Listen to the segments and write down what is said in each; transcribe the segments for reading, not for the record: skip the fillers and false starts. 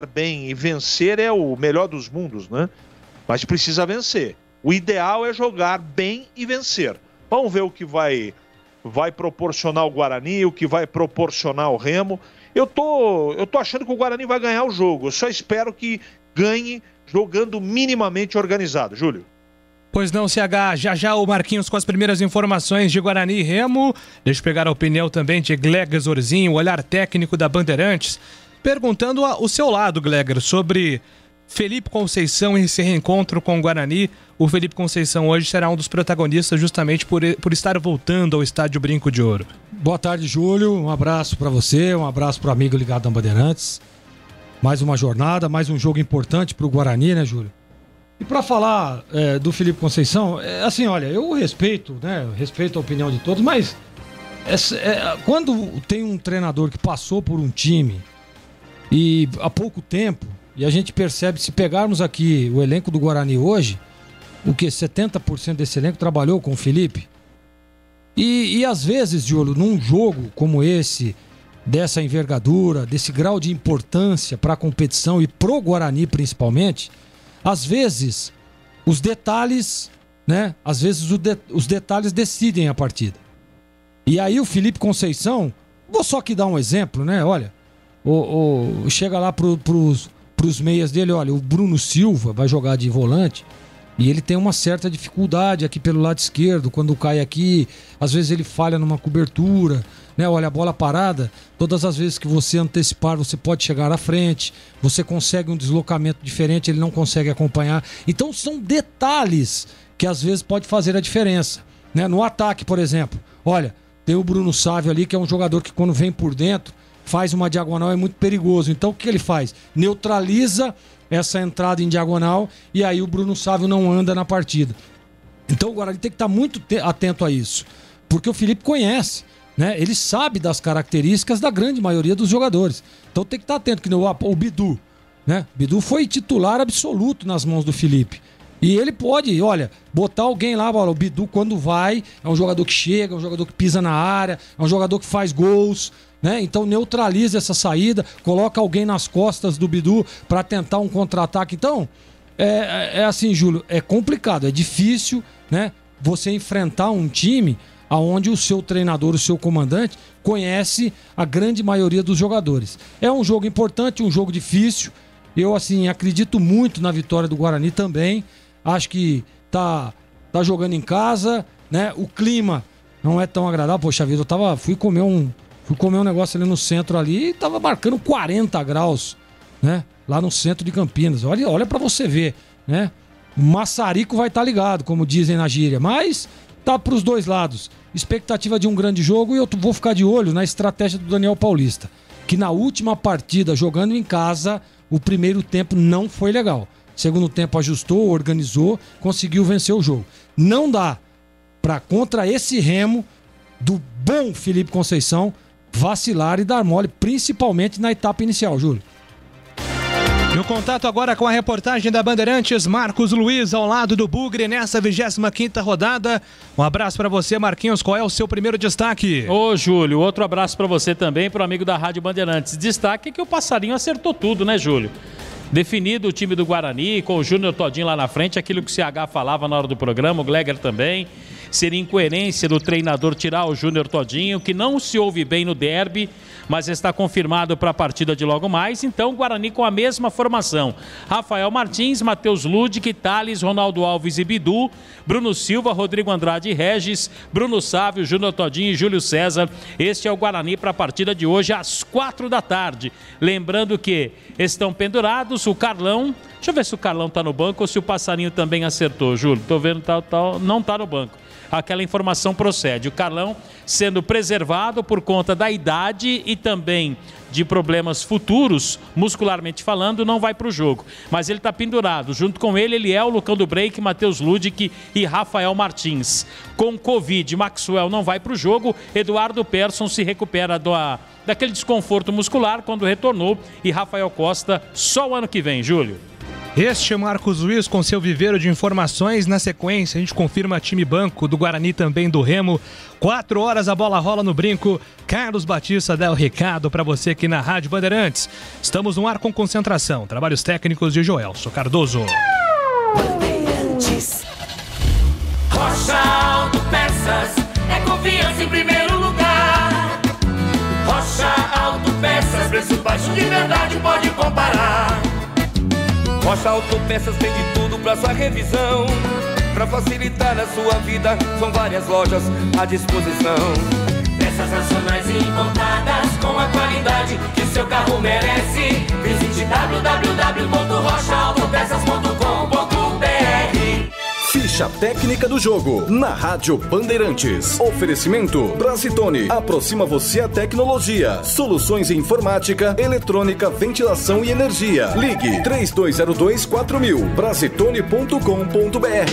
bem e vencer é o melhor dos mundos, né? Mas precisa vencer. O ideal é jogar bem e vencer. Vamos ver o que vai proporcionar o Guarani, o que vai proporcionar o Remo. Eu tô achando que o Guarani vai ganhar o jogo. Eu só espero que ganhe jogando minimamente organizado. Júlio. Pois não, CH, já o Marquinhos com as primeiras informações de Guarani e Remo. Deixa eu pegar a opinião também de Gleger Zorzinho, o olhar técnico da Bandeirantes, perguntando o seu lado, Gleger, sobre Felipe Conceição e esse reencontro com o Guarani. O Felipe Conceição hoje será um dos protagonistas justamente por estar voltando ao Estádio Brinco de Ouro. Boa tarde, Júlio. Um abraço para você, um abraço para o amigo ligado à Bandeirantes. Mais uma jornada, mais um jogo importante para o Guarani, né, Júlio? E para falar do Felipe Conceição, assim, olha, eu respeito, né? Respeito a opinião de todos, mas quando tem um treinador que passou por um time e há pouco tempo, e a gente percebe, se pegarmos aqui o elenco do Guarani hoje, o que 70% desse elenco trabalhou com o Felipe. E às vezes, Júlio, num jogo como esse, dessa envergadura, desse grau de importância para a competição e pro Guarani principalmente, às vezes os detalhes, né? Às vezes os detalhes decidem a partida. E aí o Felipe Conceição, vou só aqui dar um exemplo, né? Olha, chega lá pros meias dele, olha, o Bruno Silva vai jogar de volante e ele tem uma certa dificuldade aqui pelo lado esquerdo, quando cai aqui, às vezes ele falha numa cobertura, né? Olha, a bola parada, todas as vezes que você antecipar, você pode chegar à frente, você consegue um deslocamento diferente, ele não consegue acompanhar. Então são detalhes que às vezes pode fazer a diferença, né? No ataque, por exemplo, olha, tem o Bruno Sávio ali, que é um jogador que quando vem por dentro, faz uma diagonal, é muito perigoso. Então o que ele faz? Neutraliza essa entrada em diagonal e aí o Bruno Sávio não anda na partida. Então o Guarani tem que estar muito atento a isso, porque o Felipe conhece, né? Ele sabe das características da grande maioria dos jogadores. Então tem que estar atento, que o Bidu, né? Bidu foi titular absoluto nas mãos do Felipe. E ele pode, olha, botar alguém lá, o Bidu quando vai, é um jogador que chega, é um jogador que pisa na área, é um jogador que faz gols, né? Então neutraliza essa saída, coloca alguém nas costas do Bidu para tentar um contra-ataque. Então, é assim, Júlio, é complicado, é difícil, né? Você enfrentar um time aonde o seu treinador, o seu comandante, conhece a grande maioria dos jogadores. É um jogo importante, um jogo difícil. Eu, assim, acredito muito na vitória do Guarani também. Acho que tá jogando em casa, né? O clima não é tão agradável. Poxa vida, fui comer um negócio ali no centro ali e tava marcando 40 graus, né? Lá no centro de Campinas. Olha para você ver, né? O maçarico vai estar ligado, como dizem na gíria, mas tá pros dois lados. Expectativa de um grande jogo e eu vou ficar de olho na estratégia do Daniel Paulista, que na última partida, jogando em casa, o primeiro tempo não foi legal. Segundo tempo ajustou, organizou, conseguiu vencer o jogo. Não dá para contra esse Remo do bom Felipe Conceição vacilar e dar mole, principalmente na etapa inicial, Júlio. No contato agora com a reportagem da Bandeirantes, Marcos Luiz ao lado do Bugre nessa 25ª rodada. Um abraço para você, Marquinhos. Qual é o seu primeiro destaque? Ô, Júlio, outro abraço para você também, para o amigo da Rádio Bandeirantes. Destaque é que o Passarinho acertou tudo, né, Júlio? Definido o time do Guarani, com o Júnior Todinho lá na frente, aquilo que o CH falava na hora do programa, o Gleger também. Seria incoerência do treinador tirar o Júnior Todinho, que não se ouve bem no derby, mas está confirmado para a partida de logo mais. Então, o Guarani com a mesma formação. Rafael Martins, Matheus Ludic, Thales, Ronaldo Alves e Bidu, Bruno Silva, Rodrigo Andrade e Regis, Bruno Sávio, Júnior Todinho e Júlio César. Este é o Guarani para a partida de hoje às 4 da tarde. Lembrando que estão pendurados o Carlão. Deixa eu ver se o Carlão está no banco ou se o Passarinho também acertou, Júlio. Estou vendo, não está no banco. Aquela informação procede. O Carlão sendo preservado por conta da idade e também de problemas futuros, muscularmente falando, não vai para o jogo. Mas ele está pendurado. Junto com ele, Eliel, Lucão do Break, Matheus Ludic e Rafael Martins. Com Covid, Maxwell não vai para o jogo. Eduardo Persson se recupera daquele desconforto muscular quando retornou. E Rafael Costa só o ano que vem, Júlio. Este é Marcos Luiz com seu viveiro de informações. Na sequência, a gente confirma time banco do Guarani, também do Remo. 4 horas a bola rola no brinco. Carlos Batista dá o recado para você aqui na Rádio Bandeirantes. Estamos no ar com concentração. Trabalhos técnicos de Joelso Cardoso. Bandeirantes. Rocha Autopeças é confiança em primeiro lugar. Rocha Autopeças, preço baixo de verdade, pode comparar. Rocha Autopeças tem de tudo pra sua revisão. Pra facilitar a sua vida, são várias lojas à disposição. Peças nacionais e importadas com a qualidade que seu carro merece. Visite www.rochaautopesas.com.br. Ficha técnica do jogo na Rádio Bandeirantes. Oferecimento Brasitone. Aproxima você a tecnologia. Soluções em informática, eletrônica, ventilação e energia. Ligue 3202-4000. Brasitone.com.br.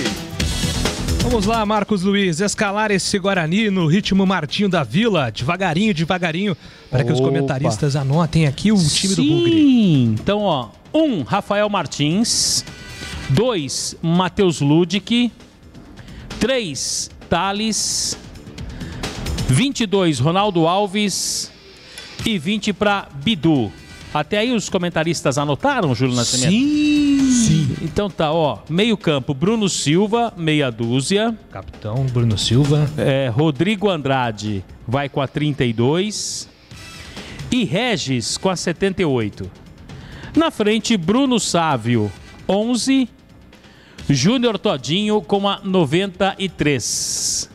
Vamos lá, Marcos Luiz, escalar esse Guarani no ritmo Martinho da Vila, devagarinho, devagarinho, para que os comentaristas anotem aqui o time do Bugre. Sim, então ó, 1, Rafael Martins, 2, Matheus Ludic, 3, Thales, 22, Ronaldo Alves e 20 para Bidu. Até aí os comentaristas anotaram, Júlio Nascimento? Sim. Então tá, ó, meio campo, Bruno Silva, meia dúzia. Capitão Bruno Silva. Rodrigo Andrade vai com a 32 e Regis com a 78. Na frente, Bruno Sávio, 11, Júnior Todinho com a 93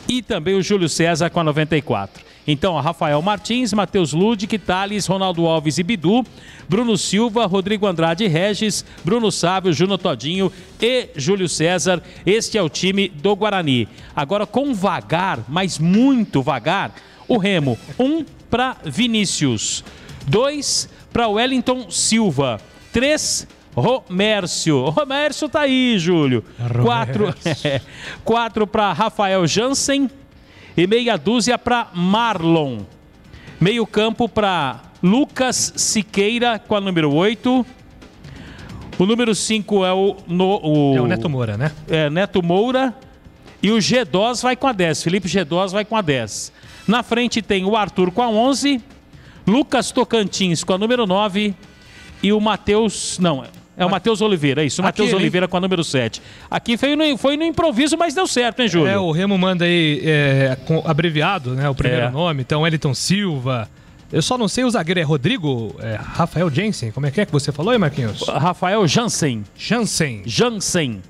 e também o Júlio César com a 94. Então, ó, Rafael Martins, Matheus Ludic, Thales, Ronaldo Alves e Bidu, Bruno Silva, Rodrigo Andrade e Regis, Bruno Sávio, Júnior Todinho e Júlio César. Este é o time do Guarani. Agora, com vagar, mas muito vagar, o Remo. 1 para Vinícius, 2 para Wellington Silva, 3 Romércio. O Romércio tá aí, Júlio. 4 para Rafael Jansen e meia dúzia para Marlon. Meio campo para Lucas Siqueira com a número 8. O número 5 é o Neto Moura, né? Neto Moura. E o Gedós vai com a 10. Felipe Gedós vai com a 10. Na frente tem o Arthur com a 11. Lucas Tocantins com a número 9. E o Matheus... Não, é o Matheus Oliveira, é isso. O Matheus Oliveira com a número 7. Aqui foi no improviso, mas deu certo, hein, Júlio? O Remo manda aí abreviado, né? O primeiro nome. Então, Wellington Silva. Eu só não sei o zagueiro. É Rodrigo? Rafael Jansen? Como é que você falou aí, Marquinhos? Rafael Jansen. Jansen.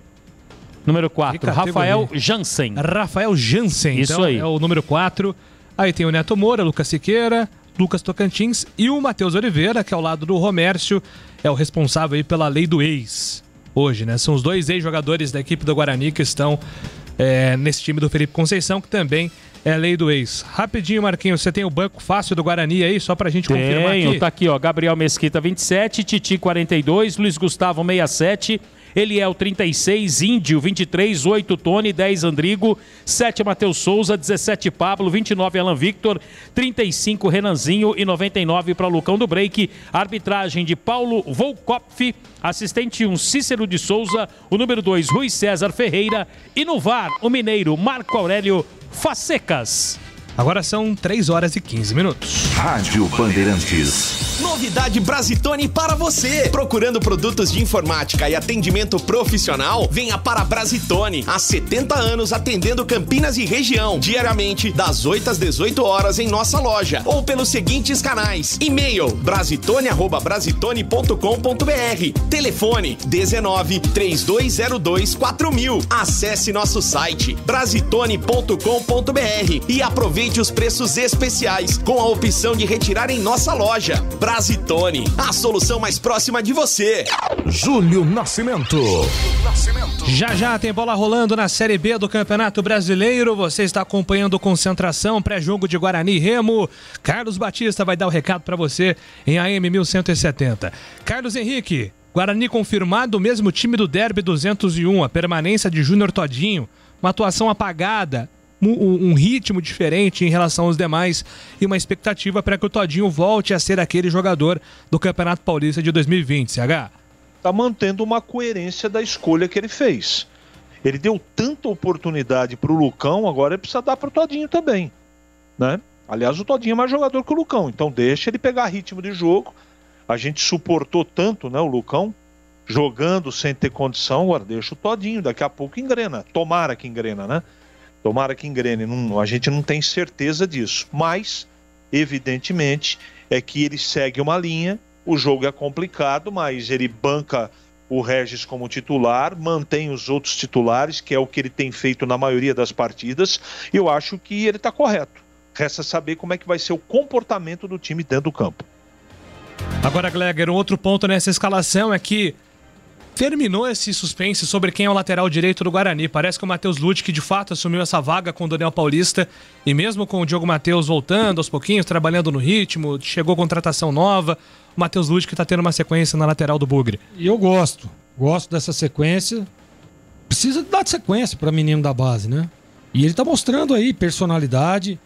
Número 4. Rafael Jansen. Rafael Jansen. Isso então, aí. É o número 4. Aí tem o Neto Moura, Lucas Siqueira, Lucas Tocantins e o Matheus Oliveira, que é ao lado do Romércio, é o responsável aí pela lei do ex hoje, né? São os 2 ex-jogadores da equipe do Guarani que estão nesse time do Felipe Conceição, que também é lei do ex. Rapidinho, Marquinhos, você tem o banco fácil do Guarani aí, só pra gente confirmar aqui? Tá aqui, ó, Gabriel Mesquita 27, Titi 42, Luiz Gustavo 67, Eliel 36, Índio 23, 8 Tony, 10 Andrigo, 7 Matheus Souza, 17 Pablo, 29 Alan Victor, 35 Renanzinho e 99 para Lucão do Break. Arbitragem de Paulo Volkopf, assistente 1 Cícero de Souza, o número 2 Rui César Ferreira e no VAR o mineiro Marco Aurélio Facecas. Agora são 3 horas e 15 minutos. Rádio Bandeirantes. Novidade Brasitone para você. Procurando produtos de informática e atendimento profissional? Venha para Brasitone. Há 70 anos atendendo Campinas e região. Diariamente, das 8 às 18 horas em nossa loja. Ou pelos seguintes canais. E-mail brasitone@brasitone.com.br. Telefone 19 3202 4000. Acesse nosso site brasitone.com.br e aproveite os preços especiais com a opção de retirar em nossa loja. Brasitone, a solução mais próxima de você. Júlio Nascimento. Já tem bola rolando na Série B do Campeonato Brasileiro. Você está acompanhando Concentração, pré-jogo de Guarani e Remo. Carlos Batista vai dar o recado para você em AM 1170. Carlos Henrique, Guarani confirmado, o mesmo time do Derby 201, a permanência de Júnior Todinho, uma atuação apagada, um ritmo diferente em relação aos demais e uma expectativa para que o Todinho volte a ser aquele jogador do Campeonato Paulista de 2020, CH. está mantendo uma coerência da escolha que ele fez. Ele deu tanta oportunidade para o Lucão, agora ele precisa dar para o Todinho também, né? Aliás, o Todinho é mais jogador que o Lucão, então deixa ele pegar ritmo de jogo. A gente suportou tanto, né, o Lucão, jogando sem ter condição, agora deixa o Todinho, daqui a pouco engrena. Tomara que engrena, né? Tomara que engrene. A gente não tem certeza disso, mas, evidentemente, é que ele segue uma linha, o jogo é complicado, mas ele banca o Regis como titular, mantém os outros titulares, que é o que ele tem feito na maioria das partidas, e eu acho que ele está correto. Resta saber como é que vai ser o comportamento do time dentro do campo. Agora, Gleger, um outro ponto nessa escalação é que terminou esse suspense sobre quem é o lateral direito do Guarani. Parece que o Matheus Lutz, de fato assumiu essa vaga com o Daniel Paulista, e mesmo com o Diogo Matheus voltando aos pouquinhos, trabalhando no ritmo, chegou contratação nova, o Matheus Lutz está tendo uma sequência na lateral do Bugre. E eu gosto dessa sequência. Precisa dar sequência para menino da base, né? E ele tá mostrando aí personalidade,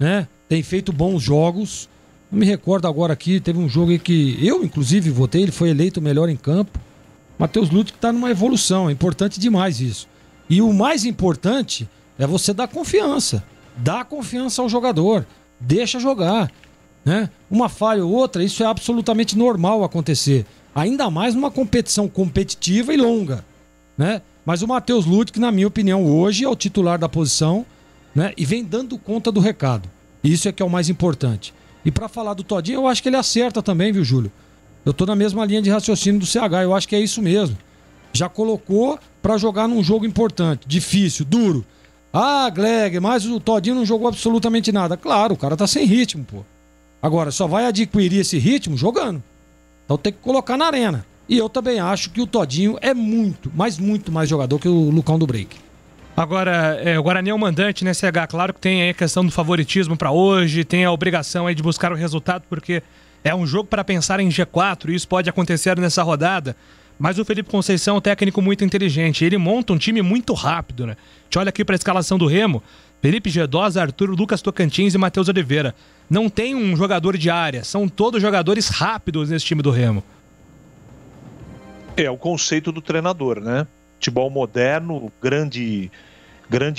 né? Tem feito bons jogos. Eu me recordo agora aqui, teve um jogo aí que eu, inclusive, votei, ele foi eleito o melhor em campo. Matheus Lutz está numa evolução, é importante demais isso. E o mais importante é você dar confiança. Dá confiança ao jogador, deixa jogar, né? Uma falha ou outra, isso é absolutamente normal acontecer. Ainda mais numa competição competitiva e longa, né? Mas o Matheus Lutz, que na minha opinião hoje é o titular da posição, né? E vem dando conta do recado. Isso é que é o mais importante. E para falar do Todinho, eu acho que ele acerta também, viu, Júlio? Eu tô na mesma linha de raciocínio do CH, eu acho que é isso mesmo. Já colocou para jogar num jogo importante, difícil, duro. Ah, Gleger, mas o Todinho não jogou absolutamente nada. Claro, o cara tá sem ritmo, pô. Agora, só vai adquirir esse ritmo jogando. Então tem que colocar na arena. E eu também acho que o Todinho é muito mais jogador que o Lucão do Break. Agora, o Guarani é o mandante, né, CH? Claro que tem aí a questão do favoritismo para hoje, tem a obrigação aí de buscar o resultado, porque é um jogo para pensar em G4 e isso pode acontecer nessa rodada. Mas o Felipe Conceição é um técnico muito inteligente. Ele monta um time muito rápido, né? A gente olha aqui para a escalação do Remo: Felipe Gedós, Arthur, Lucas Tocantins e Matheus Oliveira. Não tem um jogador de área, são todos jogadores rápidos nesse time do Remo. É o conceito do treinador, né? Futebol moderno, grande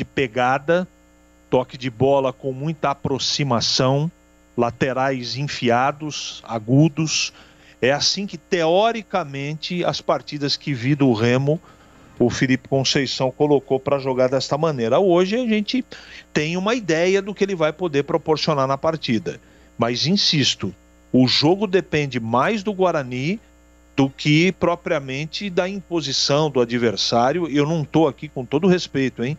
pegada, toque de bola com muita aproximação, laterais enfiados, agudos. É assim que, teoricamente, as partidas que vi do Remo, o Felipe Conceição colocou para jogar desta maneira. Hoje a gente tem uma ideia do que ele vai poder proporcionar na partida. Mas, insisto, o jogo depende mais do Guarani do que propriamente da imposição do adversário. Eu não estou aqui, com todo respeito, hein,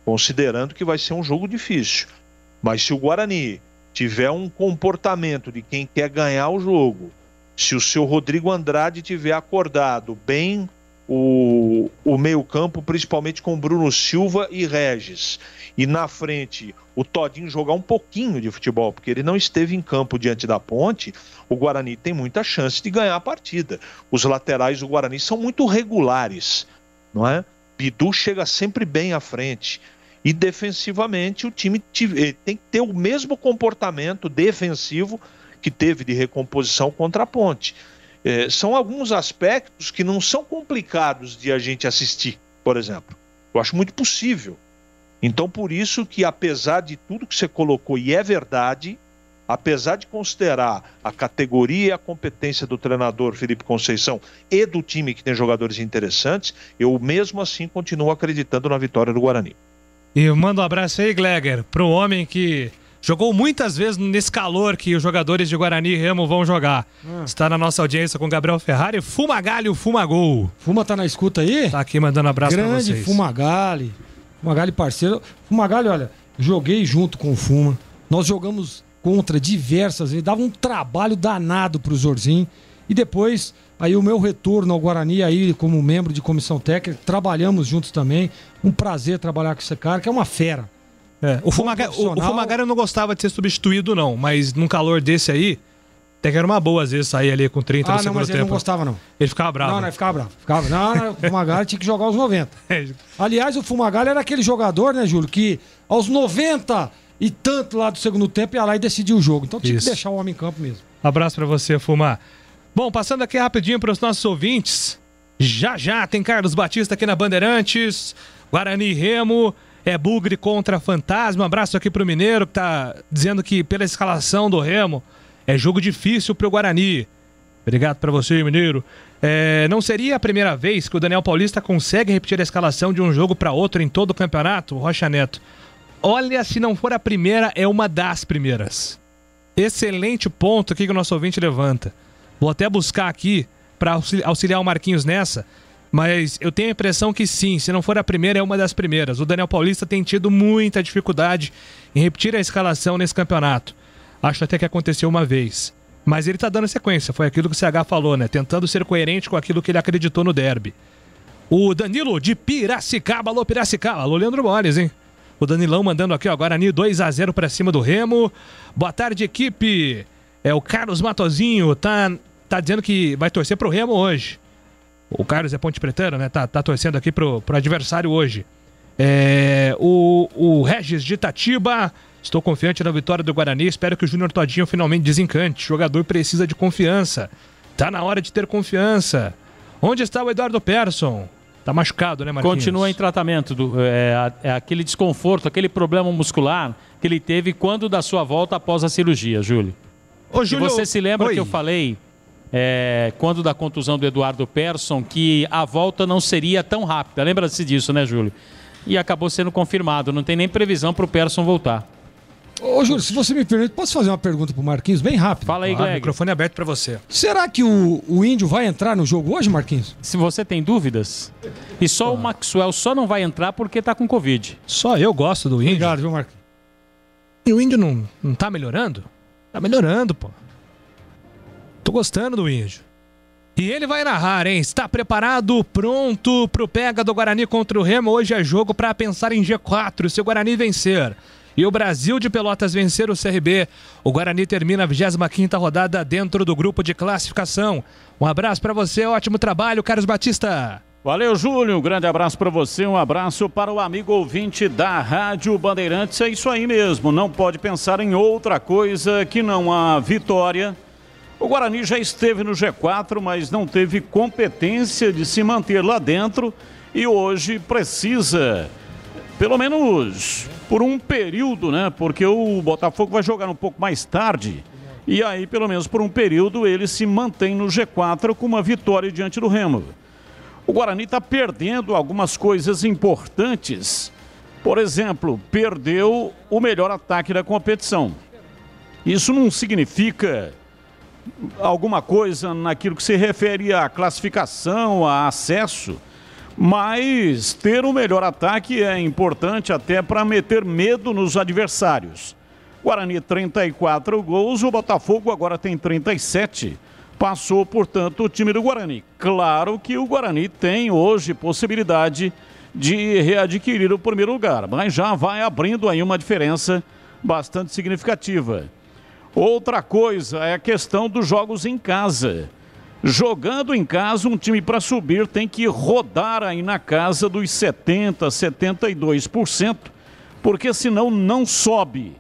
considerando que vai ser um jogo difícil. Mas se o Guarani tiver um comportamento de quem quer ganhar o jogo, se o seu Rodrigo Andrade tiver acordado bem o meio-campo, principalmente com Bruno Silva e Regis, e na frente o Todinho jogar um pouquinho de futebol, porque ele não esteve em campo diante da Ponte, o Guarani tem muita chance de ganhar a partida. Os laterais do Guarani são muito regulares, não é? Bidu chega sempre bem à frente. E defensivamente o time tem que ter o mesmo comportamento defensivo que teve de recomposição contra a Ponte. São alguns aspectos que não são complicados de a gente assistir, por exemplo. Eu acho muito possível. Então, por isso que, apesar de tudo que você colocou, e é verdade, apesar de considerar a categoria e a competência do treinador Felipe Conceição e do time que tem jogadores interessantes, eu mesmo assim continuo acreditando na vitória do Guarani. E eu mando um abraço aí, Gleger, pro homem que jogou muitas vezes nesse calor que os jogadores de Guarani e Remo vão jogar. Está na nossa audiência com o Gabriel Ferrari. Fumagalli, o Fumagol. Fuma tá na escuta aí? Tá aqui mandando abraço pra vocês. Grande Fumagalli. Fumagalli parceiro. Fumagalli, olha, joguei junto com o Fuma. Nós jogamos contra diversas vezes. Dava um trabalho danado pro Zorzinho. E depois, aí o meu retorno ao Guarani, aí como membro de comissão técnica, trabalhamos juntos também. Um prazer trabalhar com esse cara, que é uma fera. O Fumagalli eu não gostava de ser substituído, não. Mas num calor desse aí, até que era uma boa, às vezes, sair ali com 30 no segundo tempo. Mas ele não gostava, não. Ele ficava bravo. Não, ele ficava bravo. Não, o Fumagalli tinha que jogar aos 90. Aliás, o Fumagalli era aquele jogador, né, Júlio, que aos 90 e tanto lá do segundo tempo ia lá e decidia o jogo. Então tinha que deixar o homem em campo mesmo. Abraço pra você, Fumar. Bom, passando aqui rapidinho para os nossos ouvintes. Já tem Carlos Batista aqui na Bandeirantes. Guarani e Remo. É Bugre contra Fantasma. Um abraço aqui pro Mineiro, que tá dizendo que pela escalação do Remo é jogo difícil pro Guarani. Obrigado pra você, Mineiro. Não seria a primeira vez que o Daniel Paulista consegue repetir a escalação de um jogo para outro em todo o campeonato, Rocha Neto? Olha, se não for a primeira, é uma das primeiras. Excelente ponto aqui que o nosso ouvinte levanta. Vou até buscar aqui para auxiliar o Marquinhos nessa, mas eu tenho a impressão que sim, se não for a primeira, é uma das primeiras. O Daniel Paulista tem tido muita dificuldade em repetir a escalação nesse campeonato. Acho até que aconteceu uma vez. Mas ele tá dando sequência, foi aquilo que o CH falou, né? Tentando ser coerente com aquilo que ele acreditou no derby. O Danilo de Piracicaba, alô Piracicaba, alô Leandro Moles, hein? O Danilão mandando aqui, ó, Guarani 2-0 pra cima do Remo. Boa tarde, equipe. O Carlos Matozinho tá dizendo que vai torcer pro Remo hoje. O Carlos é Ponte Pretano, né? Tá torcendo aqui pro adversário hoje. O Regis de Itatiba... Estou confiante na vitória do Guarani, espero que o Júnior Todinho finalmente desencante. O jogador precisa de confiança. Tá na hora de ter confiança. Onde está o Eduardo Persson? Tá machucado, né, Marquinhos? Continua em tratamento. Aquele desconforto, aquele problema muscular que ele teve quando da sua volta após a cirurgia, Júlio. Ô, Júlio, você se lembra oi. que eu falei, quando da contusão do Eduardo Persson, que a volta não seria tão rápida. Lembra-se disso, né, Júlio? E acabou sendo confirmado. Não tem nem previsão para o Persson voltar. Ô, Júlio, se você me permite, posso fazer uma pergunta pro Marquinhos bem rápido? Fala aí, Greg. O microfone é aberto pra você. Será que o Índio vai entrar no jogo hoje, Marquinhos? Se você tem dúvidas, e só o Maxwell só não vai entrar porque tá com Covid. Só eu gosto do Índio. Obrigado, viu, Marquinhos? E o Índio não tá melhorando? Tá melhorando, pô. Tô gostando do Índio. E ele vai narrar, hein? Está preparado, pronto pro pega do Guarani contra o Remo. Hoje é jogo pra pensar em G4, se o Guarani vencer. E o Brasil de Pelotas vencer o CRB. O Guarani termina a 25ª rodada dentro do grupo de classificação. Um abraço para você, ótimo trabalho, Carlos Batista. Valeu, Júlio, um grande abraço para você, um abraço para o amigo ouvinte da Rádio Bandeirantes. É isso aí mesmo, não pode pensar em outra coisa que não a vitória. O Guarani já esteve no G4, mas não teve competência de se manter lá dentro e hoje precisa, pelo menos por um período, né? Porque o Botafogo vai jogar um pouco mais tarde. E aí, pelo menos por um período, ele se mantém no G4 com uma vitória diante do Remo. O Guarani está perdendo algumas coisas importantes. Por exemplo, perdeu o melhor ataque da competição. Isso não significa alguma coisa naquilo que se refere à classificação, a acesso. Mas ter o melhor ataque é importante até para meter medo nos adversários. Guarani 34 gols, o Botafogo agora tem 37. Passou, portanto, o time do Guarani. Claro que o Guarani tem hoje possibilidade de readquirir o primeiro lugar, mas já vai abrindo aí uma diferença bastante significativa. Outra coisa é a questão dos jogos em casa. Jogando em casa, um time para subir tem que rodar aí na casa dos 70%, 72%, porque senão não sobe.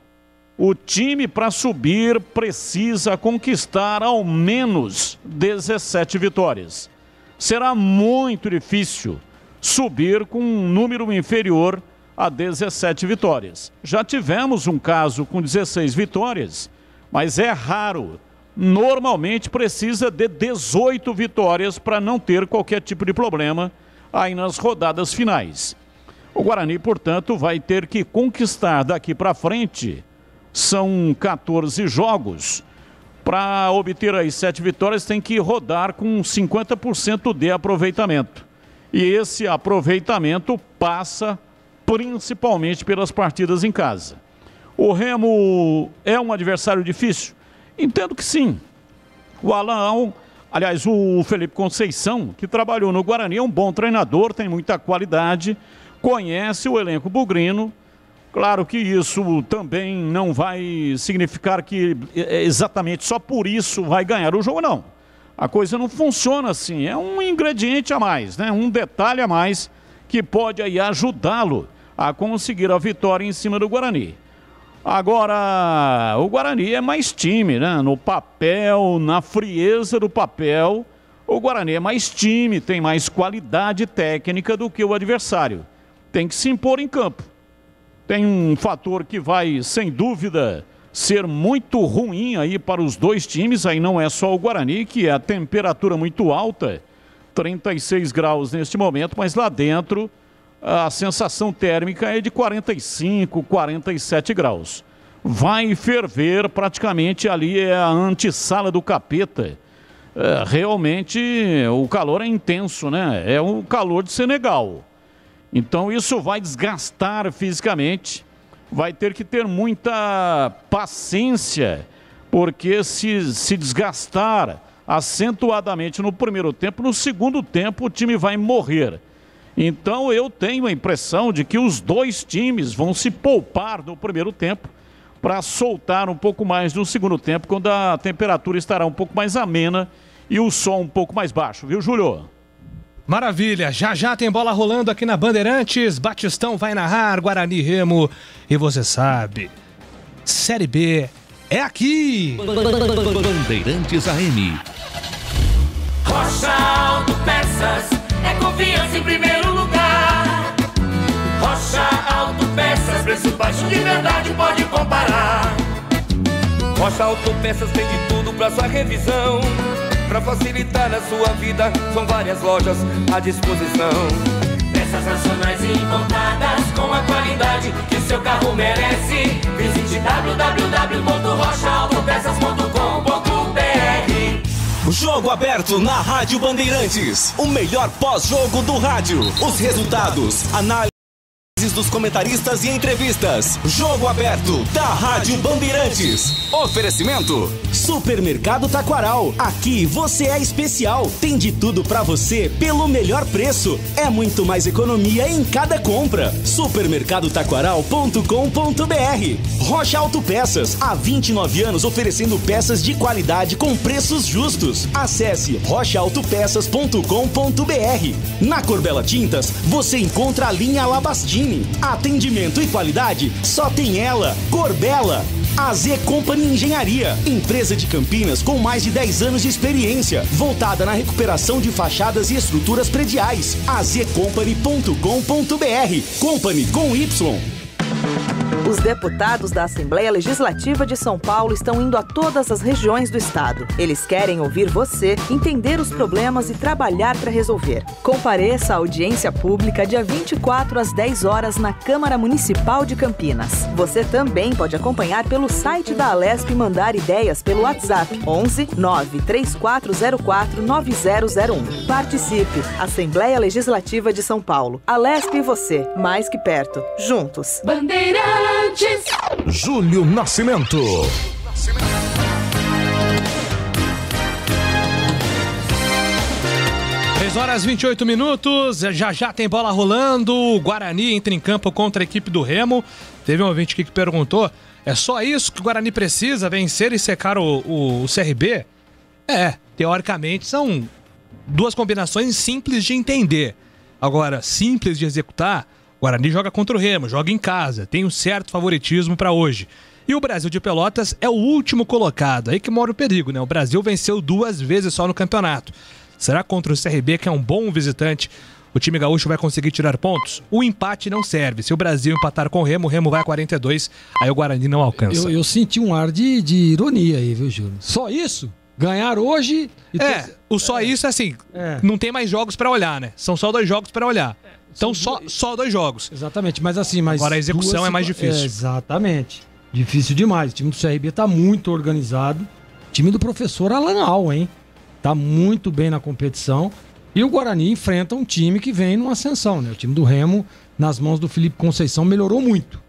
O time para subir precisa conquistar ao menos 17 vitórias. Será muito difícil subir com um número inferior a 17 vitórias. Já tivemos um caso com 16 vitórias, mas é raro. Normalmente precisa de 18 vitórias para não ter qualquer tipo de problema aí nas rodadas finais. O Guarani, portanto, vai ter que conquistar daqui para frente, são 14 jogos, para obter aí 7 vitórias tem que rodar com 50% de aproveitamento. E esse aproveitamento passa principalmente pelas partidas em casa. O Remo é um adversário difícil? Entendo que sim. O Alain, aliás, o Felipe Conceição, que trabalhou no Guarani, é um bom treinador, tem muita qualidade, conhece o elenco bugrino. Claro que isso também não vai significar que exatamente só por isso vai ganhar o jogo, não. A coisa não funciona assim, é um ingrediente a mais, né? Um detalhe a mais que pode aí ajudá-lo a conseguir a vitória em cima do Guarani. Agora, o Guarani é mais time, né? No papel, na frieza do papel, O Guarani é mais time, tem mais qualidade técnica do que o adversário. Tem que se impor em campo. Tem um fator que vai, sem dúvida, ser muito ruim aí para os dois times. Aí não é só o Guarani, que é a temperatura muito alta, 36 graus neste momento, mas lá dentro a sensação térmica é de 45, 47 graus. Vai ferver praticamente, ali é a antessala do capeta. Realmente o calor é intenso, né? É o calor de Senegal. Então isso vai desgastar fisicamente, vai ter que ter muita paciência, porque se desgastar acentuadamente no primeiro tempo, no segundo tempo o time vai morrer. Então eu tenho a impressão de que os dois times vão se poupar no primeiro tempo para soltar um pouco mais no segundo tempo, quando a temperatura estará um pouco mais amena e o sol um pouco mais baixo, viu, Júlio? Maravilha, já tem bola rolando aqui na Bandeirantes, Batistão vai narrar, Guarani Remo, e você sabe, Série B é aqui! Bandeirantes AM. Rocha Autopeças, é confiança em primeiro lugar. Rocha Autopeças, preço baixo de verdade, pode comparar. Rocha Autopeças tem de tudo pra sua revisão. Pra facilitar a sua vida, são várias lojas à disposição. Peças nacionais e importadas com a qualidade que o seu carro merece. Visite www.rochaautopeças.com.br. Jogo aberto na Rádio Bandeirantes. O melhor pós-jogo do rádio. Os resultados, análises dos comentaristas e entrevistas. Jogo aberto da Rádio Bandeirantes. Oferecimento Supermercado Taquaral. Aqui você é especial. Tem de tudo pra você pelo melhor preço. É muito mais economia em cada compra. Supermercadotaquaral.com.br. Rocha Autopeças. Há 29 anos oferecendo peças de qualidade com preços justos. Acesse rochaautopeças.com.br. Na Corbella Tintas você encontra a linha Labastini. Atendimento e qualidade só tem ela, Corbella. A Z Company Engenharia, empresa de Campinas com mais de 10 anos de experiência, voltada na recuperação de fachadas e estruturas prediais. azcompany.com.br. Company com Y. Os deputados da Assembleia Legislativa de São Paulo estão indo a todas as regiões do estado. Eles querem ouvir você, entender os problemas e trabalhar para resolver. Compareça à audiência pública dia 24 às 10 horas na Câmara Municipal de Campinas. Você também pode acompanhar pelo site da Alesp e mandar ideias pelo WhatsApp 11 93404 9001. Participe! Assembleia Legislativa de São Paulo. Alesp e você, mais que perto. Juntos. Bandeirantes. Júlio Nascimento. 3h28, já tem bola rolando, o Guarani entra em campo contra a equipe do Remo. Teve um ouvinte aqui que perguntou, é só isso que o Guarani precisa, vencer e secar o CRB? Teoricamente são duas combinações simples de entender. Agora, simples de executar, o Guarani joga contra o Remo, joga em casa, tem um certo favoritismo para hoje. E o Brasil de Pelotas é o último colocado, aí que mora o perigo, né? O Brasil venceu 2 vezes só no campeonato. Será contra o CRB, que é um bom visitante, o time gaúcho vai conseguir tirar pontos? O empate não serve. Se o Brasil empatar com o Remo vai a 42, aí o Guarani não alcança. Eu senti um ar de ironia aí, viu, Júlio? Só isso? Ganhar hoje... Isso é assim, não tem mais jogos para olhar, né? São só 2 jogos para olhar. Então só 2 jogos. Exatamente, mas assim... Agora a execução é mais difícil. Exatamente. Difícil demais. O time do CRB tá muito organizado. O time do professor Alan Al, hein? Tá muito bem na competição. E o Guarani enfrenta um time que vem numa ascensão, né? O time do Remo, nas mãos do Felipe Conceição, melhorou muito.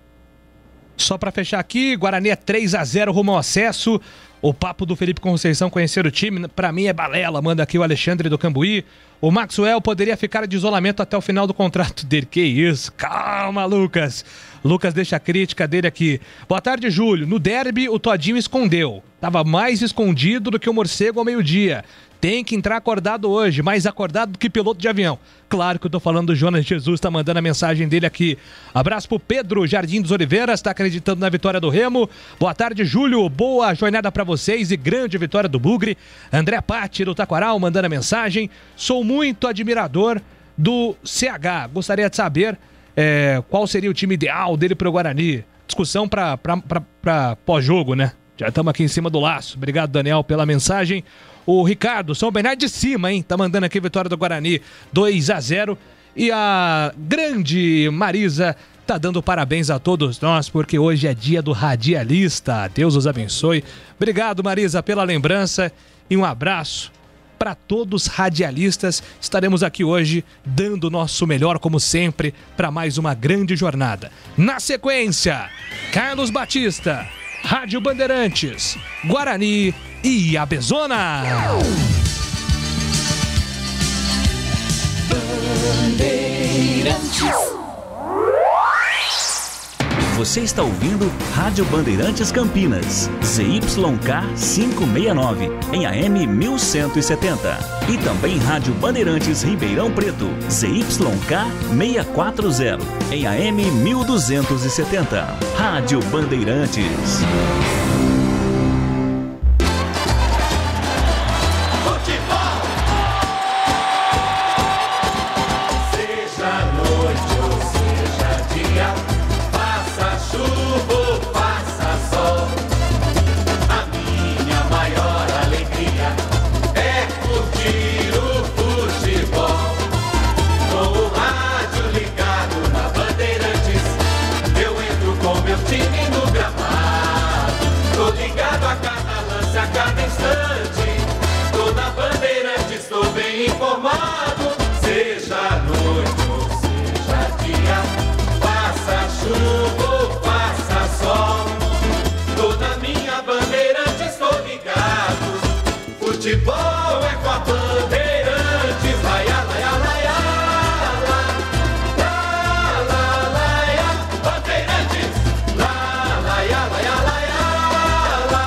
Só para fechar aqui, Guarani é 3-0 rumo ao acesso. O papo do Felipe Conceição conhecer o time, pra mim é balela, manda aqui o Alexandre do Cambuí. O Maxwell poderia ficar de isolamento até o final do contrato dele. Que isso? Calma, Lucas. Lucas deixa a crítica dele aqui. Boa tarde, Júlio. No derby, o Todinho escondeu. Tava mais escondido do que o morcego ao meio-dia. tem que entrar acordado hoje, mais acordado do que piloto de avião. Claro que eu tô falando do Jonas Jesus, tá mandando a mensagem dele aqui. Abraço pro Pedro Jardim dos Oliveiras, tá acreditando na vitória do Remo. Boa tarde, Júlio, boa jornada pra vocês e grande vitória do Bugre. André Patti do Taquaral mandando a mensagem. Sou muito admirador do CH, gostaria de saber qual seria o time ideal dele pro Guarani. Discussão pra pós-jogo, né? Já estamos aqui em cima do laço. Obrigado, Daniel, pela mensagem. O Ricardo, São Bernardo de cima, hein? Tá mandando aqui vitória do Guarani 2-0. E a grande Marisa tá dando parabéns a todos nós, porque hoje é dia do radialista. Deus os abençoe. Obrigado, Marisa, pela lembrança. E um abraço para todos os radialistas. Estaremos aqui hoje dando o nosso melhor, como sempre, para mais uma grande jornada. Na sequência, Carlos Batista, Rádio Bandeirantes, Guarani e Abezona. Bandeirantes. Você está ouvindo Rádio Bandeirantes Campinas, ZYK 569, em AM 1170. E também Rádio Bandeirantes Ribeirão Preto, ZYK 640, em AM 1270. Rádio Bandeirantes. Informado, seja noite ou seja dia, faça chuva ou faça sol, toda minha Bandeirante estou ligado. Futebol é com a Bandeirantes, laia, laia, laia, la, laia, Bandeirantes, la, laia, laia, laia, la.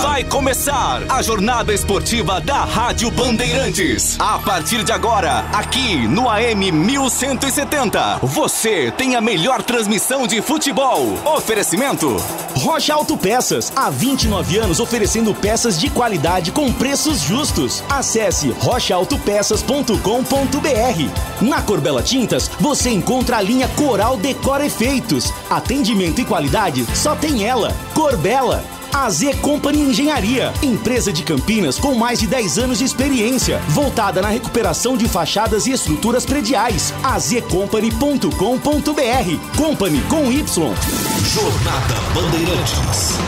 Vai começar a jornada esportiva da Rádio Bandeirantes. A partir de agora, aqui no AM 1170, você tem a melhor transmissão de futebol. Oferecimento Rocha Autopeças, há 29 anos oferecendo peças de qualidade com preços justos. Acesse rochaautopeças.com.br. Na Corbella Tintas, você encontra a linha Coral Decor Efeitos. Atendimento e qualidade só tem ela, Corbella. AZ Company Engenharia, empresa de Campinas com mais de 10 anos de experiência, voltada na recuperação de fachadas e estruturas prediais. azcompany.com.br. Company com Y. Jornada Bandeirantes.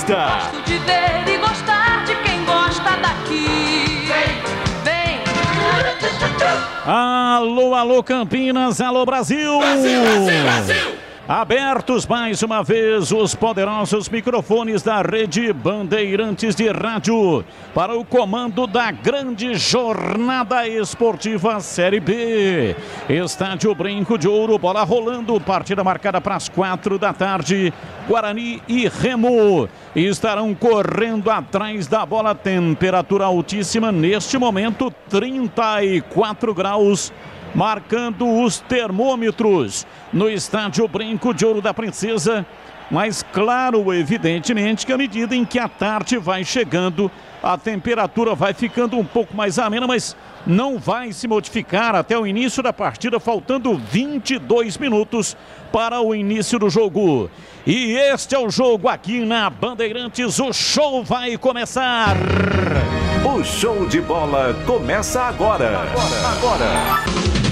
Gosto de ver e gostar de quem gosta daqui. Vem, Alô, alô Campinas, alô Brasil. Brasil, Brasil, Brasil. Abertos mais uma vez os poderosos microfones da Rede Bandeirantes de Rádio para o comando da grande jornada esportiva Série B. Estádio Brinco de Ouro, bola rolando, partida marcada para as 4 da tarde. Guarani e Remo estarão correndo atrás da bola. Temperatura altíssima neste momento, 34 graus. Marcando os termômetros no estádio Brinco de Ouro da Princesa. Mas claro, evidentemente, que à medida em que a tarde vai chegando, a temperatura vai ficando um pouco mais amena, mas não vai se modificar até o início da partida, faltando 22 minutos para o início do jogo. E este é o jogo aqui na Bandeirantes, o show vai começar. O show de bola começa agora.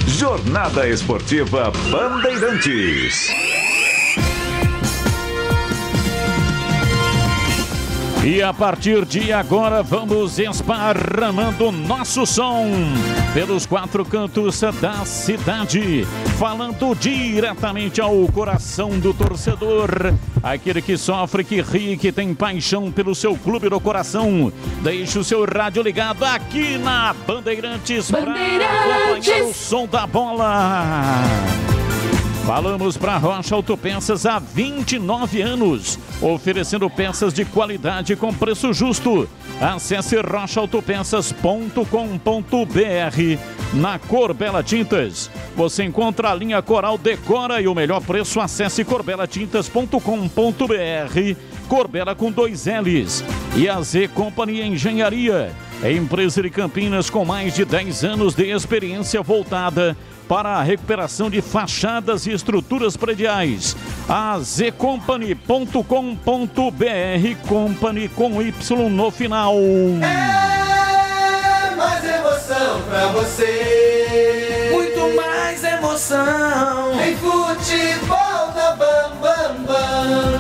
Jornada Esportiva Bandeirantes. E a partir de agora vamos esparramando nosso som pelos 4 cantos da cidade, falando diretamente ao coração do torcedor, aquele que sofre, que ri, que tem paixão pelo seu clube do coração. Deixe o seu rádio ligado aqui na Bandeirantes, para acompanhar o som da bola. Falamos para Rocha Autopeças há 29 anos, oferecendo peças de qualidade com preço justo. Acesse rochaautopeças.com.br. Na Corbela Tintas, você encontra a linha Coral Decora e o melhor preço. Acesse corbelatintas.com.br. Corbela com 2 L's. E a Z Company Engenharia, empresa de Campinas com mais de 10 anos de experiência voltada para a recuperação de fachadas e estruturas prediais. azcompany.com.br, Company com Y no final. É mais emoção pra você. Muito mais emoção. Em futebol da Bam Bam Bam.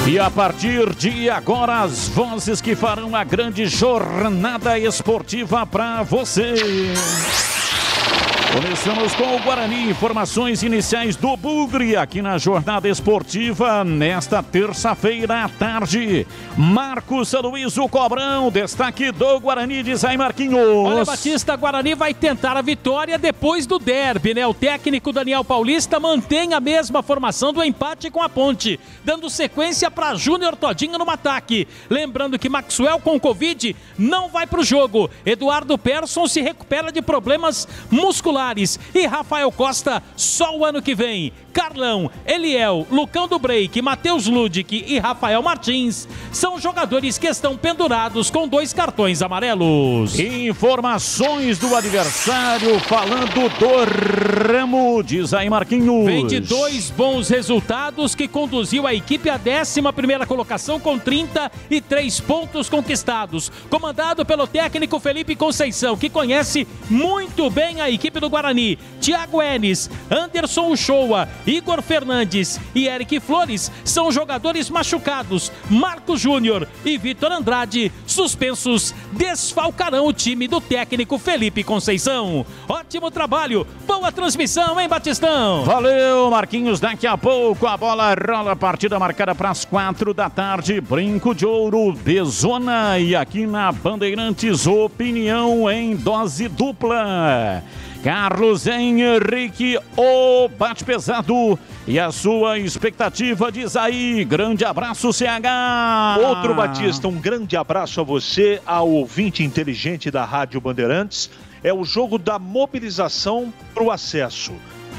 E a partir de agora, as vozes que farão a grande jornada esportiva para você. Começamos com o Guarani, informações iniciais do Bugre aqui na jornada esportiva nesta terça-feira à tarde. Marcos Aloysio Cobrão, destaque do Guarani, diz aí Marquinhos. Olha, Batista, Guarani vai tentar a vitória depois do derby, né? O técnico Daniel Paulista mantém a mesma formação do empate com a Ponte, dando sequência para Júnior Todinho no ataque. Lembrando que Maxwell com Covid não vai para o jogo. Eduardo Persson se recupera de problemas musculares. E Rafael Costa só o ano que vem. Carlão, Eliel, Lucão do Break, Matheus Ludic e Rafael Martins são jogadores que estão pendurados com 2 cartões amarelos. Informações do adversário, falando do Remo, diz aí Marquinhos. Vem de 2 bons resultados que conduziu a equipe à 11ª colocação com 33 pontos conquistados. Comandado pelo técnico Felipe Conceição, que conhece muito bem a equipe do Guarani. Thiago Enes, Anderson Uchoa, Igor Fernandes e Eric Flores são jogadores machucados. Marcos Júnior e Vitor Andrade, suspensos, desfalcarão o time do técnico Felipe Conceição. Ótimo trabalho, boa transmissão, hein, Batistão? Valeu, Marquinhos. Daqui a pouco a bola rola, partida marcada para as 4 da tarde. Brinco de Ouro, Bezona, e aqui na Bandeirantes, opinião em dose dupla. Carlos Henrique, o bate pesado, e a sua expectativa, diz aí. Grande abraço, CH. Outro Batista, um grande abraço a você, ao ouvinte inteligente da Rádio Bandeirantes. É o jogo da mobilização para o acesso.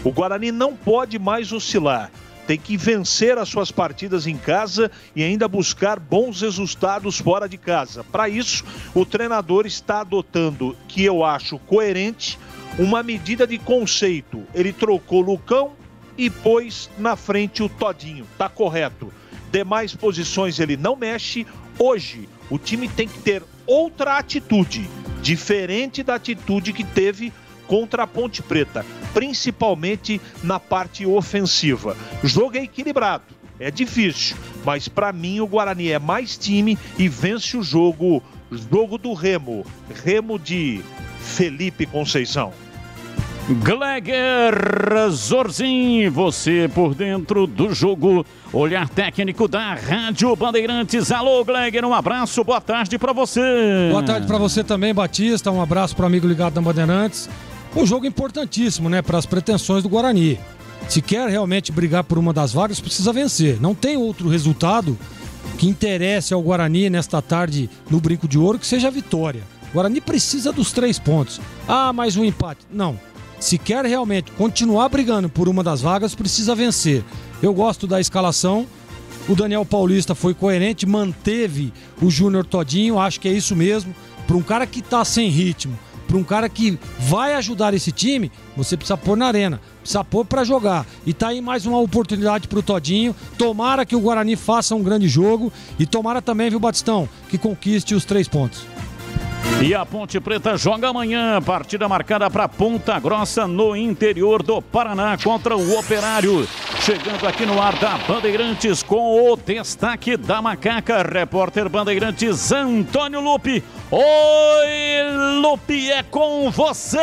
O Guarani não pode mais oscilar. Tem que vencer as suas partidas em casa e ainda buscar bons resultados fora de casa. Para isso, o treinador está adotando, que eu acho coerente, uma medida de conceito. Ele trocou Lucão e pôs na frente o Todinho. Tá correto. Demais posições ele não mexe. Hoje, o time tem que ter outra atitude, diferente da atitude que teve contra a Ponte Preta, principalmente na parte ofensiva. O jogo é equilibrado, é difícil, mas para mim o Guarani é mais time e vence o jogo do Remo de Felipe Conceição. Gleger Zorzin, você por dentro do jogo, olhar técnico da Rádio Bandeirantes. Alô, Gleger, um abraço, boa tarde pra você. Boa tarde pra você também, Batista, um abraço pro amigo ligado da Bandeirantes. Um jogo importantíssimo, né, para as pretensões do Guarani. Se quer realmente brigar por uma das vagas, precisa vencer. Não tem outro resultado que interesse ao Guarani nesta tarde no Brinco de Ouro que seja a vitória. O Guarani precisa dos 3 pontos. Ah, mais um empate. Não. Se quer realmente continuar brigando por uma das vagas, precisa vencer. Eu gosto da escalação. O Daniel Paulista foi coerente, manteve o Júnior Todinho. Acho que é isso mesmo. Para um cara que está sem ritmo, para um cara que vai ajudar esse time, você precisa pôr na arena. Precisa pôr para jogar. E tá aí mais uma oportunidade pro Todinho. Tomara que o Guarani faça um grande jogo. E tomara também, viu, Batistão, que conquiste os 3 pontos. E a Ponte Preta joga amanhã, partida marcada para Ponta Grossa, no interior do Paraná, contra o Operário. Chegando aqui no ar da Bandeirantes com o destaque da Macaca, repórter Bandeirantes Antônio Lupe. Oi, Lupe, é com você!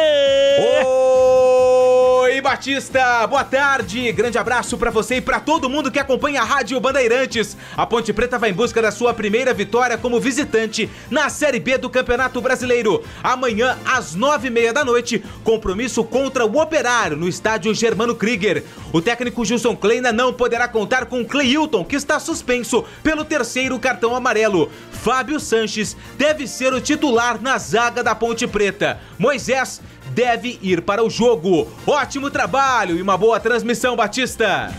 Oi, Batista, boa tarde, grande abraço pra você e pra todo mundo que acompanha a Rádio Bandeirantes. A Ponte Preta vai em busca da sua primeira vitória como visitante na Série B do Campeonato Brasileiro. Amanhã, às 9h30 da noite, compromisso contra o Operário no estádio Germano Krieger. O técnico Gilson Kleina não poderá contar com Cleilton, que está suspenso pelo 3º cartão amarelo. Fábio Sanches deve ser o titular na zaga da Ponte Preta. Moisés deve ir para o jogo. Ótimo trabalho e uma boa transmissão, Batista.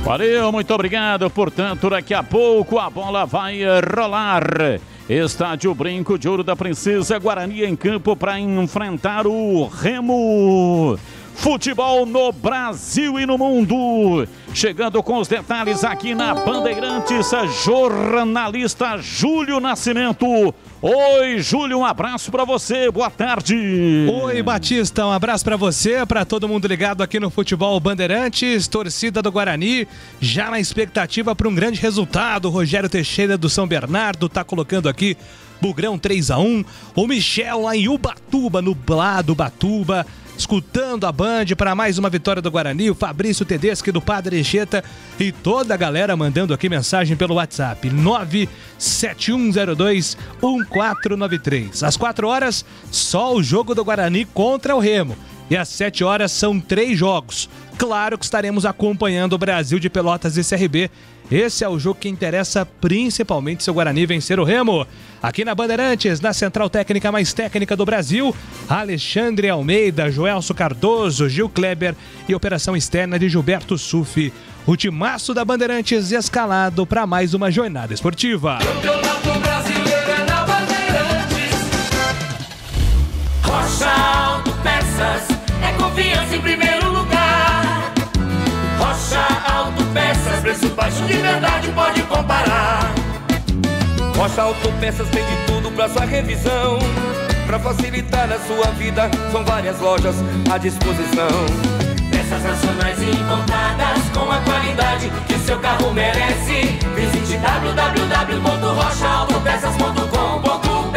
Valeu, muito obrigado. Portanto, daqui a pouco a bola vai rolar. Estádio Brinco de Ouro da Princesa, Guarani em campo para enfrentar o Remo. Futebol no Brasil e no mundo. Chegando com os detalhes aqui na Bandeirantes, jornalista Júlio Nascimento. Oi, Júlio, um abraço pra você, boa tarde. Oi, Batista, um abraço pra você, pra todo mundo ligado aqui no Futebol Bandeirantes, torcida do Guarani, já na expectativa para um grande resultado. O Rogério Teixeira do São Bernardo tá colocando aqui Bugrão 3-1, o Michel lá em Ubatuba, nublado Ubatuba, escutando a Band para mais uma vitória do Guarani, o Fabrício Tedeschi do Padre Echeta e toda a galera mandando aqui mensagem pelo WhatsApp 971021493. Às 4 horas, só o jogo do Guarani contra o Remo. E às 7 horas são 3 jogos. Claro que estaremos acompanhando o Brasil de Pelotas e CRB. Esse é o jogo que interessa principalmente se o Guarani vencer o Remo. Aqui na Bandeirantes, na central técnica mais técnica do Brasil, Alexandre Almeida, Joelso Cardoso, Gil Kleber e operação externa de Gilberto Sufi. O timaço da Bandeirantes escalado para mais uma jornada esportiva. Campeonato Brasileiro é na Bandeirantes. Rocha Autopeças é confiança em primeiro lugar. Rocha Autopeças, preço baixo de verdade, pode comparar. Rocha Autopeças tem de tudo pra sua revisão. Pra facilitar a sua vida, são várias lojas à disposição. Peças nacionais e importadas com a qualidade que o seu carro merece. Visite www.rochaautopeças.com.br.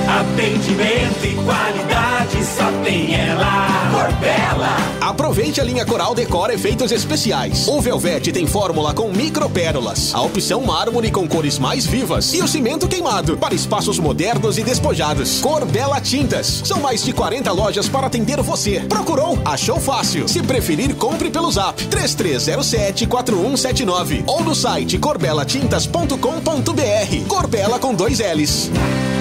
Atendimento e qualidade só tem ela. Corbella. Aproveite a linha Coral Decor Efeitos Especiais. O Velvete tem fórmula com micropérolas, a opção mármore com cores mais vivas e o cimento queimado para espaços modernos e despojados. Corbella Tintas. São mais de 40 lojas para atender você. Procurou? Achou fácil. Se preferir, compre pelo Zap 3307-4179 ou no site corbelatintas.com.br. Corbella com 2 L's.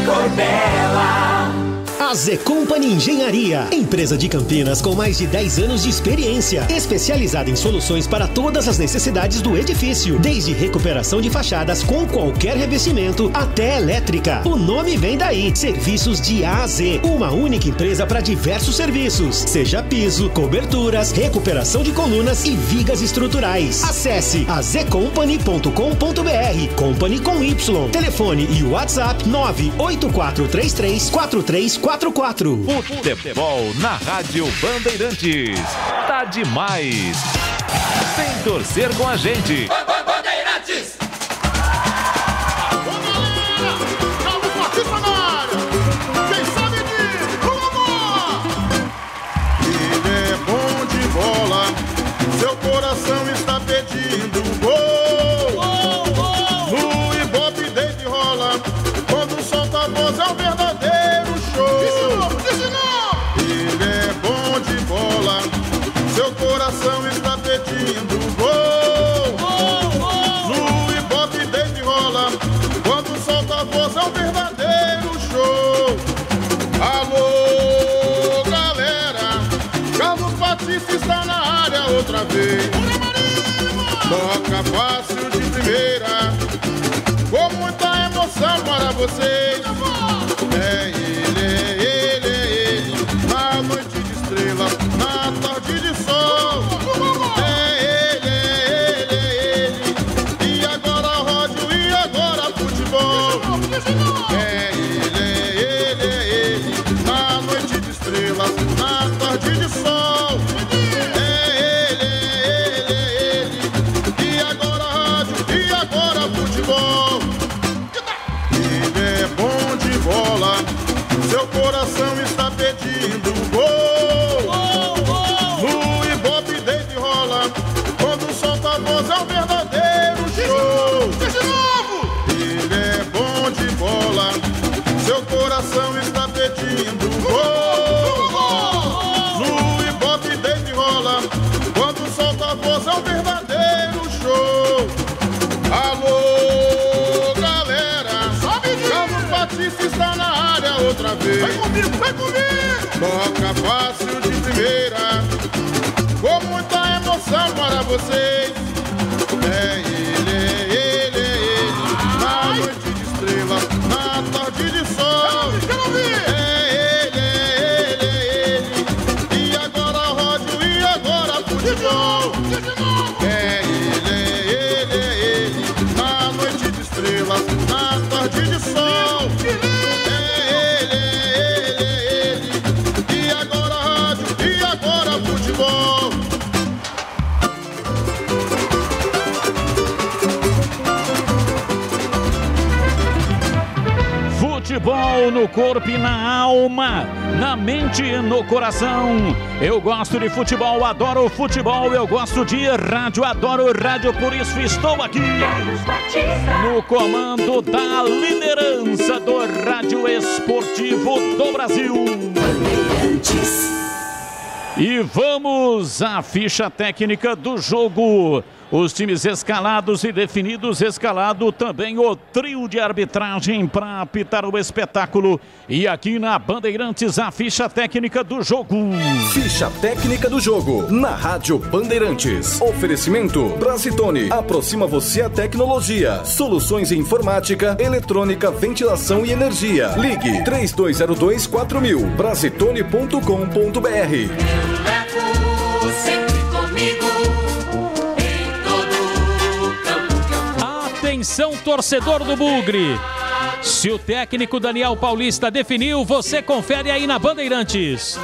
Corbella. A Z Company Engenharia, empresa de Campinas com mais de 10 anos de experiência, especializada em soluções para todas as necessidades do edifício, desde recuperação de fachadas com qualquer revestimento até elétrica. O nome vem daí, serviços de A a Z, uma única empresa para diversos serviços, seja piso, coberturas, recuperação de colunas e vigas estruturais. Acesse azcompany.com.br, Company com Y, telefone e WhatsApp 984334344. Futebol na Rádio Bandeirantes. Tá demais. Vem torcer com a gente. Bandeirantes. voz é um verdadeiro show. Alô, galera, Carlos Batista está na área outra vez. Toca fácil de primeira, com muita emoção para vocês. É ele, na noite de estrela, na tarde de sol. É ele, e agora rádio, e agora futebol. É ele, na noite de estrelas, na tarde de sol. É ele, e agora rádio, e agora futebol. Ele é bom de bola, seu coração está pedindo gol. No Ibope Dave rola, quando solta a voz é um verdadeiro show. Ele é bom de bola, seu coração está pedindo gol. No Ibope Dave rola, quando solta a voz é um verdadeiro show. Alô, galera, Carlos Batista está na área outra vez. Vem comigo! Toca fácil de primeira, com muita emoção para vocês. É ele, na noite de estrela, na tarde de sol. É ele, e agora rádio, e agora futebol. É ele, na noite de estrelas, na tarde de sol. É ele, e agora rádio, e agora futebol. Futebol no corpo e na alma, na mente e no coração. Eu gosto de futebol, adoro futebol. Eu gosto de rádio, adoro rádio. Por isso estou aqui no comando da liderança do rádio esportivo do Brasil. E vamos à ficha técnica do jogo. Os times escalados e definidos, escalado também o trio de arbitragem para apitar o espetáculo. E aqui na Bandeirantes, a ficha técnica do jogo. Ficha técnica do jogo, na Rádio Bandeirantes. Oferecimento Brasitone, aproxima você a tecnologia. Soluções em informática, eletrônica, ventilação e energia. Ligue 3202-4000, brasitone.com.br. Atenção, torcedor do Bugre. Se o técnico Daniel Paulista definiu, você confere aí na Bandeirantes.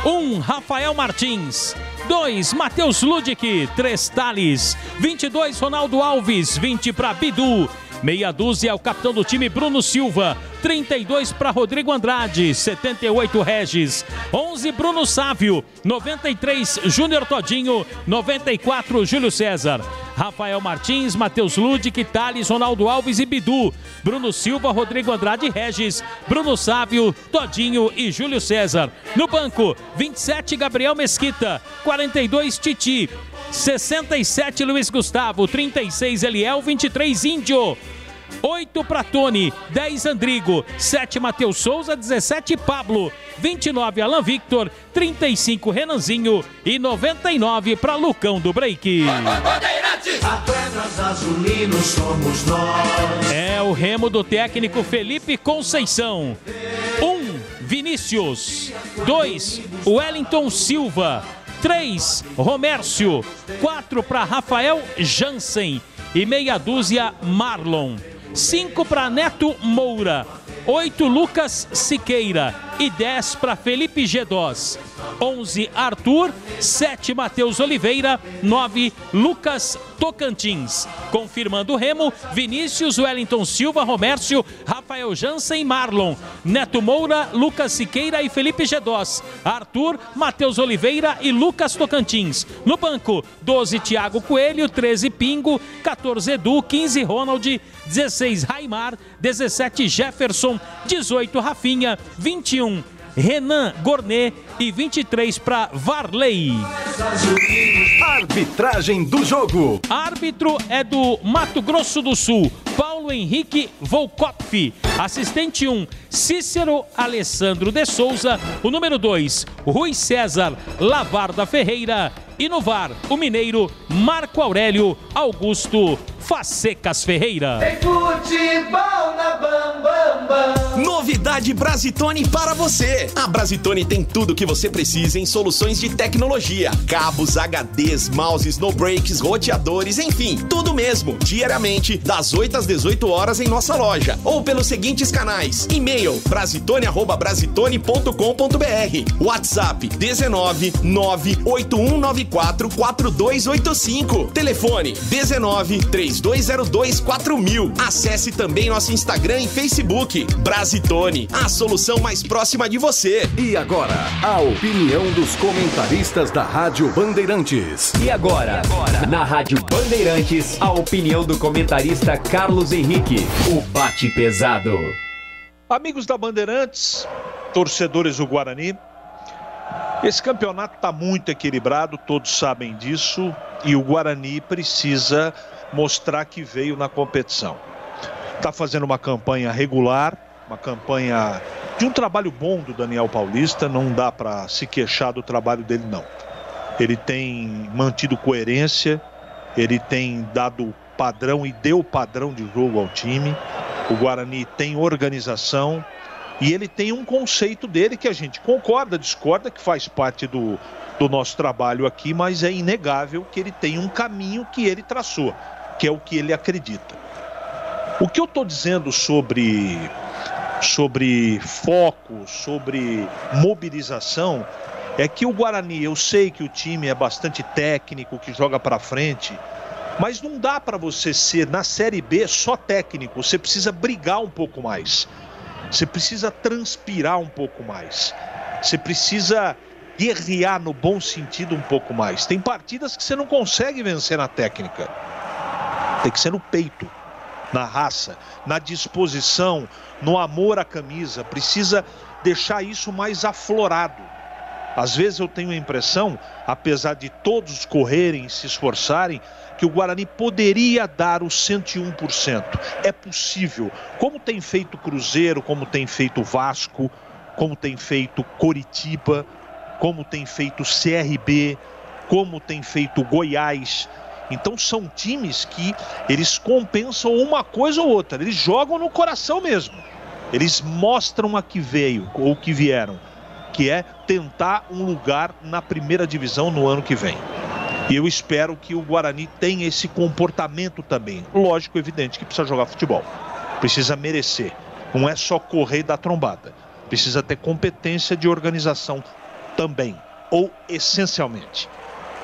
1, Rafael Martins. 2, Matheus Ludic. 3, Thales. 22, Ronaldo Alves. 20 para Bidu. Meia dúzia é o capitão do time, Bruno Silva. 32 para Rodrigo Andrade. 78, Regis. 11, Bruno Sávio. 93, Júnior Todinho. 94, Júlio César. Rafael Martins, Matheus Ludic, Thales, Ronaldo Alves e Bidu. Bruno Silva, Rodrigo Andrade e Regis. Bruno Sávio, Todinho e Júlio César. No banco, 27, Gabriel Mesquita. 42, Titi. 67, Luiz Gustavo. 36, Eliel. 23, Índio. 8 para Tony, 10 Andrigo, 7 Matheus Souza, 17 Pablo, 29 Alan Victor, 35 Renanzinho e 99 para Lucão do Break. Atletas azulinos somos nós. É o remo do técnico Felipe Conceição. 1, Vinícius. 2, Wellington Silva. 3, Romércio. 4 para Rafael Jansen e meia dúzia Marlon. 5 para Neto Moura, 8 Lucas Siqueira e 10 para Felipe Gedós. 11 Arthur, 7 Matheus Oliveira, 9 Lucas Tocantins. Confirmando o remo, Vinícius, Wellington Silva, Romércio, Rafael Jansen, Marlon, Neto Moura, Lucas Siqueira e Felipe Gedós. Arthur, Matheus Oliveira e Lucas Tocantins. No banco, 12 Thiago Coelho, 13 Pingo, 14 Edu, 15 Ronald, 16 Raimar, 17 Jefferson, 18 Rafinha, 21 Renan Gornet e 23 para Varley. Arbitragem do jogo. Árbitro é do Mato Grosso do Sul, Paulo Paulo Henrique Volkopf. Assistente 1, Cícero Alessandro de Souza. O número 2, Rui César Lavarda Ferreira. E no VAR, o mineiro Marco Aurélio Augusto Facecas Ferreira. Tem futebol na Bam Bam Bam. Novidade Brasitone para você. A Brasitone tem tudo que você precisa em soluções de tecnologia. Cabos, HDs, mouses, no breaks, roteadores, enfim, tudo mesmo. Diariamente, das 8 às 18 horas em nossa loja. Ou pelos seguintes canais. E-mail brasitone@brasitone.com.br. WhatsApp 19 98194 4285. Telefone 19 3202 4000. Acesse também nosso Instagram e Facebook. Brasitone, a solução mais próxima de você. E agora, a opinião dos comentaristas da Rádio Bandeirantes. E agora, na Rádio Bandeirantes, a opinião do comentarista Carlos Henrique, o bate pesado. Amigos da Bandeirantes, torcedores do Guarani, esse campeonato está muito equilibrado, todos sabem disso, e o Guarani precisa mostrar que veio na competição. Está fazendo uma campanha regular, uma campanha de um trabalho bom do Daniel Paulista, não dá para se queixar do trabalho dele, não. Ele tem mantido coerência, ele tem dado padrão e deu padrão de jogo ao time. O Guarani tem organização e ele tem um conceito dele que a gente concorda, discorda, que faz parte do nosso trabalho aqui, mas é inegável que ele tem um caminho que ele traçou, que é o que ele acredita. O que eu estou dizendo sobre foco, sobre mobilização, é que o Guarani, eu sei que o time é bastante técnico, que joga para frente, mas não dá para você ser, na Série B, só técnico. Você precisa brigar um pouco mais. Você precisa transpirar um pouco mais. Você precisa guerrear no bom sentido um pouco mais. Tem partidas que você não consegue vencer na técnica. Tem que ser no peito, na raça, na disposição, no amor à camisa. Precisa deixar isso mais aflorado. Às vezes eu tenho a impressão, apesar de todos correrem, se esforçarem, que o Guarani poderia dar os 101%. É possível, como tem feito Cruzeiro, como tem feito Vasco, como tem feito Coritiba, como tem feito CRB, como tem feito Goiás. Então são times que eles compensam uma coisa ou outra, eles jogam no coração mesmo. Eles mostram a que veio, ou que vieram, que é tentar um lugar na primeira divisão no ano que vem. E eu espero que o Guarani tenha esse comportamento também. Lógico, evidente que precisa jogar futebol. Precisa merecer. Não é só correr e dar trombada. Precisa ter competência de organização também. Ou essencialmente.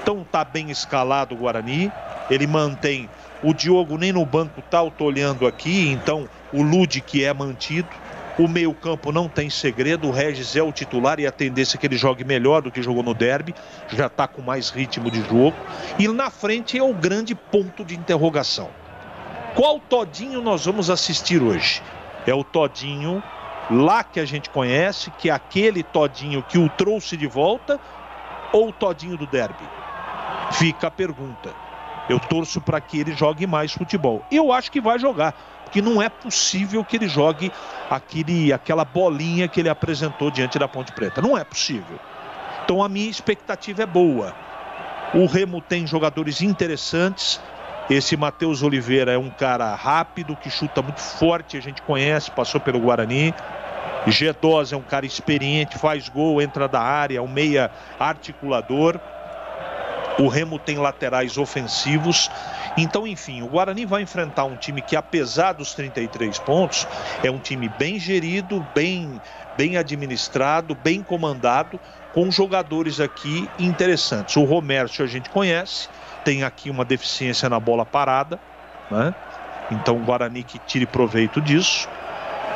Então tá bem escalado o Guarani. Ele mantém. O Diogo nem no banco tá, eu tô olhando aqui. Então o Ludi que é mantido. O meio-campo não tem segredo, o Regis é o titular e a tendência é que ele jogue melhor do que jogou no derby, já está com mais ritmo de jogo. E na frente é o grande ponto de interrogação. Qual Todinho nós vamos assistir hoje? É o Todinho lá que a gente conhece, que é aquele Todinho que o trouxe de volta, ou o Todinho do derby? Fica a pergunta. Eu torço para que ele jogue mais futebol. Eu acho que vai jogar, porque não é possível que ele jogue aquela bolinha que ele apresentou diante da Ponte Preta. Não é possível. Então a minha expectativa é boa. O Remo tem jogadores interessantes. Esse Matheus Oliveira é um cara rápido, que chuta muito forte, a gente conhece, passou pelo Guarani. G2 é um cara experiente, faz gol, entra da área, um meia articulador. O Remo tem laterais ofensivos. Então, enfim, o Guarani vai enfrentar um time que, apesar dos 33 pontos, é um time bem gerido, bem administrado, bem comandado, com jogadores aqui interessantes. O Romércio a gente conhece, tem aqui uma deficiência na bola parada, né? Então o Guarani que tire proveito disso.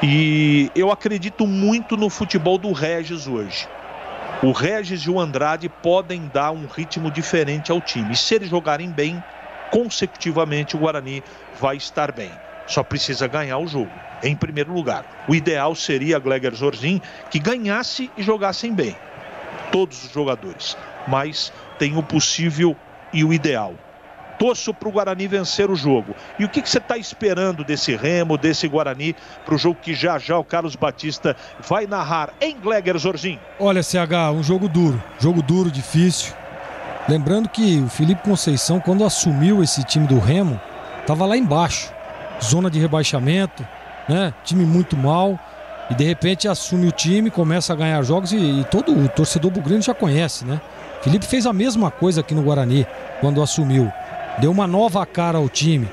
E eu acredito muito no futebol do Regis hoje. O Regis e o Andrade podem dar um ritmo diferente ao time. E se eles jogarem bem, consecutivamente o Guarani vai estar bem. Só precisa ganhar o jogo, em primeiro lugar. O ideal seria Gleger Zorzi que ganhasse e jogassem bem. Todos os jogadores. Mas tem o possível e o ideal. torço para o Guarani vencer o jogo. E o que você está esperando desse Remo, desse Guarani, para o jogo que já o Carlos Batista vai narrar em Gleger Zorzinho? Olha, CH, um jogo duro, difícil. Lembrando que o Felipe Conceição, quando assumiu esse time do Remo, estava lá embaixo, zona de rebaixamento, né? Time muito mal. E de repente assume o time, começa a ganhar jogos e todo o torcedor bugrino já conhece, né? Felipe fez a mesma coisa aqui no Guarani quando assumiu. Deu uma nova cara ao time.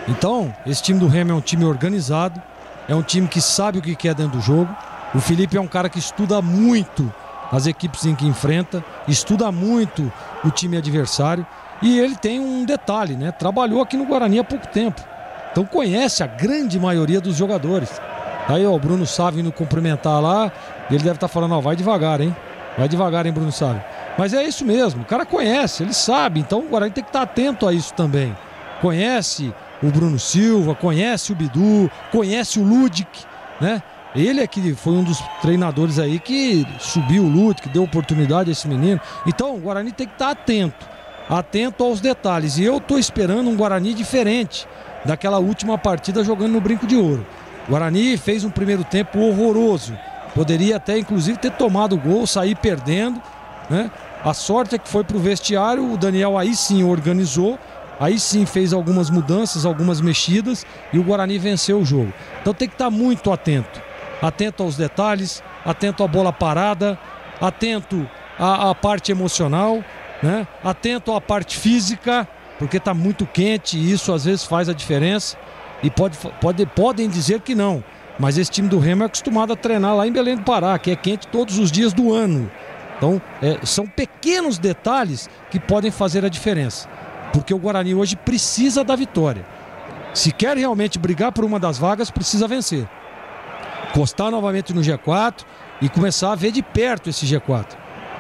Então, esse time do Remo é um time organizado, é um time que sabe o que quer dentro do jogo. O Felipe é um cara que estuda muito as equipes em que enfrenta, estuda muito o time adversário. E ele tem um detalhe, né? Trabalhou aqui no Guarani há pouco tempo. Então conhece a grande maioria dos jogadores. Aí, ó, o Bruno Sávio indo cumprimentar lá, ele deve estar falando, ó, vai devagar, hein? Vai devagar, hein, Bruno Sávio? Mas é isso mesmo, o cara conhece, ele sabe, então o Guarani tem que estar atento a isso também. Conhece o Bruno Silva, conhece o Bidu, conhece o Ludic, né? Ele é que foi um dos treinadores aí que subiu o Ludic, deu oportunidade a esse menino. Então o Guarani tem que estar atento aos detalhes. E eu tô esperando um Guarani diferente daquela última partida jogando no Brinco de Ouro. O Guarani fez um primeiro tempo horroroso. Poderia até, inclusive, ter tomado o gol, sair perdendo, né? A sorte é que foi pro vestiário, o Daniel aí sim organizou, aí sim fez algumas mudanças, algumas mexidas e o Guarani venceu o jogo. Então tem que estar muito atento. Atento aos detalhes, atento à bola parada, atento à parte emocional, né? Atento à parte física, porque está muito quente e isso às vezes faz a diferença. E podem dizer que não, mas esse time do Remo é acostumado a treinar lá em Belém do Pará, que é quente todos os dias do ano. Então, são pequenos detalhes que podem fazer a diferença, porque o Guarani hoje precisa da vitória. Se quer realmente brigar por uma das vagas, precisa vencer. Encostar novamente no G4 e começar a ver de perto esse G4.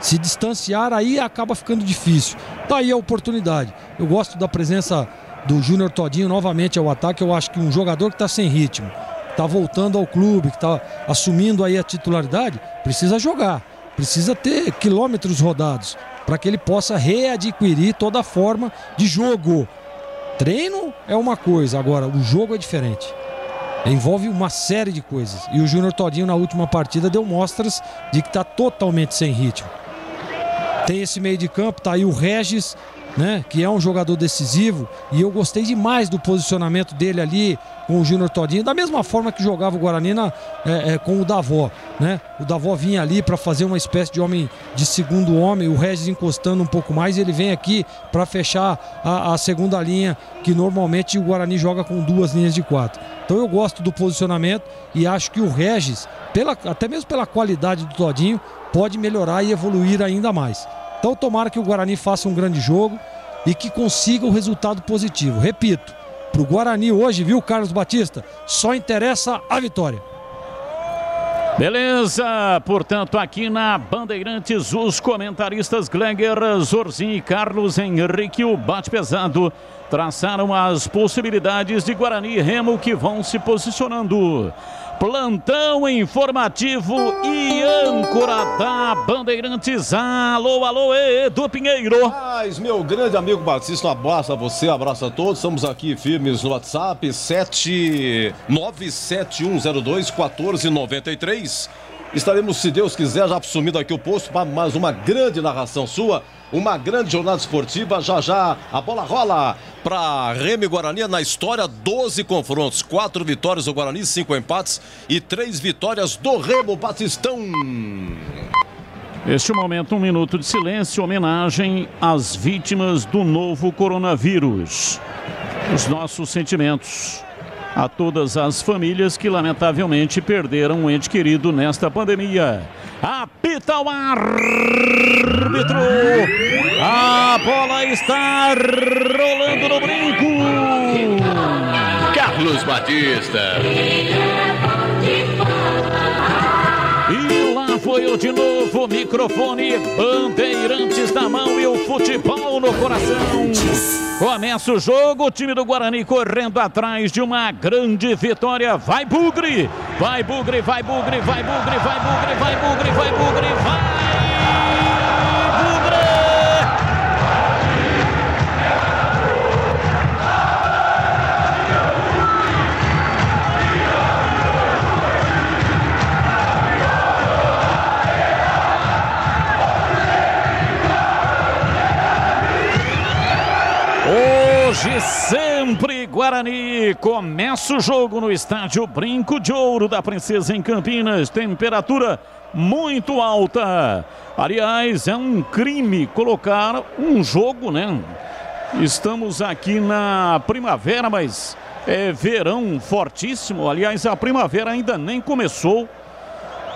Se distanciar, aí acaba ficando difícil. Daí a oportunidade. Eu gosto da presença do Júnior Todinho novamente ao ataque. Eu acho que um jogador que está sem ritmo, está voltando ao clube, que está assumindo aí a titularidade, precisa jogar, precisa ter quilômetros rodados para que ele possa readquirir toda a forma de jogo. Treino é uma coisa, agora o jogo é diferente. Envolve uma série de coisas. E o Júnior Todinho na última partida deu mostras de que está totalmente sem ritmo. Tem esse meio de campo, tá aí o Regis, né, que é um jogador decisivo, e eu gostei demais do posicionamento dele ali com o Júnior Todinho, da mesma forma que jogava o Guarani com o Davó, né? O Davó vinha ali para fazer uma espécie de homem, de segundo homem, o Regis encostando um pouco mais, ele vem aqui para fechar a segunda linha, que normalmente o Guarani joga com 2 linhas de 4. Então eu gosto do posicionamento e acho que o Regis, até mesmo pela qualidade do Todinho, pode melhorar e evoluir ainda mais. Então tomara que o Guarani faça um grande jogo e que consiga o resultado positivo. Repito, para o Guarani hoje, viu, Carlos Batista? Só interessa a vitória. Beleza, portanto aqui na Bandeirantes os comentaristas Gleger Zorzinho e Carlos Henrique, o bate pesado, traçaram as possibilidades de Guarani e Remo que vão se posicionando. Plantão informativo e âncora da Bandeirantes. Alô, alô, Edu Pinheiro. Mas, meu grande amigo Batista, um abraço a você, um abraço a todos. Estamos aqui firmes no WhatsApp, 797-102-1493. Estaremos, se Deus quiser, já assumindo aqui o posto para mais uma grande narração sua, uma grande jornada esportiva. Já a bola rola para Remo e Guarani na história, 12 confrontos, 4 vitórias do Guarani, 5 empates e 3 vitórias do Remo. Batistão. Neste momento, 1 minuto de silêncio, homenagem às vítimas do novo coronavírus. Os nossos sentimentos a todas as famílias que lamentavelmente perderam um ente querido nesta pandemia. Apita o árbitro. A bola está rolando no brinco. Carlos Batista. E lá foi eu de novo, microfone, Bandeirantes na mão e o futebol no coração. Começa o jogo, o time do Guarani correndo atrás de uma grande vitória. Vai Bugre, vai Bugre, vai Bugre, vai Bugre, vai Bugre, vai Bugre, vai Bugre, vai Bugre! Guarani. Começa o jogo no estádio Brinco de Ouro da Princesa em Campinas. Temperatura muito alta. Aliás, é um crime colocar um jogo, né? Estamos aqui na primavera, mas é verão fortíssimo. Aliás, a primavera ainda nem começou.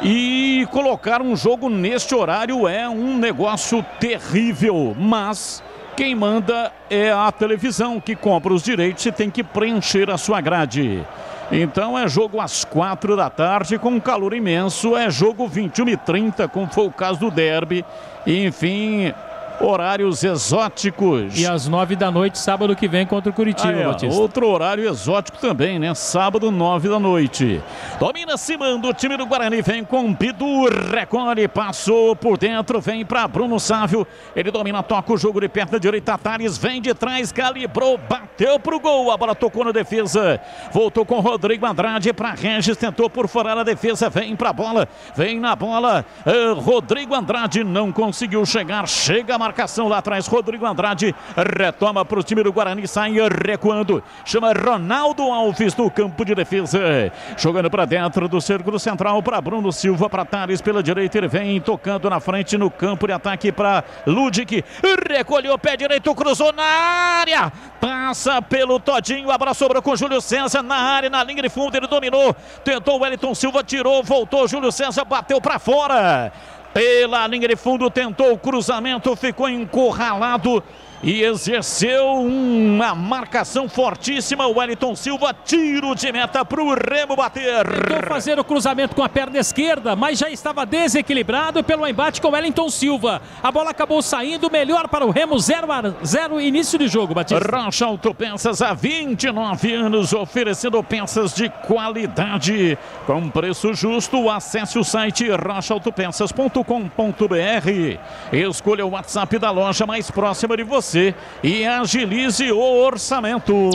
E colocar um jogo neste horário é um negócio terrível. Mas quem manda é a televisão, que compra os direitos e tem que preencher a sua grade. Então é jogo às 4 da tarde com um calor imenso. É jogo 21h30, como foi o caso do derby. Enfim, horários exóticos. E às 9 da noite, sábado que vem, contra o Curitiba, Batista. Outro horário exótico também, né? Sábado, 9 da noite. Domina Simando, o time do Guarani vem com Bidu, recolhe, passou por dentro, vem para Bruno Sávio. Ele domina, toca o jogo de perna direita, Tales vem de trás, calibrou, bateu pro gol. A bola tocou na defesa, voltou com Rodrigo Andrade para Regis, tentou por fora da defesa, vem pra bola, vem na bola. Rodrigo Andrade não conseguiu chegar, chega a marcação lá atrás, Rodrigo Andrade retoma para o time do Guarani, sai recuando, chama Ronaldo Alves no campo de defesa, jogando para dentro do círculo central para Bruno Silva, para Tales pela direita, ele vem tocando na frente no campo de ataque para Ludic, recolheu pé direito, cruzou na área, passa pelo Todinho, a bola sobrou com Júlio César na área, na linha de fundo, ele dominou, tentou o Wellington Silva, tirou, voltou, Júlio César bateu para fora. Pela linha de fundo, tentou o cruzamento, ficou encurralado e exerceu uma marcação fortíssima. O Wellington Silva, tiro de meta para o Remo bater. Tentou fazer o cruzamento com a perna esquerda, mas já estava desequilibrado pelo embate com o Wellington Silva. A bola acabou saindo, melhor para o Remo, 0-0, início de jogo, Batista. Rocha Autopeças, há 29 anos, oferecendo peças de qualidade com preço justo. Acesse o site rochaautopeças.com.br. Escolha o WhatsApp da loja mais próxima de você e agilize o orçamento.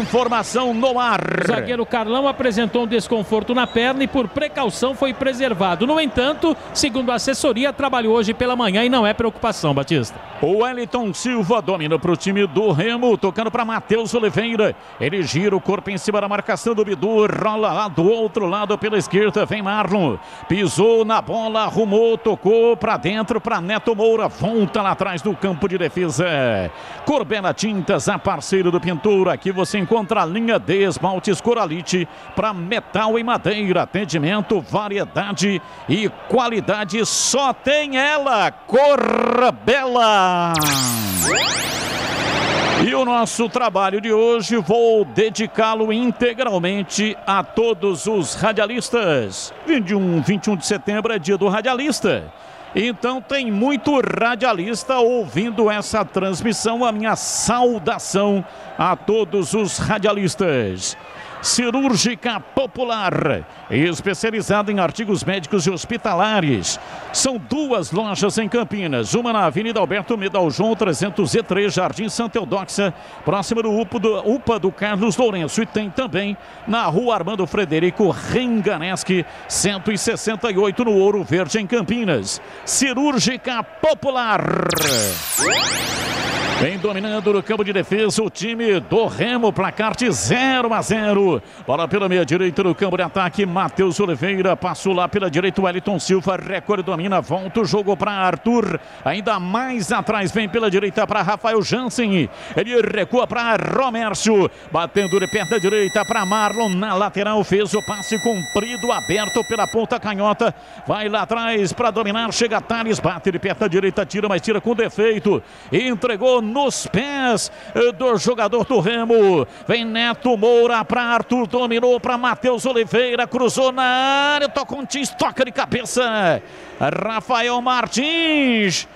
Informação no ar. O zagueiro Carlão apresentou um desconforto na perna e por precaução foi preservado. No entanto, segundo a assessoria, trabalhou hoje pela manhã e não é preocupação, Batista. O Wellington Silva domina para o time do Remo, tocando para Matheus Oliveira. Ele gira o corpo em cima da marcação do Bidu, rola lá do outro lado pela esquerda, vem Marlon, pisou na bola, arrumou, tocou para dentro para Neto Moura, volta lá atrás do campo de defesa. Corbela Tintas, a parceira do pintor. Aqui você encontra a linha de esmaltes Coralite para metal e madeira. Atendimento, variedade e qualidade. Só tem ela, Corbela. E o nosso trabalho de hoje vou dedicá-lo integralmente a todos os radialistas. 21 de setembro é dia do radialista. Então tem muito radialista ouvindo essa transmissão. A minha saudação a todos os radialistas. Cirúrgica Popular, especializada em artigos médicos e hospitalares. São duas lojas em Campinas, uma na Avenida Alberto Medal João 303, Jardim Santa Eudóxia, próximo do UPA do Carlos Lourenço, e tem também na Rua Armando Frederico Renganeschi 168 no Ouro Verde em Campinas. Cirúrgica Popular. Vem dominando no campo de defesa o time do Remo, placar de 0-0. Bola pela meia direita no campo de ataque, Matheus Oliveira, passou lá pela direita, Wellington Silva, recolhe, domina, volta o jogo para Arthur, ainda mais atrás, vem pela direita para Rafael Jansen, ele recua para Romércio, batendo de perna direita para Marlon, na lateral, fez o passe comprido, aberto pela ponta canhota, vai lá atrás para dominar, chega Tales, bate de perna direita, tira, mas tira com defeito, entregou nos pés do jogador do Remo, vem Neto Moura para Arthur, dominou para Matheus Oliveira, cruzou na área, tocou um tins, toca de cabeça, Rafael Martins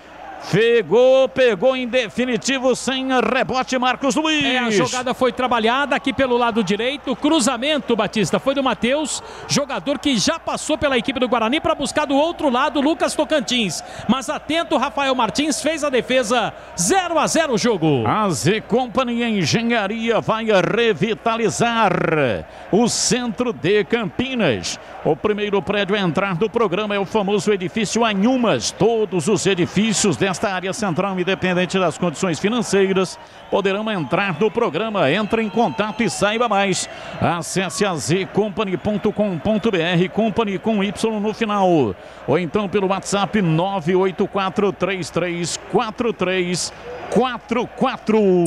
pegou em definitivo, sem rebote, Marcos Luiz. A jogada foi trabalhada aqui pelo lado direito, cruzamento, Batista, foi do Matheus, jogador que já passou pela equipe do Guarani para buscar do outro lado Lucas Tocantins, mas atento, Rafael Martins fez a defesa, 0-0 o jogo. A Z Company Engenharia vai revitalizar o centro de Campinas. O primeiro prédio a entrar do programa é o famoso edifício Anhumas. Todos os edifícios dessa desta área central, independente das condições financeiras, poderão entrar no programa. Entre em contato e saiba mais. Acesse azcompany.com.br, Company com Y no final. Ou então pelo WhatsApp 984334344.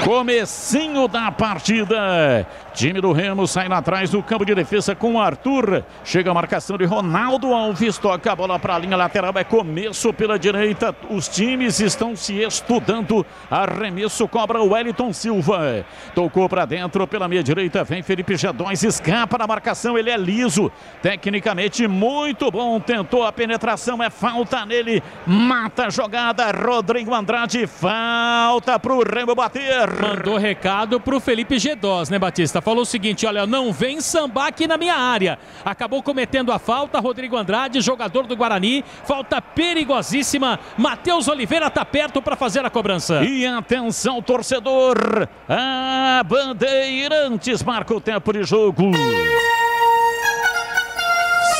Comecinho da partida. Time do Remo sai lá atrás do campo de defesa com o Arthur. Chega a marcação de Ronaldo Alves. Toca a bola para a linha lateral. É começo pela direita. Os times estão se estudando. Arremesso cobra o Wellington Silva. Tocou para dentro pela meia direita. Vem Felipe Gedóis. Escapa na marcação. Ele é liso. Tecnicamente muito bom. Tentou a penetração. É falta nele. Mata a jogada. Rodrigo Andrade. Falta para o Remo bater. Mandou recado para o Felipe Gedós, né, Batista? Falou o seguinte: olha, não vem sambar aqui na minha área. Acabou cometendo a falta. Rodrigo Andrade, jogador do Guarani. Falta perigosíssima. Matheus Oliveira está perto para fazer a cobrança. E atenção, torcedor. A Bandeirantes marca o tempo de jogo.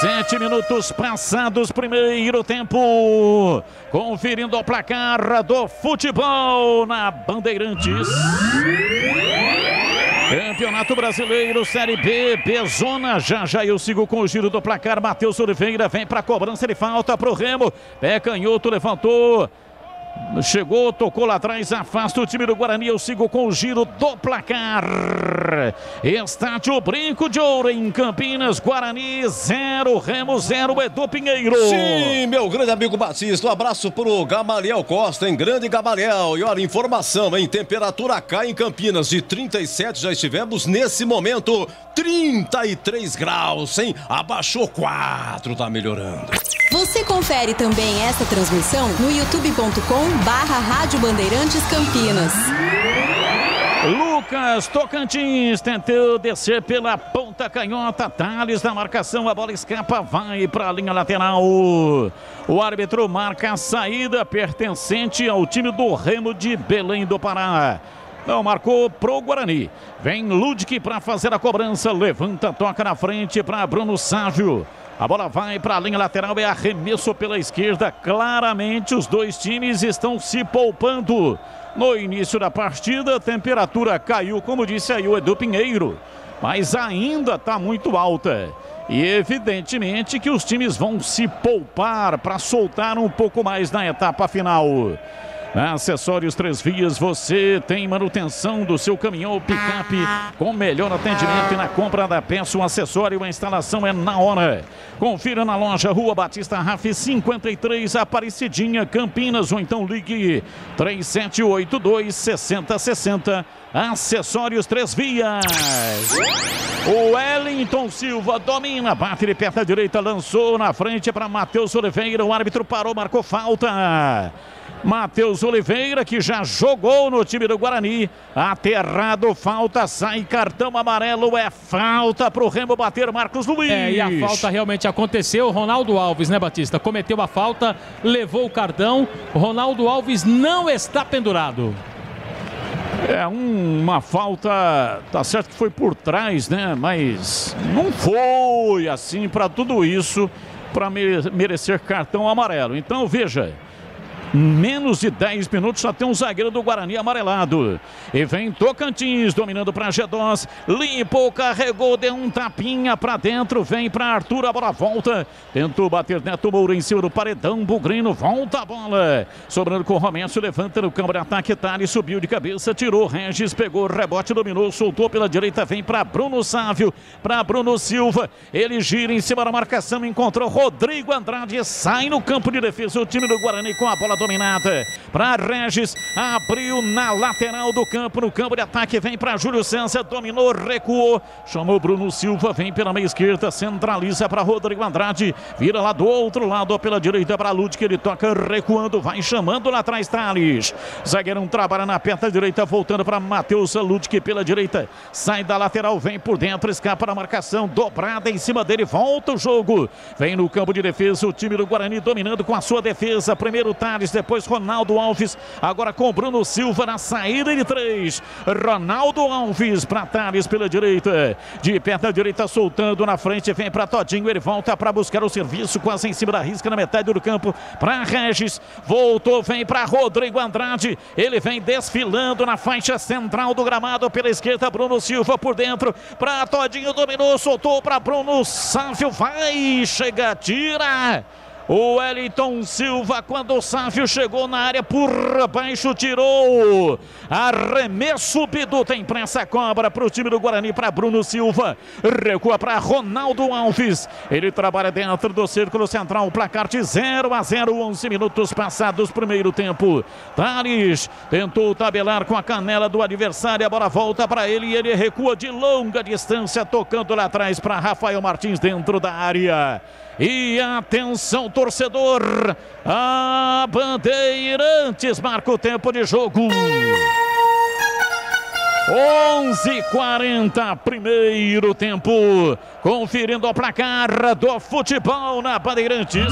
7 minutos passados, primeiro tempo. Conferindo o placar do futebol na Bandeirantes. Campeonato Brasileiro, Série B, B-Zona. Já eu sigo com o giro do placar. Matheus Oliveira vem para a cobrança, ele falta para o Remo. Pé canhoto, levantou. Chegou, tocou lá atrás, afasta o time do Guarani. Eu sigo com o giro do placar. Estádio Brinco de Ouro em Campinas. Guarani 0, Remo 0, Edu Pinheiro. Sim, meu grande amigo Batista. Um abraço pro Gamaliel Costa, em grande Gamaliel. E olha, informação, em temperatura cai em Campinas de 37, já estivemos nesse momento 33 graus, hein? Abaixou 4, tá melhorando. Você confere também essa transmissão no youtube.com/Rádio Bandeirantes Campinas. Lucas Tocantins tentou descer pela ponta canhota. Thales na marcação, a bola escapa, vai para a linha lateral. O árbitro marca a saída pertencente ao time do Remo de Belém do Pará. Não marcou pro Guarani. Vem Ludwig para fazer a cobrança. Levanta, toca na frente para Bruno Sávio. A bola vai para a linha lateral, é arremesso pela esquerda. Claramente os dois times estão se poupando. No início da partida, a temperatura caiu, como disse aí o Edu Pinheiro, mas ainda está muito alta. E evidentemente que os times vão se poupar para soltar um pouco mais na etapa final. Acessórios Três Vias, você tem manutenção do seu caminhão ou picape com melhor atendimento, e na compra da peça o acessório, a instalação é na hora. Confira na loja Rua Batista Raf 53, Aparecidinha, Campinas, ou então ligue 3782-6060. Acessórios Três Vias. O Wellington Silva domina, bate de perna direita, lançou na frente para Matheus Oliveira. O árbitro parou, marcou falta. Matheus Oliveira, que já jogou no time do Guarani, aterrado, falta, sai cartão amarelo, é falta para o Remo bater, Marcos Luiz. E a falta realmente aconteceu. Ronaldo Alves, né, Batista? Cometeu a falta, levou o cartão. Ronaldo Alves não está pendurado. É uma falta, tá certo que foi por trás, né? Mas não foi assim para tudo isso, para merecer cartão amarelo. Então, veja, menos de 10 minutos já tem um zagueiro do Guarani amarelado. E vem Tocantins dominando para Gedós. Limpou, carregou, deu um tapinha para dentro. Vem para Arthur, a bola volta. Tentou bater Neto Moura em cima do paredão. Bugrino, volta a bola. Sobrando com o Romêncio, levanta no campo de ataque. Thales subiu de cabeça, tirou Regis, pegou rebote, dominou, soltou pela direita. Vem para Bruno Sávio, para Bruno Silva. Ele gira em cima da marcação, encontrou Rodrigo Andrade. Sai no campo de defesa o time do Guarani com a bola dominada para Regis, abriu na lateral do campo, no campo de ataque, vem para Júlio César, dominou, recuou, chamou Bruno Silva, vem pela meia esquerda, centraliza para Rodrigo Andrade, vira lá do outro lado pela direita para Ludwig, ele toca recuando, vai chamando lá atrás Thales, zagueirão trabalha na perna direita, voltando para Matheus. Ludwig pela direita, sai da lateral, vem por dentro, escapa na marcação, dobrada em cima dele, volta o jogo, vem no campo de defesa o time do Guarani dominando com a sua defesa, primeiro Thales, Regis, depois Ronaldo Alves, agora com Bruno Silva na saída de 3. Ronaldo Alves para Thales pela direita, de perna direita soltando na frente, vem para Todinho, ele volta para buscar o serviço, quase em cima da risca na metade do campo, para Regis, voltou, vem para Rodrigo Andrade, ele vem desfilando na faixa central do gramado pela esquerda, Bruno Silva por dentro, para Todinho, dominou, soltou para Bruno Sávio, vai, chega, tira. O Wellington Silva, quando o Sávio chegou na área por baixo, tirou. Arremesso, Bidu tem pressa, cobra para o time do Guarani, para Bruno Silva. Recua para Ronaldo Alves. Ele trabalha dentro do círculo central. Placar de 0-0, 11 minutos passados, primeiro tempo. Thales tentou tabelar com a canela do adversário. A bola volta para ele e ele recua de longa distância, tocando lá atrás para Rafael Martins dentro da área. E atenção, torcedor, a Bandeirantes marca o tempo de jogo. 11:40, primeiro tempo. Conferindo o placar do futebol na Bandeirantes.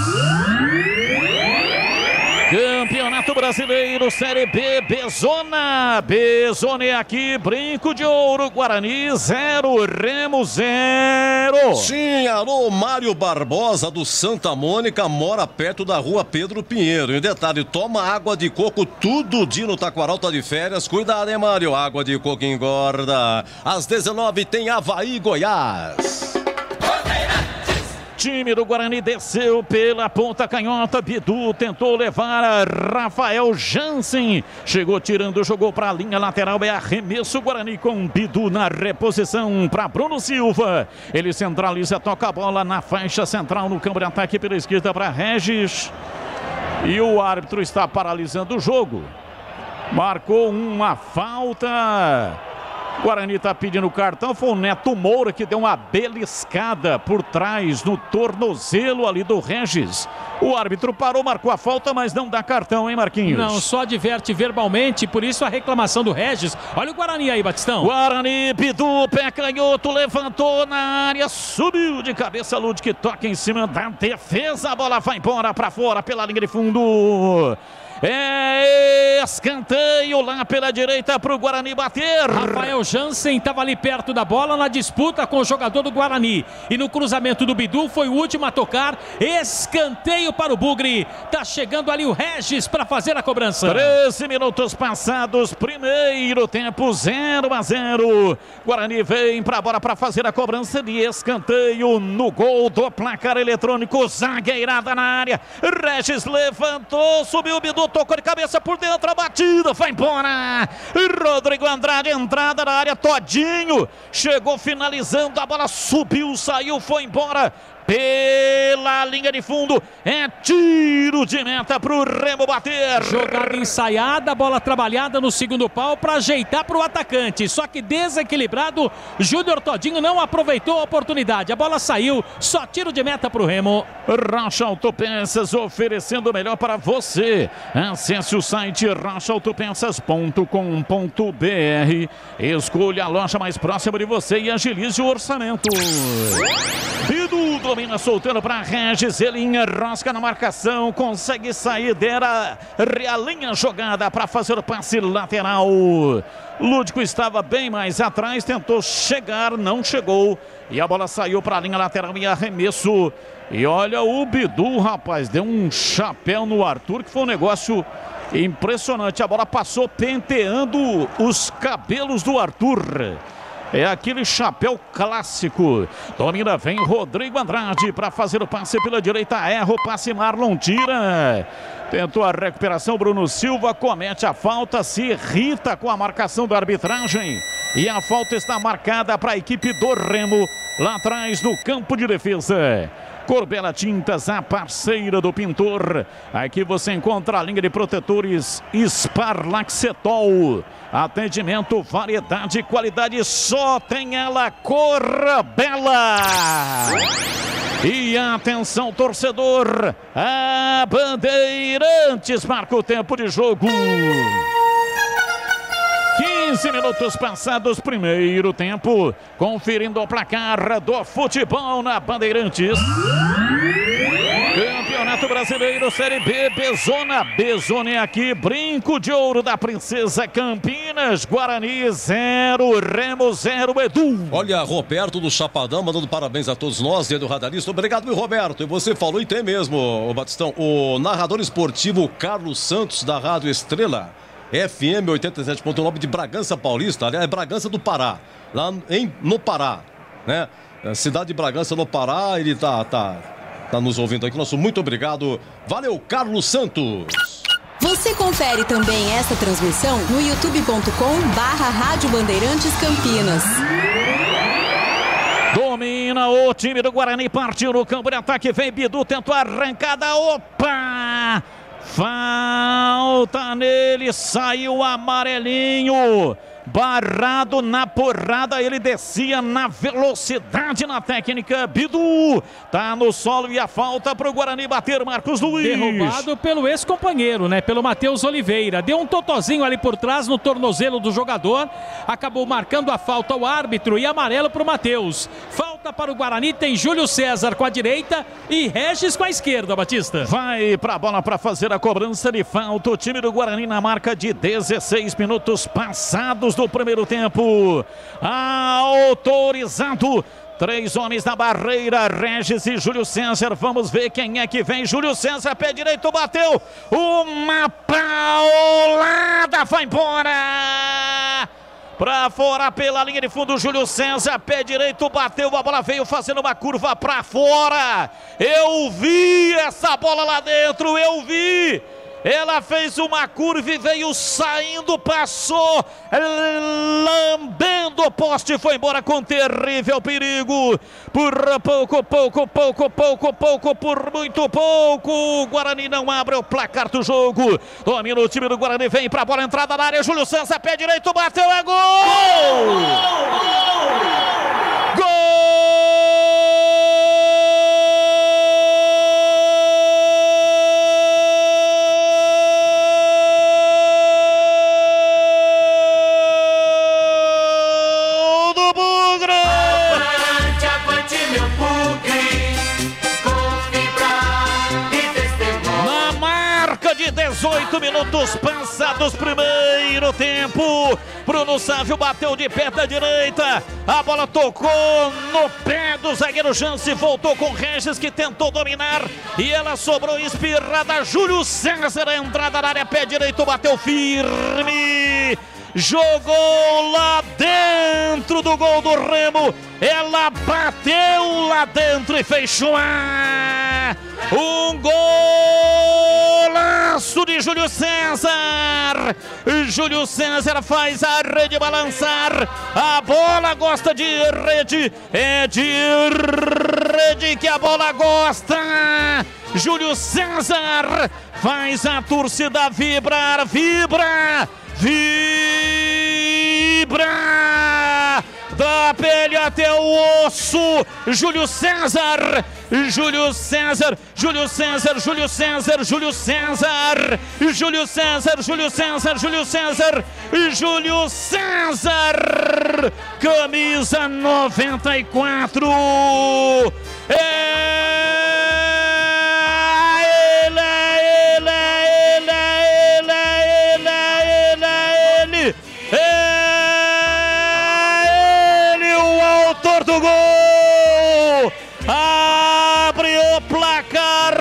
Campeonato Brasileiro, Série B, Bezona. Bezona é aqui, Brinco de Ouro, Guarani 0, Remo 0. Sim, alô, Mário Barbosa do Santa Mônica, mora perto da rua Pedro Pinheiro. E detalhe, toma água de coco todo dia no Taquaral, tá de férias. Cuidado, hein, Mário, água de coco engorda. Às 19 tem Avaí, Goiás. Time do Guarani desceu pela ponta canhota, Bidu tentou levar a Rafael Jansen, chegou tirando, jogou para a linha lateral, é arremesso, Guarani com Bidu na reposição para Bruno Silva, ele centraliza, toca a bola na faixa central no campo de ataque pela esquerda para Regis, e o árbitro está paralisando o jogo, marcou uma falta. Guarani está pedindo cartão, foi o Neto Moura que deu uma beliscada por trás no tornozelo ali do Regis. O árbitro parou, marcou a falta, mas não dá cartão, hein, Marquinhos? Não, só adverte verbalmente, por isso a reclamação do Regis. Olha o Guarani aí, Batistão. Guarani, Bidu, pé canhoto, levantou na área, subiu de cabeça, Ludwig, toca em cima da defesa, a bola vai embora para fora pela linha de fundo. É escanteio lá pela direita para o Guarani bater. Rafael Jansen estava ali perto da bola na disputa com o jogador do Guarani. E no cruzamento do Bidu foi o último a tocar. Escanteio para o Bugre. Tá chegando ali o Regis para fazer a cobrança. 13 minutos passados, primeiro tempo 0-0. Guarani vem para a bola para fazer a cobrança de escanteio no gol do placar eletrônico. Zagueirada na área. Regis levantou, subiu o Bidu. Tocou de cabeça por dentro, a batida, vai embora. Rodrigo Andrade, entrada na área, Todinho. Chegou finalizando, a bola subiu, saiu, foi embora. Pela linha de fundo, é tiro de meta para o Remo bater. Jogada ensaiada, bola trabalhada no segundo pau para ajeitar para o atacante. Só que desequilibrado, Júnior Todinho não aproveitou a oportunidade. A bola saiu, só tiro de meta para o Remo. Rocha Autopeças, oferecendo o melhor para você. Acesse o site rochaautopeças.com.br. Escolha a loja mais próxima de você e agilize o orçamento. Bidu domina, soltando para Regis, ele enrosca na marcação, consegue sair dela, realinha a jogada para fazer o passe lateral. Lúdico estava bem mais atrás, tentou chegar, não chegou, e a bola saiu para a linha lateral e arremesso. E olha o Bidu, rapaz, deu um chapéu no Arthur, que foi um negócio impressionante. A bola passou penteando os cabelos do Arthur. É aquele chapéu clássico. Domina, vem Rodrigo Andrade para fazer o passe pela direita. Erra o passe, Marlon tira. Tentou a recuperação, Bruno Silva comete a falta, se irrita com a marcação da arbitragem. E a falta está marcada para a equipe do Remo, lá atrás do campo de defesa. Corbela Tintas, a parceira do pintor. Aqui você encontra a linha de protetores Sparlaxetol. Atendimento, variedade, qualidade, só tem ela, Corbela. E atenção, torcedor, a Bandeirantes marca o tempo de jogo. 15 minutos passados, primeiro tempo, conferindo o placar do futebol na Bandeirantes. Campeonato Brasileiro, Série B, Bezona. Bezona é aqui, Brinco de Ouro da Princesa Campinas. Guarani 0, Remo 0, Edu. Olha, Roberto do Chapadão mandando parabéns a todos nós, do Radarista. Obrigado, meu Roberto. E você falou, e tem mesmo, o Batistão, o narrador esportivo Carlos Santos, da Rádio Estrela, FM 87.9 de Bragança Paulista, aliás, é Bragança do Pará, lá no Pará, né? Cidade de Bragança, no Pará, ele tá nos ouvindo aqui. Nosso muito obrigado. Valeu, Carlos Santos. Você confere também esta transmissão no youtube.com/Rádio Bandeirantes Campinas. Domina o time do Guarani, partiu no campo de ataque, vem Bidu, tentou a arrancada, opa! Falta nele, saiu amarelinho. Barrado na porrada, ele descia na velocidade, na técnica. Bidu tá no solo e a falta pro Guarani bater. Marcos Luiz. Derrubado pelo ex-companheiro, né? Pelo Matheus Oliveira. Deu um totozinho ali por trás no tornozelo do jogador. Acabou marcando a falta ao árbitro e amarelo pro Matheus. Falta para o Guarani, tem Júlio César com a direita e Regis com a esquerda, Batista. Vai pra bola para fazer a cobrança de falta. O time do Guarani na marca de 16 minutos passados do primeiro tempo. Autorizado. 3 homens na barreira, Regis e Júlio César. Vamos ver quem é que vem. Júlio César, pé direito, bateu. Uma paulada, vai embora. Pra fora, pela linha de fundo, Júlio César, pé direito, bateu, a bola veio fazendo uma curva pra fora. Eu vi essa bola lá dentro, eu vi. Ela fez uma curva e veio saindo, passou, lambendo o poste, foi embora com terrível perigo. Por pouco, por muito pouco, o Guarani não abre o placar do jogo. Domina o time do Guarani, vem pra bola, entrada na área, Júlio César, pé direito, bateu, é gol! Gol! Na marca de 18 minutos passados, primeiro tempo. Bruno Sávio bateu de pé da direita. A bola tocou no pé do zagueiro Jance. Voltou com Regis, que tentou dominar. E ela sobrou espirrada. Júlio César, a entrada na área, pé direito, bateu firme. Jogou lá dentro do gol do Remo. Ela bateu lá dentro e fechou. Um golaço de Júlio César. Júlio César faz a rede balançar. A bola gosta de rede. É de rede que a bola gosta. Júlio César faz a torcida vibrar. Vibra. Vibra da pele até o osso. Júlio César, Júlio César, Júlio César, Júlio César, Júlio César, Júlio César, Júlio César, Júlio César, Júlio César, camisa 94. Do gol, abre o placar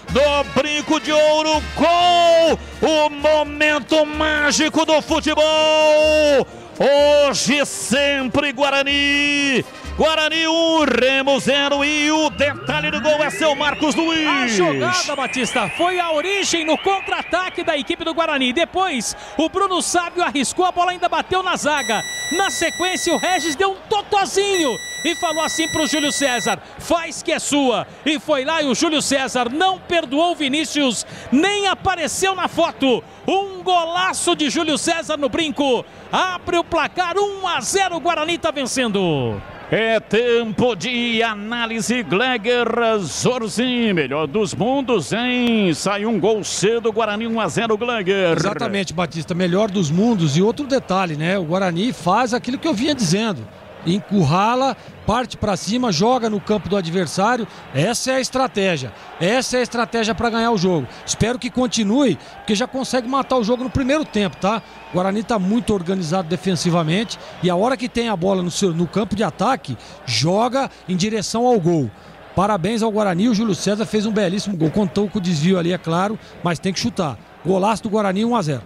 do Brinco de Ouro com o momento mágico do futebol. Hoje sempre Guarani. Guarani 1, Remo 0 e o detalhe do gol é seu Marcos Luiz. A jogada, Batista, foi a origem no contra-ataque da equipe do Guarani. Depois, o Bruno Sávio arriscou, a bola ainda bateu na zaga. Na sequência, o Regis deu um totozinho e falou assim pro Júlio César: faz que é sua. E foi lá e o Júlio César não perdoou o Vinícius, nem apareceu na foto. Um golaço de Júlio César no Brinco. Abre o placar, 1-0, o Guarani tá vencendo. É tempo de análise. Gleger Zorzin, melhor dos mundos, hein? Sai um gol cedo, Guarani 1-0, Gleger. Exatamente, Batista, melhor dos mundos. E outro detalhe, né? O Guarani faz aquilo que eu vinha dizendo. encurrala, parte para cima, joga no campo do adversário. Essa é a estratégia. Essa é a estratégia para ganhar o jogo. Espero que continue, porque já consegue matar o jogo no primeiro tempo, tá? O Guarani está muito organizado defensivamente e a hora que tem a bola no campo de ataque, joga em direção ao gol. Parabéns ao Guarani, o Júlio César fez um belíssimo gol. Contou com o desvio ali, é claro, mas tem que chutar. Golaço do Guarani, 1-0.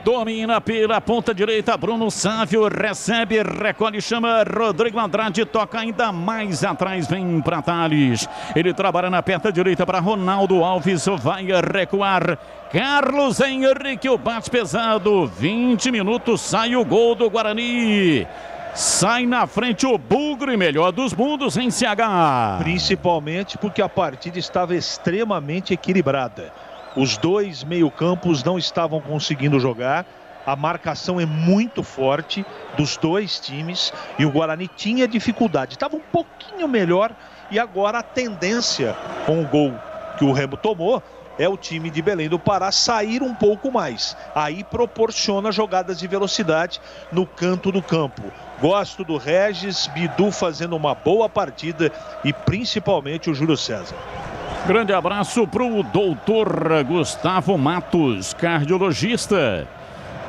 Domina pela ponta direita, Bruno Sávio recebe, recolhe, chama Rodrigo Andrade, toca ainda mais atrás, vem para Thales. Ele trabalha na perna direita para Ronaldo Alves, vai recuar. Carlos Henrique, o bate pesado, 20 minutos, sai o gol do Guarani. Sai na frente o Bugre, melhor dos mundos em CH. Principalmente porque a partida estava extremamente equilibrada. Os dois meio-campos não estavam conseguindo jogar. A marcação é muito forte dos dois times e o Guarani tinha dificuldade. Estava um pouquinho melhor e agora a tendência com o gol que o Remo tomou é o time de Belém do Pará sair um pouco mais. Aí proporciona jogadas de velocidade no canto do campo. Gosto do Regis, Bidu fazendo uma boa partida e principalmente o Júlio César. Grande abraço para o doutor Gustavo Matos, cardiologista.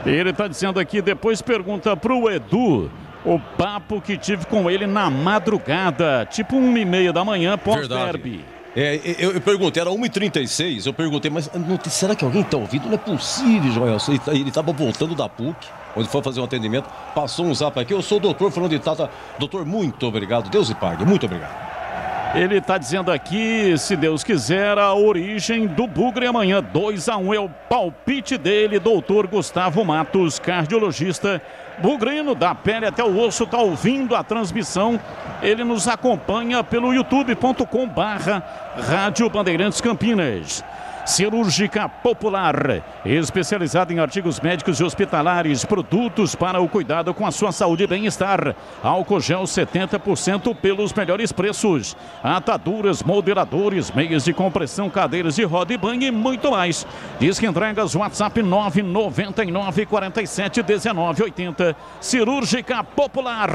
Ele está dizendo aqui, depois pergunta para o Edu o papo que tive com ele na madrugada, tipo 1h30 da manhã, pós-derby. Eu perguntei, era 1h36, eu perguntei, mas será que alguém está ouvindo? Não é possível, Joel. Ele estava voltando da PUC, onde foi fazer um atendimento, passou um zap aqui, eu sou o doutor falando de Tata. Doutor, muito obrigado, Deus lhe pague, muito obrigado. Ele está dizendo aqui, se Deus quiser, a origem do Bugre amanhã, 2-1 é o palpite dele, doutor Gustavo Matos, cardiologista bugrino, da pele até o osso, está ouvindo a transmissão. Ele nos acompanha pelo youtube.com/Rádio Bandeirantes Campinas. Cirúrgica Popular, especializada em artigos médicos e hospitalares, produtos para o cuidado com a sua saúde e bem-estar. Álcool gel 70% pelos melhores preços. Ataduras, moderadores, meias de compressão, cadeiras de roda e banho e muito mais. Diz que entregas, WhatsApp 999 47 19 80. Cirúrgica Popular.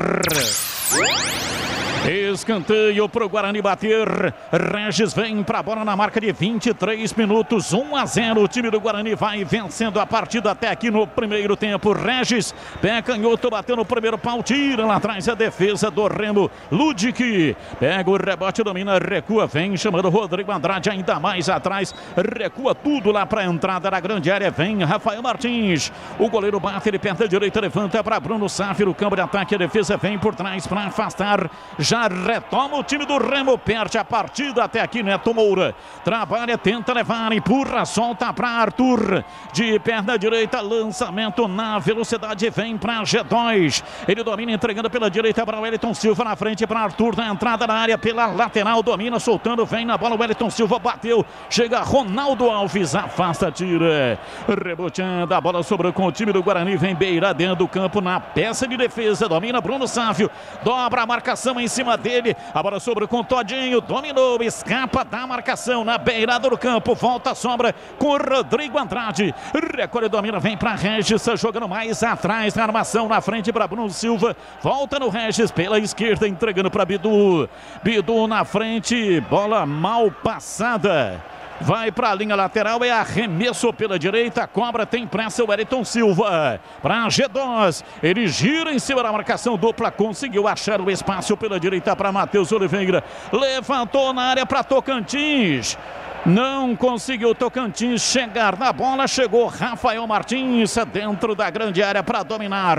Escanteio pro Guarani bater. Regis vem pra bola na marca de 23 minutos. 1-0. O time do Guarani vai vencendo a partida até aqui no primeiro tempo. Regis, pé canhoto, bateu no primeiro pau. Tira lá atrás a defesa do Remo. Ludic pega o rebote, domina, recua. Vem chamando Rodrigo Andrade ainda mais atrás. Recua tudo lá pra entrada da grande área. Vem Rafael Martins. O goleiro bate, ele perna direita, levanta pra Bruno Sávio. O campo de ataque, a defesa vem por trás pra afastar. Já retoma o time do Remo, perde a partida até aqui, Neto Moura. Trabalha, tenta levar, empurra, solta para Arthur. De perna direita, lançamento na velocidade, vem para G2. Ele domina, entregando pela direita para o Wellington Silva, na frente para Arthur, na entrada da área, pela lateral, domina, soltando, vem na bola, o Wellington Silva bateu. Chega Ronaldo Alves, afasta, tira. Reboteando, a bola sobrou com o time do Guarani, vem Beira dentro do campo, na peça de defesa, domina Bruno Sávio, dobra a marcação em cima dele, a bola sobre com Todinho, dominou, escapa da marcação na beirada do campo, volta a sobra com Rodrigo Andrade, recolhe, domina, vem para Regis, jogando mais atrás na armação, na frente para Bruno Silva, volta no Regis pela esquerda, entregando para Bidu, Bidu na frente, bola mal passada. Vai para a linha lateral, é arremesso pela direita, cobra, tem pressa o Wellington Silva. Para G2, ele gira em cima da marcação dupla, conseguiu achar o espaço pela direita para Matheus Oliveira. Levantou na área para Tocantins. Não conseguiu Tocantins chegar na bola, chegou Rafael Martins dentro da grande área para dominar.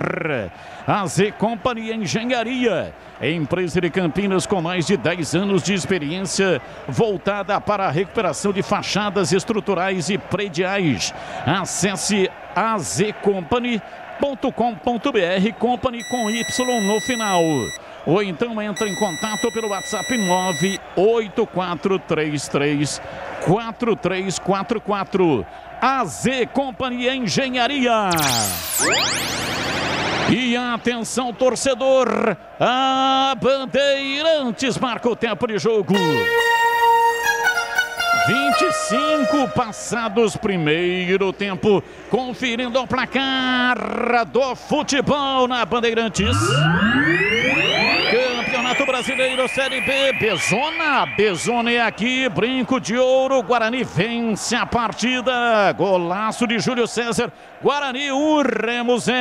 A Z Company Engenharia, empresa de Campinas com mais de 10 anos de experiência voltada para a recuperação de fachadas estruturais e prediais. Acesse azcompany.com.br, Company com Y no final. Ou então entra em contato pelo WhatsApp 984334344. AZ Company Engenharia. E atenção, torcedor, a Bandeirantes marca o tempo de jogo. 25 passados, primeiro tempo, conferindo o placar do futebol na Bandeirantes. Brasileiro Série B, Bezona é aqui, brinco de ouro, Guarani vence a partida, golaço de Júlio César, Guarani 1, Remo 0.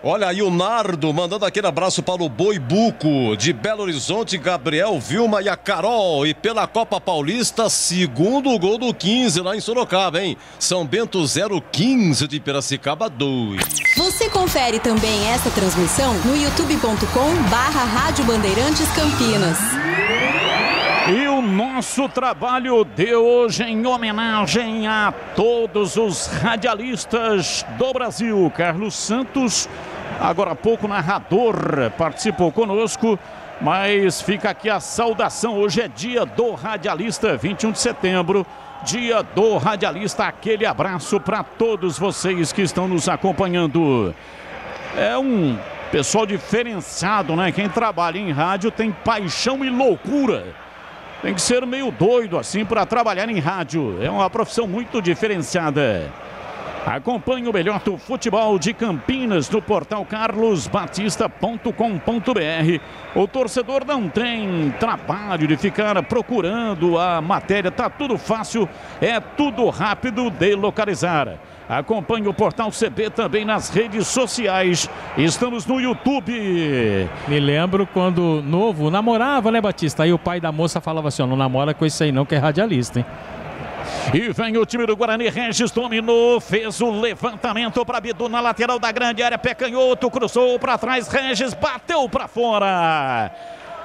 Olha aí o Nardo mandando aquele abraço para o Boi Buco de Belo Horizonte, Gabriel, Vilma e a Carol. E pela Copa Paulista, segundo gol do 15 lá em Sorocaba, hein? São Bento 0-15 de Piracicaba 2. Você confere também esta transmissão no youtube.com/Rádio Bandeirantes Campinas. E o nosso trabalho de hoje em homenagem a todos os radialistas do Brasil. Carlos Santos, agora há pouco narrador, participou conosco, mas fica aqui a saudação. Hoje é dia do radialista, 21 de setembro, dia do radialista. Aquele abraço para todos vocês que estão nos acompanhando. É um pessoal diferenciado, né? Quem trabalha em rádio tem paixão e loucura. Tem que ser meio doido assim para trabalhar em rádio. É uma profissão muito diferenciada. Acompanhe o melhor do futebol de Campinas no portal carlosbatista.com.br. O torcedor não tem trabalho de ficar procurando a matéria. Tá tudo fácil, é tudo rápido de localizar. Acompanhe o portal CB também nas redes sociais. Estamos no YouTube. Me lembro quando novo namorava, né, Batista? Aí o pai da moça falava assim, ó, não namora com esse aí não, que é radialista, hein? E vem o time do Guarani, Regis dominou, fez o levantamento para Bidu na lateral da grande área, pé canhoto, cruzou para trás, Regis bateu para fora.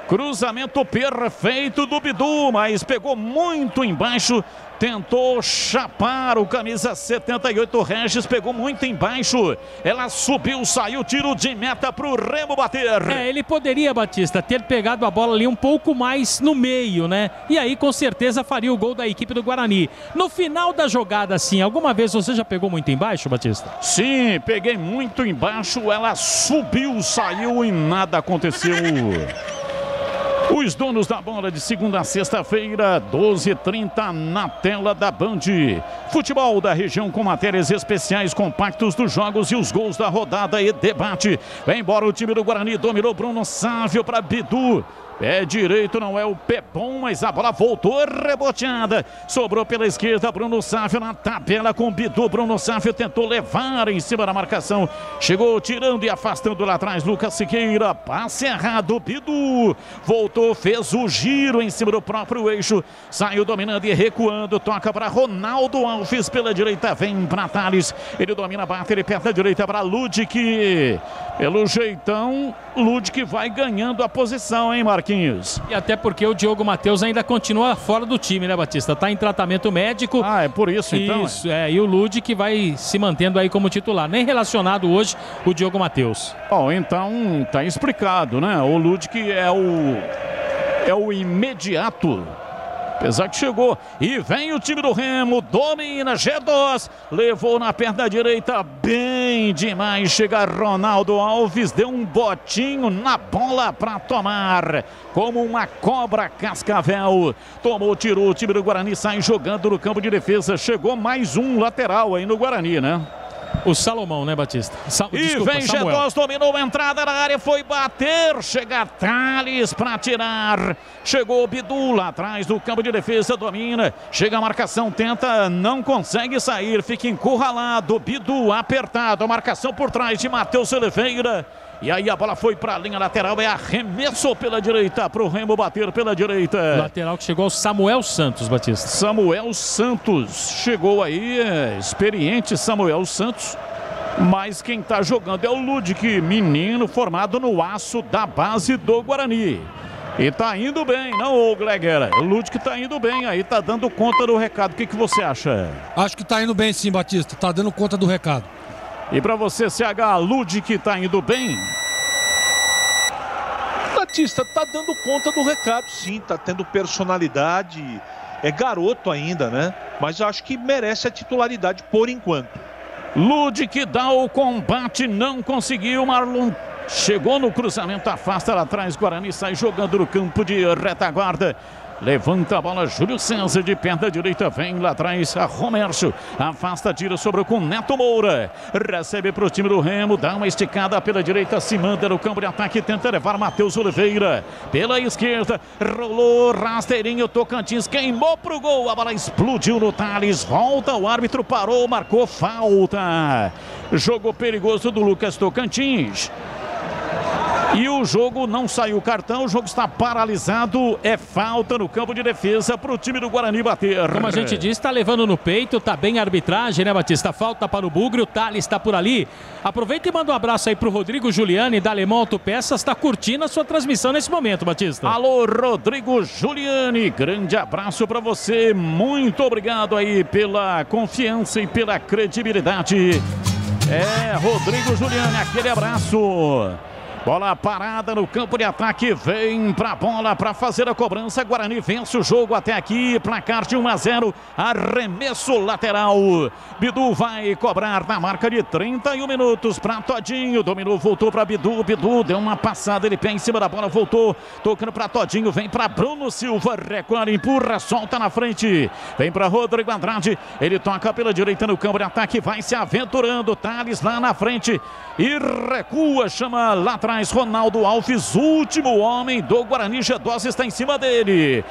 Cruzamento perfeito do Bidu, mas pegou muito embaixo, tentou chapar o camisa 78, Regis pegou muito embaixo, ela subiu, saiu, tiro de meta para o Remo bater. Ele poderia, Batista, ter pegado a bola ali um pouco mais no meio, né? E aí com certeza faria o gol da equipe do Guarani. No final da jogada, assim, alguma vez você já pegou muito embaixo, Batista? Sim, peguei muito embaixo, ela subiu, saiu e nada aconteceu. Os donos da bola de segunda a sexta-feira, 12h30 na tela da Band. Futebol da região com matérias especiais, compactos dos jogos e os gols da rodada e debate. Vai embora o time do Guarani, dominou Bruno Sávio para Bidu. Pé direito, não é o pé bom, mas a bola voltou reboteada. Sobrou pela esquerda, Bruno Sávio na tabela com Bidu. Bruno Sávio tentou levar em cima da marcação. Chegou tirando e afastando lá atrás, Lucas Siqueira. Passe errado, Bidu. Voltou, fez o giro em cima do próprio eixo. Saiu dominando e recuando. Toca para Ronaldo Alves pela direita. Vem para Thales. Ele domina, bate, ele perto da direita para Ludic. Pelo jeitão, Ludic vai ganhando a posição, hein, Marquinhos? E até porque o Diogo Matheus ainda continua fora do time, né, Batista? Tá em tratamento médico. Ah, é por isso então? Isso, e o Ludic vai se mantendo aí como titular. Nem relacionado hoje o Diogo Matheus. Bom, então tá explicado, né? O Ludic é o imediato. Apesar que chegou e vem o time do Remo, domina G2, levou na perna direita bem demais, chega Ronaldo Alves, deu um botinho na bola para tomar, como uma cobra cascavel, tomou, tirou, o time do Guarani sai jogando no campo de defesa, chegou mais um lateral aí no Guarani, né? O Salomão, né, Batista? Desculpa, vem G2, dominou a entrada na área, foi bater, chega Thales para tirar, chegou o Bidu lá atrás do campo de defesa, domina, chega a marcação, tenta, não consegue sair, fica encurralado, Bidu apertado, a marcação por trás de Matheus Oliveira. E aí a bola foi para a linha lateral, é arremesso pela direita, para o Remo bater pela direita. Lateral que chegou ao Samuel Santos, Batista. Samuel Santos chegou aí, experiente Samuel Santos. Mas quem está jogando é o Ludic, menino formado no aço da base do Guarani. E tá indo bem, não, Gleger? O Ludic tá indo bem aí, tá dando conta do recado. O que você acha? Acho que tá indo bem sim, Batista, tá dando conta do recado. E para você, CH, Ludic tá indo bem? Batista tá dando conta do recado, sim, tá tendo personalidade, é garoto ainda, né? Mas eu acho que merece a titularidade por enquanto. Ludic dá o combate, não conseguiu, Marlon chegou no cruzamento, afasta lá atrás, Guarani sai jogando no campo de retaguarda. Levanta a bola, Júlio César de perna direita, vem lá atrás, a Romércio, afasta, tira, sobrou com Neto Moura, recebe para o time do Remo, dá uma esticada pela direita, se manda no campo de ataque, tenta levar Matheus Oliveira, pela esquerda, rolou, rasteirinho, Tocantins, queimou pro gol, a bola explodiu no Thales, volta, o árbitro parou, marcou falta, jogo perigoso do Lucas Tocantins. E o jogo não saiu cartão, o jogo está paralisado, é falta no campo de defesa para o time do Guarani bater. Como a gente disse, está levando no peito, tá bem a arbitragem, né, Batista? Falta para o Bugre, o Thales está por ali. Aproveita e manda um abraço aí para o Rodrigo Giuliani da Alemão Autopeças, está curtindo a sua transmissão nesse momento, Batista. Alô, Rodrigo Giuliani, grande abraço para você, muito obrigado aí pela confiança e pela credibilidade. Rodrigo Giuliani, aquele abraço. Bola parada no campo de ataque, vem pra bola para fazer a cobrança. Guarani vence o jogo até aqui, placar de 1-0, arremesso lateral. Bidu vai cobrar na marca de 31 minutos para Todinho, dominou, voltou para Bidu, Bidu deu uma passada, ele pé em cima da bola, voltou, tocando para Todinho, vem para Bruno Silva, recolhe, empurra, solta na frente, vem para Rodrigo Andrade, ele toca pela direita no campo de ataque, vai se aventurando, Thales lá na frente e recua, chama lá atrás. Ronaldo Alves, último homem do Guarani, G12 está em cima dele,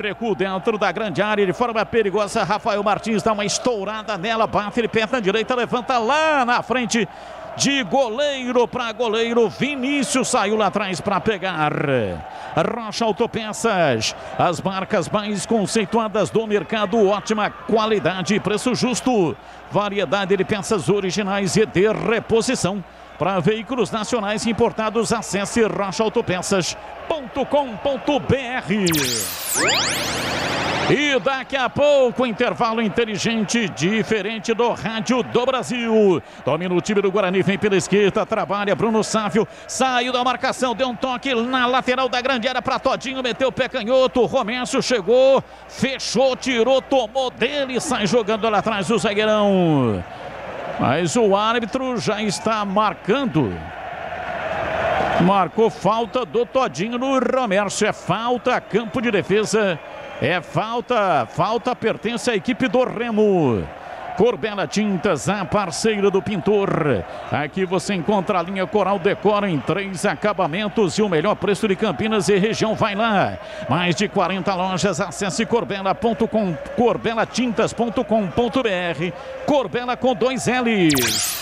recuo dentro da grande área de forma perigosa, Rafael Martins dá uma estourada nela, bate ele perna direita, levanta lá na frente, de goleiro para goleiro, Vinícius saiu lá atrás para pegar. Rocha Autopeças, as marcas mais conceituadas do mercado, ótima qualidade e preço justo, variedade de peças originais e de reposição. Para veículos nacionais importados, acesse rochaautopeças.com.br. E daqui a pouco, intervalo inteligente, diferente do Rádio do Brasil. Domina o time do Guarani, vem pela esquerda, trabalha Bruno Sávio, saiu da marcação, deu um toque na lateral da grande área para Todinho, meteu o pé canhoto, Romércio chegou, fechou, tirou, tomou dele, sai jogando lá atrás o zagueirão. Mas o árbitro já está marcando. Marcou falta do Todinho no Romércio. É falta, campo de defesa. É falta. Falta pertence à equipe do Remo. Corbela Tintas, a parceira do pintor. Aqui você encontra a linha Coral Decor em 3 acabamentos e o melhor preço de Campinas e região. Vai lá. Mais de 40 lojas. Acesse corbela.com, corbelatintas.com.br. Corbela com 2 L's.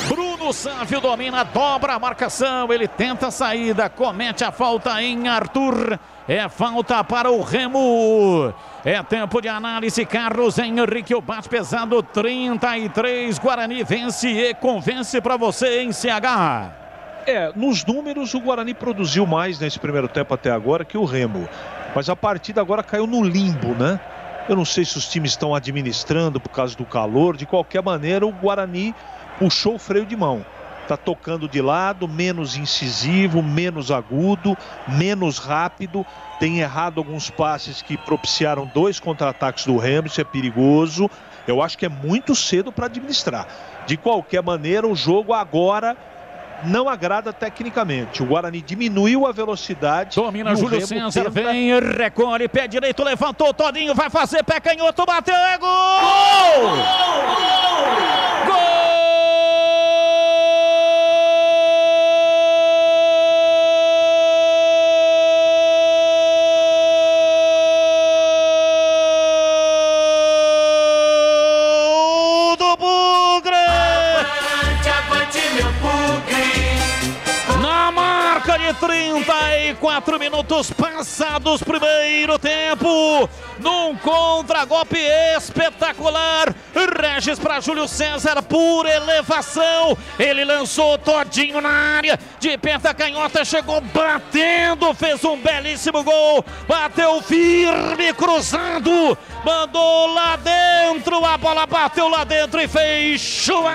Bruno Sávio domina, dobra a marcação. Ele tenta a saída, comete a falta em Arthur. É falta para o Remo. É tempo de análise. Carlos Henrique, o bate pesado 33. Guarani vence e convence para você em CH. Nos números o Guarani produziu mais nesse primeiro tempo até agora que o Remo. Mas a partida agora caiu no limbo, né? Eu não sei se os times estão administrando por causa do calor. De qualquer maneira, o Guarani puxou o freio de mão. Está tocando de lado, menos incisivo, menos agudo, menos rápido. Tem errado alguns passes que propiciaram 2 contra-ataques do Remo, isso é perigoso. Eu acho que é muito cedo para administrar. De qualquer maneira, o jogo agora não agrada tecnicamente. O Guarani diminuiu a velocidade. Domina Júlio César, vem, recolhe, pé direito, levantou, Todinho vai fazer, pé canhoto, bateu, é gol! Gol! Gol! Na marca de 34 minutos passados, primeiro tempo, num contra-golpe espetacular, Regis para Júlio César por elevação, ele lançou Todinho na área, de perna canhota, chegou batendo, fez um belíssimo gol, bateu firme, cruzado, mandou lá dentro, a bola bateu lá dentro e fez chuva.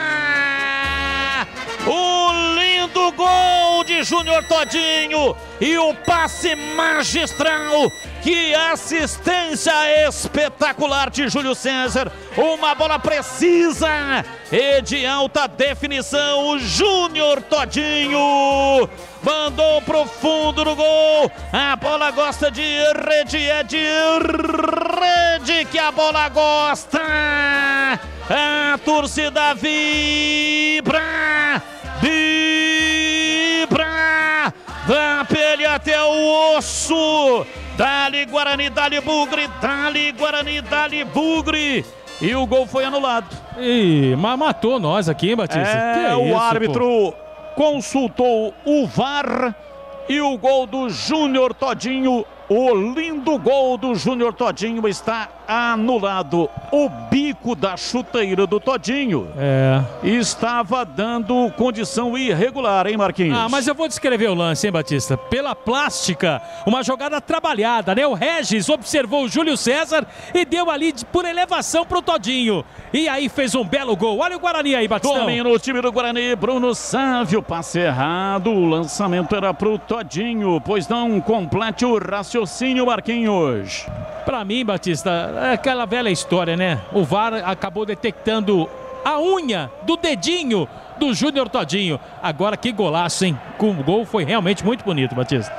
O lindo Lindo gol de Júnior Todinho e o passe magistral. Que assistência espetacular de Júlio César. Uma bola precisa e de alta definição. O Júnior Todinho mandou pro fundo do gol. A bola gosta de rede, é de rede que a bola gosta. A torcida vibra, vibra, da pele até o osso. Dali Guarani, dali Bugre, dali Guarani, dali Bugre. E o gol foi anulado. Ih, mas matou nós aqui, hein, Batista? O árbitro consultou o VAR e o gol do Júnior Todinho, o lindo gol do Júnior Todinho está anulado. O bico da chuteira do Todinho estava dando condição irregular, hein, Marquinhos? Ah, mas eu vou descrever o lance, hein, Batista? Pela plástica, uma jogada trabalhada, né? O Regis observou o Júlio César e deu ali por elevação pro Todinho. E aí fez um belo gol. Olha o Guarani aí, Batistão. Domina o time do Guarani, Bruno Sávio, passe errado, o lançamento era pro Todinho, pois não complete o raciocínio, Marquinhos. Pra mim, Batista, é aquela velha história, né? O VAR acabou detectando a unha do dedinho do Júnior Todinho. Agora que golaço, hein? O gol foi realmente muito bonito, Batista.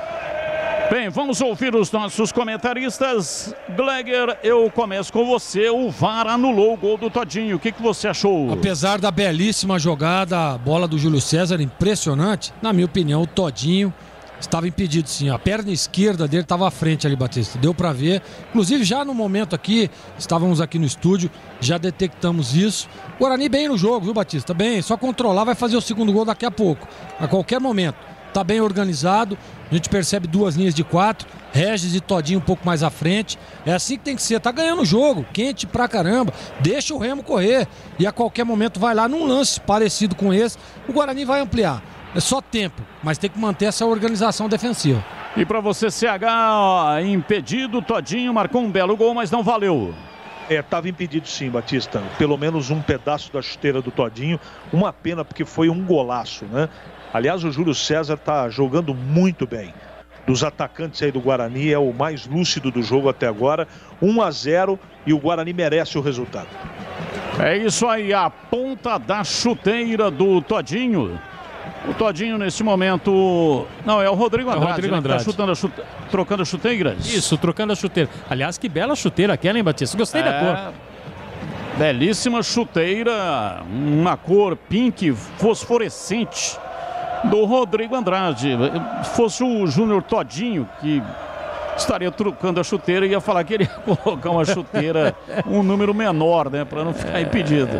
Bem, vamos ouvir os nossos comentaristas. Gleger, eu começo com você. O VAR anulou o gol do Todinho. O que você achou? Apesar da belíssima jogada, a bola do Júlio César, impressionante, na minha opinião, o Todinho estava impedido, sim. A perna esquerda dele estava à frente ali, Batista. Deu para ver. Inclusive, já no momento aqui, estávamos aqui no estúdio, já detectamos isso. Guarani bem no jogo, viu, Batista? Bem, só controlar, vai fazer o segundo gol daqui a pouco. A qualquer momento. Tá bem organizado. A gente percebe duas linhas de 4. Regis e Todinho um pouco mais à frente. É assim que tem que ser. Tá ganhando o jogo. Quente pra caramba. Deixa o Remo correr. E a qualquer momento vai lá num lance parecido com esse. O Guarani vai ampliar. É só tempo, mas tem que manter essa organização defensiva. E para você, CH, impedido, Todinho marcou um belo gol, mas não valeu. Estava impedido sim, Batista. Pelo menos um pedaço da chuteira do Todinho. Uma pena, porque foi um golaço, né? Aliás, o Júlio César está jogando muito bem. Dos atacantes aí do Guarani, é o mais lúcido do jogo até agora. 1-0 e o Guarani merece o resultado. É isso aí, a ponta da chuteira do Todinho. O Todinho nesse momento... Não, é o Rodrigo Andrade, Rodrigo Andrade. Tá trocando chuteiras. Isso, trocando a chuteira. Aliás, que bela chuteira aquela, hein, Batista? Gostei da cor. Belíssima chuteira, uma cor pink fosforescente do Rodrigo Andrade. Se fosse o Júnior Todinho que estaria trocando a chuteira, ia falar que ele ia colocar uma chuteira um número menor, né, para não ficar impedido.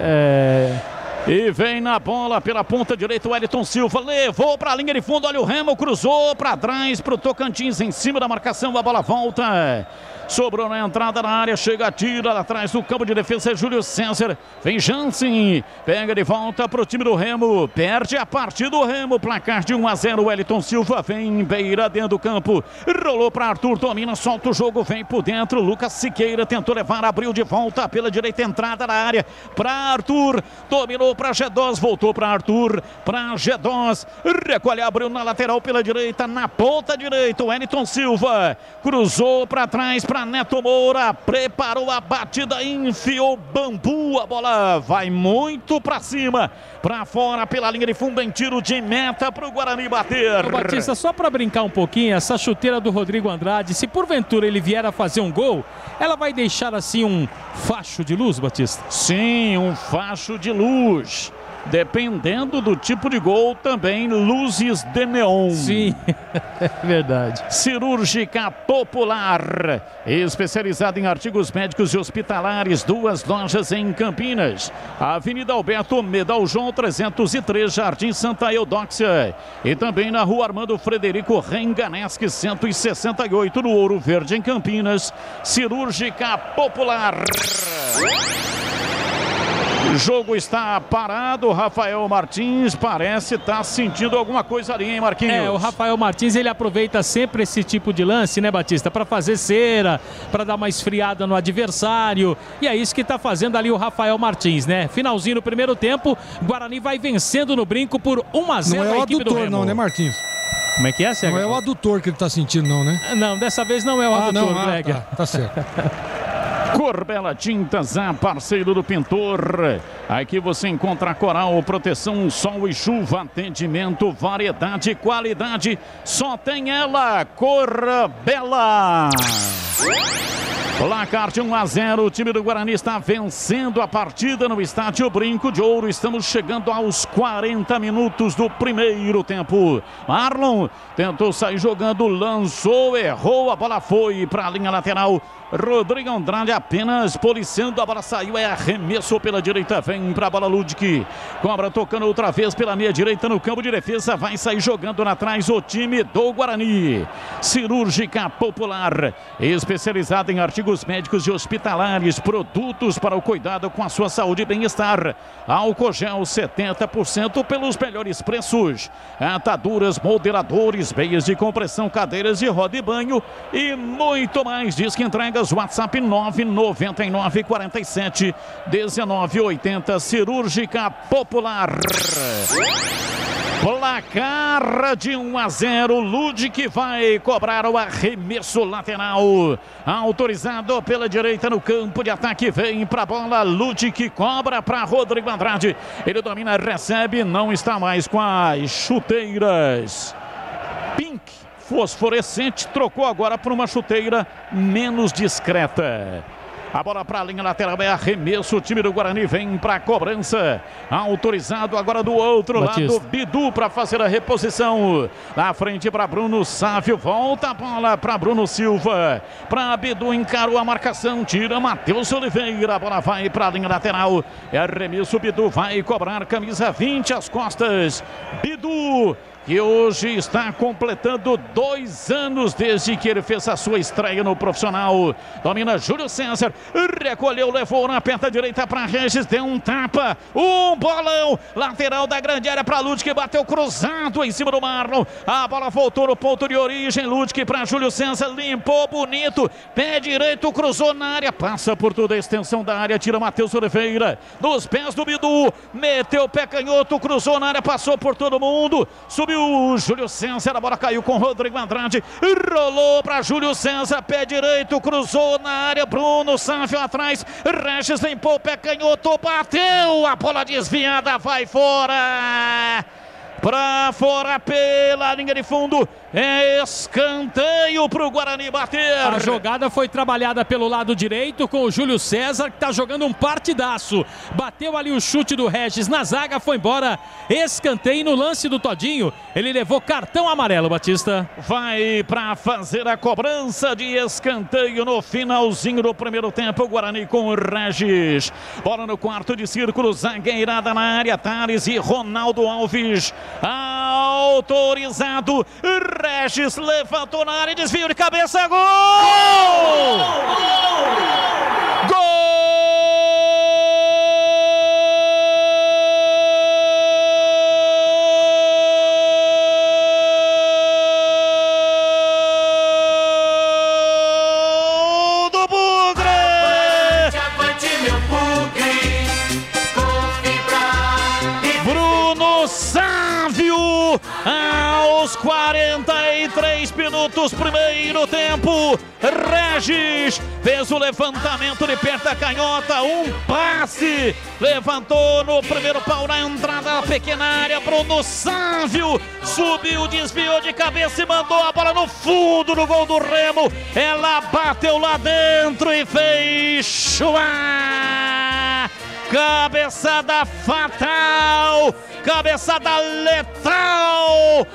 E vem na bola pela ponta direita o Wellington Silva, levou para a linha de fundo, olha o Remo, cruzou para trás para o Tocantins, em cima da marcação, a bola volta. Sobrou na entrada da área, chega, tira lá atrás do campo de defesa, Júlio César, vem Jansen, pega de volta para o time do Remo, perde a partida do Remo, placar de 1-0, Wellington Silva vem, beira dentro do campo, rolou para Arthur, domina, solta o jogo, vem por dentro, Lucas Siqueira tentou levar, abriu de volta pela direita, entrada da área, para Arthur, dominou para Gedós, voltou para Arthur, para Gedós, recolhe, abriu na lateral pela direita, na ponta direita, Wellington Silva, cruzou para trás, para Neto Moura, preparou a batida, enfiou bambu, a bola vai muito para cima, para fora pela linha de fundo em tiro de meta para o Guarani bater. Ô, Batista, só para brincar um pouquinho, essa chuteira do Rodrigo Andrade, se porventura ele vier a fazer um gol, ela vai deixar assim um facho de luz, Batista? Sim, um facho de luz. Dependendo do tipo de gol, também luzes de neon. Sim, é verdade. Cirúrgica Popular, especializada em artigos médicos e hospitalares, 2 lojas em Campinas. Avenida Alberto Medal João 303, Jardim Santa Eudóxia. E também na Rua Armando Frederico Renganeschi 168, no Ouro Verde, em Campinas. Cirúrgica Popular. O jogo está parado, o Rafael Martins parece estar sentindo alguma coisa ali, hein, Marquinhos? O Rafael Martins, ele aproveita sempre esse tipo de lance, né, Batista? Para fazer cera, para dar uma esfriada no adversário. E é isso que está fazendo ali o Rafael Martins, né? Finalzinho no primeiro tempo, Guarani vai vencendo no brinco por 1-0 Não é o adutor não, né, Marquinhos? Como é que é, Cega? Não é o adutor que ele está sentindo não, né? Não, dessa vez não é o adutor, Greg. Tá certo. Corbela Tintas, parceiro do pintor. Aqui você encontra coral, proteção, sol e chuva, atendimento, variedade e qualidade. Só tem ela, Corbela. Placar de 1-0, o time do Guarani está vencendo a partida no estádio Brinco de Ouro. Estamos chegando aos 40 minutos do primeiro tempo. Marlon tentou sair jogando, lançou, errou, a bola foi para a linha lateral. Rodrigo Andrade apenas policiando, a bola saiu, é arremesso pela direita, vem para a bola Ludwig. Cobra tocando outra vez pela meia direita no campo de defesa, vai sair jogando na trás o time do Guarani. Cirúrgica Popular, especializada em artigos médicos e hospitalares, produtos para o cuidado com a sua saúde e bem-estar. Álcool gel 70% pelos melhores preços. Ataduras, modeladores, meias de compressão, cadeiras de roda e banho e muito mais. Diz que entregas WhatsApp 999 47 19 80. Cirúrgica Popular. Placar de 1-0, Ludwig vai cobrar o arremesso lateral, autorizado pela direita no campo de ataque, vem para a bola, Ludwig cobra para Rodrigo Andrade, ele domina, recebe, não está mais com as chuteiras pink fosforescente, trocou agora por uma chuteira menos discreta. A bola para a linha lateral, é arremesso, o time do Guarani vem para a cobrança. Autorizado agora do outro lado, Bidu para fazer a reposição. Na frente para Bruno Sávio, volta a bola para Bruno Silva. Para Bidu, encarou a marcação, tira Matheus Oliveira. A bola vai para a linha lateral. É arremesso, Bidu vai cobrar, camisa 20 às costas. Bidu, que hoje está completando 2 anos desde que ele fez a sua estreia no profissional. Domina Júlio César, recolheu, levou na perna direita para Regis, deu um tapa, um bolão, lateral da grande área para Ludwig, que bateu cruzado em cima do Marlon. A bola voltou no ponto de origem, Ludwig para Júlio César, limpou bonito, pé direito, cruzou na área, passa por toda a extensão da área, tira Matheus Oliveira, nos pés do Bidu, meteu o pé canhoto, cruzou na área, passou por todo mundo, subiu o Júlio César, a bola caiu com Rodrigo Andrade, rolou para Júlio César, pé direito, cruzou na área, Bruno Sávio atrás, Regis limpou o pé canhoto, bateu, a bola desviada, vai fora! Para fora pela linha de fundo, é escanteio para o Guarani bater. A jogada foi trabalhada pelo lado direito com o Júlio César, que está jogando um partidaço. Bateu ali o chute do Regis na zaga, foi embora. Escanteio no lance do Todinho. Ele levou cartão amarelo, Batista. Vai para fazer a cobrança de escanteio no finalzinho do primeiro tempo. O Guarani com o Regis. Bola no quarto de círculo, zagueirada na área. Thales e Ronaldo Alves. Autorizado, Regis levantou na área, desvio de cabeça, gol! Gol! Do Bugre! Avante, meu Bugre, Bruno Sávio, aos 43 minutos, primeiro tempo, Regis fez o levantamento de perna canhota, um passe, levantou no primeiro pau na entrada da pequena área, Bruno Sávio subiu, desviou de cabeça e mandou a bola no fundo do gol do Remo, ela bateu lá dentro e fez chuá! Cabeçada fatal, cabeçada letal,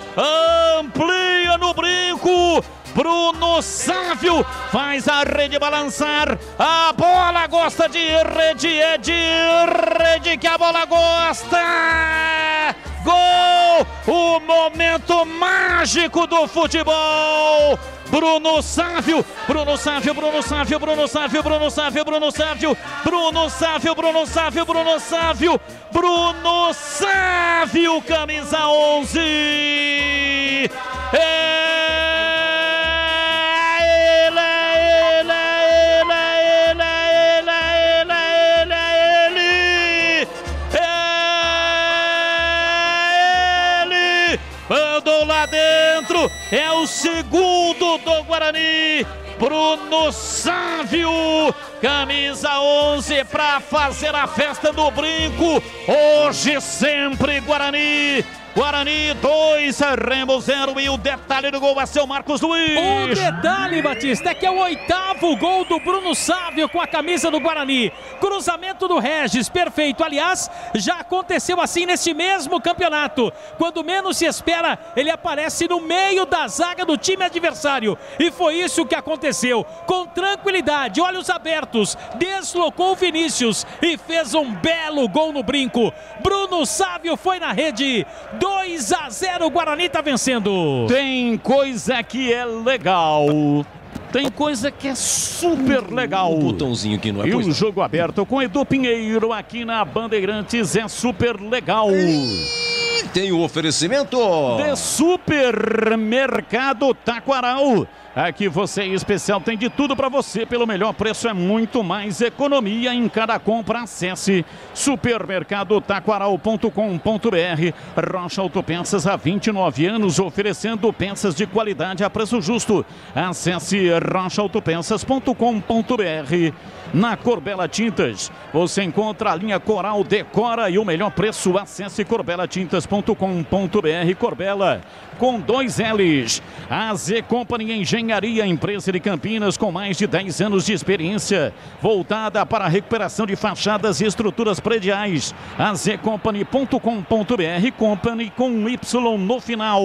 amplia no brinco, Bruno Sávio faz a rede balançar, a bola gosta de rede, é de rede que a bola gosta, gol! O momento mágico do futebol! Bruno Sávio, Bruno Sávio, Bruno Sávio, Bruno Sávio, Bruno Sávio, Bruno Sávio, Bruno Sávio, Bruno Sávio, Bruno Sávio, Bruno Sávio, camisa 11. Mandou lá dentro, é o segundo do Guarani, Bruno Sávio, camisa 11 para fazer a festa do brinco, hoje sempre Guarani. Guarani 2, Remo 0 e o detalhe do gol é seu Marcos Luiz. O detalhe, Batista, é que é o 8º gol do Bruno Sávio com a camisa do Guarani. Cruzamento do Regis, perfeito. Aliás, já aconteceu assim neste mesmo campeonato. Quando menos se espera, ele aparece no meio da zaga do time adversário. E foi isso que aconteceu. Com tranquilidade, olhos abertos, deslocou o Vinícius e fez um belo gol no brinco. Bruno Sávio foi na rede. 2-0, o Guarani tá vencendo. Tem coisa que é legal. Tem coisa que é super legal. O botãozinho que não é. E o jogo aberto com Edu Pinheiro aqui na Bandeirantes é super legal. Tem o oferecimento de Supermercado Taquaral. Aqui você em especial tem de tudo para você pelo melhor preço, é muito mais economia em cada compra. Acesse supermercadotaquaral.com.br. Rocha Autopeças há 29 anos oferecendo peças de qualidade a preço justo. Acesse rochaautopeças.com.br. Na Corbella Tintas você encontra a linha Coral Decora e o melhor preço. Acesse corbelatintas.com.br. Corbella com 2 L's. A Z Company Engenharia, empresa de Campinas com mais de 10 anos de experiência, voltada para a recuperação de fachadas e estruturas prediais. azcompany.com.br, Company com Y no final.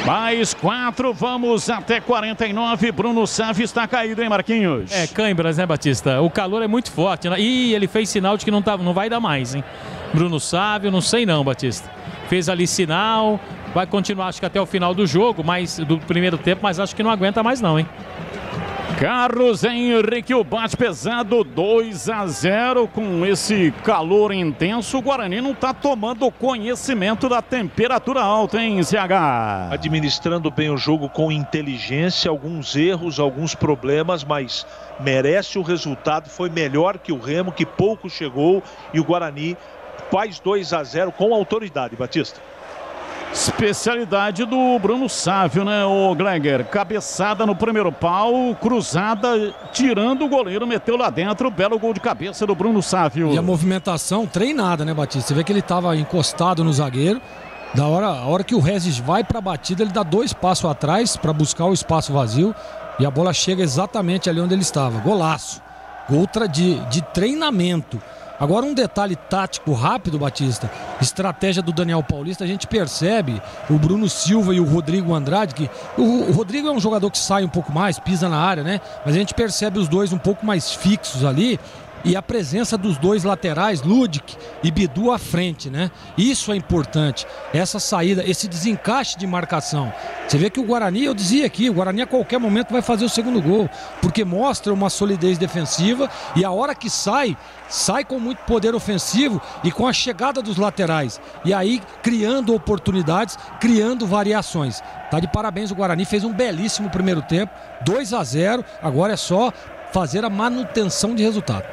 Mais 4, vamos até 49. Bruno Sávio está caído, hein, Marquinhos? É, câimbras, né, Batista? O calor é muito forte, né? E ele fez sinal de que não vai dar mais, hein? Bruno Sávio, não sei não, Batista. Fez ali sinal, vai continuar acho que até o final do jogo, do primeiro tempo, mas acho que não aguenta mais não, hein? Carlos Henrique, o bate pesado, 2-0 com esse calor intenso. O Guarani não está tomando conhecimento da temperatura alta, hein, CH? Administrando bem o jogo com inteligência, alguns erros, alguns problemas, mas merece o resultado. Foi melhor que o Remo, que pouco chegou, e o Guarani faz 2-0 com autoridade, Batista. Especialidade do Bruno Sávio, né, o Gleger? Cabeçada no primeiro pau, cruzada, tirando o goleiro, meteu lá dentro, belo gol de cabeça do Bruno Sávio. E a movimentação treinada, né, Batista? Você vê que ele estava encostado no zagueiro. A hora que o Regis vai para a batida, ele dá 2 passos atrás para buscar o espaço vazio e a bola chega exatamente ali onde ele estava. Golaço. Gol de treinamento. Agora um detalhe tático rápido, Batista, estratégia do Daniel Paulista, a gente percebe o Bruno Silva e o Rodrigo Andrade, que o Rodrigo é um jogador que sai um pouco mais, pisa na área, né? Mas a gente percebe os dois um pouco mais fixos ali. E a presença dos dois laterais, Ludic e Bidu à frente, né? Isso é importante. Essa saída, esse desencaixe de marcação. Você vê que o Guarani, eu dizia aqui, o Guarani a qualquer momento vai fazer o segundo gol. Porque mostra uma solidez defensiva e a hora que sai com muito poder ofensivo e com a chegada dos laterais. E aí criando oportunidades, criando variações. Tá de parabéns o Guarani, fez um belíssimo primeiro tempo. 2-0, agora é só fazer a manutenção de resultado.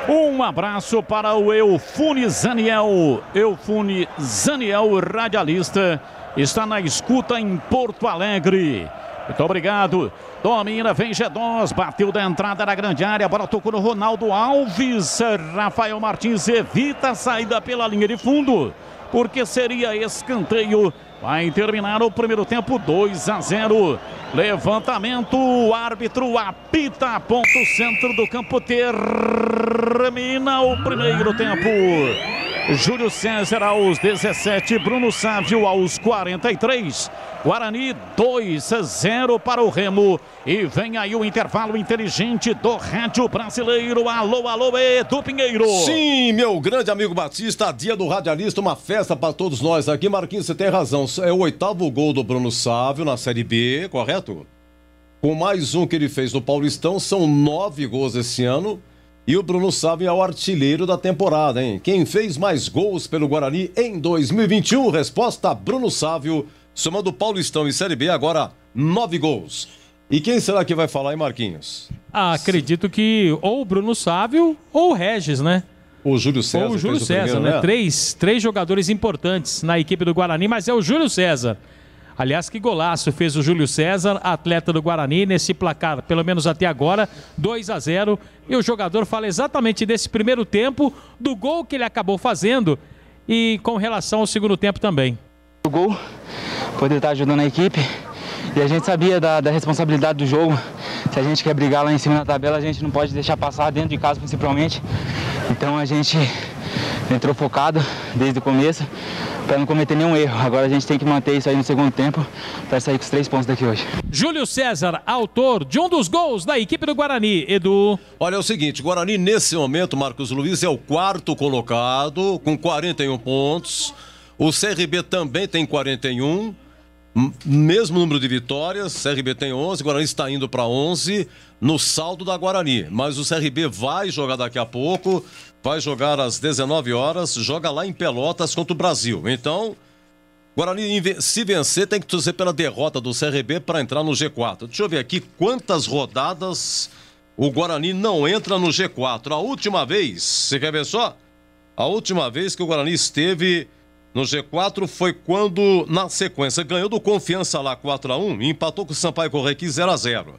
Um abraço para o Eufune Zaniel. Eufune Zaniel, radialista, está na escuta em Porto Alegre. Muito obrigado. Domina, vem G2, bateu da entrada na grande área, a bola tocou no Ronaldo Alves. Rafael Martins evita a saída pela linha de fundo, porque seria escanteio. Vai terminar o primeiro tempo 2-0. Levantamento, o árbitro apita, ponto centro do campo, termina o primeiro tempo. Júlio César aos 17, Bruno Sávio aos 43. Guarani 2-0 para o Remo. E vem aí o intervalo inteligente do Rádio Brasileiro. Alô, alô, Edu Pinheiro. Sim, meu grande amigo Batista, dia do radialista, uma festa para todos nós aqui. Marquinhos, você tem razão. É o 8º gol do Bruno Sávio na Série B, correto? Com mais um que ele fez no Paulistão, são 9 gols esse ano. E o Bruno Sávio é o artilheiro da temporada, hein? Quem fez mais gols pelo Guarani em 2021? Resposta, Bruno Sávio, somando Paulistão e Série B, agora 9 gols. E quem será que vai falar, hein, Marquinhos? Acredito que ou o Bruno Sávio ou o Regis, né? O Júlio César. Ou o Júlio César, né? Três jogadores importantes na equipe do Guarani, mas é o Júlio César. Aliás, que golaço fez o Júlio César, atleta do Guarani, nesse placar, pelo menos até agora, 2-0. E o jogador fala exatamente desse primeiro tempo, do gol que ele acabou fazendo e com relação ao segundo tempo também. O gol, poder estar ajudando a equipe, e a gente sabia da responsabilidade do jogo. Se a gente quer brigar lá em cima na tabela, a gente não pode deixar passar, dentro de casa principalmente. Então a gente entrou focado desde o começo, para não cometer nenhum erro. Agora a gente tem que manter isso aí no segundo tempo para sair com os 3 pontos daqui hoje. Júlio César, autor de um dos gols da equipe do Guarani. Edu. Olha, é o seguinte, o Guarani nesse momento, Marcos Luiz, é o 4º colocado, com 41 pontos. O CRB também tem 41, mesmo número de vitórias. CRB tem 11, o Guarani está indo para 11 no saldo da Guarani. Mas o CRB vai jogar daqui a pouco. Vai jogar às 19 horas, joga lá em Pelotas contra o Brasil. Então, Guarani, se vencer, tem que torcer pela derrota do CRB para entrar no G4. Deixa eu ver aqui quantas rodadas o Guarani não entra no G4. A última vez, você quer ver só? A última vez que o Guarani esteve no G4 foi quando, na sequência, ganhou do Confiança lá 4-1 e empatou com o Sampaio Correia aqui 0-0.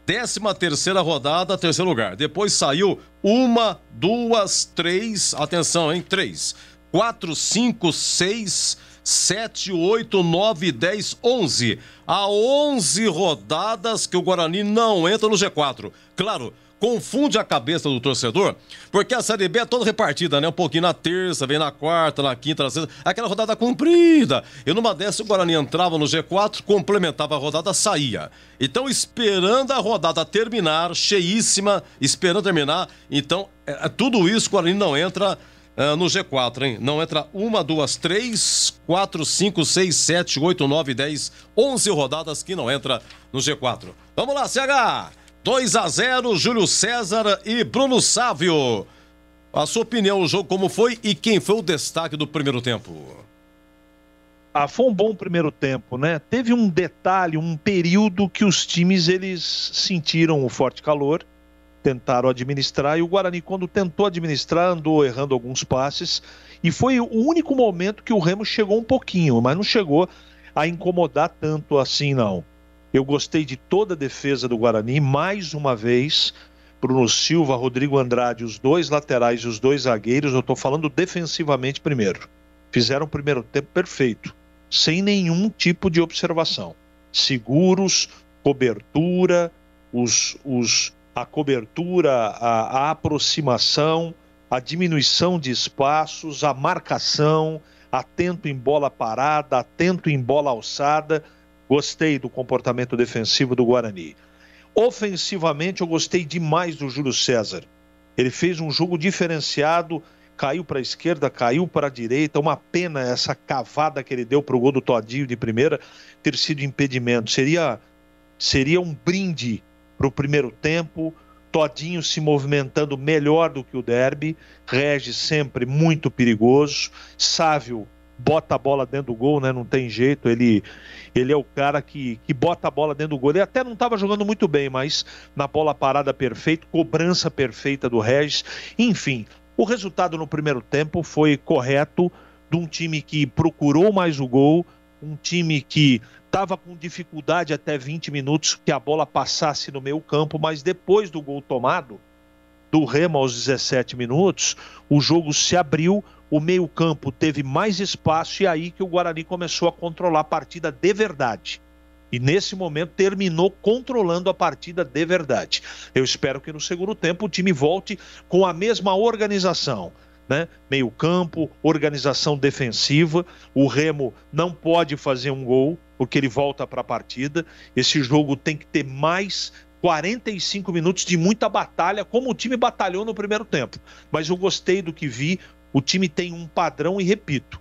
13ª rodada, 3º lugar. Depois saiu 1, 2, 3, atenção, hein? 3, 4, 5, 6, 7, 8, 9, 10, 11. Há 11 rodadas que o Guarani não entra no G4. Claro, confunde a cabeça do torcedor, porque a Série B é toda repartida, né? Um pouquinho na terça, vem na quarta, na quinta, na sexta. Aquela rodada comprida. E numa dessas o Guarani entrava no G4, complementava a rodada, saía. Então, esperando a rodada terminar, cheíssima, esperando terminar, então, tudo isso o Guarani não entra no G4, hein? Não entra 1, 2, 3, 4, 5, 6, 7, 8, 9, 10, 11 rodadas que não entra no G4. Vamos lá, CH! 2-0, Júlio César e Bruno Sávio. A sua opinião, o jogo como foi e quem foi o destaque do primeiro tempo? Foi um bom primeiro tempo, né? Teve um detalhe, um período que os times eles sentiram o forte calor, tentaram administrar e o Guarani, quando tentou administrar, andou errando alguns passes e foi o único momento que o Remo chegou um pouquinho, mas não chegou a incomodar tanto assim, não. Eu gostei de toda a defesa do Guarani, mais uma vez, Bruno Silva, Rodrigo Andrade, os 2 laterais e os 2 zagueiros, eu estou falando defensivamente primeiro. Fizeram o primeiro tempo perfeito, sem nenhum tipo de observação. Seguros, cobertura, a cobertura, a aproximação, a diminuição de espaços, a marcação, atento em bola parada, atento em bola alçada. Gostei do comportamento defensivo do Guarani. Ofensivamente, eu gostei demais do Júlio César. Ele fez um jogo diferenciado, caiu para a esquerda, caiu para a direita. Uma pena essa cavada que ele deu para o gol do Todinho de primeira ter sido impedimento. Seria um brinde para o primeiro tempo. Todinho se movimentando melhor do que o Derby. Regis sempre muito perigoso. Sávio bota a bola dentro do gol, né? Não tem jeito, ele é o cara que bota a bola dentro do gol. Ele até não estava jogando muito bem, mas na bola parada perfeita, cobrança perfeita do Regis. Enfim, o resultado no primeiro tempo foi correto, de um time que procurou mais o gol, um time que estava com dificuldade até 20 minutos que a bola passasse no meio campo, mas depois do gol tomado, do Remo aos 17 minutos, o jogo se abriu, o meio-campo teve mais espaço e aí que o Guarani começou a controlar a partida de verdade. E nesse momento terminou controlando a partida de verdade. Eu espero que no segundo tempo o time volte com a mesma organização, né? Meio campo, organização defensiva. O Remo não pode fazer um gol, porque ele volta para a partida. Esse jogo tem que ter mais 45 minutos de muita batalha, como o time batalhou no primeiro tempo. Mas eu gostei do que vi. O time tem um padrão e, repito,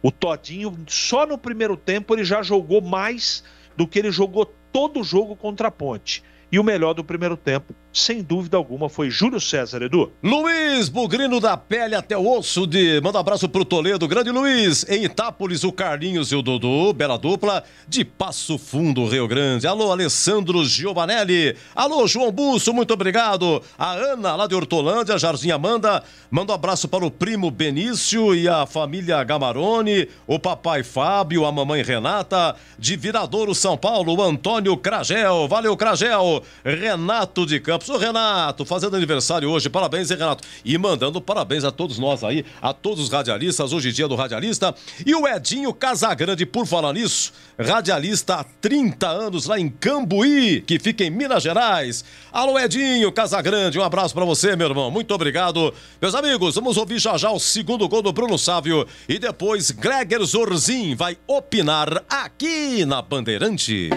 o Todinho, só no primeiro tempo, ele já jogou mais do que ele jogou todo o jogo contra a Ponte. E o melhor do primeiro tempo, sem dúvida alguma, foi Júlio César, Edu. Luiz Bugrino da pele até o osso manda um abraço pro Toledo, grande Luiz. Em Itápolis, o Carlinhos e o Dodô, bela dupla, de Passo Fundo, Rio Grande. Alô, Alessandro Giovanelli. Alô, João Busso, muito obrigado. A Ana, lá de Hortolândia, Jardim Amanda, manda um abraço para o primo Benício e a família Gamarone, o papai Fábio, a mamãe Renata, de Viradouro, São Paulo, o Antônio Cragel. Valeu, Cragel. Renato de Campos. Ô, Renato, fazendo aniversário hoje. Parabéns, hein, Renato? E mandando parabéns a todos nós aí, a todos os radialistas, hoje dia do radialista. E o Edinho Casagrande, por falar nisso, radialista há 30 anos lá em Cambuí, que fica em Minas Gerais. Alô, Edinho Casagrande, um abraço pra você, meu irmão. Muito obrigado. Meus amigos, vamos ouvir já já o segundo gol do Bruno Sávio e depois Gleger Zorzin vai opinar aqui na Bandeirantes.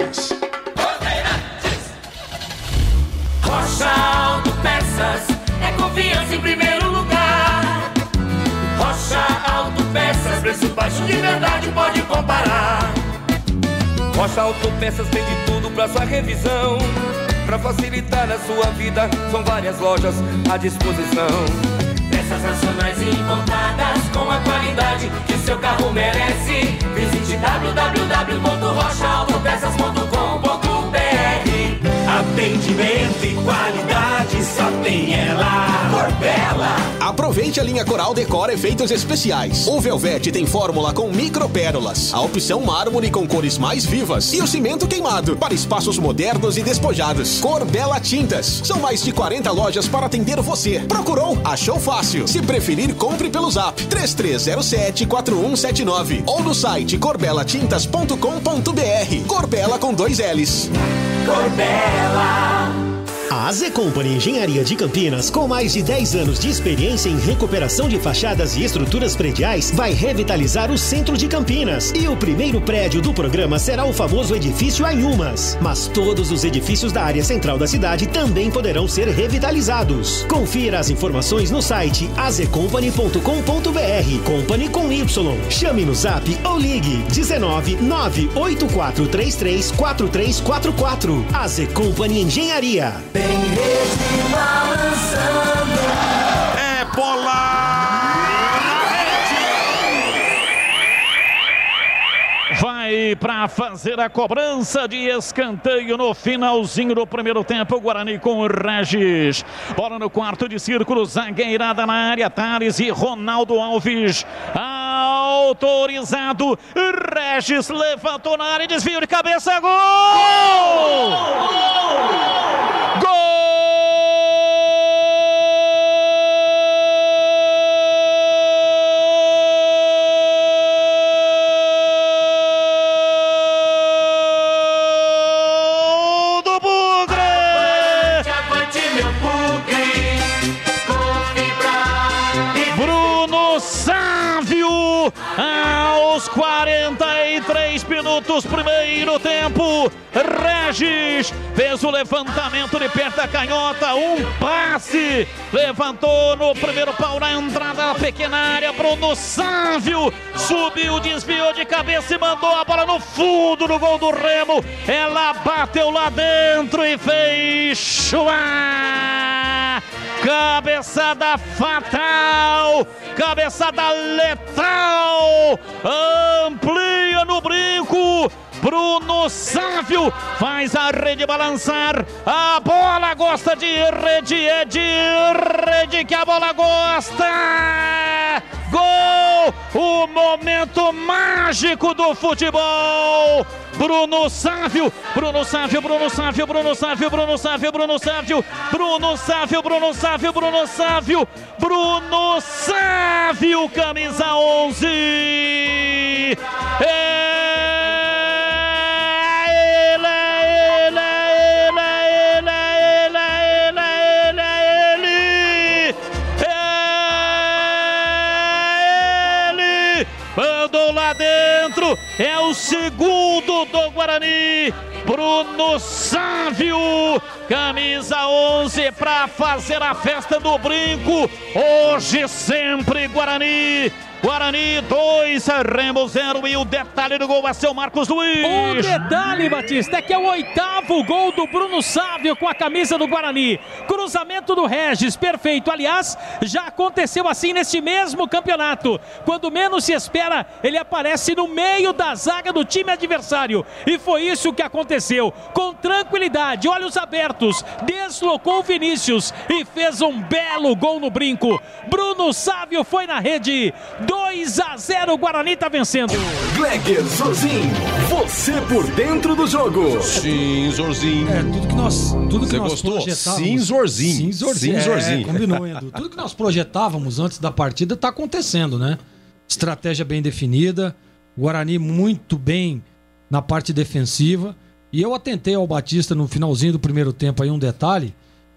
Rocha Autopeças é confiança em primeiro lugar. Rocha Autopeças, preço baixo de verdade, pode comparar. Rocha Autopeças tem de tudo pra sua revisão. Pra facilitar a sua vida, são várias lojas à disposição. Peças nacionais e importadas com a qualidade que seu carro merece. Visite www.rochaautopeças.com.br. Atendimento e qualidade só tem ela. Corbella. Aproveite a linha Coral Decor Efeitos Especiais. O Velvete tem fórmula com micropérolas, a opção mármore com cores mais vivas e o cimento queimado para espaços modernos e despojados. Corbella Tintas. São mais de 40 lojas para atender você. Procurou? Achou fácil. Se preferir, compre pelo Zap 3307-4179 ou no site corbelatintas.com.br. Corbella com 2 L's. Corbella. A AZ Company Engenharia de Campinas, com mais de 10 anos de experiência em recuperação de fachadas e estruturas prediais, vai revitalizar o centro de Campinas. E o primeiro prédio do programa será o famoso edifício Anhumas. Mas todos os edifícios da área central da cidade também poderão ser revitalizados. Confira as informações no site azcompany.com.br. Company com Y. Chame no Zap ou ligue 19 98433 4344. AZ Company Engenharia. É bola na rede! Vai para fazer a cobrança de escanteio no finalzinho do primeiro tempo. O Guarani com o Regis. Bola no quarto de círculo, zagueirada na área. Thales e Ronaldo Alves. Autorizado. Regis levantou na área, desvio de cabeça. Gol! Aos 43 minutos, primeiro tempo, Regis fez o levantamento de perto da canhota, um passe, levantou no primeiro pau na entrada da pequena área. Bruno Sávio subiu, desviou de cabeça e mandou a bola no fundo do gol do Remo. Ela bateu lá dentro e fez chuar. Cabeçada fatal, cabeçada letal, amplia no brinco. Bruno Sávio faz a rede balançar, a bola gosta de rede, é de rede que a bola gosta. Gol! O momento mágico do futebol. Bruno Sávio, Bruno Sávio, Bruno Sávio, Bruno Sávio, Bruno Sávio, Bruno Sávio, Bruno Sávio, Bruno Sávio, Bruno Sávio, Bruno Sávio, camisa 11. é o segundo do Guarani. Bruno Sávio, camisa 11 para fazer a festa do brinco. Hoje sempre Guarani. Guarani 2, Remo 0 e o detalhe do gol vai ser o Marcos Luiz. O detalhe, Batista, é que é o 8º gol do Bruno Sávio com a camisa do Guarani. Cruzamento do Regis, perfeito. Aliás, já aconteceu assim neste mesmo campeonato. Quando menos se espera, ele aparece no meio da zaga do time adversário. E foi isso que aconteceu. Com tranquilidade, olhos abertos, deslocou o Vinícius e fez um belo gol no brinco. Bruno Sávio foi na rede. 2-0, o Guarani tá vencendo. Gleger Zorzinho, você por dentro do jogo. Sim, Zorzinho. Tudo que nós gostou? projetávamos. Sim, Zorzinho. Sim, Zorzinho. Combinou, Edu. Tudo que nós projetávamos antes da partida tá acontecendo, né? Estratégia bem definida, Guarani muito bem na parte defensiva. E eu atentei ao Batista no finalzinho do primeiro tempo aí um detalhe,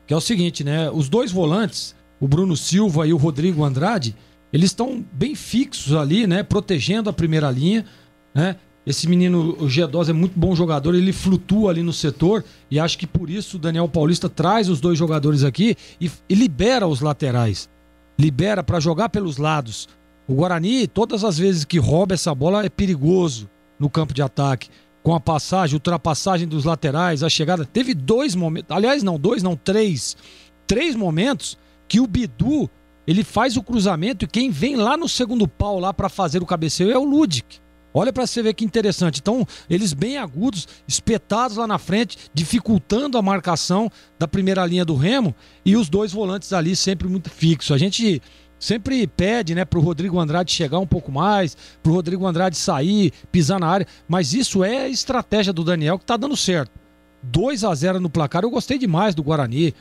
que é o seguinte, né? Os dois volantes, o Bruno Silva e o Rodrigo Andrade, eles estão bem fixos ali, né? Protegendo a primeira linha, né? Esse menino, o G2, é muito bom jogador, ele flutua ali no setor e acho que por isso o Daniel Paulista traz os dois jogadores aqui e libera os laterais. Libera para jogar pelos lados. O Guarani, todas as vezes que rouba essa bola, é perigoso no campo de ataque. Com a passagem, ultrapassagem dos laterais, a chegada. Teve dois momentos, aliás, não, três. Três momentos que o Bidu, ele faz o cruzamento e quem vem lá no segundo pau lá para fazer o cabeceio é o Ludic. Olha para você ver que interessante. Então, eles bem agudos, espetados lá na frente, dificultando a marcação da primeira linha do Remo e os dois volantes ali sempre muito fixos. A gente sempre pede, né, pro Rodrigo Andrade chegar um pouco mais, pro Rodrigo Andrade sair, pisar na área, mas isso é a estratégia do Daniel que tá dando certo. 2-0 no placar, eu gostei demais do Guarani.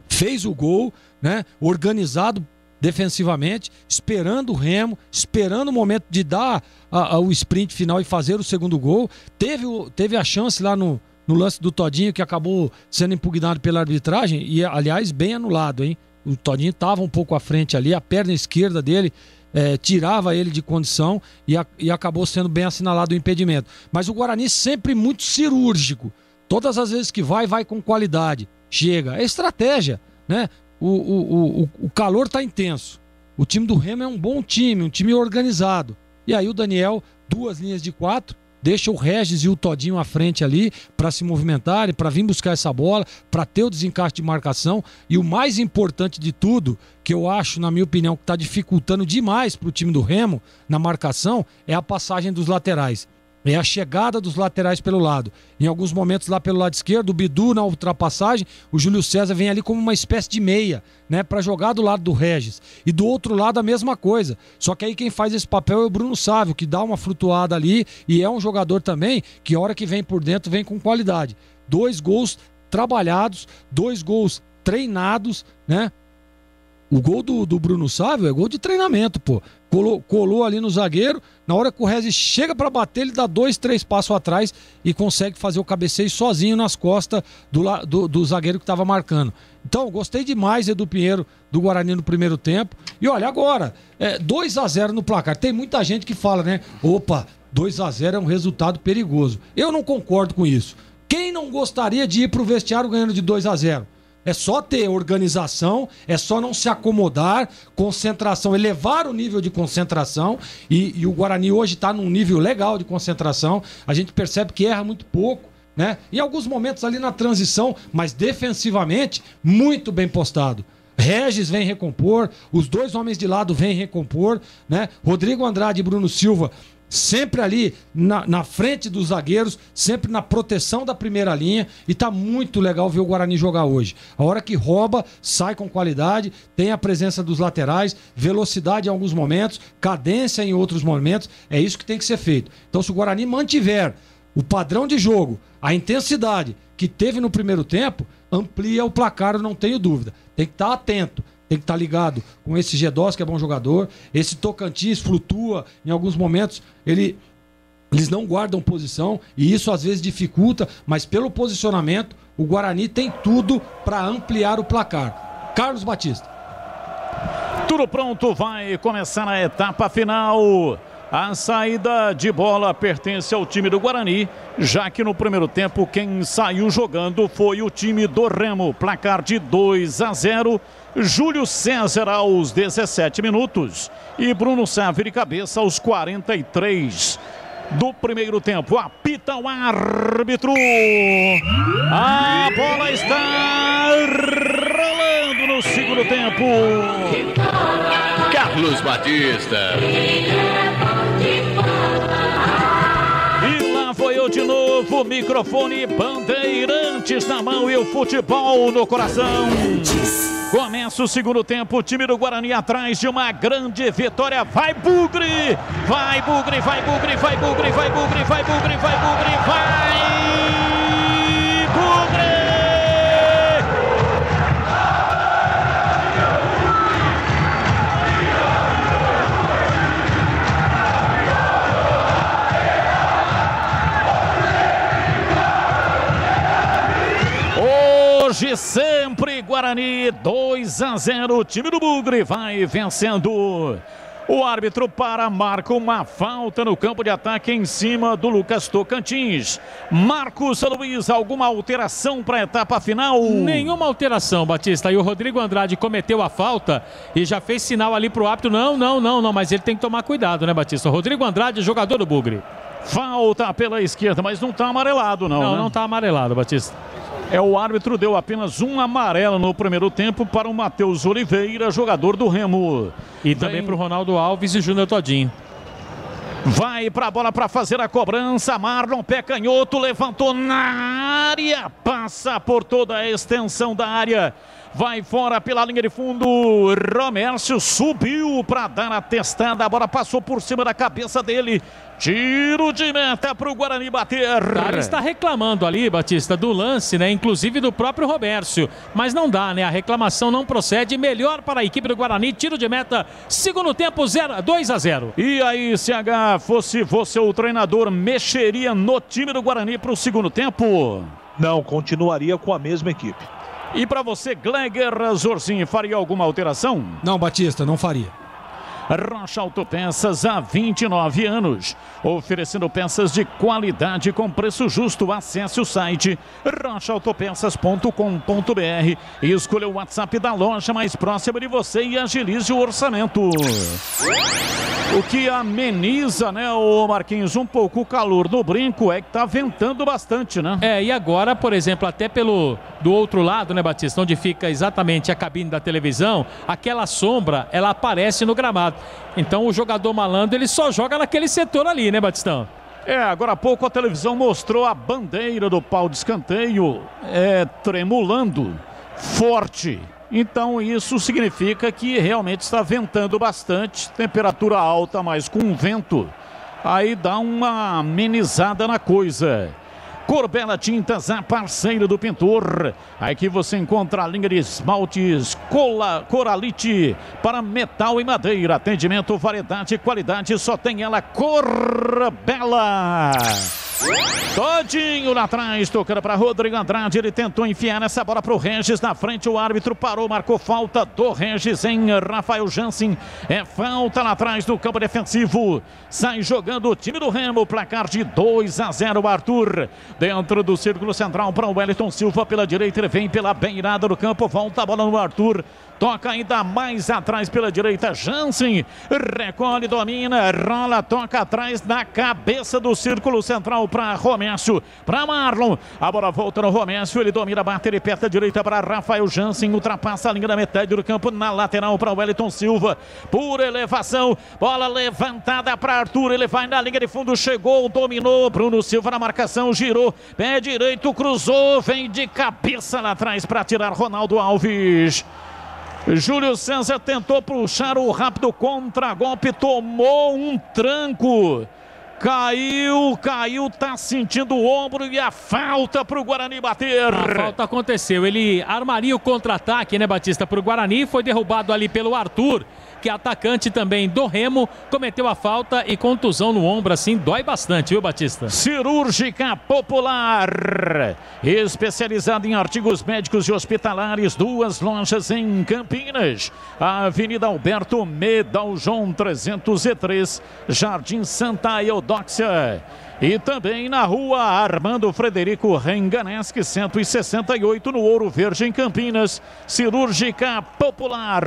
Fez o gol, né, organizado defensivamente, esperando o Remo, esperando o momento de dar o sprint final e fazer o segundo gol. Teve a chance lá no lance do Todinho, que acabou sendo impugnado pela arbitragem, e aliás, bem anulado, hein? O Todinho estava um pouco à frente ali, a perna esquerda dele tirava ele de condição e acabou sendo bem assinalado o impedimento. Mas o Guarani sempre muito cirúrgico. Todas as vezes que vai com qualidade. Chega. É estratégia, né? O calor tá intenso. O time do Remo é um bom time, um time organizado. E aí o Daniel, 2 linhas de 4, deixa o Regis e o Todinho à frente ali para se movimentarem, para vir buscar essa bola, para ter o desencaixe de marcação. E o mais importante de tudo, que eu acho, na minha opinião, que está dificultando demais para o time do Remo na marcação, é a passagem dos laterais. É a chegada dos laterais pelo lado. Em alguns momentos lá pelo lado esquerdo, o Bidu na ultrapassagem, o Júlio César vem ali como uma espécie de meia, né, para jogar do lado do Regis. E do outro lado a mesma coisa. Só que aí quem faz esse papel é o Bruno Sávio, que dá uma flutuada ali e é um jogador também que a hora que vem por dentro vem com qualidade. 2 gols trabalhados, 2 gols treinados, né? O gol do Bruno Sávio é gol de treinamento, pô. Colou ali no zagueiro, na hora que o Regis chega para bater, ele dá 2, 3 passos atrás e consegue fazer o cabeceio sozinho nas costas do zagueiro que estava marcando. Então, gostei demais, Edu Pinheiro, do Guarani no primeiro tempo. E olha, agora, 2-0 no placar. Tem muita gente que fala, né? Opa, 2-0 é um resultado perigoso. Eu não concordo com isso. Quem não gostaria de ir pro vestiário ganhando de 2-0? É só ter organização, é só não se acomodar, concentração, elevar o nível de concentração e o Guarani hoje está num nível legal de concentração. A gente percebe que erra muito pouco, né? Em alguns momentos ali na transição, mas defensivamente muito bem postado. Regis vem recompor, os 2 homens de lado vêm recompor, né? Rodrigo Andrade e Bruno Silva sempre ali na frente dos zagueiros, sempre na proteção da primeira linha, e tá muito legal ver o Guarani jogar hoje. A hora que rouba, sai com qualidade, tem a presença dos laterais, velocidade em alguns momentos, cadência em outros momentos, é isso que tem que ser feito. Então, se o Guarani mantiver o padrão de jogo, a intensidade que teve no primeiro tempo, amplia o placar, eu não tenho dúvida. Tem que estar atento. Tem que estar ligado com esse G2, que é bom jogador. Esse Tocantins flutua em alguns momentos. Eles não guardam posição e isso às vezes dificulta, mas pelo posicionamento, o Guarani tem tudo para ampliar o placar. Carlos Batista. Tudo pronto, vai começar a etapa final. A saída de bola pertence ao time do Guarani, já que no primeiro tempo quem saiu jogando foi o time do Remo. Placar de 2-0. Júlio César aos 17 minutos e Bruno Sávio de cabeça aos 43 do primeiro tempo. Apita o árbitro. A bola está rolando no segundo tempo. Carlos Batista. E lá foi eu de novo, microfone Bandeirantes na mão e o futebol no coração. Começa o segundo tempo, o time do Guarani atrás de uma grande vitória. Vai Bugre! Vai Bugre, vai Bugre, vai Bugre, vai Bugre, vai Bugre, vai Bugre, vai Bugre! Hoje sempre Guarani 2-0, o time do Bugre vai vencendo. O árbitro marca uma falta no campo de ataque em cima do Lucas Tocantins. Marcos Luiz, alguma alteração para a etapa final? Nenhuma alteração, Batista. E o Rodrigo Andrade cometeu a falta e já fez sinal ali pro árbitro. Não, mas ele tem que tomar cuidado, né, Batista? O Rodrigo Andrade, jogador do Bugre. Falta pela esquerda, mas não está amarelado, não. Não está amarelado, Batista. O árbitro deu apenas um amarelo no primeiro tempo para o Matheus Oliveira, jogador do Remo. E também para o Ronaldo Alves e Júnior Todinho. Vai para a bola para fazer a cobrança. Marlon, pé canhoto, levantou na área. Passa por toda a extensão da área. Vai fora pela linha de fundo. Romércio subiu para dar a testada. A bola passou por cima da cabeça dele. Tiro de meta para o Guarani bater. Ele está reclamando ali, Batista, do lance, né? Inclusive do próprio Romércio. Mas não dá, né? A reclamação não procede. Melhor para a equipe do Guarani. Tiro de meta. Segundo tempo, 2-0. E aí, CH, fosse você o treinador, mexeria no time do Guarani para o segundo tempo? Não, continuaria com a mesma equipe. E para você, Gleger Zorzinho, faria alguma alteração? Não, Batista, não faria. Rocha Autopeças há 29 anos, oferecendo peças de qualidade com preço justo. Acesse o site rochaautopeças.com.br e escolha o WhatsApp da loja mais próxima de você e agilize o orçamento. O que ameniza, né, o Marquinhos, um pouco o calor no Brinco é que tá ventando bastante, né? E agora, por exemplo, até do outro lado, né, Batista, onde fica exatamente a cabine da televisão, aquela sombra, ela aparece no gramado. Então o jogador malandro, ele só joga naquele setor ali, né, Batistão? Agora há pouco a televisão mostrou a bandeira do pau de escanteio tremulando forte. Então isso significa que realmente está ventando bastante, temperatura alta, mas com vento, aí dá uma amenizada na coisa. Corbella Tintas, a parceira do pintor. Aqui você encontra a linha de esmaltes Coralite para metal e madeira. Atendimento, variedade e qualidade, só tem ela, Corbella. Todinho lá atrás, tocando para Rodrigo Andrade, ele tentou enfiar essa bola para o Regis, na frente o árbitro parou, marcou falta do Regis em Rafael Jansen, falta lá atrás do campo defensivo, sai jogando o time do Remo, placar de 2-0, Arthur, dentro do círculo central para o Wellington Silva, pela direita ele vem pela beirada do campo, volta a bola no Arthur, toca ainda mais atrás pela direita, Jansen, recolhe, domina, rola, toca atrás na cabeça do círculo central para Romércio, para Marlon, a bola volta no Romércio, ele domina, bate, ele perto da direita para Rafael Jansen, ultrapassa a linha da metade do campo, na lateral para Wellington Silva, por elevação, bola levantada para Arthur, ele vai na linha de fundo, chegou, dominou, Bruno Silva na marcação, girou, pé direito, cruzou, vem de cabeça lá atrás para tirar Ronaldo Alves. Júlio César tentou puxar o rápido contra-golpe, tomou um tranco. Caiu, tá sentindo o ombro e a falta pro Guarani bater. A falta aconteceu, ele armaria o contra-ataque, né, Batista, pro Guarani, foi derrubado ali pelo Arthur, que é atacante também do Remo, cometeu a falta e contusão no ombro, assim, dói bastante, viu, Batista? Cirúrgica Popular, especializada em artigos médicos e hospitalares, 2 lojas em Campinas, Avenida Alberto Medaljon 303, Jardim Santa Eudóxia. E também na rua Armando Frederico Renganeschi, 168, no Ouro Verde, em Campinas. Cirúrgica Popular.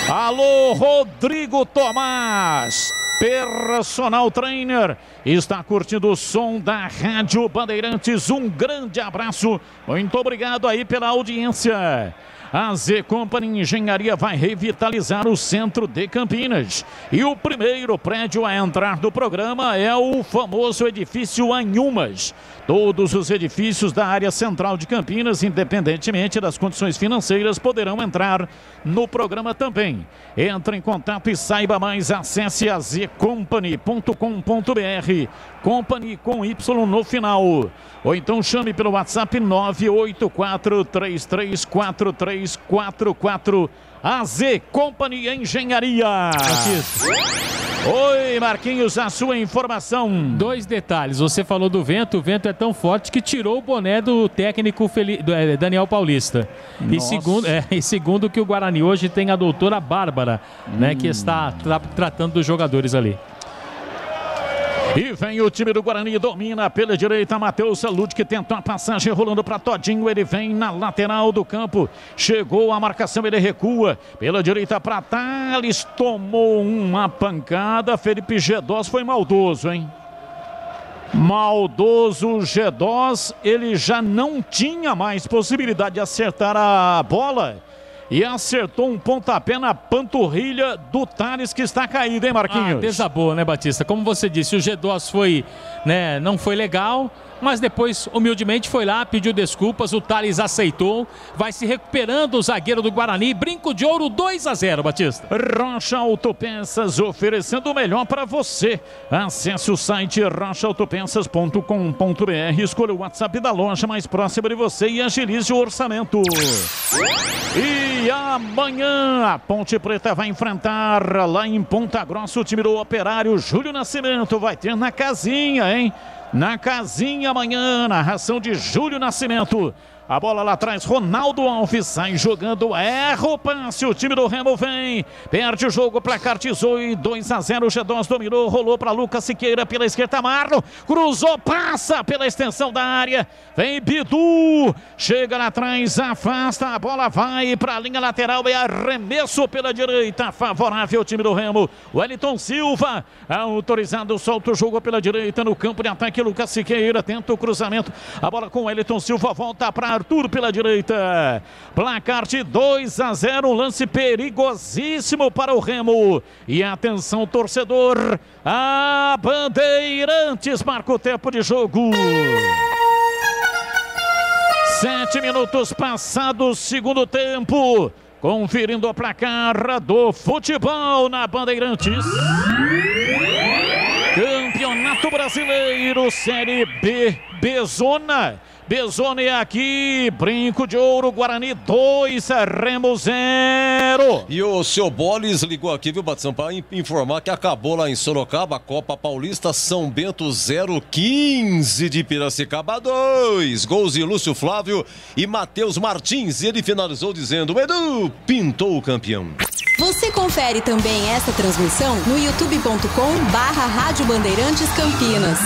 Alô, Rodrigo Tomás, personal trainer, está curtindo o som da Rádio Bandeirantes. Um grande abraço, muito obrigado aí pela audiência. A Z Company Engenharia vai revitalizar o centro de Campinas. E o primeiro prédio a entrar do programa é o famoso edifício Anhumas. Todos os edifícios da área central de Campinas, independentemente das condições financeiras, poderão entrar no programa também. Entre em contato e saiba mais, acesse azcompany.com.br, Company com Y no final. Ou então chame pelo WhatsApp 984334344. AZ Company Engenharia. Oi, Marquinhos, a sua informação. 2 detalhes, você falou do vento, o vento é tão forte que tirou o boné do técnico Daniel Paulista. E segundo que o Guarani hoje tem a doutora Bárbara, né, que está tratando dos jogadores ali. E vem o time do Guarani, domina pela direita, Matheus Salud, que tentou a passagem, rolando para Todinho, ele vem na lateral do campo, chegou a marcação, ele recua, pela direita para Thales, tomou uma pancada, Felipe Gedós foi maldoso, hein? Maldoso Gedós, ele já não tinha mais possibilidade de acertar a bola. E acertou um pontapé na panturrilha do Thales, que está caído, hein, Marquinhos? Desabou, né, Batista? Como você disse, o G2 foi, né, não foi legal, mas depois, humildemente, foi lá, pediu desculpas, o Thales aceitou, vai se recuperando o zagueiro do Guarani, brinco de ouro, 2-0, Batista. Rocha Autopeças, oferecendo o melhor para você. Acesse o site rochaautopeças.com.br, escolha o WhatsApp da loja mais próxima de você e agilize o orçamento. E amanhã a Ponte Preta vai enfrentar lá em Ponta Grossa o time do Operário. Júlio Nascimento vai ter na casinha, hein? Na casinha amanhã, narração de Júlio Nascimento. A bola lá atrás, Ronaldo Alves sai jogando, erra o passe, o time do Remo vem, perde o jogo, placar Tizoi, 2-0, o G2 dominou, rolou para Lucas Siqueira pela esquerda, Marlon, cruzou, passa pela extensão da área, vem Bidu, chega lá atrás, afasta, a bola vai para a linha lateral, é arremesso pela direita, favorável ao time do Remo, Wellington Silva, autorizado, solta o jogo pela direita, no campo de ataque, Lucas Siqueira tenta o cruzamento, a bola com o Wellington Silva, volta para Arthur pela direita, placar de 2-0, um lance perigosíssimo para o Remo, e atenção torcedor, a Bandeirantes marca o tempo de jogo. 7 minutos passados, segundo tempo, conferindo o placar do futebol na Bandeirantes. Campeonato Brasileiro, Série B, Bezona. Bezona é aqui, brinco de ouro, Guarani 2, Remo 0. E o seu Bolis ligou aqui, viu, Batistão, para informar que acabou lá em Sorocaba a Copa Paulista, São Bento 0, 15 de Piracicaba 2. Gols de Lúcio Flávio e Matheus Martins. E ele finalizou dizendo: Edu pintou o campeão. Você confere também esta transmissão no youtube.com/Rádio Bandeirantes Campinas.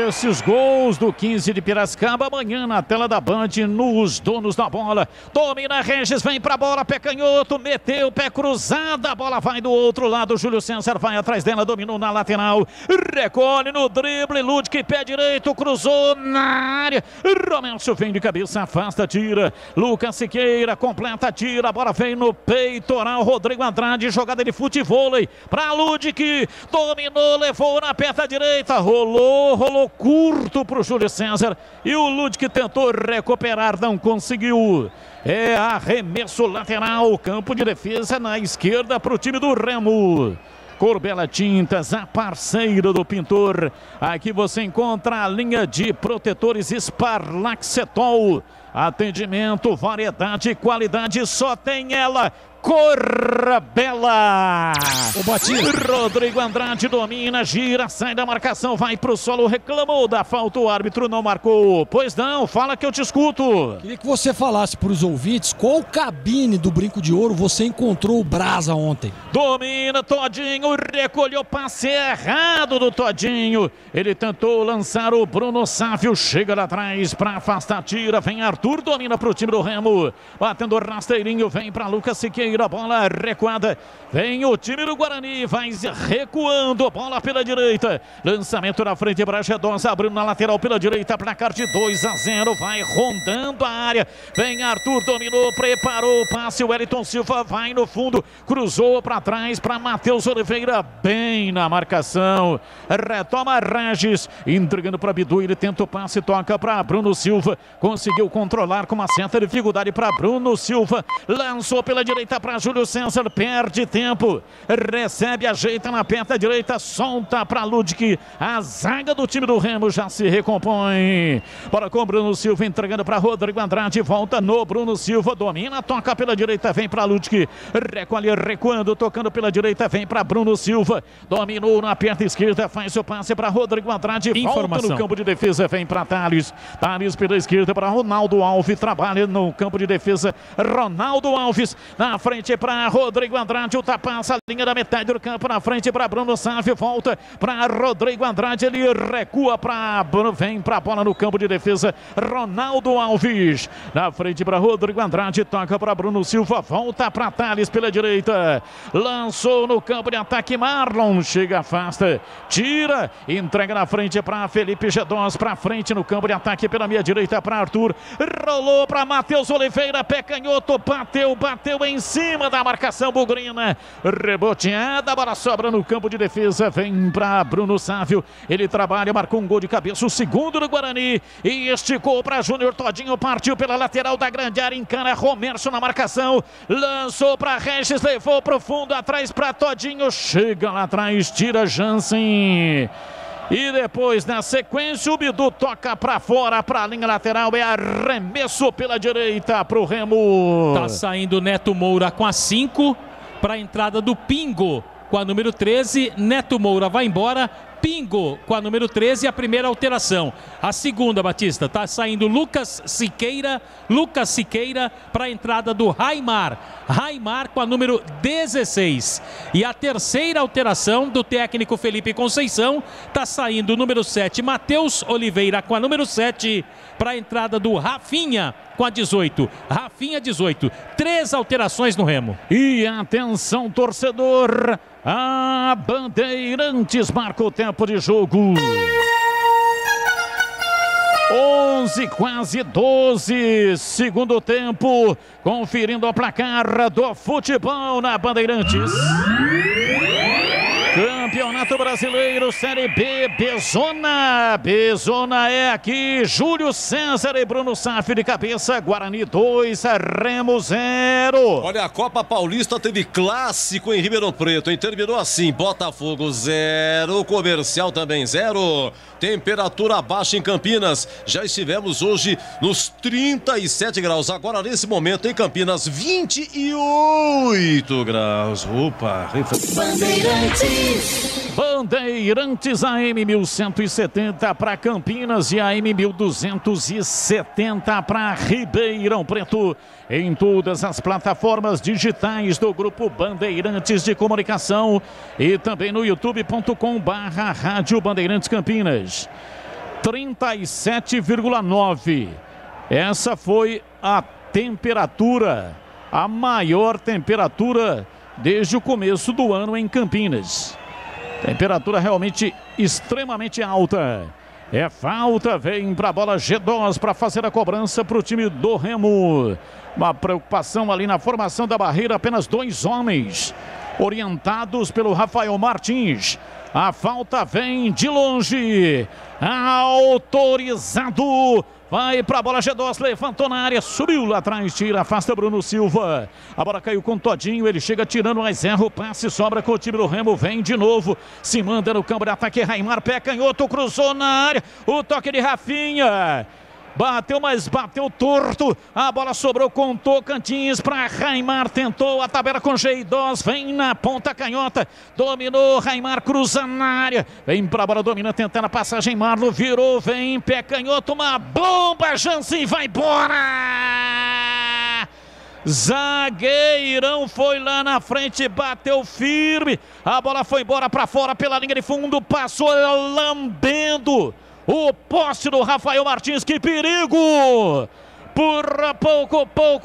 Esses gols do 15 de Piracicaba, amanhã na tela da Band, nos donos da bola. Domina Regis, vem pra bola, pé canhoto, meteu, pé cruzado, a bola vai do outro lado, Júlio César vai atrás dela, dominou na lateral, recolhe no drible, Ludwig, pé direito, cruzou na área, Romélcio vem de cabeça, afasta, tira, Lucas Siqueira, completa, tira, a bola vem no peitoral, Rodrigo Andrade, jogada de futevôlei, pra Ludwig, dominou, levou na perna direita, rolou curto para o Júlio César e o Ludwig tentou recuperar, não conseguiu. É arremesso lateral, campo de defesa na esquerda para o time do Remo. Corbela Tintas, a parceira do pintor. Aqui você encontra a linha de protetores Sparlaxetol. Atendimento, variedade e qualidade, só tem ela. Corbela. O Batista. Rodrigo Andrade domina, gira, sai da marcação, vai pro solo, reclamou da falta, o árbitro não marcou. Pois não, fala que eu te escuto. Queria que você falasse para os ouvintes qual cabine do Brinco de Ouro você encontrou o Brasa ontem. Domina Todinho, recolheu passe errado do Todinho. Ele tentou lançar o Bruno Sávio, chega lá atrás para afastar, tira, vem Arthur, domina pro time do Remo. Batendo rasteirinho, vem para Lucas Siqueira. A bola recuada, vem o time do Guarani, vai recuando, bola pela direita, lançamento na frente para Gedosa, abrindo na lateral pela direita, placar de 2-0, vai rondando a área, vem Arthur, dominou, preparou o passe, o Wellington Silva vai no fundo, cruzou para trás para Matheus Oliveira, bem na marcação, retoma Regis, entregando para Bidu, ele tenta o passe, toca para Bruno Silva, conseguiu controlar com uma certa dificuldade para Bruno Silva, lançou pela direita para Júlio César, perde tempo, recebe, ajeita na perna direita, solta para Ludwig, a zaga do time do Remo já se recompõe, para com Bruno Silva, entregando para Rodrigo Andrade, volta no Bruno Silva, domina, toca pela direita, vem para Ludwig, recolhe, recuando, tocando pela direita, vem para Bruno Silva, dominou na perna esquerda, faz o passe para Rodrigo Andrade, volta no campo de defesa, vem para Thales, Thales pela esquerda para Ronaldo Alves, trabalha no campo de defesa, Ronaldo Alves, na frente para Rodrigo Andrade, ultrapassa a linha da metade do campo, na frente para Bruno Sávio, volta para Rodrigo Andrade, ele recua para vem para a bola no campo de defesa, Ronaldo Alves, na frente para Rodrigo Andrade, toca para Bruno Silva, volta para Thales pela direita, lançou no campo de ataque, Marlon chega, afasta, tira, entrega na frente para Felipe Gedós, para frente no campo de ataque pela meia direita para Arthur, rolou para Matheus Oliveira, pé canhoto, bateu em cima da marcação bugrina, reboteada, a bola sobra no campo de defesa, vem para Bruno Sávio, ele trabalha, marcou um gol de cabeça, o segundo do Guarani, e esticou para Júnior Todinho, partiu pela lateral da grande área, encana Romerso na marcação, lançou para Regis, levou para o fundo, atrás para Todinho, chega lá atrás, tira Jansen. E depois, na sequência, o Bidu toca para fora, para a linha lateral, é arremesso pela direita para o Remo. Tá saindo Neto Moura com a 5 para a entrada do Pingo com a número 13. Neto Moura vai embora, Pingo com a número 13, a primeira alteração. A segunda, Batista, tá saindo Lucas Siqueira para a entrada do Raimar com a número 16. E a terceira alteração do técnico Felipe Conceição, tá saindo o número 7, Matheus Oliveira com a número 7 para a entrada do Rafinha com a 18. Rafinha 18. 3 alterações no Remo. E atenção, torcedor, a Bandeirantes marca o tempo de jogo. 11, quase 12, segundo tempo, conferindo o placar do futebol na Bandeirantes. Campeonato Brasileiro, Série B, Bezona é aqui, Júlio César e Bruno Sávio de cabeça, Guarani 2, Remo 0. Olha, a Copa Paulista teve clássico em Ribeirão Preto, hein? Terminou assim, Botafogo 0, Comercial também 0, temperatura baixa em Campinas, já estivemos hoje nos 37 graus, agora nesse momento em Campinas, 28 graus, opa. Bandeirantes AM 1170 para Campinas e AM 1270 para Ribeirão Preto. Em todas as plataformas digitais do Grupo Bandeirantes de Comunicação e também no youtube.com/Rádio Bandeirantes Campinas. 37,9. Essa foi a temperatura, a maior temperatura desde o começo do ano em Campinas. Temperatura realmente extremamente alta. É falta, vem para a bola G2 para fazer a cobrança para o time do Remo. Uma preocupação ali na formação da barreira, apenas 2 homens orientados pelo Rafael Martins. A falta vem de longe. Autorizado. vai pra bola G2, levantou na área, subiu lá atrás, tira, afasta Bruno Silva. A bola caiu com Todinho, ele chega tirando, mas erra o passe, sobra com o time do Remo, vem de novo, se manda no campo de ataque, Raimar, pé canhoto, cruzou na área, o toque de Rafinha. Bateu, mas bateu torto. A bola sobrou com Tocantins para Raimar. Tentou a tabela com G2. Vem na ponta canhota. Dominou. Raimar cruza na área. Vem para a bola, domina, tentando a passagem. Marlo virou. Vem pé canhoto. Uma bomba. Jansen vai embora. Zagueirão foi lá na frente, bateu firme. A bola foi embora para fora pela linha de fundo. Passou lambendo o poste do Rafael Martins, que perigo! Por pouco, por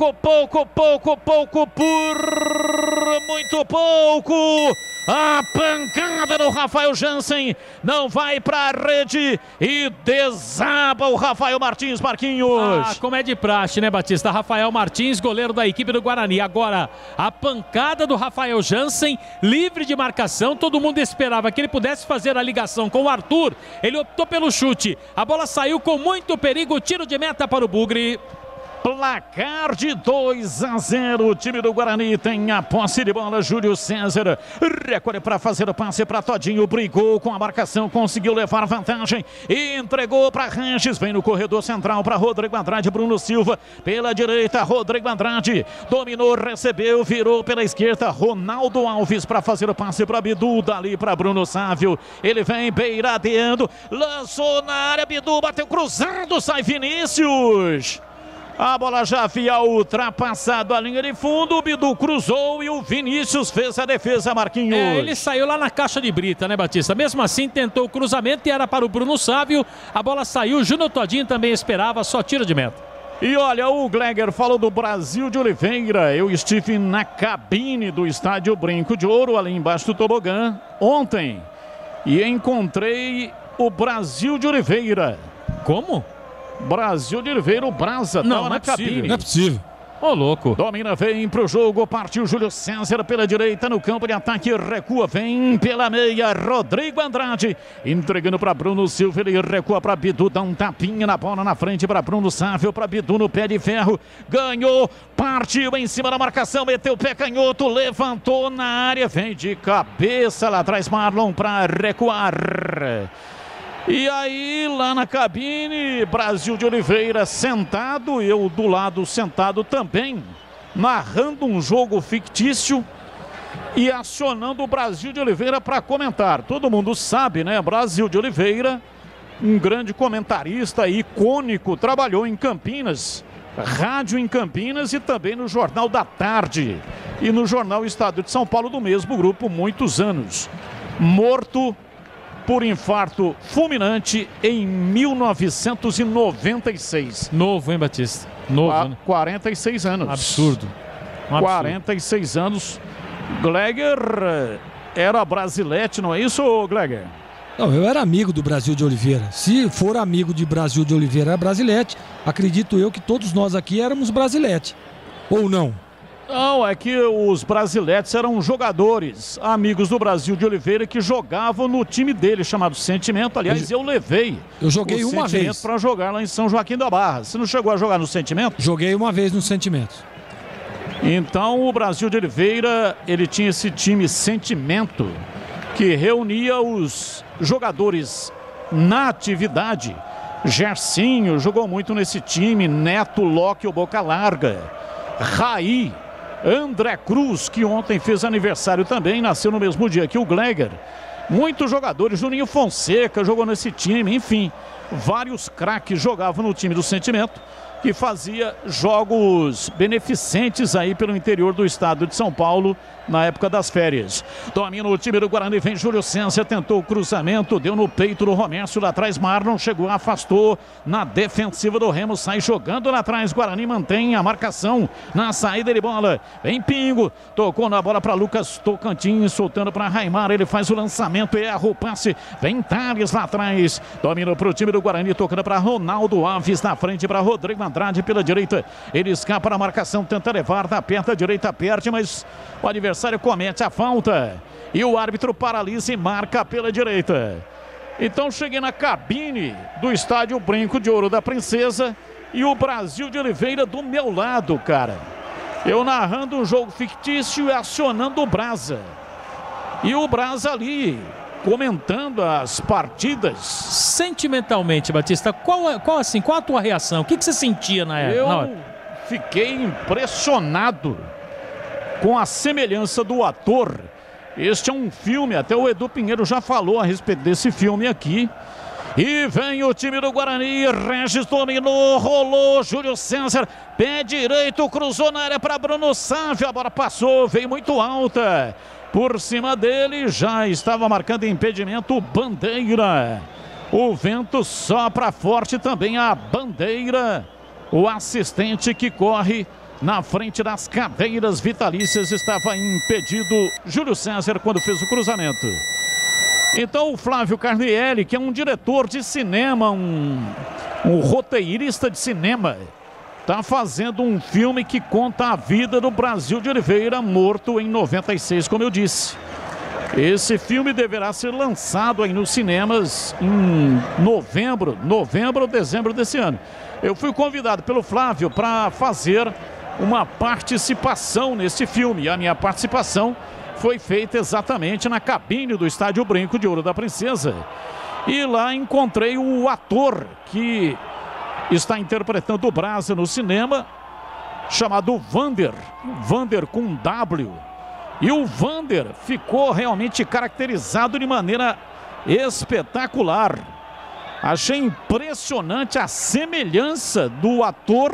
muito pouco. A pancada do Rafael Jansen não vai para a rede e desaba o Rafael Martins, Marquinhos. Como é de praxe, né, Batista? Rafael Martins, goleiro da equipe do Guarani. Agora, a pancada do Rafael Jansen, livre de marcação. Todo mundo esperava que ele pudesse fazer a ligação com o Arthur. Ele optou pelo chute. A bola saiu com muito perigo. Tiro de meta para o Bugre. Placar de 2-0, o time do Guarani tem a posse de bola. Júlio César recolhe para fazer o passe para Todinho, brigou com a marcação, conseguiu levar vantagem e entregou para Regis. Vem no corredor central para Rodrigo Andrade, Bruno Silva pela direita, Rodrigo Andrade dominou, recebeu, virou pela esquerda, Ronaldo Alves para fazer o passe para Bidu, dali para Bruno Sávio, ele vem beiradeando, lançou na área, Bidu bateu cruzado, sai Vinícius. A bola já havia ultrapassado a linha de fundo, o Bidu cruzou e o Vinícius fez a defesa, Marquinhos. Ele saiu lá na caixa de brita, né, Batista? Mesmo assim, tentou o cruzamento e era para o Bruno Sávio. A bola saiu, Júnior Todinho também esperava, só tiro de meta. E olha, o Gleger falou do Brasil de Oliveira. Eu estive na cabine do estádio Brinco de Ouro, ali embaixo do tobogã, ontem. E encontrei o Brasil de Oliveira. Como? Brasil de Oliveira, o Brasa, não é possível. Não é possível. Ô, louco. Domina, vem pro jogo, partiu Júlio César pela direita no campo de ataque, recua, vem pela meia, Rodrigo Andrade, entregando para Bruno Silva, ele recua para Bidu, dá um tapinha na bola na frente para Bruno Sávio, para Bidu no pé de ferro, ganhou, partiu em cima da marcação, meteu o pé canhoto, levantou na área, vem de cabeça lá atrás Marlon para recuar. E aí, lá na cabine, Brasil de Oliveira sentado, eu do lado sentado também, narrando um jogo fictício e acionando o Brasil de Oliveira para comentar. Todo mundo sabe, né? Brasil de Oliveira, um grande comentarista icônico, trabalhou em Campinas, rádio em Campinas e também no Jornal da Tarde e no Jornal Estado de São Paulo, do mesmo grupo, muitos anos. Morto por infarto fulminante em 1996. Novo, hein, Batista? Novo, né? 46 anos. Absurdo. 46 anos. Gleger era brasilete, não é isso, Gleger? Não, eu era amigo do Brasil de Oliveira. Se for amigo de Brasil de Oliveira, é brasilete. Acredito eu que todos nós aqui éramos brasilete. Ou não? Não, é que os brasileiros eram jogadores, amigos do Brasil de Oliveira, que jogavam no time dele, chamado Sentimento. Aliás, eu levei eu joguei uma vez para jogar lá em São Joaquim da Barra. Você não chegou a jogar no Sentimento? Joguei uma vez no Sentimento. Então, o Brasil de Oliveira, ele tinha esse time Sentimento, que reunia os jogadores na atividade. Gersinho jogou muito nesse time, Neto, Locke, o Boca Larga, Raí, André Cruz, que ontem fez aniversário também, nasceu no mesmo dia que o Gleger. Muitos jogadores, Juninho Fonseca jogou nesse time, enfim, vários craques jogavam no time do Sentimento, que fazia jogos beneficentes aí pelo interior do estado de São Paulo na época das férias. Domina o time do Guarani, vem Júlio César, tentou o cruzamento, deu no peito do Romércio, lá atrás Marlon chegou, afastou na defensiva do Remo, sai jogando lá atrás, Guarani mantém a marcação na saída de bola, vem Pingo, tocou na bola para Lucas Tocantins, soltando para Raimar, ele faz o lançamento, erra o passe, vem Thales lá atrás, domina para o time do Guarani, tocando para Ronaldo Alves na frente, para Rodrigo Andrade pela direita, ele escapa na marcação, tenta levar da perna direita, perde, mas o adversário comete a falta e o árbitro paralisa e marca pela direita. Então cheguei na cabine do estádio Brinco de Ouro da Princesa e o Brasil de Oliveira do meu lado, cara. Eu narrando um jogo fictício e acionando o Brasa. E o Brasa ali, comentando as partidas. Sentimentalmente, Batista, qual a tua reação? O que você sentia na hora? Eu fiquei impressionado com a semelhança do ator. Este é um filme, até o Edu Pinheiro já falou a respeito desse filme aqui. E vem o time do Guarani, Regis dominou, rolou, Júlio César, pé direito, cruzou na área para Bruno Sávio, a bola passou, veio muito alta. Por cima dele já estava marcando impedimento Bandeira. O vento sopra forte também a Bandeira. O assistente que corre na frente das cadeiras vitalícias estava impedido Júlio César quando fez o cruzamento. Então o Flávio Carnielli, que é um diretor de cinema, um roteirista de cinema, está fazendo um filme que conta a vida do Brasil de Oliveira, morto em 96, como eu disse. Esse filme deverá ser lançado aí nos cinemas em novembro ou dezembro desse ano. Eu fui convidado pelo Flávio para fazer uma participação nesse filme. A minha participação foi feita exatamente na cabine do estádio Brinco de Ouro da Princesa. E lá encontrei o ator que está interpretando o Brasa no cinema, chamado Vander com W. E o Vander ficou realmente caracterizado de maneira espetacular. Achei impressionante a semelhança do ator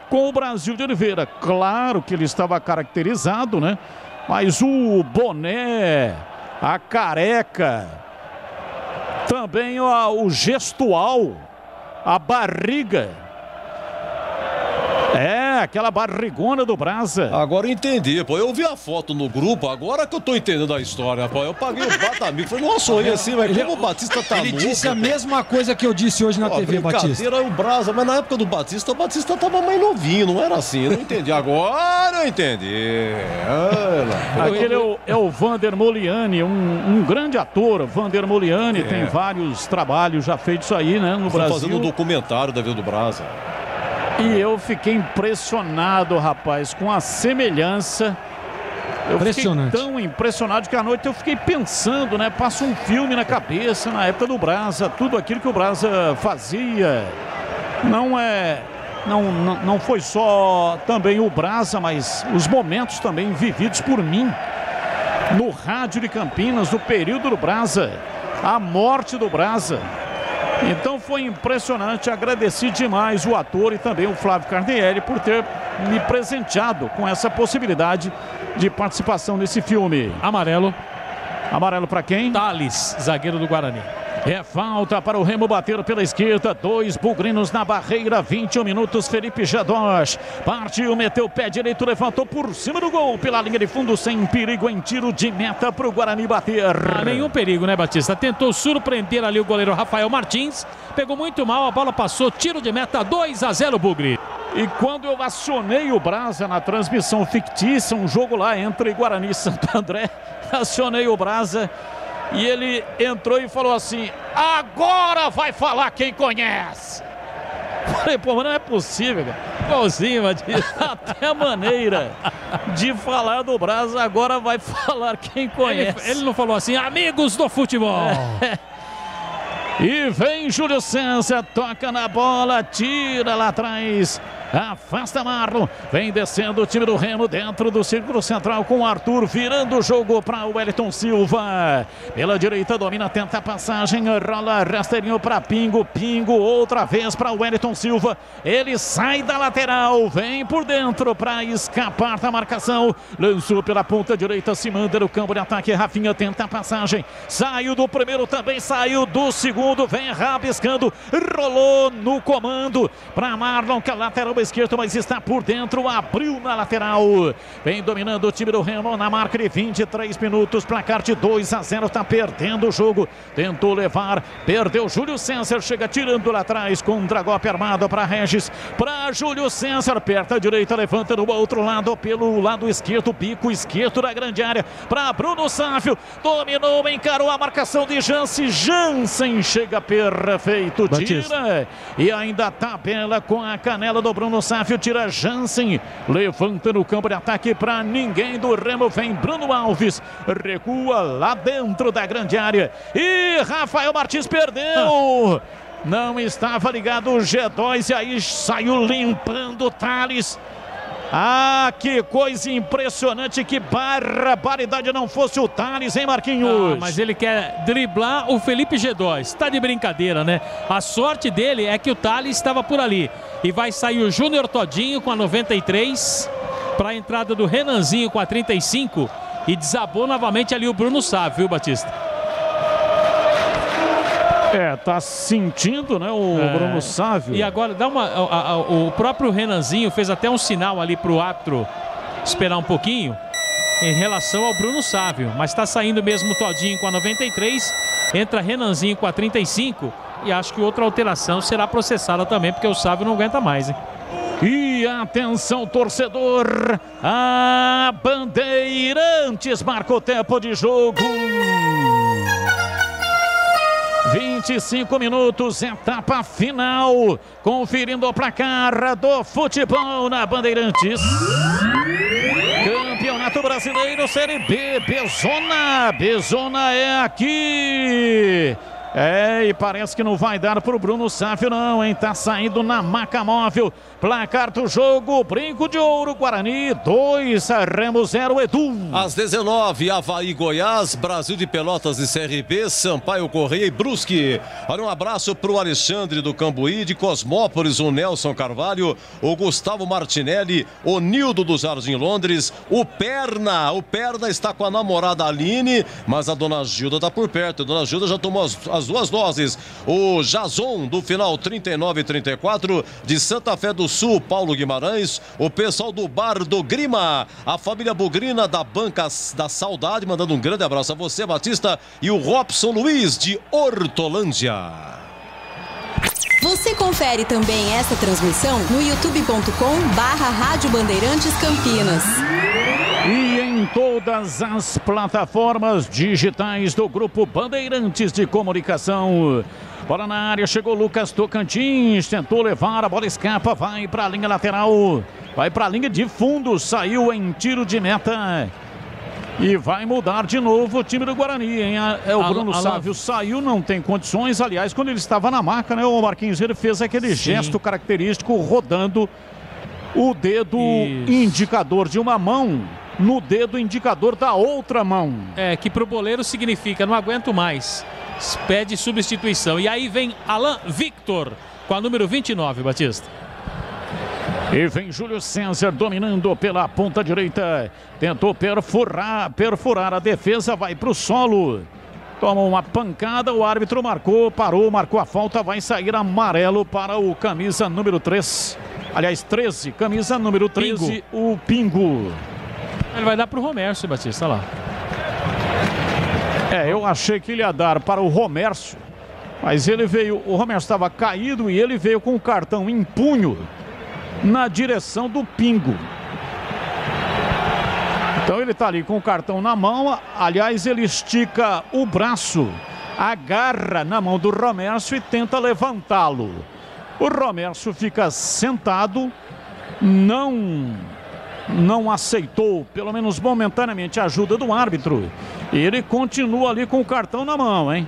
com o Brasil de Oliveira. Claro que ele estava caracterizado, né? Mas o boné, a careca, também o gestual, a barriga. Aquela barrigona do Brasa. Agora eu entendi, pô. Eu vi a foto no grupo, agora que eu tô entendendo a história, pô. Eu paguei o bata amigo. Falei, nossa, olha assim, mas como o Batista tá louco. Ele disse a mesma coisa que eu disse hoje na TV, Batista. O Brasa, mas na época do Batista, o Batista tava mais novinho, não era assim. Eu não entendi. Agora eu entendi. Aquele é o Vander Moliani, um grande ator. Vander Moliani tem vários trabalhos já feitos aí, né, no Brasil. Fazendo um documentário da vida do Brasa. E eu fiquei impressionado, rapaz, com a semelhança. Eu fiquei tão impressionado que à noite eu fiquei pensando, né? Passa um filme na cabeça na época do Brasa, tudo aquilo que o Brasa fazia. Não foi só também o Brasa, mas os momentos também vividos por mim no rádio de Campinas, no período do Brasa, a morte do Brasa. Então foi impressionante, agradeci demais o ator e também o Flávio Carnielli por ter me presenteado com essa possibilidade de participação nesse filme. Amarelo. Amarelo para quem? Thales, zagueiro do Guarani. É falta para o Remo bater pela esquerda, 2 bugrinos na barreira, 21 minutos, Felipe Jadós partiu, meteu o pé direito, levantou por cima do gol, pela linha de fundo, sem perigo em tiro de meta para o Guarani bater. Nenhum perigo, né, Batista? Tentou surpreender ali o goleiro Rafael Martins, pegou muito mal, a bola passou, tiro de meta, 2-0 Bugre. E quando eu acionei o Brasa na transmissão fictícia, um jogo lá entre Guarani e Santo André, acionei o Brasa e ele entrou e falou assim: agora vai falar quem conhece. Falei, pô, mas não é possível, cara. Igualzinho, até a maneira de falar do Brasa, agora vai falar quem conhece. Ele não falou assim, amigos do futebol. E vem Júlio César, toca na bola, tira lá atrás, afasta Marlon, vem descendo o time do Remo dentro do círculo central com o Arthur, virando o jogo para o Wellington Silva. Pela direita domina, tenta a passagem, rola rasteirinho para Pingo, outra vez para o Wellington Silva. Ele sai da lateral, vem por dentro para escapar da marcação. Lançou pela ponta direita, se manda no campo de ataque. Rafinha tenta a passagem, saiu do primeiro, também saiu do segundo, vem rabiscando, rolou no comando para Marlon, que é lateral esquerdo, mas está por dentro, abriu na lateral. Vem dominando o time do Remo na marca de 23 minutos, placar de 2-0, está perdendo o jogo. Tentou levar, perdeu Júlio César, chega tirando lá atrás com um dragópe armado para Regis, para Júlio César, perto à direita, levanta no outro lado, pelo lado esquerdo, bico esquerdo da grande área, para Bruno Sávio, dominou, encarou a marcação de Jansen chega perfeito, tira, e ainda tabela com a canela do Bruno Sávio, tira Jansen, levanta no campo de ataque para ninguém do Remo, vem Bruno Alves, recua lá dentro da grande área, e Rafael Martins perdeu, não estava ligado o G2 e aí saiu limpando o Thales. Ah, que coisa impressionante, que barbaridade, não fosse o Thales, hein, Marquinhos? Mas ele quer driblar o Felipe G2, tá de brincadeira, né? A sorte dele é que o Thales estava por ali. E vai sair o Júnior Todinho com a 93, para a entrada do Renanzinho com a 35, e desabou novamente ali o Bruno Sávio, viu, Batista? Tá sentindo, né, o Bruno Sávio. E agora dá o próprio Renanzinho fez até um sinal ali pro árbitro esperar um pouquinho em relação ao Bruno Sávio, mas está saindo mesmo o Todinho com a 93, entra Renanzinho com a 35 e acho que outra alteração será processada também, porque o Sávio não aguenta mais, hein? E atenção, torcedor, a Bandeirantes marca o tempo de jogo. 25 minutos, etapa final, conferindo o placar do futebol na Bandeirantes. Campeonato Brasileiro, Série B, Bezona é aqui. E parece que não vai dar pro Bruno Sávio não, hein? Tá saindo na maca móvel. Placar do jogo, Brinco de Ouro, Guarani 2, Remo 0, Edu. Às 19, Avaí, Goiás, Brasil de Pelotas e CRB, Sampaio Correia e Brusque. Olha, um abraço pro Alexandre do Cambuí, de Cosmópolis, o Nelson Carvalho, o Gustavo Martinelli, o Nildo do Jardim Londres, o Perna está com a namorada Aline, mas a dona Gilda tá por perto, a dona Gilda já tomou as duas doses. O Jason do final 39 e 34 de Santa Fé do Sul, Paulo Guimarães, o pessoal do Bar do Grima, a família Bugrina da Banca da Saudade, mandando um grande abraço a você, Batista, e o Robson Luiz de Hortolândia. Você confere também esta transmissão no youtube.com/Rádio Bandeirantes Campinas. E em todas as plataformas digitais do Grupo Bandeirantes de Comunicação. Bola na área, chegou Lucas Tocantins, tentou levar, a bola escapa, vai para a linha lateral, vai para a linha de fundo, saiu em tiro de meta. E vai mudar de novo o time do Guarani, hein? O Bruno Sávio saiu, não tem condições. Aliás, quando ele estava na marca, né, o Marquinhos, ele fez aquele gesto característico, rodando o dedo indicador de uma mão no dedo indicador da outra mão. Que pro boleiro significa, não aguento mais. Pede substituição. E aí vem Alan Victor com a número 29, Batista. E vem Júlio César dominando pela ponta direita. Tentou perfurar a defesa, vai para o solo. Toma uma pancada, o árbitro marcou a falta, vai sair amarelo para o camisa número 3. Aliás, 13, camisa número 13, o Pingo. Ele vai dar para o Romércio, Batista, lá. Eu achei que ele ia dar para o Romércio, mas ele veio, o Romércio estava caído e ele veio com o cartão em punho na direção do Pingo. Então ele está ali com o cartão na mão, aliás ele estica o braço, agarra na mão do Romércio e tenta levantá-lo. O Romércio fica sentado, não aceitou, pelo menos momentaneamente, a ajuda do árbitro. E ele continua ali com o cartão na mão, hein?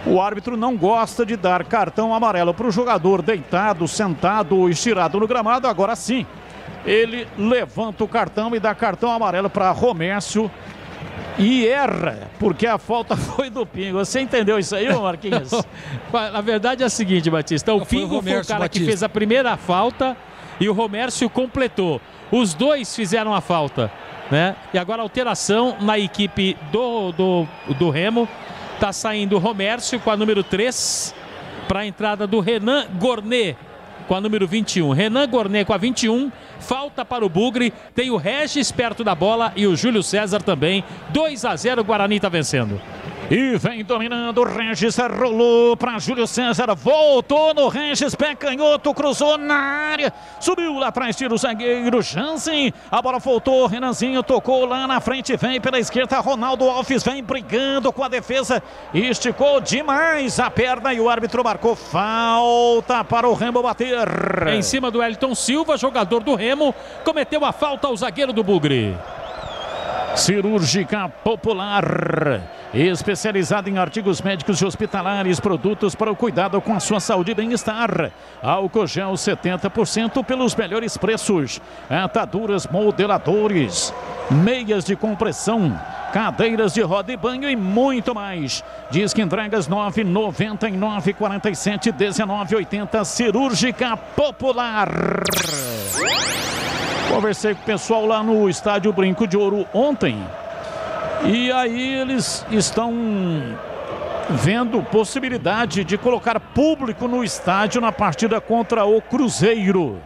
O árbitro não gosta de dar cartão amarelo para o jogador deitado, sentado ou estirado no gramado. Agora sim, ele levanta o cartão e dá cartão amarelo para Romércio. E erra, porque a falta foi do Pingo. Você entendeu isso aí, Marquinhos? Na verdade é o seguinte, Batista. O Pingo foi o cara que fez a primeira falta e o Romércio completou. Os dois fizeram a falta, né? E agora a alteração na equipe do Remo. Tá saindo o Romércio com a número 3 para a entrada do Renan Gornet. com a número 21. Renan Gornet com a 21. Falta para o Bugre. Tem o Regis perto da bola e o Júlio César também. 2-0, o Guarani está vencendo. E vem dominando o Regis, rolou para Júlio César, voltou no Regis, pé canhoto, cruzou na área, subiu lá atrás, tira o zagueiro Jansen, a bola voltou, Renanzinho tocou lá na frente, vem pela esquerda, Ronaldo Alves vem brigando com a defesa, esticou demais a perna e o árbitro marcou falta para o Remo bater. Em cima do Elton Silva, jogador do Remo, cometeu a falta ao zagueiro do Bugre. Cirúrgica Popular, especializada em artigos médicos e hospitalares, produtos para o cuidado com a sua saúde e bem-estar. Álcool gel 70% pelos melhores preços. Ataduras, modeladores, meias de compressão, cadeiras de roda e banho e muito mais. Diz que entregas 999 47 19 80. Cirúrgica Popular. Conversei com o pessoal lá no estádio Brinco de Ouro ontem. E aí eles estão vendo possibilidade de colocar público no estádio na partida contra o Cruzeiro.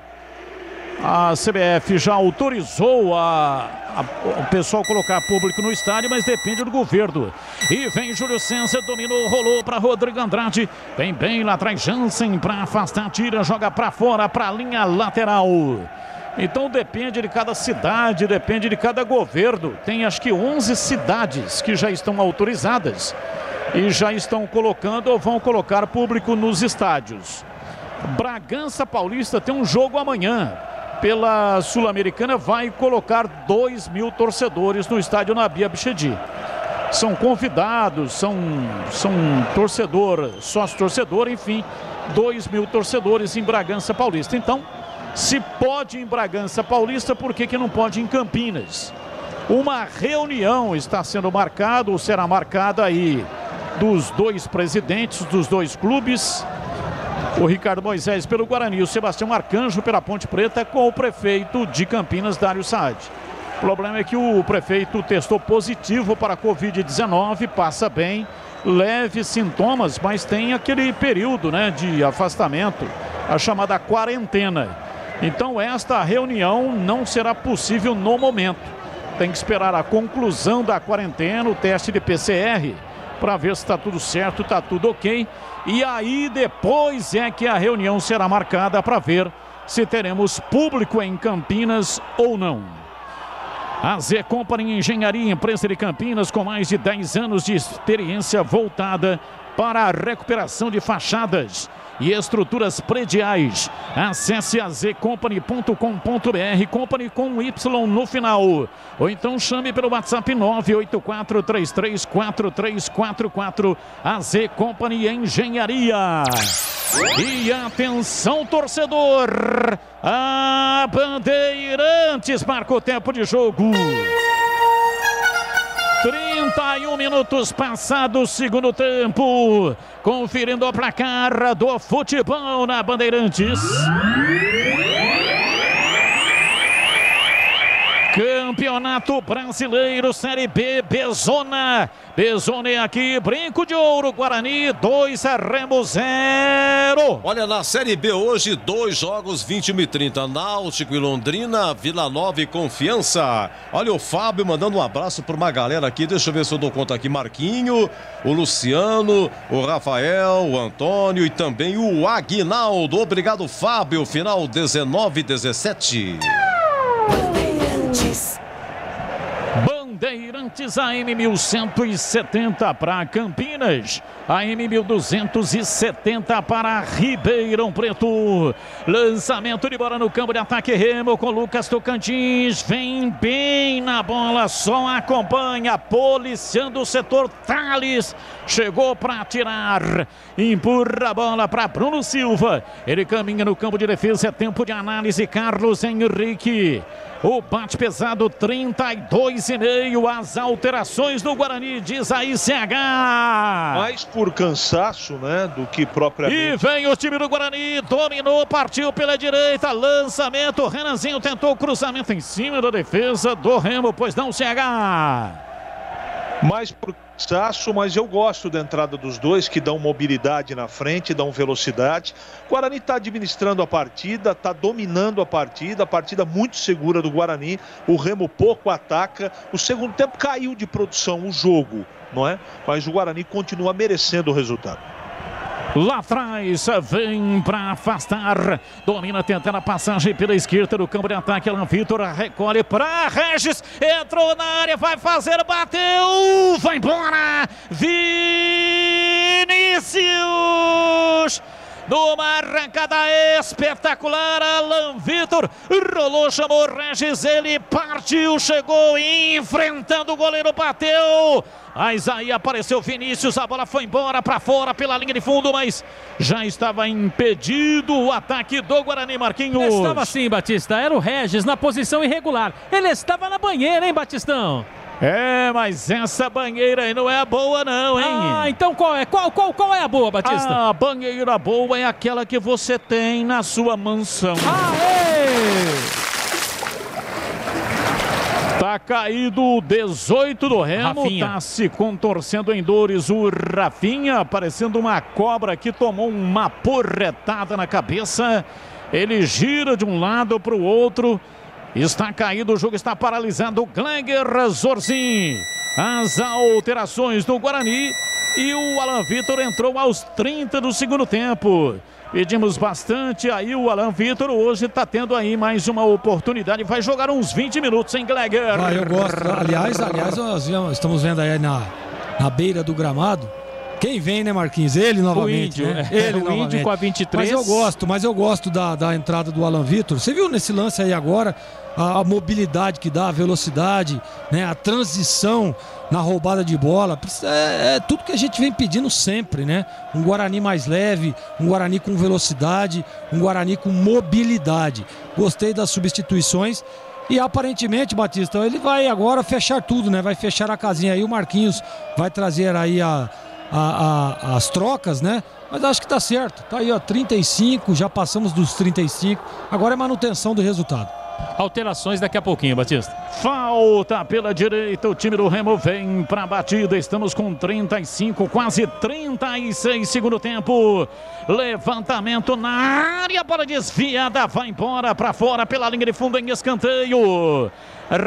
A CBF já autorizou o pessoal colocar público no estádio, mas depende do governo. E vem Júlio César, dominou, rolou para Rodrigo Andrade. Vem bem lá atrás Jansen para afastar, tira, joga para fora, para a linha lateral. Então depende de cada cidade, depende de cada governo. Tem acho que 11 cidades que já estão autorizadas e já estão colocando ou vão colocar público nos estádios. Bragança Paulista tem um jogo amanhã. Pela Sul-Americana vai colocar 2.000 torcedores no estádio Nabi Abichedi. São convidados, são torcedor, sócio-torcedor, enfim, 2.000 torcedores em Bragança Paulista. Então, se pode em Bragança Paulista, por que não pode em Campinas? Uma reunião está sendo marcada, ou será marcada aí, dos dois presidentes dos dois clubes. O Ricardo Moisés pelo Guarani, o Sebastião Arcanjo pela Ponte Preta, com o prefeito de Campinas, Dário Saad. O problema é que o prefeito testou positivo para a Covid-19, passa bem, leves sintomas, mas tem aquele período, né, de afastamento, a chamada quarentena. Então esta reunião não será possível no momento. Tem que esperar a conclusão da quarentena, o teste de PCR, para ver se está tudo certo, está tudo ok. E aí depois é que a reunião será marcada para ver se teremos público em Campinas ou não. A Z Company Engenharia, empresa de Campinas com mais de 10 anos de experiência voltada para a recuperação de fachadas e estruturas prediais. Acesse azcompany.com.br, Company com Y no final. Ou então chame pelo WhatsApp 984334344. AZ Company Engenharia. E atenção, torcedor! A Bandeirantes marca o tempo de jogo. 31 minutos passados, segundo tempo. Conferindo o placar do futebol na Bandeirantes. Campeonato Brasileiro, Série B, Bezona. Bezona é aqui, Brinco de Ouro, Guarani, 2, Remo 0. Olha, na Série B hoje, 2 jogos, 21h30. Náutico e Londrina, Vila Nova e Confiança. Olha o Fábio mandando um abraço para uma galera aqui. Deixa eu ver se eu dou conta aqui. Marquinho, o Luciano, o Rafael, o Antônio e também o Aguinaldo. Obrigado, Fábio. Final 19-17. Bandeirantes AM 1170 para Campinas, AM 1270 para Ribeirão Preto. Lançamento de bola no campo de ataque, Remo com Lucas Tocantins, vem bem na bola, só acompanha, policiando o setor. Thales chegou para tirar, empurra a bola para Bruno Silva, ele caminha no campo de defesa, é tempo de análise. Carlos Henrique, o bate pesado 32,5. As alterações do Guarani, diz aí CH. Mais por cansaço, né, do que propriamente. E vem o time do Guarani, dominou, partiu pela direita, lançamento, Renanzinho tentou o cruzamento em cima da defesa do Remo, pois não, CH. Mais por cansaço, mas eu gosto da entrada dos dois, que dão mobilidade na frente, dão velocidade. O Guarani está administrando a partida, está dominando a partida muito segura do Guarani. O Remo pouco ataca. O segundo tempo caiu de produção o jogo, não é? Mas o Guarani continua merecendo o resultado. Lá atrás, vem para afastar. Domina tentando a passagem pela esquerda do campo de ataque. Alan Vitor recolhe para Regis. Entrou na área, vai fazer, bateu. Vai embora. Vinícius. Numa arrancada espetacular, Alan Vitor rolou, chamou Regis, ele partiu, chegou enfrentando o goleiro, bateu. Mas aí apareceu Vinícius, a bola foi embora para fora pela linha de fundo, mas já estava impedido o ataque do Guarani, Marquinhos. Estava sim, Batista, era o Regis na posição irregular. Ele estava na banheira, hein, Batistão? É, mas essa banheira aí não é a boa não, hein? Ah, então qual é? Qual é a boa, Batista? A banheira boa é aquela que você tem na sua mansão. Tá caído o 18 do Remo, Rafinha. tá se contorcendo em dores o Rafinha, parecendo uma cobra que tomou uma porretada na cabeça. Ele gira de um lado para o outro. Está caído, o jogo está paralisado. Gleger Zorzin. As alterações do Guarani. E o Alan Vitor entrou aos 30 do segundo tempo. Pedimos bastante aí o Alan Vitor. Hoje está tendo aí mais uma oportunidade. Vai jogar uns 20 minutos, hein, Gleger? Eu gosto. Aliás, nós estamos vendo aí na beira do gramado. Quem vem, né, Marquinhos? Ele novamente. O Índio, né? Ele o Índio com a 23. Mas eu gosto da entrada do Alan Vitor. Você viu nesse lance aí agora a mobilidade que dá, a velocidade, né, a transição na roubada de bola. É tudo que a gente vem pedindo sempre, né? Um Guarani mais leve, um Guarani com velocidade, um Guarani com mobilidade. Gostei das substituições. E aparentemente, Batista, ele vai agora fechar tudo, né? Vai fechar a casinha aí. O Marquinhos vai trazer aí as trocas, né? Mas acho que tá certo. Tá aí, ó, 35, já passamos dos 35. Agora é manutenção do resultado. Alterações daqui a pouquinho, Batista. Falta pela direita, o time do Remo vem para a batida. Estamos com 35, quase 36 segundo tempo. Levantamento na área, bola desviada, vai embora para fora pela linha de fundo em escanteio.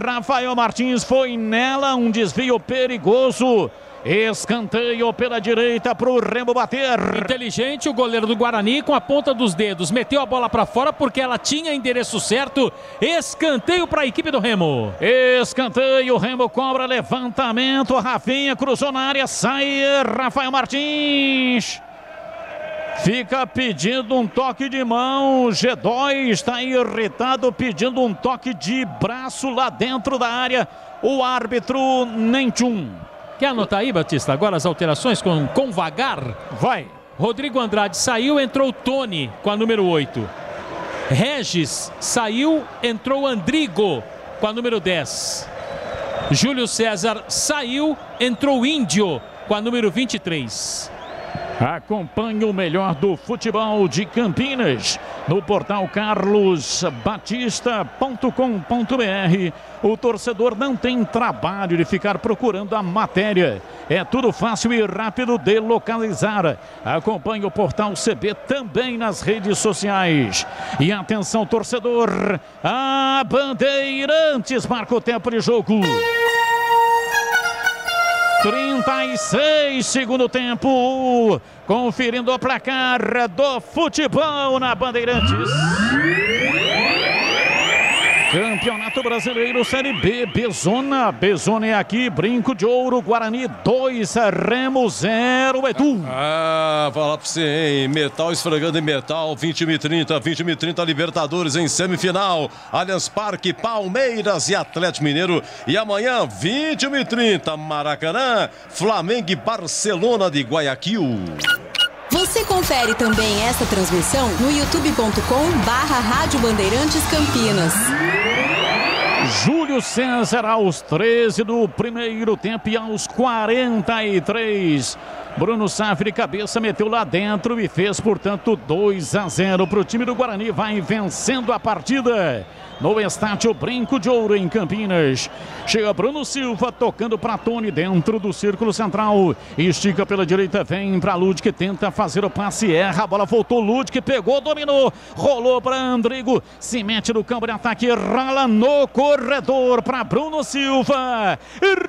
Rafael Martins foi nela, um desvio perigoso. Escanteio pela direita para o Remo bater. Inteligente o goleiro do Guarani, com a ponta dos dedos meteu a bola para fora porque ela tinha endereço certo. Escanteio para a equipe do Remo. Escanteio, o Remo cobra, levantamento. Rafinha cruzou na área, sai Rafael Martins. Fica pedindo um toque de mão. G2 está irritado, pedindo um toque de braço lá dentro da área. O árbitro Nenchum. Quer anotar aí, Batista? Agora as alterações com Vagar? Vai. Rodrigo Andrade saiu, entrou Tony com a número 8. Regis saiu, entrou Andrigo com a número 10. Júlio César saiu, entrou Índio com a número 23. Acompanhe o melhor do futebol de Campinas no portal carlosbatista.com.br. O torcedor não tem trabalho de ficar procurando a matéria. É tudo fácil e rápido de localizar. Acompanhe o portal CB também nas redes sociais. E atenção, torcedor, a Bandeirantes marca o tempo de jogo. 36 segundo tempo, conferindo o placar do futebol na Bandeirantes. Campeonato Brasileiro Série B, Bezona é aqui, Brinco de Ouro, Guarani 2, Remo 0, Edu. Falar pra você, hein? Metal esfregando em metal, 21h30, Libertadores em semifinal, Allianz Parque, Palmeiras e Atlético Mineiro. E amanhã, 21h30, Maracanã, Flamengo e Barcelona de Guayaquil. Você confere também esta transmissão no youtube.com/Rádio Bandeirantes Campinas. Júlio César aos 13 do primeiro tempo e aos 43 Bruno Safra de cabeça meteu lá dentro e fez, portanto, 2-0 para o time do Guarani. Vai vencendo a partida no estádio Brinco de Ouro em Campinas. Chega Bruno Silva tocando para Tony dentro do círculo central. Estica pela direita, vem para Ludwig, tenta fazer o passe, erra, a bola voltou, Ludwig pegou, dominou, rolou para Andrigo, se mete no campo de ataque, rola no corredor para Bruno Silva.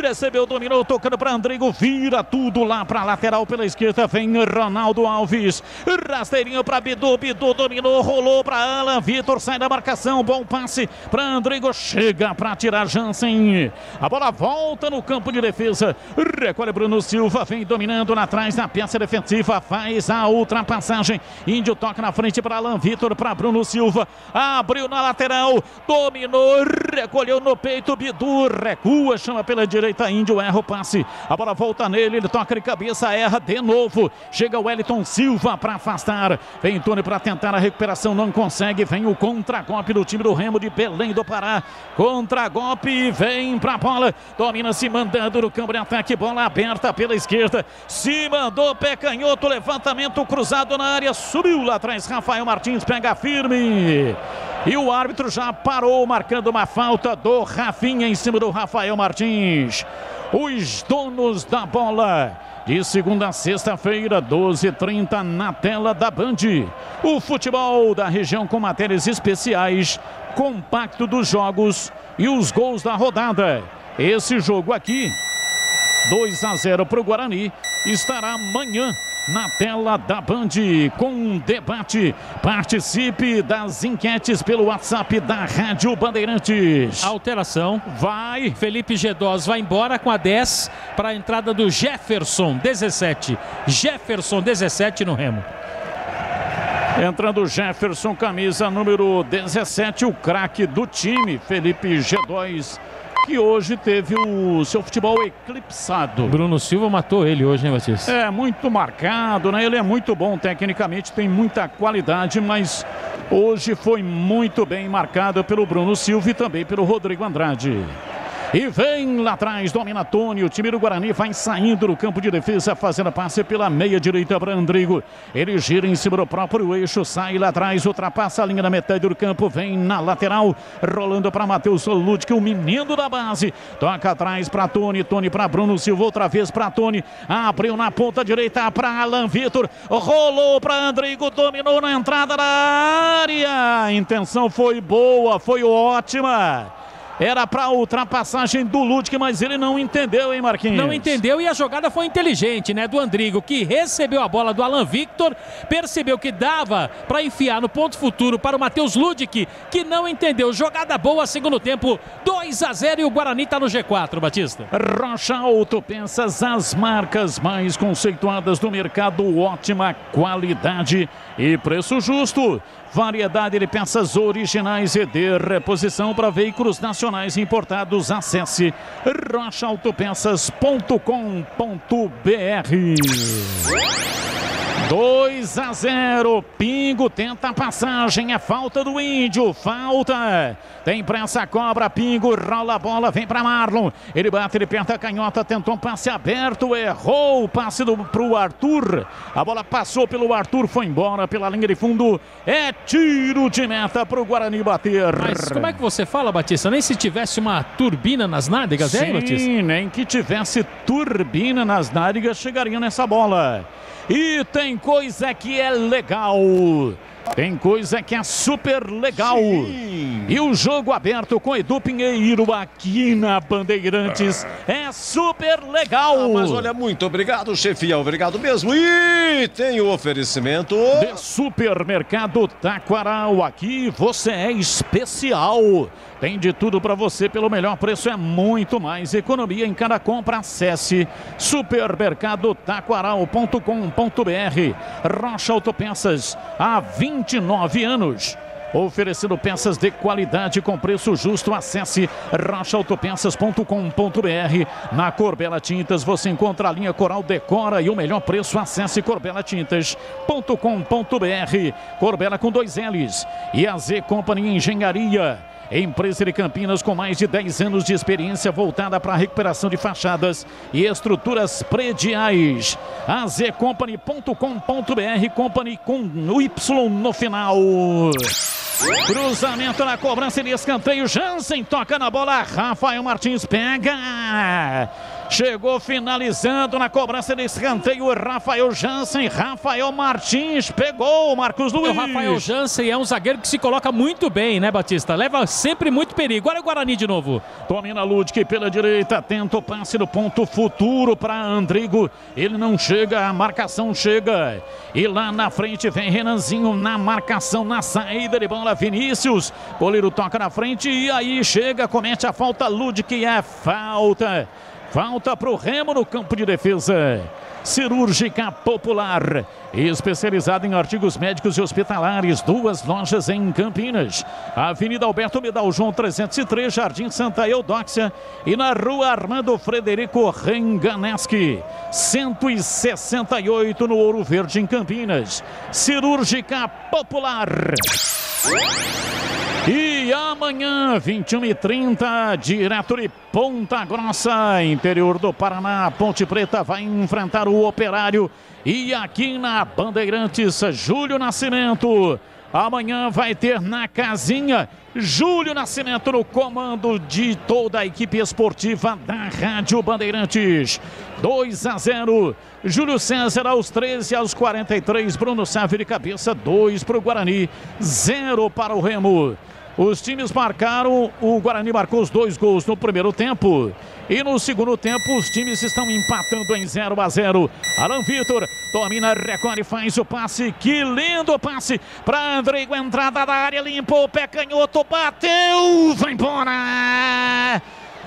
Recebeu, dominou, tocando para Andrigo, vira tudo lá para lateral pela esquerda, vem Ronaldo Alves. Rasteirinho para Bidu, Bidu dominou, rolou para Alan Vitor, sai da marcação, bom passe para Andrigo, chega para tirar Jansen. A bola volta no campo de defesa. Recolhe Bruno Silva, vem dominando lá atrás na peça defensiva, faz a ultrapassagem. Índio toca na frente para Alan Vitor, para Bruno Silva. Abriu na lateral, dominou, recolheu no peito, Bidu recua, chama pela direita, Índio erra o passe. A bola volta nele, ele toca de cabeça, erra de novo. Chega o Wellington Silva para afastar. Vem Tony para tentar a recuperação, não consegue. Vem o contra-golpe do time do Remo de Belém do Pará. Contra-golpe, vem pra bola, domina se mandando no campo de ataque, bola aberta pela esquerda, se mandou, pé canhoto, levantamento cruzado na área, subiu lá atrás, Rafael Martins pega firme. E o árbitro já parou, marcando uma falta do Rafinha em cima do Rafael Martins. Os donos da bola. De segunda a sexta-feira, 12h30 na tela da Band. O futebol da região com matérias especiais, compacto dos jogos e os gols da rodada. Esse jogo aqui, 2-0 para o Guarani, estará amanhã na tela da Band com um debate. Participe das enquetes pelo WhatsApp da Rádio Bandeirantes. Alteração. Vai. Felipe Gedós vai embora com a 10 para a entrada do Jefferson, 17. Jefferson, 17 no Remo. Entrando Jefferson, camisa número 17, o craque do time, Felipe Gedós, que hoje teve o seu futebol eclipsado. Bruno Silva matou ele hoje, né, Batista? É, muito marcado, né? Ele é muito bom tecnicamente, tem muita qualidade, mas hoje foi muito bem marcado pelo Bruno Silva e também pelo Rodrigo Andrade. E vem lá atrás, domina Tony, o time do Guarani vai saindo do campo de defesa, fazendo passe pela meia direita para Andrigo. Ele gira em cima do próprio eixo, sai lá atrás, ultrapassa a linha da metade do campo, vem na lateral, rolando para Matheus Ludwig, o menino da base. Toca atrás para Tony, Tony para Bruno Silva, outra vez para Tony, abriu na ponta direita para Alan Vitor, rolou para Andrigo, dominou na entrada da área. A intenção foi boa, foi ótima. Era para a ultrapassagem do Ludwig, mas ele não entendeu, hein, Marquinhos? Não entendeu e a jogada foi inteligente, né, do Andrigo, que recebeu a bola do Alan Victor, percebeu que dava para enfiar no ponto futuro para o Matheus Ludwig, que não entendeu. Jogada boa, segundo tempo, 2-0 e o Guarani está no G4, Batista. Rocha Autopeças, as marcas mais conceituadas do mercado, ótima qualidade e preço justo. Variedade de peças originais e de reposição para veículos nacionais importados. Acesse rochaautopeças.com.br. 2-0, Pingo tenta a passagem, é falta do Índio, falta, tem pressa, cobra, Pingo, rola a bola, vem para Marlon, ele bate, ele aperta a canhota, tentou um passe aberto, errou o passe pro Arthur, a bola passou pelo Arthur, foi embora pela linha de fundo, é tiro de meta pro Guarani bater. Mas como é que você fala, Batista? Nem se tivesse uma turbina nas nádegas, sim, é, Batista? Sim, nem que tivesse turbina nas nádegas chegaria nessa bola. E tem coisa que é legal, tem coisa que é super legal. Sim. E o jogo aberto com Edu Pinheiro aqui na Bandeirantes é super legal. Mas olha, muito obrigado, chefia, obrigado mesmo. E tem o oferecimento de Supermercado Taquaral. Aqui você é especial. Tem de tudo para você pelo melhor preço, é muito mais economia em cada compra. Acesse supermercadotaquaral.com.br. Rocha Autopeças, há 29 anos. Oferecendo peças de qualidade com preço justo. Acesse rochaautopeças.com.br. Na Corbela Tintas você encontra a linha Coral Decora e o melhor preço. Acesse corbelatintas.com.br. Corbela com 2 L's. E a Z Company Engenharia. Empresa de Campinas com mais de 10 anos de experiência voltada para a recuperação de fachadas e estruturas prediais. azcompany.com.br, Company com Y no final. Cruzamento na cobrança de escanteio. Jansen toca na bola. Rafael Martins pega. Chegou finalizando na cobrança de escanteio. Rafael Jansen. Rafael Martins pegou. Marcos Luiz. O Rafael Jansen é um zagueiro que se coloca muito bem, né, Batista? Leva sempre muito perigo. Olha o Guarani de novo. Domina Ludwig pela direita. Tenta o passe no ponto futuro para Andrigo. Ele não chega. A marcação chega. E lá na frente vem Renanzinho na marcação, na saída de bola. Vinícius. Goleiro toca na frente. E aí chega, comete a falta. Ludwig é falta. Falta para o Remo no campo de defesa. Cirúrgica Popular, especializada em artigos médicos e hospitalares. 2 lojas em Campinas. Avenida Alberto Medal João 303, Jardim Santa Eudóxia. E na Rua Armando Frederico Renganeschi, 168 no Ouro Verde em Campinas. Cirúrgica Popular. E amanhã, 21h30, direto de Ponta Grossa, interior do Paraná, Ponte Preta vai enfrentar o Operário. E aqui na Bandeirantes, Júlio Nascimento. Amanhã vai ter na casinha Júlio Nascimento no comando de toda a equipe esportiva da Rádio Bandeirantes. 2-0. Júlio César aos 13, aos 43. Bruno Sávio de cabeça, 2 para o Guarani, 0 para o Remo. Os times marcaram, o Guarani marcou os 2 gols no primeiro tempo. E no segundo tempo os times estão empatando em 0-0. Alan Vitor domina, recolhe, faz o passe. Que lindo passe para Andrigo, entrada da área, limpou o pé canhoto, bateu, vai embora.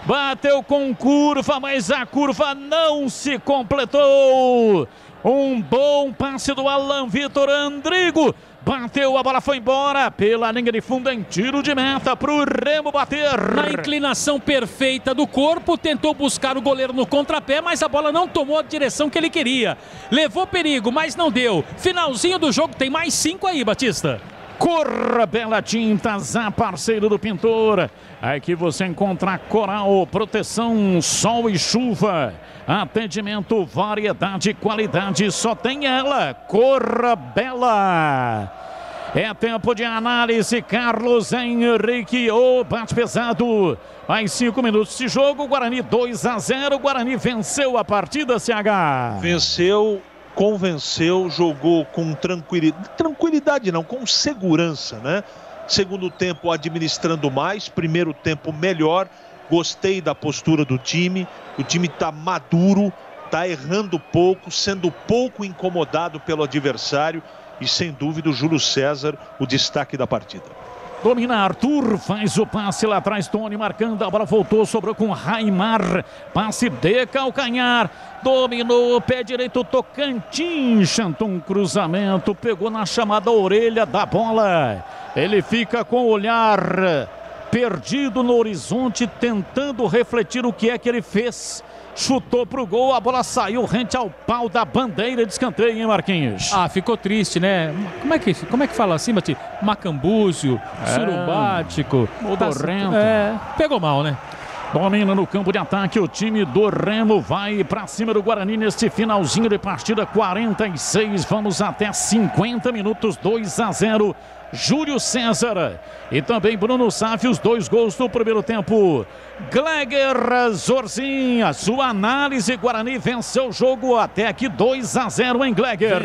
Bateu com curva, mas a curva não se completou. Um bom passe do Alan Vitor. Andrigo bateu, a bola foi embora pela linha de fundo em tiro de meta para o Remo bater. Na inclinação perfeita do corpo, tentou buscar o goleiro no contrapé, mas a bola não tomou a direção que ele queria. Levou perigo, mas não deu. Finalzinho do jogo, tem mais 5 aí, Batista. Corra Bela Tintas, a parceiro do pintor. Aqui você encontra Coral, proteção, sol e chuva. Atendimento, variedade, qualidade, só tem ela. Corra Bela. É tempo de análise. Carlos Henrique, o bate pesado. Mais 5 minutos de jogo. Guarani 2-0. Guarani venceu a partida, CH. Venceu, convenceu, jogou com tranquilidade não, com segurança, né? Segundo tempo administrando mais, primeiro tempo melhor. Gostei da postura do time. O time está maduro, está errando pouco, sendo pouco incomodado pelo adversário. E sem dúvida o Júlio César, o destaque da partida. Domina Arthur, faz o passe lá atrás, Tony marcando, a bola voltou, sobrou com Raimar, passe de calcanhar, dominou, pé direito, Tocantins, chantou um cruzamento, pegou na chamada orelha da bola, ele fica com o olhar perdido no horizonte, tentando refletir o que é que ele fez. Chutou pro gol, a bola saiu rente ao pau da bandeira de escanteio, hein, Marquinhos? Ah, ficou triste, né? Como é que fala assim, Bati? Macambúzio, surumbático. Modorrento. Pegou mal, né? Domina no campo de ataque o time do Remo, vai pra cima do Guarani neste finalzinho de partida, 46, vamos até 50 minutos, 2-0. Júlio César e também Bruno Sávio, os 2 gols no primeiro tempo. Gleger Zorzinha, sua análise, Guarani venceu o jogo até aqui 2-0 em Gleger.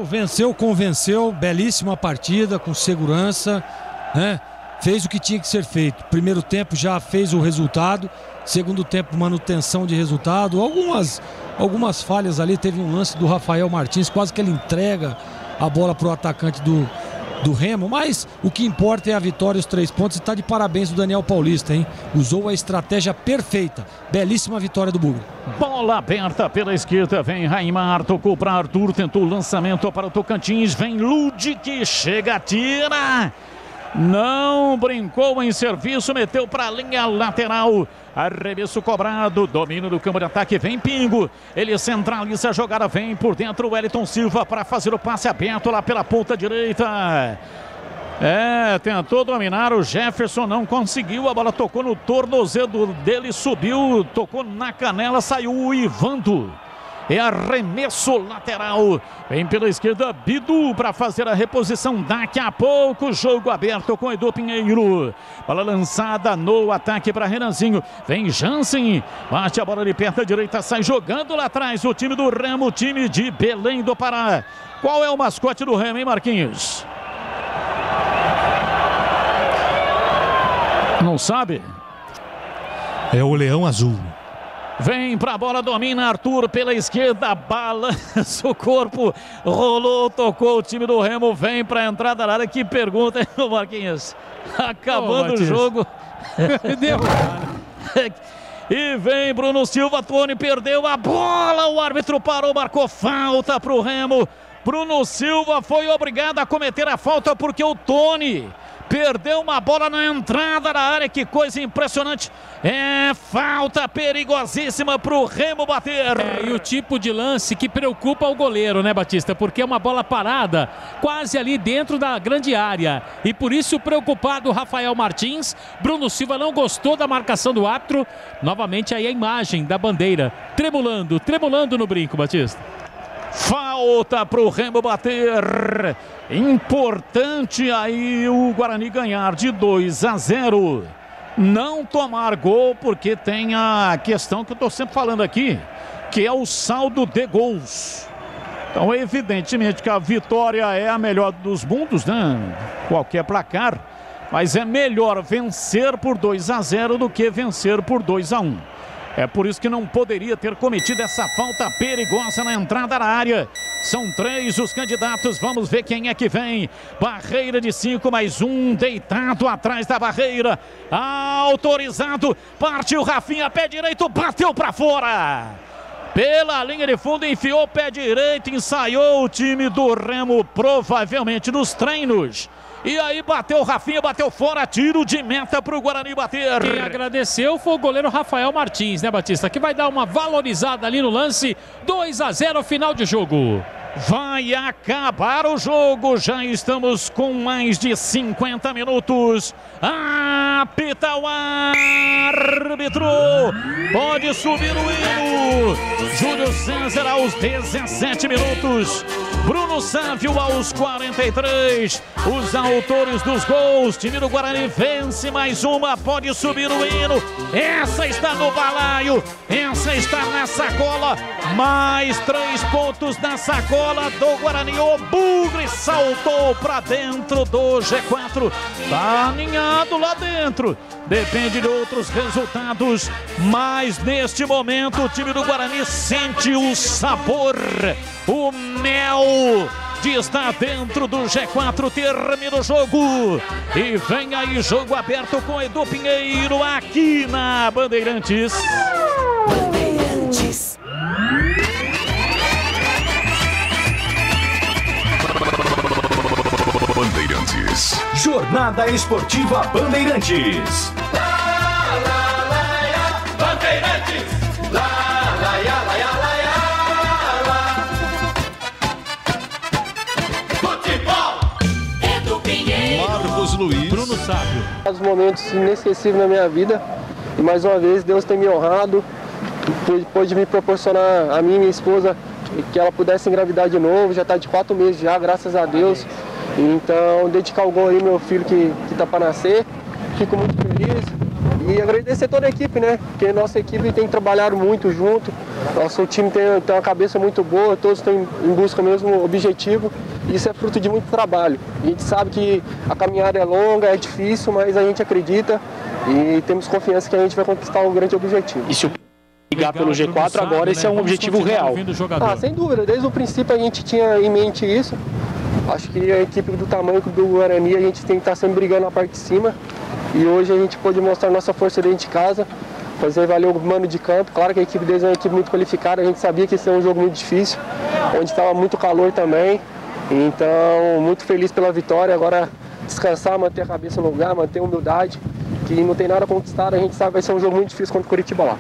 Venceu, convenceu, belíssima partida, com segurança, né? Fez o que tinha que ser feito. Primeiro tempo já fez o resultado, segundo tempo manutenção de resultado, algumas falhas ali, teve um lance do Rafael Martins, quase que ele entrega a bola para o atacante do Remo, mas o que importa é a vitória, os 3 pontos, e tá de parabéns o Daniel Paulista, hein? Usou a estratégia perfeita, belíssima vitória do Bugre. Bola aberta pela esquerda, vem Raimar, tocou para Arthur, tentou o lançamento para o Tocantins, vem Ludwig, chega, tira, não brincou em serviço, meteu para a linha lateral. Arremesso cobrado, domínio do campo de ataque, vem Pingo, ele centraliza a jogada, vem por dentro o Wellington Silva para fazer o passe aberto lá pela ponta direita. Tentou dominar o Jefferson, não conseguiu, a bola tocou no tornozelo dele, subiu, tocou na canela, saiu o Ivando. É arremesso lateral. Vem pela esquerda Bidu para fazer a reposição. Daqui a pouco, jogo aberto com Edu Pinheiro. Bola lançada no ataque para Renanzinho. Vem Jansen. Bate a bola de perto à direita. Sai jogando lá atrás o time do Remo, o time de Belém do Pará. Qual é o mascote do Remo, hein, Marquinhos? Não sabe? É o Leão Azul. Vem pra bola, domina Arthur pela esquerda, balança o corpo, rolou, tocou o time do Remo, vem pra entrada da área. Que pergunta, hein, Marquinhos? Acabando o jogo. Deu. E vem Bruno Silva, Tony perdeu a bola, o árbitro parou, marcou falta pro Remo. Bruno Silva foi obrigado a cometer a falta porque o Tony perdeu uma bola na entrada da área. Que coisa impressionante. É falta perigosíssima pro Remo bater. E o tipo de lance que preocupa o goleiro, né, Batista? Porque é uma bola parada quase ali dentro da grande área. E por isso preocupado o Rafael Martins. Bruno Silva não gostou da marcação do árbitro. Novamente aí a imagem da bandeira tremulando no brinco, Batista. Falta pro Remo bater. Importante aí o Guarani ganhar de 2-0. Não tomar gol, porque tem a questão que eu tô sempre falando aqui, que é o saldo de gols. Então, evidentemente que a vitória é a melhor dos mundos, né? Qualquer placar. Mas é melhor vencer por 2-0 do que vencer por 2-1. É por isso que não poderia ter cometido essa falta perigosa na entrada da área. São 3 os candidatos, vamos ver quem é que vem. Barreira de 5, mais um deitado atrás da barreira. Autorizado, partiu Rafinha, pé direito, bateu para fora. Pela linha de fundo, enfiou o pé direito, ensaiou o time do Remo, provavelmente nos treinos. E aí bateu o Rafinha, bateu fora, tiro de meta para o Guarani bater. Quem agradeceu foi o goleiro Rafael Martins, né, Batista? Que vai dar uma valorizada ali no lance. 2-0, final de jogo. Vai acabar o jogo, já estamos com mais de 50 minutos. Apita o árbitro, pode subir o hino. Júlio César aos 17 minutos. Bruno Sávio aos 43. Os autores dos gols, time do Guarani vence mais uma, pode subir o hino. Essa está no balaio, essa está na sacola. Mais 3 pontos na sacola do Guarani. O Bugre saltou para dentro do G4. Tá aninhado lá dentro. Depende de outros resultados, mas neste momento o time do Guarani sente o sabor, o mel de estar dentro do G4. Termina o jogo e vem aí jogo aberto com Edu Pinheiro aqui na Bandeirantes. Bandeirantes. Bandeirantes. Jornada Esportiva Bandeirantes. Bandeirantes. Futebol. Edu Pinheiro. Marcos Luiz. Bruno Sávio. Os momentos inesquecíveis na minha vida. E mais uma vez Deus tem me honrado. Pôde me proporcionar a mim e minha esposa que ela pudesse engravidar de novo. Já está de 4 meses já, graças a Deus. Então, dedicar o gol aí, meu filho que tá para nascer. Fico muito feliz. E agradecer toda a equipe, né? Porque nossa equipe tem trabalhado muito junto. Nosso time tem uma cabeça muito boa, todos estão em busca do mesmo objetivo. E isso é fruto de muito trabalho. A gente sabe que a caminhada é longa, é difícil, mas a gente acredita e temos confiança que a gente vai conquistar um grande objetivo. E se brigar pelo G4 agora, esse é um objetivo real. Sem dúvida. Desde o princípio a gente tinha em mente isso. Acho que a equipe do tamanho do Guarani, a gente tem que estar sempre brigando na parte de cima. E hoje a gente pôde mostrar nossa força dentro de casa, fazer valer o mano de campo. Claro que a equipe deles é uma equipe muito qualificada, a gente sabia que esse é um jogo muito difícil, onde estava muito calor também. Então, muito feliz pela vitória. Agora, descansar, manter a cabeça no lugar, manter a humildade, que não tem nada conquistado. A gente sabe que vai ser um jogo muito difícil contra o Curitiba lá.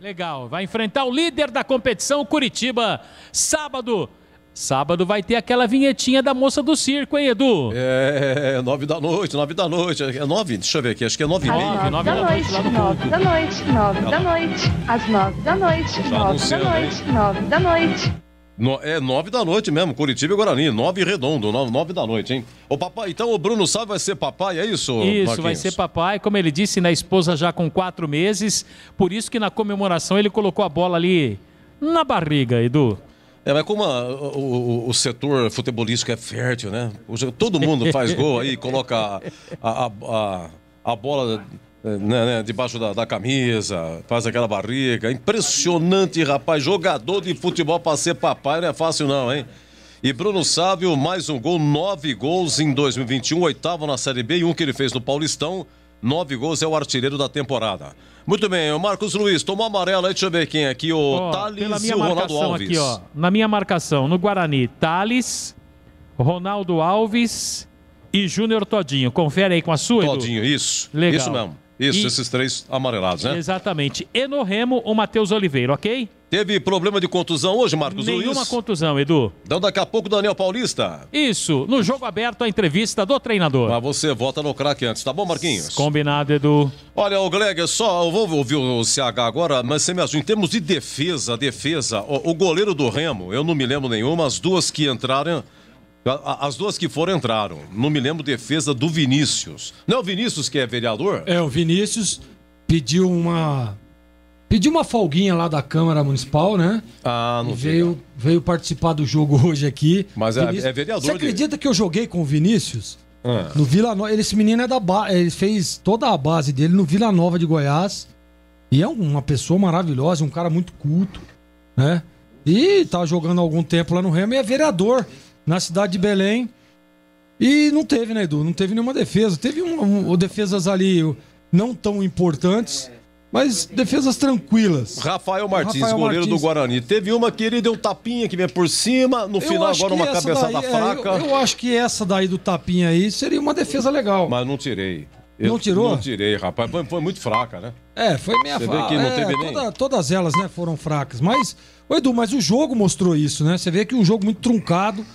Legal, vai enfrentar o líder da competição, Curitiba, sábado, Sábado vai ter aquela vinhetinha da moça do circo, hein, Edu? 9 da noite. É 9? Deixa eu ver aqui, acho que é 9h30. 9 da noite, 9 da noite, 9 da noite, às 9 da noite, 9 da noite, 9 da noite. É 9 da noite mesmo, Curitiba e Guarani, 9 redondo, 9 da noite, hein? Ô papai, então o Bruno Sávio vai ser papai, é isso, Isso, Marquinhos? vai ser papai, como ele disse, na esposa já com 4 meses, por isso que na comemoração ele colocou a bola ali na barriga, Edu. Mas como o setor futebolístico é fértil, né? Todo mundo faz gol aí, coloca a bola né, debaixo da camisa, faz aquela barriga. Impressionante, rapaz. Jogador de futebol para ser papai não é fácil não, hein? E Bruno Sávio, mais um gol, 9 gols em 2021, 8º na Série B e um que ele fez no Paulistão. 9 gols, é o artilheiro da temporada. Muito bem, o Marcos Luiz, tomou amarelo aí, deixa eu ver quem é aqui, o Thales e o Ronaldo Alves. Aqui, ó, na minha marcação, no Guarani, Thales, Ronaldo Alves e Júnior Todinho. Confere aí com a sua, Edu. Todinho, isso. Legal. Isso mesmo. Isso, esses 3 amarelados, né? Exatamente. E no Remo, o Matheus Oliveira, ok? Teve problema de contusão hoje, Marcos Luiz? Nenhuma contusão, Edu. Então daqui a pouco, Daniel Paulista. Isso, no jogo aberto, a entrevista do treinador. Mas você vota no craque antes, tá bom, Marquinhos? Combinado, Edu. Olha, o Gleg, eu vou ouvir o CH agora, mas você me ajuda. Em termos de defesa, o goleiro do Remo, eu não me lembro nenhuma, as duas que entraram... As duas que foram entraram. Não me lembro defesa do Vinícius. Não é o Vinícius que é vereador? O Vinícius pediu uma folguinha lá da Câmara Municipal, né? Não veio participar do jogo hoje aqui. Mas é vereador. Você acredita que eu joguei com o Vinícius? No Vila Nova. Esse menino é da base. Ele fez toda a base dele no Vila Nova de Goiás. E é uma pessoa maravilhosa, um cara muito culto, né? E tá jogando há algum tempo lá no Remo e é vereador na cidade de Belém. E não teve, né, Edu? Não teve nenhuma defesa. Teve defesas ali não tão importantes, mas defesas tranquilas. Rafael Martins, goleiro do Guarani. Teve uma que ele deu um tapinha que vem por cima, no final agora uma cabeçada fraca. Eu acho que essa daí do tapinha aí seria uma defesa legal. Mas não tirei. Não tirou? Não tirei, rapaz. Foi muito fraca, né? Foi meia fraca. Você vê que não teve nem... Todas elas, né, foram fracas. Mas, Edu, o jogo mostrou isso, né? Você vê que um jogo muito truncado,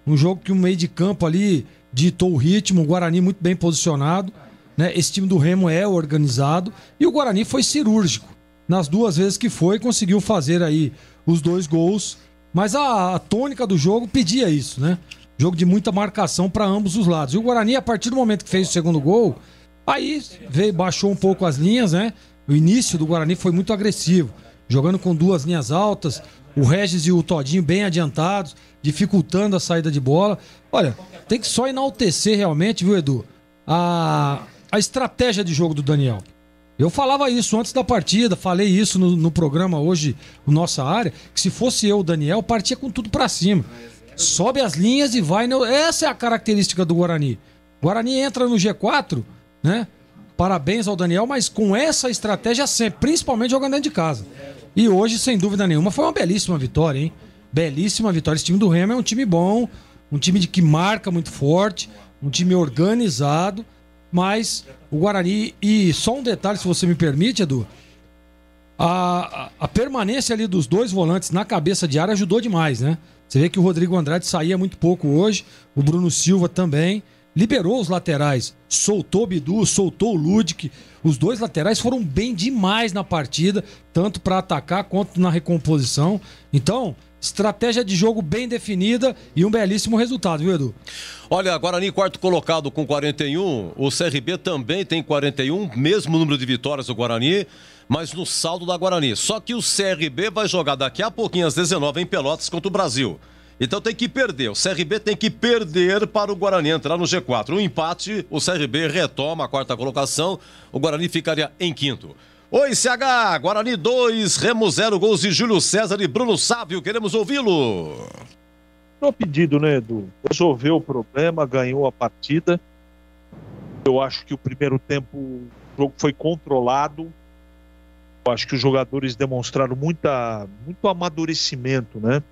um jogo que o meio de campo ali ditou o ritmo, o Guarani muito bem posicionado, né? Esse time do Remo é organizado e o Guarani foi cirúrgico. Nas 2 vezes que foi, conseguiu fazer aí os 2 gols. Mas a tônica do jogo pedia isso, né? Jogo de muita marcação para ambos os lados. E o Guarani, a partir do momento que fez o segundo gol, aí baixou um pouco as linhas, né? O início do Guarani foi muito agressivo, jogando com 2 linhas altas, o Regis e o Todinho bem adiantados, dificultando a saída de bola. Olha, tem que só enaltecer realmente, viu, Edu, a estratégia de jogo do Daniel. Eu falava isso antes da partida, falei isso no programa hoje, o Nossa Área, que se fosse eu, o Daniel, partia com tudo pra cima. Sobe as linhas e vai... Essa é a característica do Guarani. O Guarani entra no G4, né? Parabéns ao Daniel, mas com essa estratégia sempre, principalmente jogando dentro de casa. E hoje, sem dúvida nenhuma, foi uma belíssima vitória, hein? Belíssima vitória. Esse time do Remo é um time bom, um time que marca muito forte, um time organizado, mas o Guarani... E só um detalhe, se você me permite, Edu, a permanência ali dos 2 volantes na cabeça de área ajudou demais, né? Você vê que o Rodrigo Andrade saía muito pouco hoje, o Bruno Silva também... Liberou os laterais, soltou o Bidu, soltou o Ludic. Os 2 laterais foram bem demais na partida, tanto para atacar quanto na recomposição. Então, estratégia de jogo bem definida e um belíssimo resultado, viu, Edu? Olha, Guarani 4º colocado com 41, o CRB também tem 41, mesmo número de vitórias do Guarani, mas no saldo da Guarani. Só que o CRB vai jogar daqui a pouquinho às 19 em Pelotas contra o Brasil. Então tem que perder, o CRB tem que perder para o Guarani entrar no G4. Um empate, o CRB retoma a 4ª colocação, o Guarani ficaria em 5º. Oi, CH, Guarani 2, Remo 0, gols de Júlio César e Bruno Sávio, queremos ouvi-lo. No pedido, né, Edu? Resolveu o problema, ganhou a partida. Eu acho que o primeiro tempo o jogo foi controlado. Eu acho que os jogadores demonstraram muito amadurecimento, né?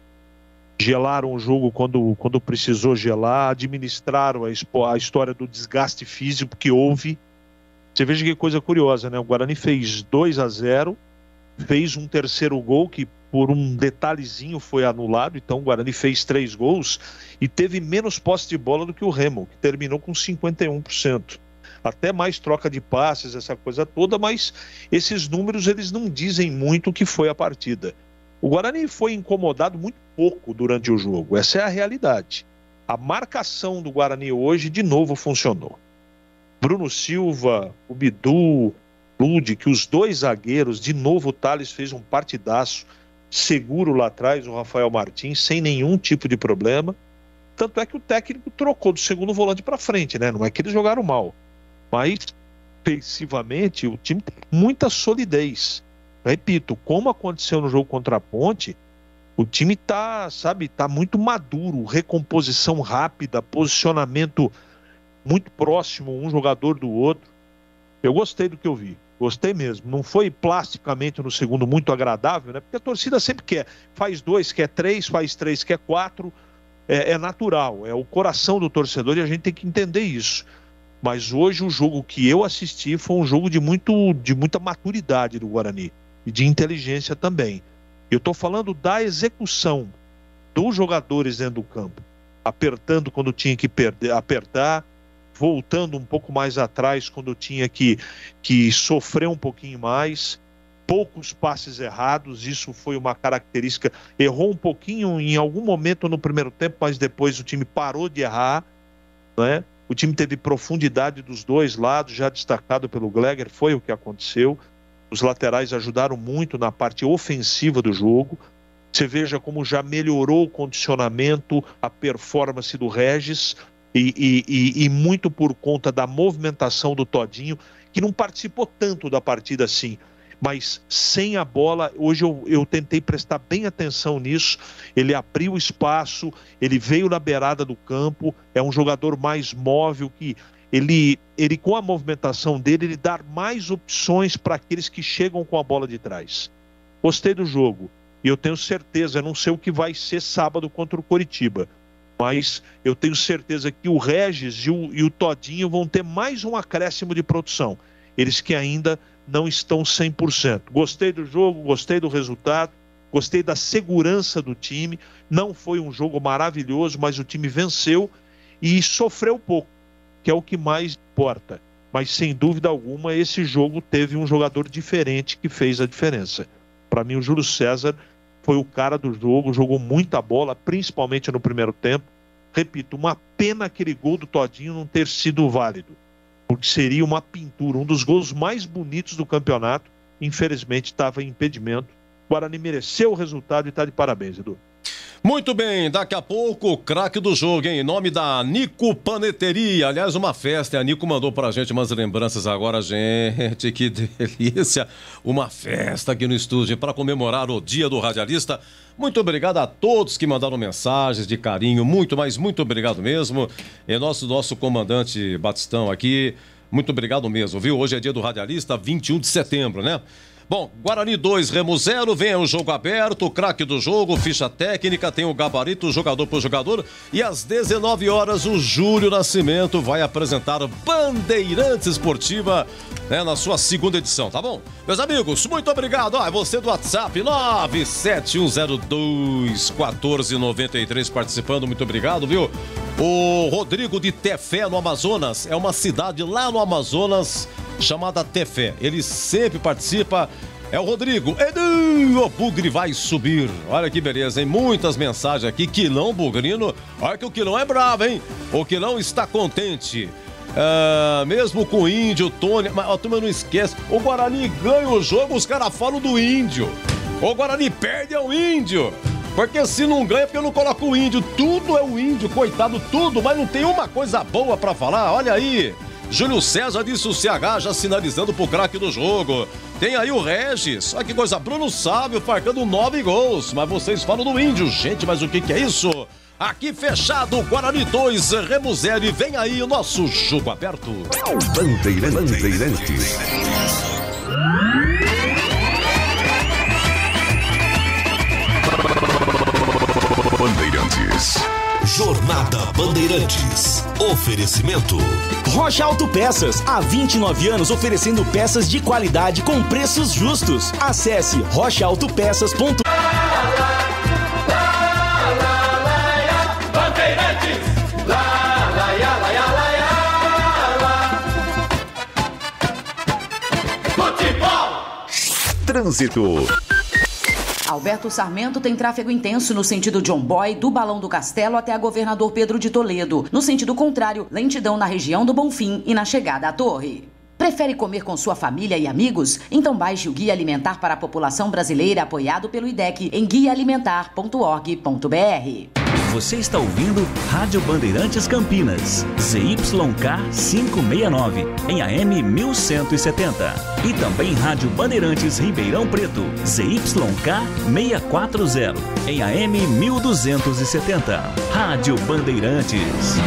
Gelaram o jogo quando precisou gelar, administraram a história do desgaste físico que houve. Você veja que coisa curiosa, né? O Guarani fez 2-0 fez um terceiro gol que por um detalhezinho foi anulado, então o Guarani fez 3 gols e teve menos posse de bola do que o Remo, que terminou com 51%. Até mais troca de passes, essa coisa toda, mas esses números eles não dizem muito o que foi a partida. O Guarani foi incomodado muito pouco durante o jogo, essa é a realidade. A marcação do Guarani hoje de novo funcionou. Bruno Silva, o Bidu, Lude, que os 2 zagueiros, de novo o Thales fez um partidaço, seguro lá atrás, o Rafael Martins, sem nenhum tipo de problema. Tanto é que o técnico trocou do segundo volante para frente, né? Não é que eles jogaram mal, mas ofensivamente o time tem muita solidez. Repito, como aconteceu no jogo contra a Ponte, o time tá muito maduro, recomposição rápida, posicionamento muito próximo um jogador do outro. Eu gostei do que eu vi. Gostei mesmo. Não foi plasticamente no segundo muito agradável, né? Porque a torcida sempre quer. Faz 2, quer 3, faz 3, quer 4. É natural, é o coração do torcedor e a gente tem que entender isso. Mas hoje o jogo que eu assisti foi um jogo de muita maturidade do Guarani e de inteligência também. Eu estou falando da execução dos jogadores dentro do campo. Apertando quando tinha que apertar, voltando um pouco mais atrás quando tinha que sofrer um pouquinho mais, poucos passes errados, isso foi uma característica, errou um pouquinho em algum momento no primeiro tempo, mas depois o time parou de errar, né? O time teve profundidade dos 2 lados, já destacado pelo Gleger, foi o que aconteceu, os laterais ajudaram muito na parte ofensiva do jogo, você veja como já melhorou o condicionamento, a performance do Regis, e muito por conta da movimentação do Todinho, que não participou tanto da partida assim, mas sem a bola, hoje eu tentei prestar bem atenção nisso, ele abriu espaço, ele veio na beirada do campo, é um jogador mais móvel, que ele com a movimentação dele, ele dá mais opções para aqueles que chegam com a bola de trás. Gostei do jogo, e eu tenho certeza, eu não sei o que vai ser sábado contra o Coritiba, mas eu tenho certeza que o Regis e o Todinho vão ter mais um acréscimo de produção. Eles que ainda não estão 100%. Gostei do jogo, gostei do resultado, gostei da segurança do time. Não foi um jogo maravilhoso, mas o time venceu e sofreu pouco, que é o que mais importa. Mas sem dúvida alguma, esse jogo teve um jogador diferente que fez a diferença. Para mim, o Júlio César foi o cara do jogo, jogou muita bola, principalmente no primeiro tempo. Repito, uma pena aquele gol do Todinho não ter sido válido, porque seria uma pintura, um dos gols mais bonitos do campeonato. Infelizmente estava em impedimento. O Guarani mereceu o resultado e está de parabéns, Edu. Muito bem, daqui a pouco o craque do jogo, hein? Em nome da Nico Paneteria. Aliás, uma festa, a Nico mandou pra gente umas lembranças agora, gente, que delícia. Uma festa aqui no estúdio para comemorar o Dia do Radialista. Muito obrigado a todos que mandaram mensagens de carinho, muito obrigado mesmo. E nosso comandante Batistão aqui, muito obrigado mesmo, viu? Hoje é Dia do Radialista, 21 de setembro, né? Bom, Guarani 2, Remo 0, vem o jogo aberto, o craque do jogo, ficha técnica, tem o gabarito, jogador por jogador, e às 19 horas o Júlio Nascimento vai apresentar Bandeirantes Esportiva, né, na sua segunda edição, tá bom? Meus amigos, muito obrigado, é você do WhatsApp, 971021493 participando, muito obrigado, viu? O Rodrigo de Tefé, no Amazonas, é uma cidade lá no Amazonas chamada Tefé, ele sempre participa, é o Rodrigo. Edu, o Bugre vai subir, olha que beleza, hein? Muitas mensagens aqui, Quilão Bugrino, olha que o Quilão é bravo, hein? O Quilão está contente, mesmo com o Índio, Tony, mas a turma não esquece, o Guarani ganha o jogo, os caras falam do Índio, o Guarani perde ao Índio, porque se não ganha, porque eu não coloco o Índio, tudo é o Índio, coitado, tudo, mas não tem uma coisa boa pra falar, olha aí. Júlio César disse o CH já sinalizando pro craque do jogo. Tem aí o Regis, olha que coisa, Bruno Sávio marcando 9 gols. Mas vocês falam do Índio, gente, mas o que é isso? Aqui fechado, Guarani 2, Remo 0 e vem aí o nosso jogo aberto. Bandeirantes. Bandeirantes. Jornada Bandeirantes. Oferecimento. Rocha Autopeças, há 29 anos oferecendo peças de qualidade com preços justos. Acesse rochaautopeças.com. Trânsito. Alberto Sarmento tem tráfego intenso no sentido John Boy, do Balão do Castelo até a Governador Pedro de Toledo. No sentido contrário, lentidão na região do Bonfim e na chegada à Torre. Prefere comer com sua família e amigos? Então baixe o Guia Alimentar para a População Brasileira, apoiado pelo IDEC, em guiaalimentar.org.br. Você está ouvindo Rádio Bandeirantes Campinas, ZYK 569, em AM 1170. E também Rádio Bandeirantes Ribeirão Preto, ZYK 640, em AM 1270. Rádio Bandeirantes.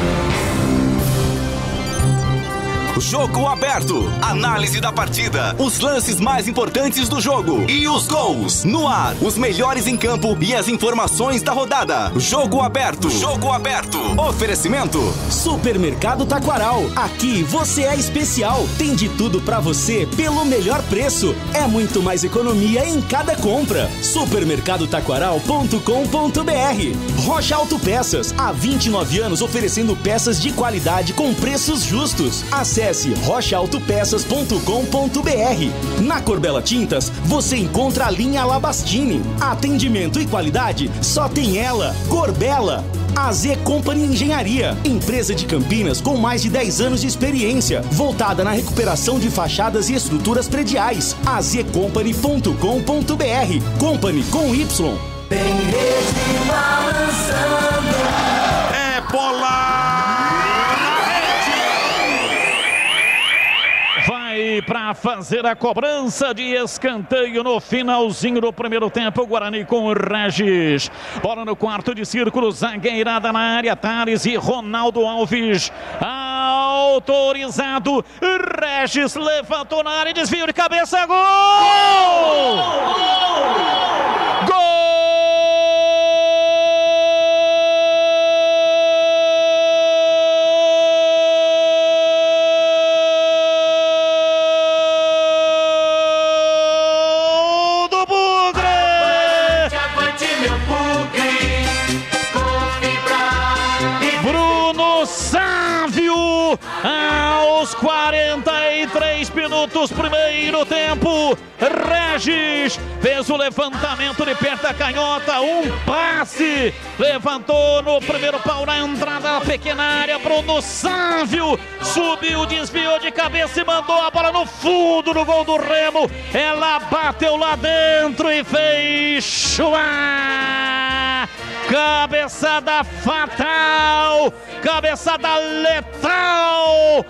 Jogo aberto. Análise da partida. Os lances mais importantes do jogo. E os gols. No ar. Os melhores em campo e as informações da rodada. Jogo aberto. Jogo aberto. Oferecimento. Supermercado Taquaral. Aqui você é especial. Tem de tudo pra você pelo melhor preço. É muito mais economia em cada compra. Supermercadotaquaral.com.br. Rocha Autopeças. Há 29 anos oferecendo peças de qualidade com preços justos. Acesse rochaautopeças.com.br. Na Corbella Tintas, você encontra a linha Labastini. Atendimento e qualidade, só tem ela, Corbella. AZ Company Engenharia, empresa de Campinas com mais de 10 anos de experiência, voltada na recuperação de fachadas e estruturas prediais. azcompany.com.br. Company com Y. Tem rede balançando. É bola! Vai para fazer a cobrança de escanteio no finalzinho do primeiro tempo. O Guarani com o Regis. Bola no quarto de círculo. Zagueirada na área. Thales e Ronaldo Alves. Autorizado. Regis levantou na área. Desvio de cabeça. Gol! Gol! Aos 43 minutos, primeiro tempo, Regis fez o levantamento de perto da canhota, um passe, levantou no primeiro pau na entrada da pequena área. Bruno Sávio subiu, desviou de cabeça e mandou a bola no fundo do gol do Remo. Ela bateu lá dentro e fez chuá. Cabeçada fatal, cabeçada letal,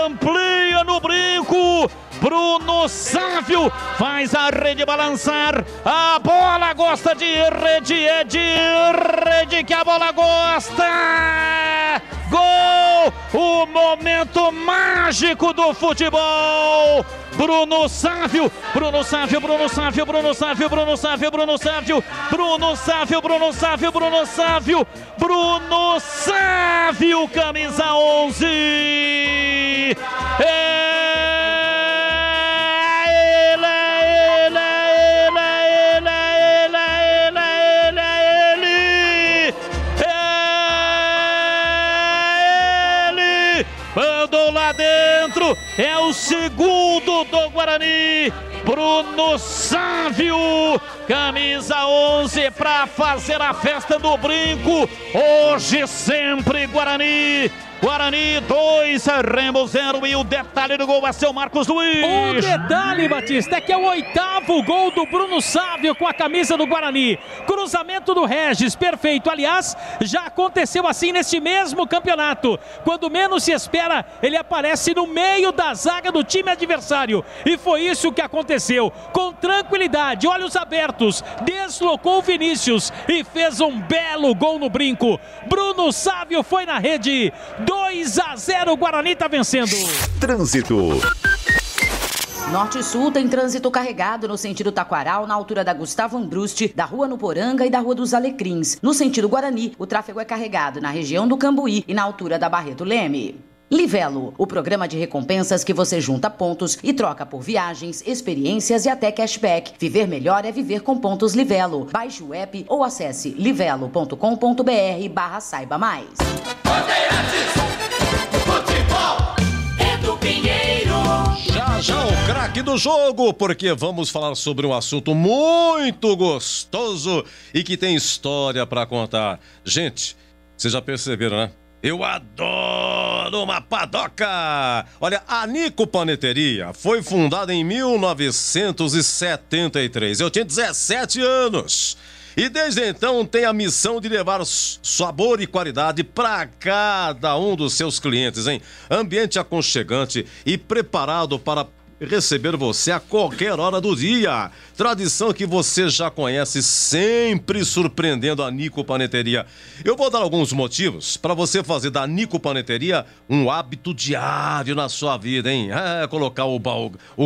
amplia no brinco. Bruno Sávio faz a rede balançar, a bola gosta de rede, é de rede que a bola gosta. Gol! O momento mágico do futebol. Bruno Sávio, Bruno Sávio, Bruno Sávio, Bruno Sávio, Bruno Sávio, Bruno Sávio, Bruno Sávio, Bruno Sávio, Bruno Sávio, Bruno Sávio, camisa 11. Mandou lá dentro, é o segundo do Guarani. Bruno Sávio, camisa 11 para fazer a festa do brinco. Hoje sempre Guarani. Guarani 2, Remo 0 e o detalhe do gol é seu Marcos Luiz. O detalhe, Batista, é que é o 8º gol do Bruno Sávio com a camisa do Guarani. Cruzamento do Regis, perfeito. Aliás, já aconteceu assim neste mesmo campeonato. Quando menos se espera, ele aparece no meio da zaga do time adversário. E foi isso que aconteceu. Com tranquilidade, olhos abertos, deslocou o Vinícius e fez um belo gol no brinco. Bruno Sávio foi na rede. 2-0, o Guarani tá vencendo. Trânsito. Norte e Sul tem trânsito carregado no sentido Taquaral, na altura da Gustavo Ambrusti, da Rua Nuporanga e da Rua dos Alecrins. No sentido Guarani, o tráfego é carregado na região do Cambuí e na altura da Barreto Leme. Livelo, o programa de recompensas que você junta pontos e troca por viagens, experiências e até cashback. Viver melhor é viver com pontos Livelo. Baixe o app ou acesse livelo.com.br/saiba mais. Já o craque do jogo, porque vamos falar sobre um assunto muito gostoso e que tem história para contar. Gente, vocês já perceberam, né? Eu adoro uma padoca! Olha, a Nico Paneteria foi fundada em 1973. Eu tinha 17 anos. E desde então tem a missão de levar sabor e qualidade para cada um dos seus clientes, hein? Ambiente aconchegante e preparado para receber você a qualquer hora do dia. Tradição que você já conhece, sempre surpreendendo a Nico Paneteria. Eu vou dar alguns motivos para você fazer da Nico Paneteria um hábito diário na sua vida, hein? Colocar o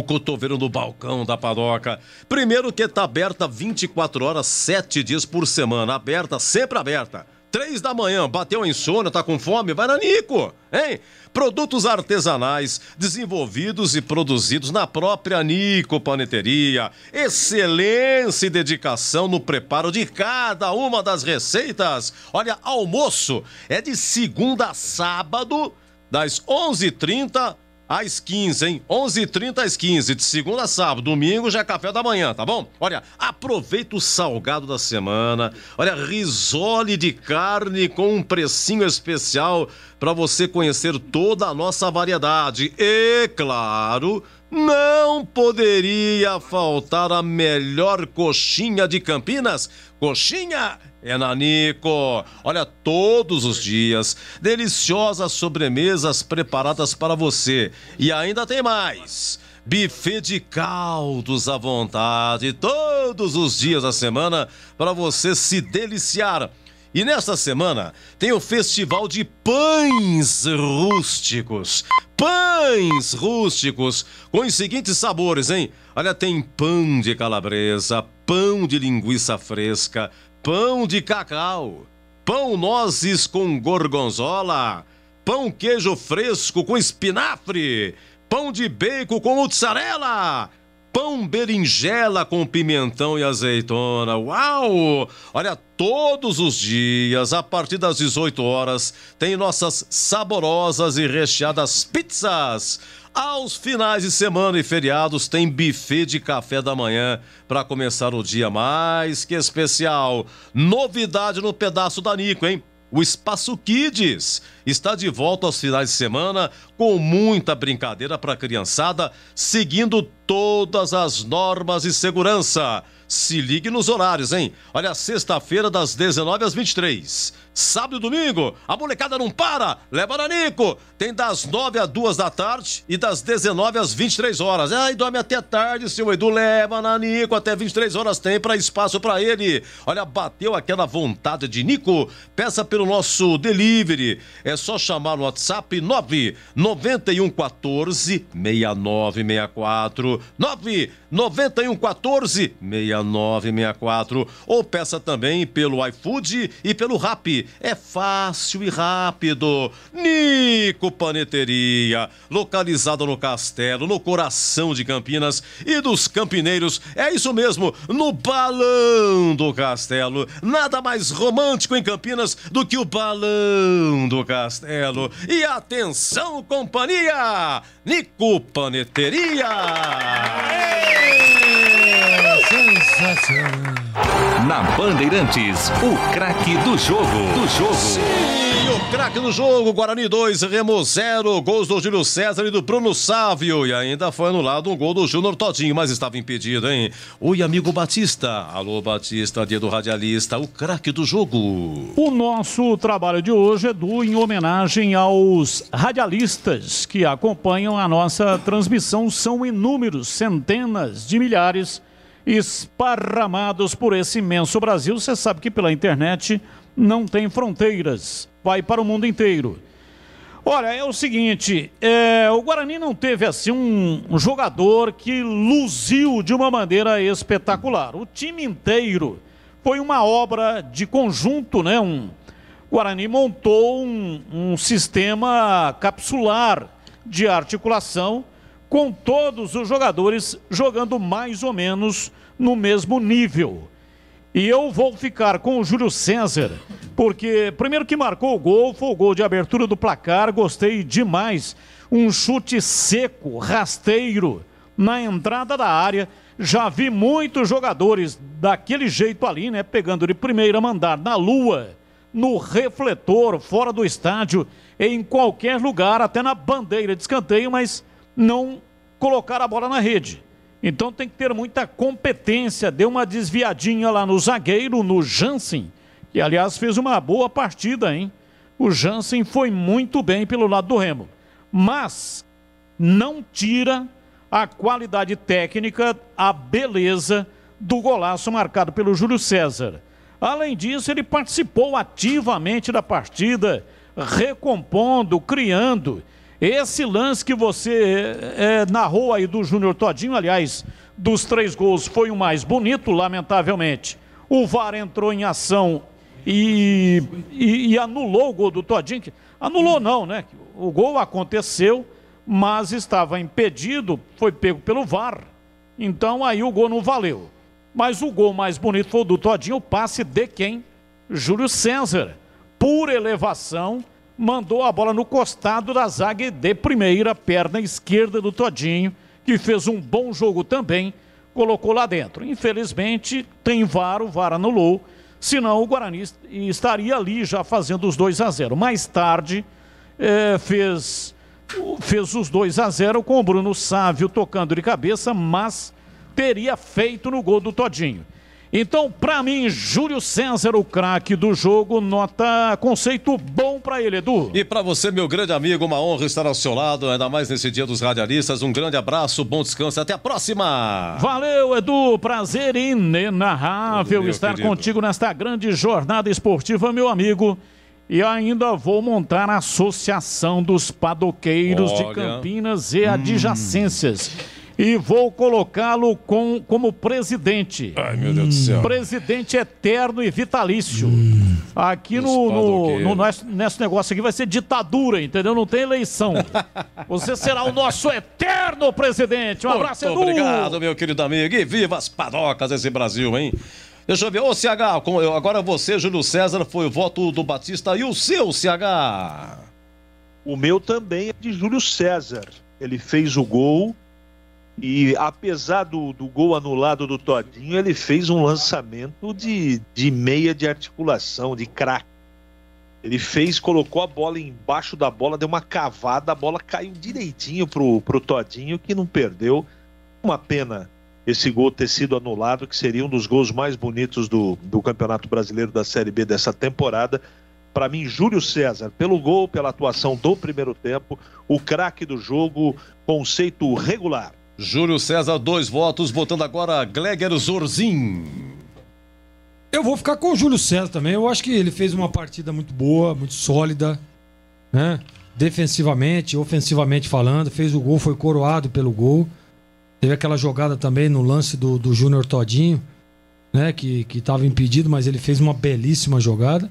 cotovelo no balcão da padoca. Primeiro que tá aberta 24 horas, 7 dias por semana. Aberta, sempre aberta. 3 da manhã, bateu a insônia, tá com fome? Vai na Nico, hein? Produtos artesanais, desenvolvidos e produzidos na própria Nico Paneteria. Excelência e dedicação no preparo de cada uma das receitas. Olha, almoço é de segunda a sábado, das 11h30 às 15, hein? 11h30 às 15, de segunda a sábado. Domingo já é café da manhã, tá bom? Olha, aproveita o salgado da semana. Olha, risole de carne com um precinho especial para você conhecer toda a nossa variedade. E, claro, não poderia faltar a melhor coxinha de Campinas. Coxinha é na Nico. Olha, todos os dias, deliciosas sobremesas preparadas para você. E ainda tem mais. Buffet de caldos à vontade, todos os dias da semana, para você se deliciar. E nesta semana tem o Festival de Pães Rústicos. Pães rústicos com os seguintes sabores, hein? Olha, tem pão de calabresa, pão de linguiça fresca, pão de cacau, pão nozes com gorgonzola, pão queijo fresco com espinafre, pão de bacon com mussarela, pão berinjela com pimentão e azeitona. Uau! Olha, todos os dias, a partir das 18 horas, tem nossas saborosas e recheadas pizzas. Aos finais de semana e feriados tem buffet de café da manhã para começar o dia mais que especial. Novidade no pedaço da Nico, hein? O Espaço Kids está de volta aos finais de semana com muita brincadeira para a criançada, seguindo todas as normas de segurança. Se ligue nos horários, hein? Olha, sexta-feira das 19 às 23. Sábado e domingo, a molecada não para. Leva na Nico. Tem das 9 às 2 da tarde e das 19 às 23 horas. Ai, dorme até tarde, seu Edu. Leva na Nico. Até 23 horas tem para espaço para ele. Olha, bateu aquela vontade de Nico? Peça pelo nosso delivery. É só chamar no WhatsApp 99114 6964. 99114 6964. Ou peça também pelo iFood e pelo Rappi. É fácil e rápido. Nico Paneteria, localizada no Castelo, no coração de Campinas e dos campineiros. É isso mesmo, no Balão do Castelo. Nada mais romântico em Campinas do que o Balão do Castelo. E atenção, companhia! Nico Paneteria! Sensacional! Na Bandeirantes, o craque do jogo. Sim, o craque do jogo. Guarani 2, Remo 0. Gols do Júlio César e do Bruno Sávio. E ainda foi anulado um gol do Júnior Todinho, mas estava impedido, hein? Oi, amigo Batista. Alô, Batista, dia do radialista, o craque do jogo. O nosso trabalho de hoje, Edu, em homenagem aos radialistas que acompanham a nossa transmissão. São inúmeros, centenas de milhares esparramados por esse imenso Brasil. Você sabe que pela internet não tem fronteiras, vai para o mundo inteiro. Olha, é o seguinte, o Guarani não teve assim um jogador que luziu de uma maneira espetacular. O time inteiro foi uma obra de conjunto, né? O Guarani montou um sistema capsular de articulação com todos os jogadores jogando mais ou menos no mesmo nível. E eu vou ficar com o Júlio César, porque primeiro que marcou o gol, foi o gol de abertura do placar, gostei demais. Um chute seco, rasteiro, na entrada da área. Já vi muitos jogadores daquele jeito ali, né? Pegando de primeira, mandar na lua, no refletor, fora do estádio, em qualquer lugar, até na bandeira de escanteio, mas não colocar a bola na rede. Então tem que ter muita competência. Deu uma desviadinha lá no zagueiro, no Jansen, que aliás fez uma boa partida, hein? O Jansen foi muito bem pelo lado do Remo. Mas não tira a qualidade técnica, a beleza do golaço marcado pelo Júlio César. Além disso, ele participou ativamente da partida, recompondo, criando. Esse lance que você narrou aí do Júnior Todinho, aliás, dos 3 gols, foi o mais bonito, lamentavelmente. O VAR entrou em ação e anulou o gol do Todinho. Anulou não, né? O gol aconteceu, mas estava impedido, foi pego pelo VAR. Então aí o gol não valeu. Mas o gol mais bonito foi o do Todinho, o passe de quem? Júlio César. Por elevação, mandou a bola no costado da zaga de primeira, perna esquerda do Todinho, que fez um bom jogo também, colocou lá dentro. Infelizmente, tem VAR, o VAR anulou, senão o Guarani estaria ali já fazendo os 2-0. Mais tarde, fez os 2-0 com o Bruno Sávio tocando de cabeça, mas teria feito no gol do Todinho. Então, para mim, Júlio César, o craque do jogo, conceito bom para ele, Edu. E para você, meu grande amigo, uma honra estar ao seu lado, ainda mais nesse dia dos radialistas. Um grande abraço, bom descanso, até a próxima. Valeu, Edu, prazer inenarrável estar contigo nesta grande jornada esportiva, meu amigo. E ainda vou montar a Associação dos Padoqueiros de Campinas e adjacências. E vou colocá-lo como presidente. Ai, meu Deus do céu. Presidente eterno e vitalício. Aqui nesse negócio aqui vai ser ditadura, entendeu? Não tem eleição. Você será o nosso eterno presidente. Um abraço, Edu. Muito obrigado, meu querido amigo. E viva as padocas desse Brasil, hein? Deixa eu ver. Ô, CH, agora você, Júlio César, foi o voto do Batista. E o seu, CH? O meu também é de Júlio César. Ele fez o gol. E apesar do gol anulado do Todinho, ele fez um lançamento de meia de articulação, de craque. Ele colocou a bola embaixo da bola, deu uma cavada, a bola caiu direitinho pro Todinho, que não perdeu. Uma pena esse gol ter sido anulado, que seria um dos gols mais bonitos do Campeonato Brasileiro da Série B dessa temporada. Para mim, Júlio César, pelo gol, pela atuação do primeiro tempo, o craque do jogo, conceito regular. Júlio César, 2 votos, votando agora Gleger Zorzin. Eu vou ficar com o Júlio César também. Eu acho que ele fez uma partida muito boa, muito sólida, né? Defensivamente, ofensivamente falando, fez o gol, foi coroado pelo gol. Teve aquela jogada também no lance do Júnior Todinho, né? Que estava impedido, mas ele fez uma belíssima jogada.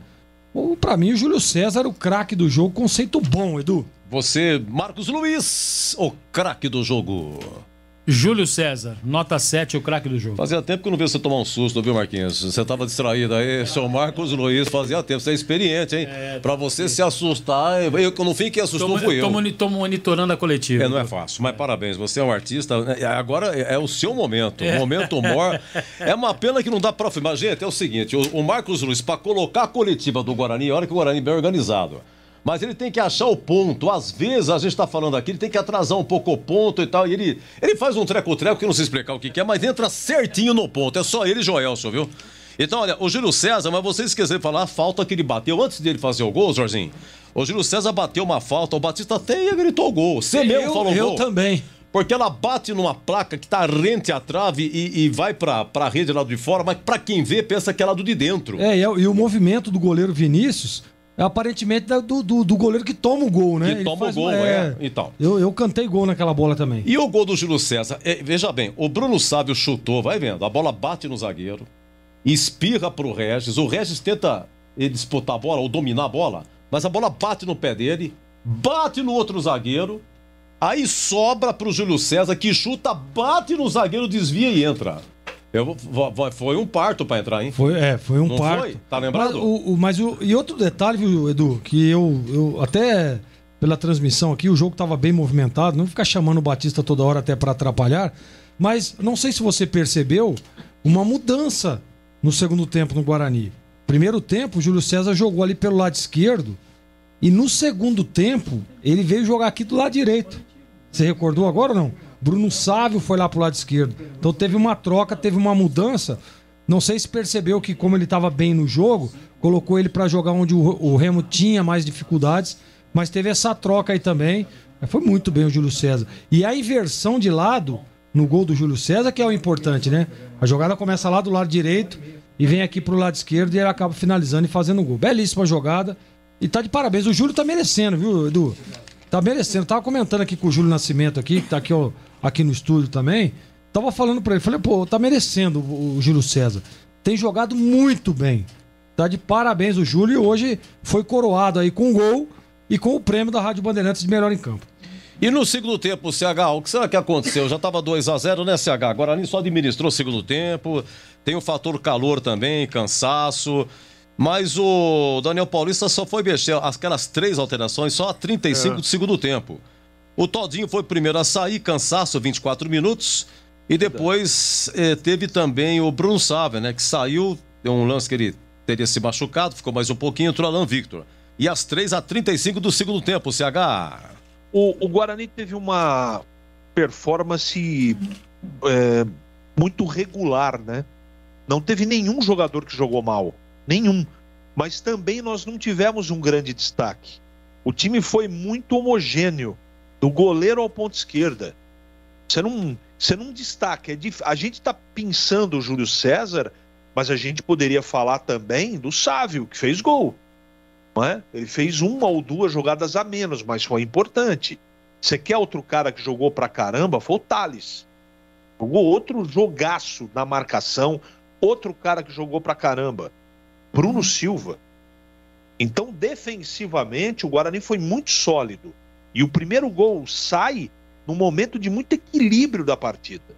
Para mim, o Júlio César, o craque do jogo, conceito bom, Edu. Você, Marcos Luiz, o craque do jogo. Júlio César, nota 7, o craque do jogo. Fazia tempo que eu não vi você tomar um susto, viu, Marquinhos? Você estava distraído aí, seu Marcos Luiz, fazia tempo. Você é experiente, hein? Pra você se assustar, no fim quem assustou fui eu. Tô monitorando a coletiva. Não é fácil, mas parabéns, você é um artista. Agora é o seu momento, o momento humor. É uma pena que não dá pra filmar. Gente, é o seguinte, o Marcos Luiz, pra colocar a coletiva do Guarani, olha que o Guarani é bem organizado. Mas ele tem que achar o ponto. Às vezes, a gente está falando aqui, ele tem que atrasar um pouco o ponto e tal. E ele faz um treco-treco que eu não sei explicar o que é, mas entra certinho no ponto. É só ele e Joelson, viu? Então, olha, o Júlio César, mas vocês esqueceram de falar a falta que ele bateu antes dele fazer o gol, Jorginho. O Júlio César bateu uma falta, o Batista até gritou gol. Você mesmo falou gol. Eu também. Porque ela bate numa placa que tá rente à trave e vai pra rede lá de fora, mas pra quem vê, pensa que é lá do de dentro. E o movimento do goleiro Vinícius aparentemente do goleiro que toma o gol, né? Que toma o gol, então. Eu cantei gol naquela bola também. E o gol do Júlio César? Veja bem, o Bruno Sávio chutou, vai vendo, a bola bate no zagueiro, espirra pro Regis, o Regis tenta disputar a bola ou dominar a bola, mas a bola bate no pé dele, bate no outro zagueiro, aí sobra pro Júlio César que chuta, bate no zagueiro, desvia e entra. Foi um parto pra entrar, hein? Foi um não parto. Foi? Tá lembrado? E outro detalhe, viu, Edu, que eu até pela transmissão aqui, o jogo tava bem movimentado, não ficar chamando o Batista toda hora até pra atrapalhar, mas não sei se você percebeu uma mudança no segundo tempo no Guarani. Primeiro tempo, o Júlio César jogou ali pelo lado esquerdo e no segundo tempo ele veio jogar aqui do lado direito. Você recordou agora ou não? Bruno Sávio foi lá pro lado esquerdo. Então teve uma troca, teve uma mudança. Não sei se percebeu que, como ele estava bem no jogo, colocou ele para jogar onde o Remo tinha mais dificuldades, mas teve essa troca aí também. Foi muito bem o Júlio César. E a inversão de lado no gol do Júlio César que é o importante, né? A jogada começa lá do lado direito e vem aqui pro lado esquerdo e ele acaba finalizando e fazendo o gol. Belíssima jogada. E tá de parabéns. O Júlio tá merecendo, viu, Edu? Tá merecendo. Tava comentando aqui com o Júlio Nascimento aqui, que tá aqui no estúdio também. Tava falando pra ele. Falei, pô, tá merecendo o Júlio César. Tem jogado muito bem. Tá de parabéns o Júlio e hoje foi coroado aí com o gol e com o prêmio da Rádio Bandeirantes de melhor em campo. E no segundo tempo, CH, o que será que aconteceu? Já tava 2-0, né, CH? Guarani só administrou o segundo tempo. Tem o fator calor também, cansaço. Mas o Daniel Paulista só foi mexer aquelas 3 alterações só a 35 do segundo tempo. O Todinho foi o primeiro a sair, cansaço, 24 minutos. E depois teve também o Bruno Sávio, né? Que saiu, deu um lance que ele teria se machucado, ficou mais um pouquinho, entrou Alan Victor. E as 3 a 35 do segundo tempo, CH. O Guarani teve uma performance muito regular, né? Não teve nenhum jogador que jogou mal. Nenhum. Mas também nós não tivemos um grande destaque. O time foi muito homogêneo, do goleiro ao ponto esquerda. Você não destaca. A gente está pensando o Júlio César, mas a gente poderia falar também do Sávio, que fez gol. Não é? Ele fez 1 ou 2 jogadas a menos, mas foi importante. Você quer outro cara que jogou pra caramba? Foi o Thales. Jogou outro jogaço na marcação, outro cara que jogou pra caramba. Bruno Silva. Então, defensivamente, o Guarani foi muito sólido. E o primeiro gol sai num momento de muito equilíbrio da partida.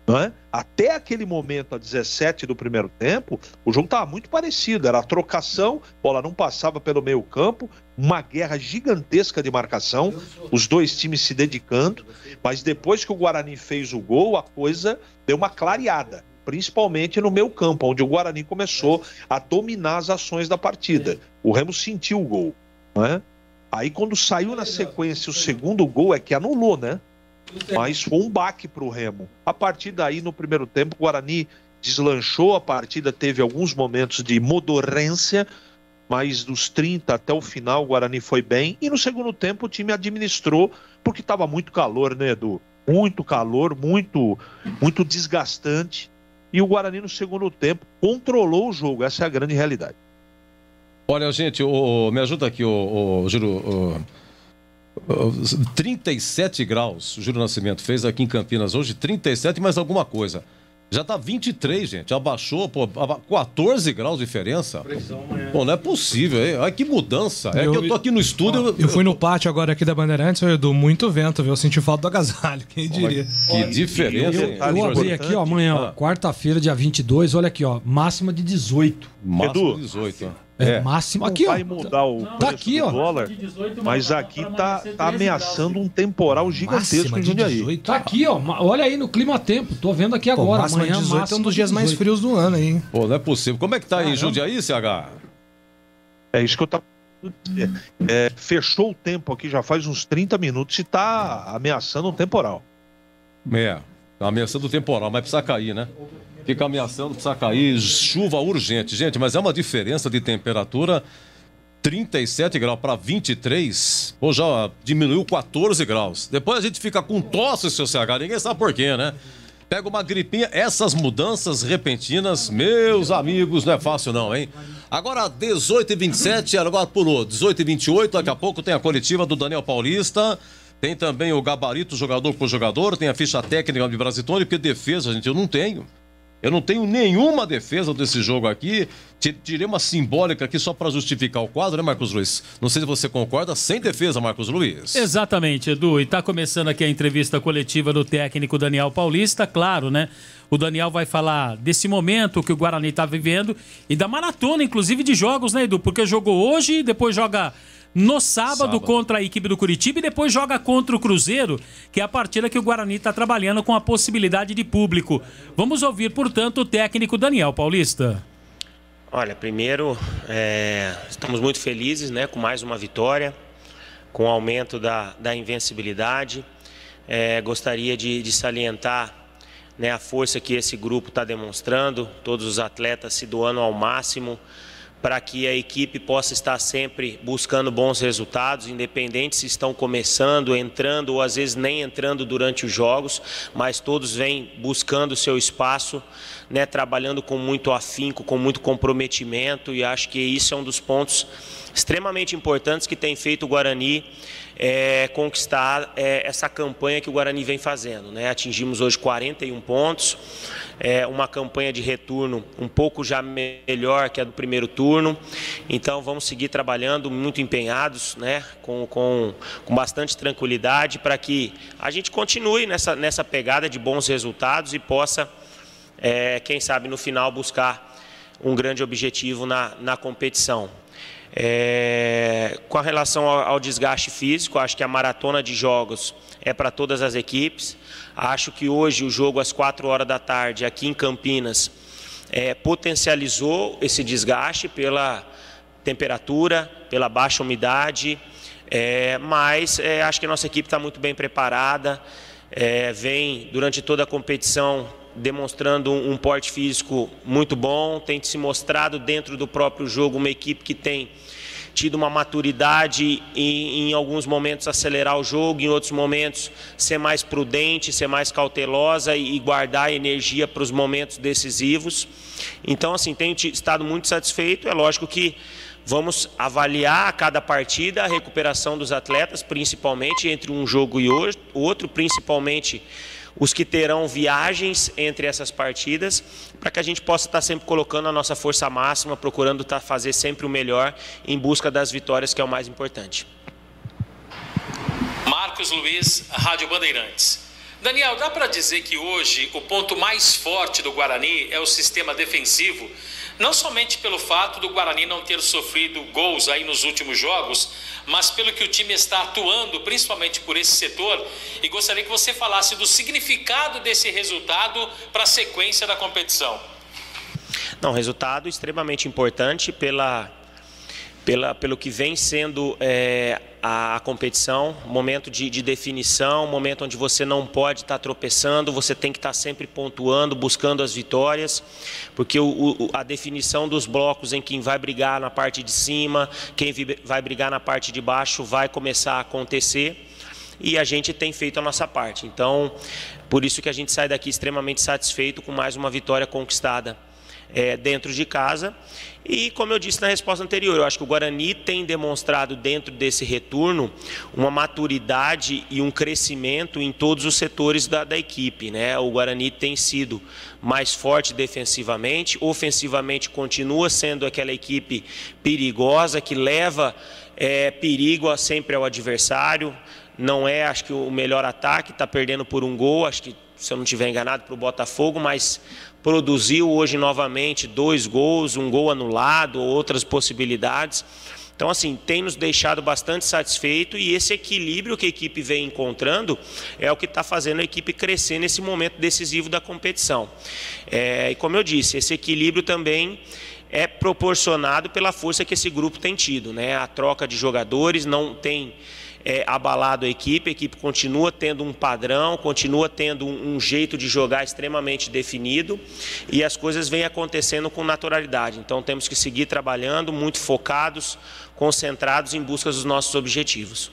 Não é? Até aquele momento, a 17 do primeiro tempo, o jogo estava muito parecido. Era a trocação, a bola não passava pelo meio campo, uma guerra gigantesca de marcação, os dois times se dedicando. Mas depois que o Guarani fez o gol, a coisa deu uma clareada. Principalmente no meio campo, onde o Guarani começou a dominar as ações da partida. O Remo sentiu o gol, não é? Aí quando saiu na sequência o segundo gol é que anulou, né? Mas foi um baque para o Remo. A partir daí, no primeiro tempo, o Guarani deslanchou, a partida teve alguns momentos de modorrência, mas dos 30 até o final o Guarani foi bem. E no segundo tempo o time administrou, porque estava muito calor, né, Edu? Muito calor, muito desgastante. E o Guarani no segundo tempo controlou o jogo, essa é a grande realidade. Olha, gente, me ajuda aqui, Júlio. 37 graus, o Júlio Nascimento fez aqui em Campinas hoje, 37 mais alguma coisa. Já tá 23, gente, abaixou, 14 graus de diferença. Pô, não é possível, hein? Olha que mudança. É que eu tô aqui no estúdio... Eu fui no pátio agora aqui da Bandeirantes, Edu, muito vento, viu? Eu senti falta do agasalho, quem diria. Que diferença. Eu abri aqui, ó, amanhã, quarta-feira, dia 22, olha aqui, ó, máxima de 18. Máxima de 18, ó. Máximo aqui, ó. Vai mudar o preço aqui, do dólar, mas aqui tá ameaçando um temporal gigantesco em Jundiaí. Tá aqui, ó. Olha aí no clima-tempo. Tô vendo aqui agora. Máxima amanhã, 18 é um dos dias mais frios do ano, hein? Pô, não é possível. Como é que tá aí em Jundiaí, CH? É isso que eu tava... fechou o tempo aqui já faz uns 30 minutos e tá ameaçando um temporal. Tá ameaçando o temporal, mas precisa cair, né? Fica ameaçando, precisa cair, chuva urgente. Gente, mas é uma diferença de temperatura, 37 graus para 23, ou já diminuiu 14 graus. Depois a gente fica com tosse, seu CH, ninguém sabe por quê, né? pega uma gripinha. Essas mudanças repentinas, meus amigos, não é fácil não, hein? Agora 18h27, agora pulou 18h28, daqui a pouco tem a coletiva do Daniel Paulista. Tem também o gabarito jogador por jogador, tem a ficha técnica de Brasitone, porque defesa, gente, eu não tenho. Eu não tenho nenhuma defesa desse jogo aqui. Tirei uma simbólica aqui só para justificar o quadro, né, Marcos Luiz? Não sei se você concorda, sem defesa, Marcos Luiz. Exatamente, Edu. E está começando aqui a entrevista coletiva do técnico Daniel Paulista, claro, né? O Daniel vai falar desse momento que o Guarani está vivendo e da maratona, inclusive, de jogos, né, Edu? Porque jogou hoje, depois joga no sábado contra a equipe do Curitiba e depois joga contra o Cruzeiro, que é a partida que o Guarani está trabalhando com a possibilidade de público. Vamos ouvir, portanto, o técnico Daniel Paulista. Olha, primeiro, estamos muito felizes, né, com mais uma vitória, com o aumento da invencibilidade. Gostaria de salientar, né, a força que esse grupo está demonstrando, todos os atletas se doando ao máximo, para que a equipe possa estar sempre buscando bons resultados, independente se estão começando, entrando ou às vezes nem entrando durante os jogos, mas todos vêm buscando o seu espaço, né, trabalhando com muito afinco, com muito comprometimento, e acho que isso é um dos pontos extremamente importantes que tem feito o Guarani conquistar essa campanha que o Guarani vem fazendo, né? Atingimos hoje 41 pontos, uma campanha de retorno um pouco já melhor que a do primeiro turno, então vamos seguir trabalhando muito empenhados, né? Com bastante tranquilidade para que a gente continue nessa pegada de bons resultados e possa, quem sabe no final, buscar um grande objetivo na competição. Com relação ao desgaste físico, acho que a maratona de jogos é para todas as equipes. Acho que hoje o jogo às 4 horas da tarde aqui em Campinas potencializou esse desgaste pela temperatura, pela baixa umidade, mas acho que a nossa equipe está muito bem preparada, vem durante toda a competição demonstrando um porte físico muito bom, tem se mostrado dentro do próprio jogo uma equipe que tem tido uma maturidade em alguns momentos acelerar o jogo, em outros momentos ser mais prudente, ser mais cautelosa e guardar energia para os momentos decisivos. Então, assim, tenho estado muito satisfeito. É lógico que vamos avaliar a cada partida a recuperação dos atletas, principalmente entre um jogo e outro, principalmente os que terão viagens entre essas partidas, para que a gente possa estar sempre colocando a nossa força máxima, procurando fazer sempre o melhor em busca das vitórias, que é o mais importante. Marcos Luiz, Rádio Bandeirantes. Daniel, dá para dizer que hoje o ponto mais forte do Guarani é o sistema defensivo, não somente pelo fato do Guarani não ter sofrido gols aí nos últimos jogos, mas pelo que o time está atuando, principalmente por esse setor, e gostaria que você falasse do significado desse resultado para a sequência da competição. Não, resultado extremamente importante pelo que vem sendo a competição, momento de definição, momento onde você não pode estar tropeçando, você tem que estar sempre pontuando, buscando as vitórias, porque a definição dos blocos em quem vai brigar na parte de cima, quem vai brigar na parte de baixo vai começar a acontecer, e a gente tem feito a nossa parte. Então, por isso que a gente sai daqui extremamente satisfeito com mais uma vitória conquistada dentro de casa. E como eu disse na resposta anterior, eu acho que o Guarani tem demonstrado dentro desse retorno uma maturidade e um crescimento em todos os setores da equipe, né? O Guarani tem sido mais forte defensivamente, ofensivamente continua sendo aquela equipe perigosa que leva perigo sempre ao adversário. Não é, acho que, o melhor ataque, está perdendo por um gol, acho que, se eu não estiver enganado, para o Botafogo, mas produziu hoje novamente 2 gols, um gol anulado, outras possibilidades. Então, assim, tem nos deixado bastante satisfeito, e esse equilíbrio que a equipe vem encontrando é o que está fazendo a equipe crescer nesse momento decisivo da competição. E como eu disse, esse equilíbrio também é proporcionado pela força que esse grupo tem tido, né? A troca de jogadores não tem abalado a equipe continua tendo um padrão, continua tendo um jeito de jogar extremamente definido, e as coisas vêm acontecendo com naturalidade. Então temos que seguir trabalhando, muito focados, concentrados em busca dos nossos objetivos.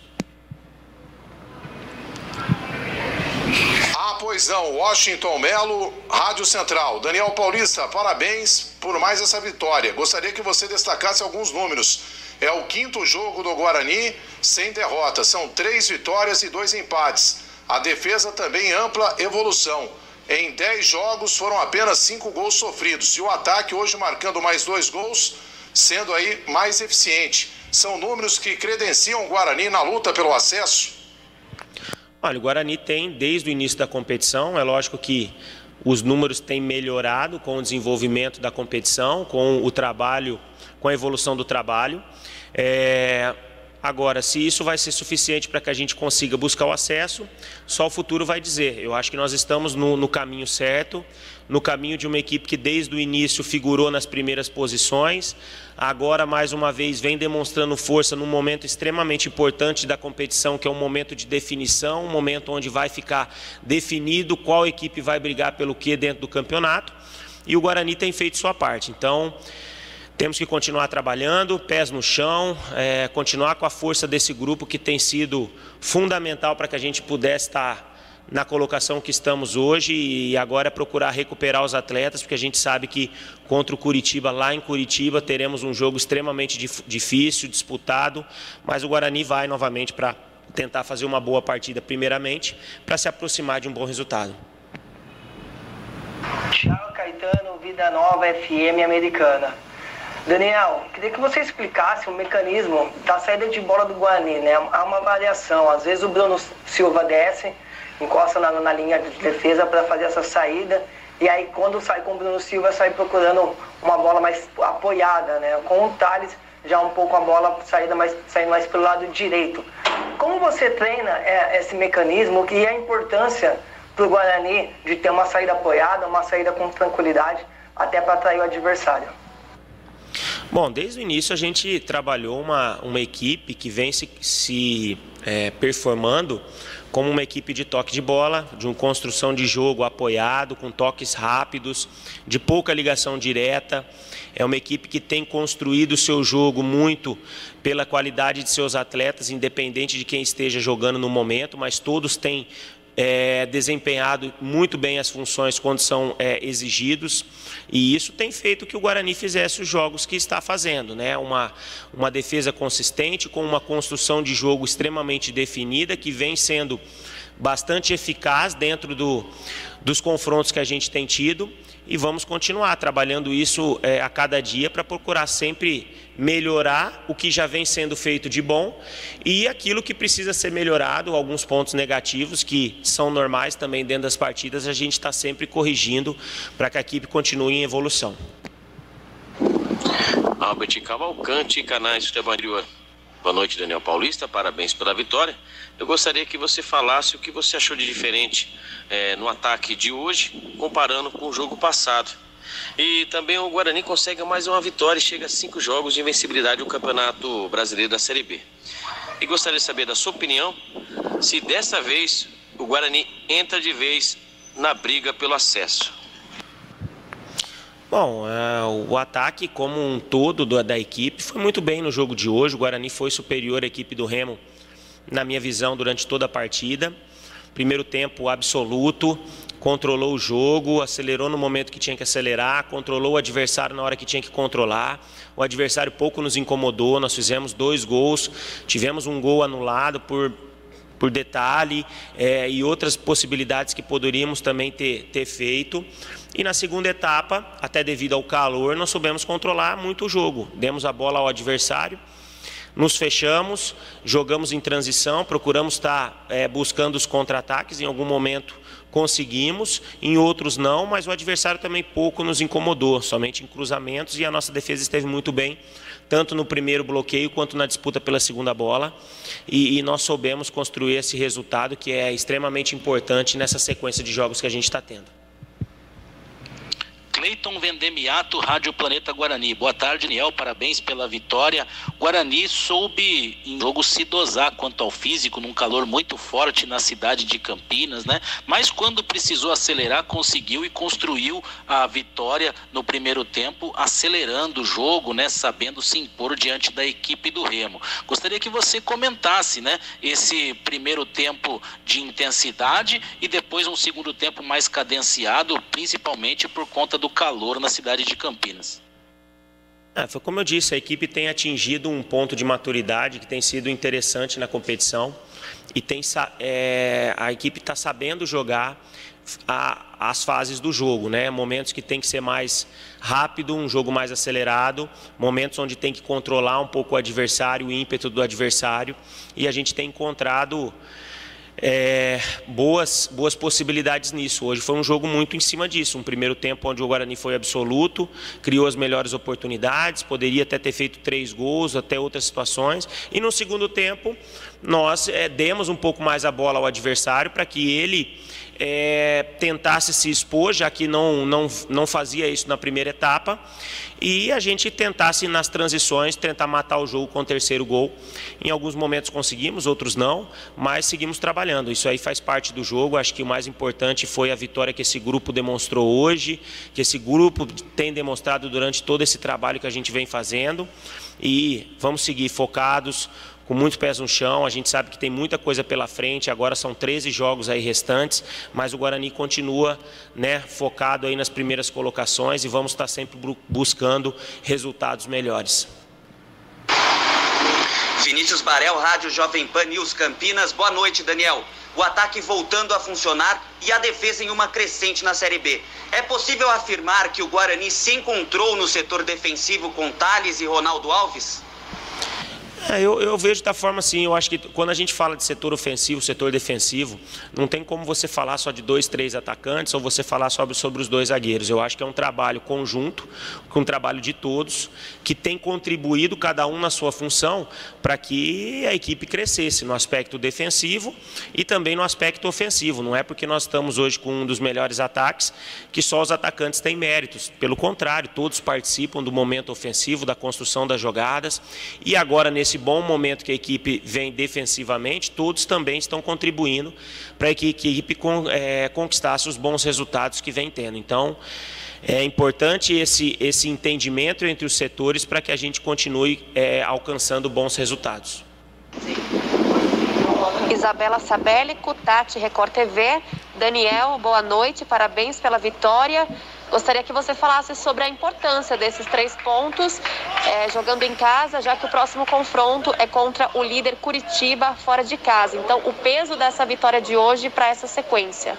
Pois não, Washington Melo, Rádio Central. Daniel Paulista, parabéns por mais essa vitória. Gostaria que você destacasse alguns números. É o 5º jogo do Guarani sem derrota. São 3 vitórias e 2 empates. A defesa também ampla evolução. Em 10 jogos foram apenas 5 gols sofridos. E o ataque hoje marcando mais 2 gols, sendo aí mais eficiente. São números que credenciam o Guarani na luta pelo acesso? Olha, o Guarani tem, desde o início da competição, é lógico que os números têm melhorado com o desenvolvimento da competição, com o trabalho, com a evolução do trabalho. Agora, se isso vai ser suficiente para que a gente consiga buscar o acesso, só o futuro vai dizer. Eu acho que nós estamos no caminho certo, no caminho de uma equipe que desde o início figurou nas primeiras posições, agora mais uma vez vem demonstrando força num momento extremamente importante da competição, que é um momento de definição, um momento onde vai ficar definido qual equipe vai brigar pelo quê dentro do campeonato, e o Guarani tem feito sua parte. Então, temos que continuar trabalhando, pés no chão, continuar com a força desse grupo que tem sido fundamental para que a gente pudesse estar na colocação que estamos hoje, e agora é procurar recuperar os atletas, porque a gente sabe que contra o Curitiba, lá em Curitiba, teremos um jogo extremamente difícil, disputado, mas o Guarani vai novamente para tentar fazer uma boa partida primeiramente, para se aproximar de um bom resultado. Thiago Caetano, Vida Nova FM Americana. Daniel, queria que você explicasse o mecanismo da saída de bola do Guarani, né? Há uma variação, às vezes o Bruno Silva desce, encosta na linha de defesa para fazer essa saída, e aí quando sai com o Bruno Silva, sai procurando uma bola mais apoiada, né? Com o Thales, já um pouco a bola saindo mais pelo lado direito. Como você treina esse mecanismo, e a importância para o Guarani de ter uma saída apoiada, uma saída com tranquilidade, até para atrair o adversário? Bom, desde o início a gente trabalhou uma equipe que vem se performando como uma equipe de toque de bola, de uma construção de jogo apoiado, com toques rápidos, de pouca ligação direta. É uma equipe que tem construído o seu jogo muito pela qualidade de seus atletas, independente de quem esteja jogando no momento, mas todos têm desempenhado muito bem as funções quando são exigidos, e isso tem feito que o Guarani fizesse os jogos que está fazendo, né? Uma defesa consistente, com uma construção de jogo extremamente definida, que vem sendo bastante eficaz dentro dos confrontos que a gente tem tido, e vamos continuar trabalhando isso a cada dia para procurar sempre melhorar o que já vem sendo feito de bom e aquilo que precisa ser melhorado, alguns pontos negativos que são normais também dentro das partidas, a gente está sempre corrigindo para que a equipe continue em evolução. Albert Cavalcante, canais de Futebol Interior. Boa noite, Daniel Paulista, parabéns pela vitória. Eu gostaria que você falasse o que você achou de diferente no ataque de hoje, comparando com o jogo passado. E também o Guarani consegue mais uma vitória e chega a 5 jogos de invencibilidade no Campeonato Brasileiro da Série B. E gostaria de saber da sua opinião, se dessa vez o Guarani entra de vez na briga pelo acesso. Bom, o ataque como um todo da equipe foi muito bem no jogo de hoje. O Guarani foi superior à equipe do Remo, na minha visão, durante toda a partida. Primeiro tempo absoluto, controlou o jogo, acelerou no momento que tinha que acelerar, controlou o adversário na hora que tinha que controlar. O adversário pouco nos incomodou, nós fizemos 2 gols, tivemos um gol anulado por detalhe e outras possibilidades que poderíamos também ter feito. E na segunda etapa, até devido ao calor, nós soubemos controlar muito o jogo. Demos a bola ao adversário, nos fechamos, jogamos em transição, procuramos estar buscando os contra-ataques. Em algum momento conseguimos, em outros não, mas o adversário também pouco nos incomodou, somente em cruzamentos, e a nossa defesa esteve muito bem, tanto no primeiro bloqueio quanto na disputa pela segunda bola, e nós soubemos construir esse resultado que é extremamente importante nessa sequência de jogos que a gente está tendo. Cleiton Vendemiato, Rádio Planeta Guarani. Boa tarde, Daniel, parabéns pela vitória. Guarani soube em jogo se dosar quanto ao físico, num calor muito forte na cidade de Campinas, né? Mas quando precisou acelerar, conseguiu e construiu a vitória no primeiro tempo, acelerando o jogo, né? Sabendo se impor diante da equipe do Remo. Gostaria que você comentasse, né? Esse primeiro tempo de intensidade e depois um segundo tempo mais cadenciado, principalmente por conta do calor na cidade de Campinas. Foi como eu disse, a equipe tem atingido um ponto de maturidade que tem sido interessante na competição e a equipe está sabendo jogar as fases do jogo, né? Momentos que tem que ser mais rápido, um jogo mais acelerado, momentos onde tem que controlar um pouco o adversário, o ímpeto do adversário, e a gente tem encontrado boas possibilidades nisso. Hoje foi um jogo muito em cima disso, um primeiro tempo onde o Guarani foi absoluto, criou as melhores oportunidades, poderia até ter feito 3 gols, até outras situações, e no segundo tempo nós demos um pouco mais a bola ao adversário para que ele tentasse se expor, já que não fazia isso na primeira etapa, e a gente tentasse nas transições tentar matar o jogo com o terceiro gol. Em alguns momentos conseguimos, outros não, mas seguimos trabalhando. Isso aí faz parte do jogo. Acho que o mais importante foi a vitória que esse grupo demonstrou hoje, que esse grupo tem demonstrado durante todo esse trabalho que a gente vem fazendo, e vamos seguir focados, com muitos pés no chão. A gente sabe que tem muita coisa pela frente, agora são 13 jogos aí restantes, mas o Guarani continua, né, focado aí nas primeiras colocações e vamos estar sempre buscando resultados melhores. Vinícius Barel, Rádio Jovem Pan News Campinas. Boa noite, Daniel. O ataque voltando a funcionar e a defesa em uma crescente na Série B. É possível afirmar que o Guarani se encontrou no setor defensivo com Thales e Ronaldo Alves? Eu vejo da forma assim. Eu acho que quando a gente fala de setor ofensivo, setor defensivo, não tem como você falar só de 2, 3 atacantes ou você falar sobre os 2 zagueiros. Eu acho que é um trabalho conjunto, um trabalho de todos, que tem contribuído cada um na sua função para que a equipe crescesse no aspecto defensivo e também no aspecto ofensivo. Não é porque nós estamos hoje com um dos melhores ataques que só os atacantes têm méritos. Pelo contrário, todos participam do momento ofensivo, da construção das jogadas, e agora nesse bom momento que a equipe vem defensivamente, todos também estão contribuindo para que a equipe conquistasse os bons resultados que vem tendo. Então, é importante esse entendimento entre os setores para que a gente continue alcançando bons resultados. Isabela Sabelico, Tati, Record TV. Daniel, boa noite, parabéns pela vitória. Gostaria que você falasse sobre a importância desses 3 pontos, jogando em casa, já que o próximo confronto é contra o líder Curitiba, fora de casa. Então, o peso dessa vitória de hoje para essa sequência.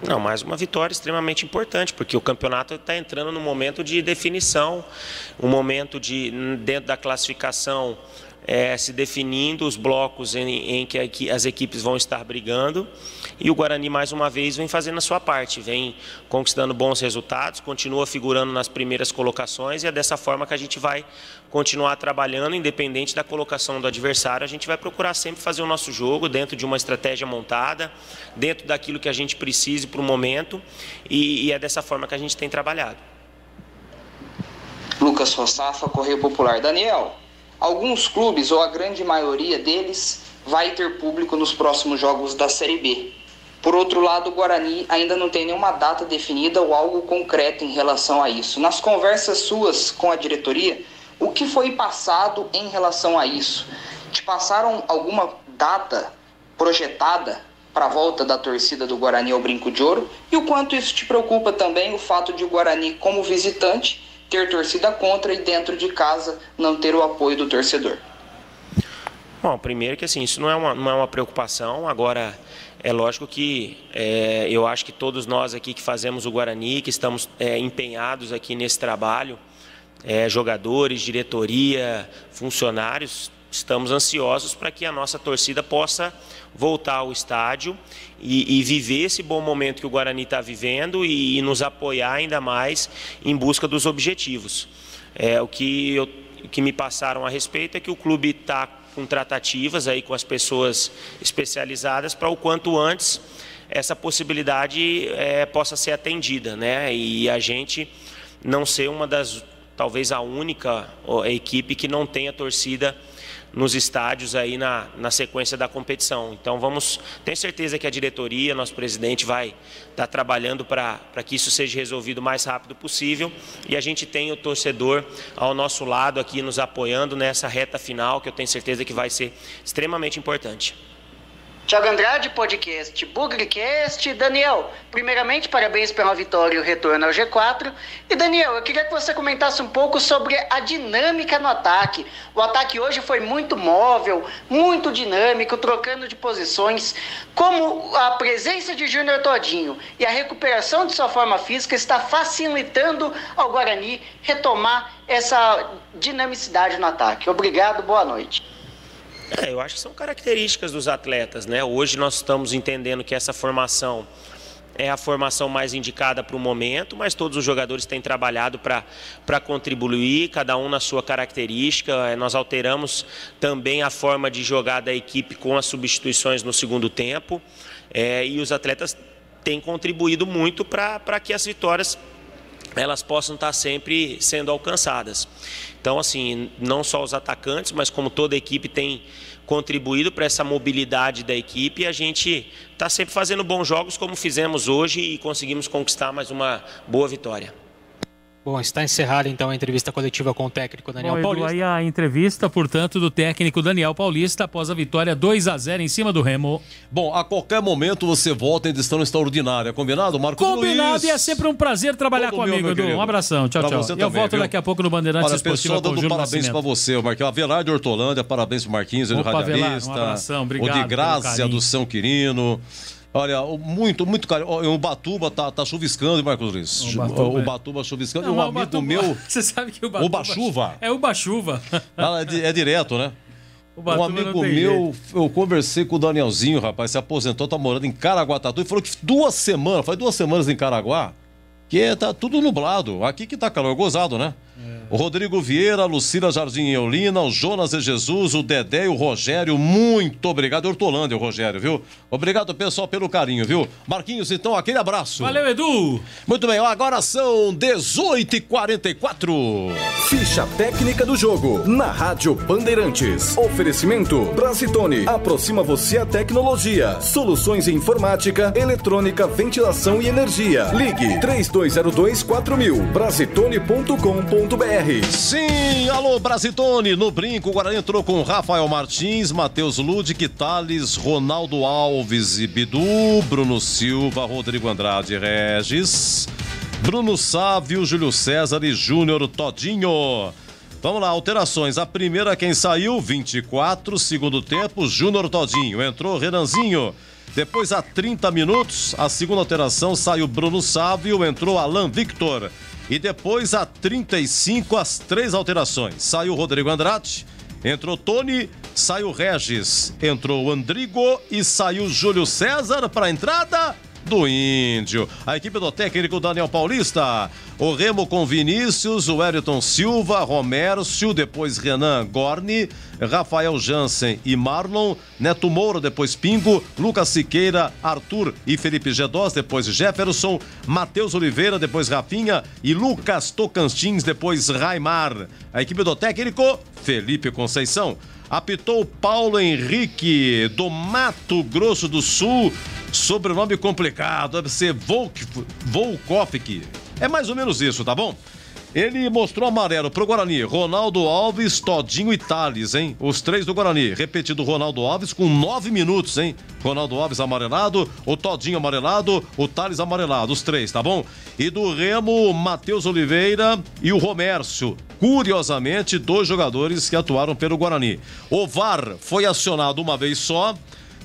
Não, mais uma vitória extremamente importante, porque o campeonato está entrando num momento de definição, um momento dentro da classificação, se definindo os blocos em que as equipes vão estar brigando, e o Guarani mais uma vez vem fazendo a sua parte, vem conquistando bons resultados, continua figurando nas primeiras colocações, e é dessa forma que a gente vai continuar trabalhando, independente da colocação do adversário. A gente vai procurar sempre fazer o nosso jogo dentro de uma estratégia montada, dentro daquilo que a gente precise para o momento, e é dessa forma que a gente tem trabalhado. Lucas Rossafa, Correio Popular. Daniel, alguns clubes, ou a grande maioria deles, vai ter público nos próximos jogos da Série B. Por outro lado, o Guarani ainda não tem nenhuma data definida ou algo concreto em relação a isso. Nas conversas suas com a diretoria, o que foi passado em relação a isso? Te passaram alguma data projetada para a volta da torcida do Guarani ao Brinco de Ouro? E o quanto isso te preocupa também, o fato de o Guarani, como visitante, ter torcida contra e dentro de casa não ter o apoio do torcedor? Bom, primeiro que assim, isso não é uma preocupação. Agora, é lógico que eu acho que todos nós aqui que fazemos o Guarani, que estamos empenhados aqui nesse trabalho, jogadores, diretoria, funcionários, estamos ansiosos para que a nossa torcida possa voltar ao estádio e viver esse bom momento que o Guarani está vivendo e nos apoiar ainda mais em busca dos objetivos. O que me passaram a respeito é que o clube está com tratativas aí com as pessoas especializadas para o quanto antes essa possibilidade possa ser atendida, né? E a gente não ser talvez a única equipe que não tenha torcida nos estádios aí na sequência da competição. Então tenho certeza que a diretoria, nosso presidente vai estar trabalhando para que isso seja resolvido o mais rápido possível, e a gente tem o torcedor ao nosso lado aqui nos apoiando nessa reta final, que eu tenho certeza que vai ser extremamente importante. Thiago Andrade, podcast Bugrecast. Daniel, primeiramente, parabéns pela vitória e o retorno ao G4. E Daniel, eu queria que você comentasse um pouco sobre a dinâmica no ataque. O ataque hoje foi muito móvel, muito dinâmico, trocando de posições. Como a presença de Júnior Todinho e a recuperação de sua forma física está facilitando ao Guarani retomar essa dinamicidade no ataque. Obrigado, boa noite. Eu acho que são características dos atletas, né? Hoje nós estamos entendendo que essa formação é a formação mais indicada para o momento, mas todos os jogadores têm trabalhado para contribuir, cada um na sua característica. Nós alteramos também a forma de jogar da equipe com as substituições no segundo tempo, e os atletas têm contribuído muito para que as vitórias elas possam estar sempre sendo alcançadas. Então, assim, não só os atacantes, mas como toda a equipe tem contribuído para essa mobilidade da equipe, e a gente está sempre fazendo bons jogos como fizemos hoje e conseguimos conquistar mais uma boa vitória. Bom, está encerrada então a entrevista coletiva com o técnico Daniel Paulista. Aí a entrevista, portanto, do técnico Daniel Paulista após a vitória 2-0 em cima do Remo. Bom, a qualquer momento você volta em edição extraordinária. Combinado, Marcos Luiz? Combinado, e é sempre um prazer trabalhar com o amigo, Edu. Um abração, tchau, tchau. Eu volto daqui a pouco no Bandeirantes Esportiva com o Júlio parabéns para você, o Marquinhos Avelar de Hortolândia, parabéns pro Marquinhos, do Radialista. Um abração, obrigado. O de Grácia, do São Quirino. Olha, muito carinho. O Batuba tá chuviscando, Marcos Luiz. O Batuba chuviscando. Não, um amigo Batuba, meu... Você sabe que o Batuba... Uba-chuva. É Uba-chuva. É direto, né? Um amigo meu, eu conversei com o Danielzinho, rapaz, se aposentou, tá morando em Caraguatatuba, e falou que faz 2 semanas em Caraguá, que tá tudo nublado. Aqui que tá calor, gozado, né? O Rodrigo Vieira, a Lucila Jardim e Eulina, o Jonas e Jesus, o Dedé e o Rogério, muito obrigado. Hortolândia, o Rogério, viu? Obrigado, pessoal, pelo carinho, viu? Marquinhos, então, aquele abraço. Valeu, Edu! Muito bem, agora são 18h44. Ficha técnica do jogo, na Rádio Bandeirantes. Oferecimento Brasitone, aproxima você à tecnologia. Soluções em informática, eletrônica, ventilação e energia. Ligue 3202-4000, brasitone.com.br. Sim, alô Brasitone, no brinco, o Guarani entrou com Rafael Martins, Matheus Ludic, Thales, Ronaldo Alves e Bidu, Bruno Silva, Rodrigo Andrade Regis, Bruno Sávio, Júlio César e Júnior Todinho. Vamos lá, alterações. A primeira, quem saiu, 24, segundo tempo, Júnior Todinho. Entrou Renanzinho. Depois, a 30 minutos, a segunda alteração, saiu Bruno Sávio, entrou Alan Victor. E depois, a 35, as 3 alterações. Saiu Rodrigo Andrade, entrou Tony, saiu Regis, entrou Andrigo e saiu Júlio César para a entrada do Índio. A equipe do técnico Daniel Paulista. O Remo com Vinícius, o Wellington Silva, Romércio, depois Renan Gorni, Rafael Jansen e Marlon, Neto Moura, depois Pingo, Lucas Siqueira, Arthur e Felipe Gedós, depois Jefferson, Matheus Oliveira, depois Rafinha e Lucas Tocantins, depois Raimar. A equipe do técnico Felipe Conceição. Apitou Paulo Henrique, do Mato Grosso do Sul, sobrenome complicado, deve ser Volkovic. É mais ou menos isso, tá bom? Ele mostrou amarelo pro Guarani, Ronaldo Alves, Todinho e Thales, hein? Os 3 do Guarani, repetido Ronaldo Alves com 9 minutos, hein? Ronaldo Alves amarelado, o Todinho amarelado, o Thales amarelado, os 3, tá bom? E do Remo, Matheus Oliveira e o Romércio. Curiosamente, 2 jogadores que atuaram pelo Guarani. O VAR foi acionado uma vez só,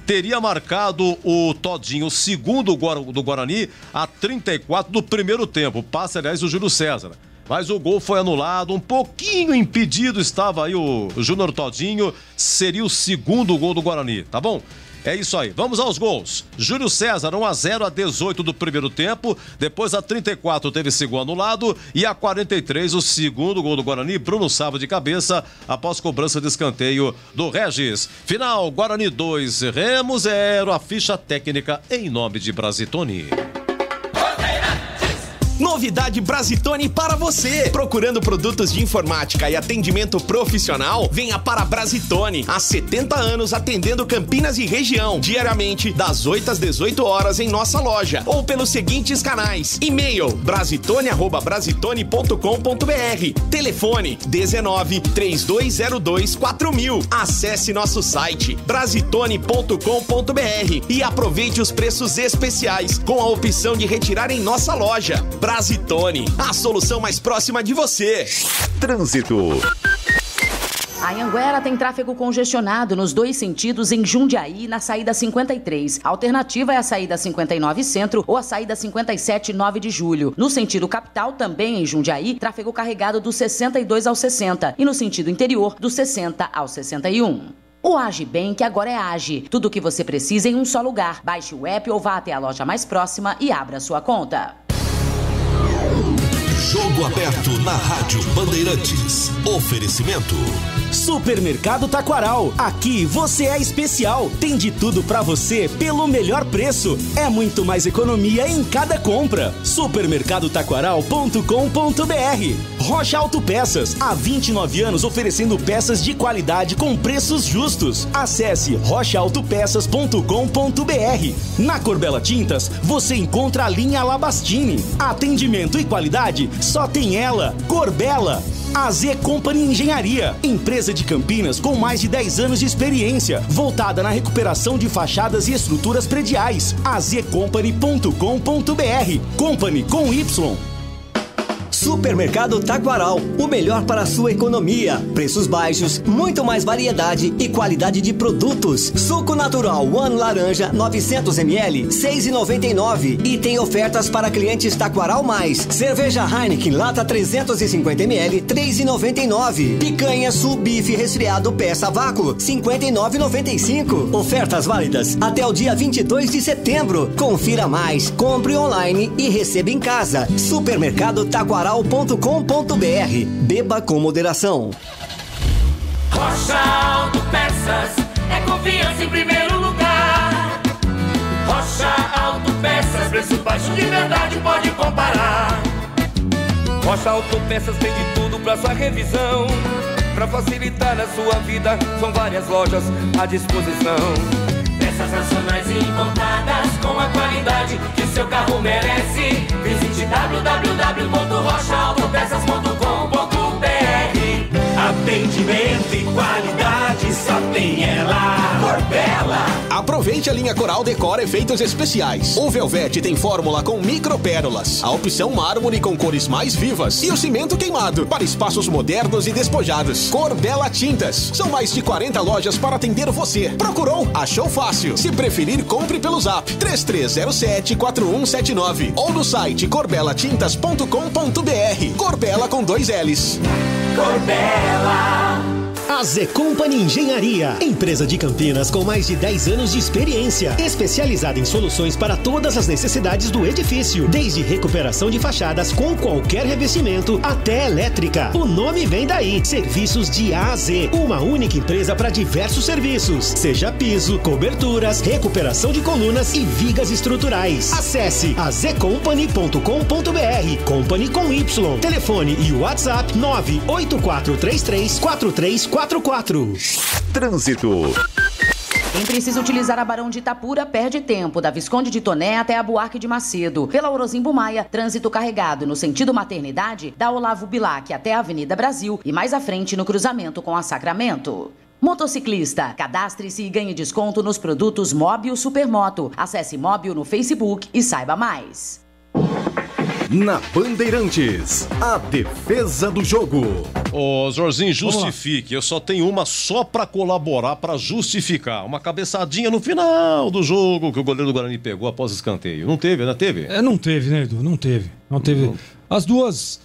teria marcado o Todinho, o segundo do Guarani, a 34 do primeiro tempo. Passe, aliás, do Júlio César. Mas o gol foi anulado, um pouquinho impedido estava aí o Júnior Todinho, seria o segundo gol do Guarani, tá bom? É isso aí. Vamos aos gols. Júlio César, 1-0 a 18 do primeiro tempo. Depois, a 34, teve esse gol anulado. E a 43, o segundo gol do Guarani. Bruno salva de cabeça após cobrança de escanteio do Regis. Final, Guarani 2, Remo 0. A ficha técnica em nome de Brasitone. Novidade Brasitone para você. Procurando produtos de informática e atendimento profissional? Venha para Brasitone. Há 70 anos atendendo Campinas e região. Diariamente, das 8 às 18 horas em nossa loja. Ou pelos seguintes canais. E-mail brasitone@brasitone.com.br. Telefone 19 3202 4000. Acesse nosso site brasitone.com.br e aproveite os preços especiais com a opção de retirar em nossa loja. Brasitone, a solução mais próxima de você. Trânsito. A Anhanguera tem tráfego congestionado nos 2 sentidos em Jundiaí, na saída 53. A alternativa é a saída 59 Centro ou a saída 57 9 de Julho. No sentido capital, também em Jundiaí, tráfego carregado do 62 ao 60 e no sentido interior, do 60 ao 61. O Agibank agora é Agi. Tudo o que você precisa em um só lugar. Baixe o app ou vá até a loja mais próxima e abra sua conta. Jogo aberto na Rádio Bandeirantes. Oferecimento. Supermercado Taquaral. Aqui você é especial. Tem de tudo pra você pelo melhor preço. É muito mais economia em cada compra. Supermercadotaquaral.com.br. Rocha Autopeças. Há 29 anos oferecendo peças de qualidade com preços justos. Acesse rochaautopeças.com.br. Na Corbella Tintas, você encontra a linha Labastini. Atendimento e qualidade só tem ela. Corbella. AZ Company Engenharia, empresa de Campinas com mais de 10 anos de experiência, voltada na recuperação de fachadas e estruturas prediais. azcompany.com.br. Company com Y. Supermercado Taquaral, o melhor para a sua economia. Preços baixos, muito mais variedade e qualidade de produtos. Suco natural One Laranja 900 ml, 6,99. E tem ofertas para clientes Taquaral Mais. Cerveja Heineken lata 350 ml, 3,99. Picanha Sul Bife resfriado peça vácuo, 59,95. Ofertas válidas até o dia 22 de setembro. Confira mais, compre online e receba em casa. Supermercado Taquaral.com.br. Beba com moderação. Rocha Autopeças é confiança em primeiro lugar. Rocha Autopeças, preço baixo de verdade, pode comparar. Rocha Autopeças tem de tudo pra sua revisão. Pra facilitar a sua vida, são várias lojas à disposição. Peças nacionais e importadas com a qualidade que o seu carro merece. Visite www.rochaautopeças.com.br. Atendimento e qualidade só tem ela. Corbella. Aproveite a linha Coral Decora efeitos especiais. O Velvet tem fórmula com micropérolas, a opção mármore com cores mais vivas e o cimento queimado para espaços modernos e despojados. Corbella Tintas. São mais de 40 lojas para atender você. Procurou? Achou fácil. Se preferir, compre pelo Zap 3307-4179 ou no site corbelatintas.com.br. Corbella com 2 L's. Corbella. AZ Company Engenharia, empresa de Campinas com mais de 10 anos de experiência, especializada em soluções para todas as necessidades do edifício, desde recuperação de fachadas com qualquer revestimento até elétrica. O nome vem daí, Serviços de A a Z, uma única empresa para diversos serviços, seja piso, coberturas, recuperação de colunas e vigas estruturais. Acesse azcompany.com.br, Company com Y. Telefone e WhatsApp 984334344. Trânsito. Quem precisa utilizar a Barão de Itapura perde tempo, da Visconde de Toné até a Buarque de Macedo. Pela Orozimbo Maia, trânsito carregado no sentido maternidade, da Olavo Bilac até a Avenida Brasil e mais à frente no cruzamento com a Sacramento. Motociclista, cadastre-se e ganhe desconto nos produtos Móbil Supermoto. Acesse Móbil no Facebook e saiba mais. Na Bandeirantes, a defesa do jogo. Ô, Zorzinho, justifique. Eu só tenho uma só pra colaborar, pra justificar. Uma cabeçadinha no final do jogo que o goleiro do Guarani pegou após escanteio. Não teve, né? Teve? Não teve, né, Edu? Não teve. As duas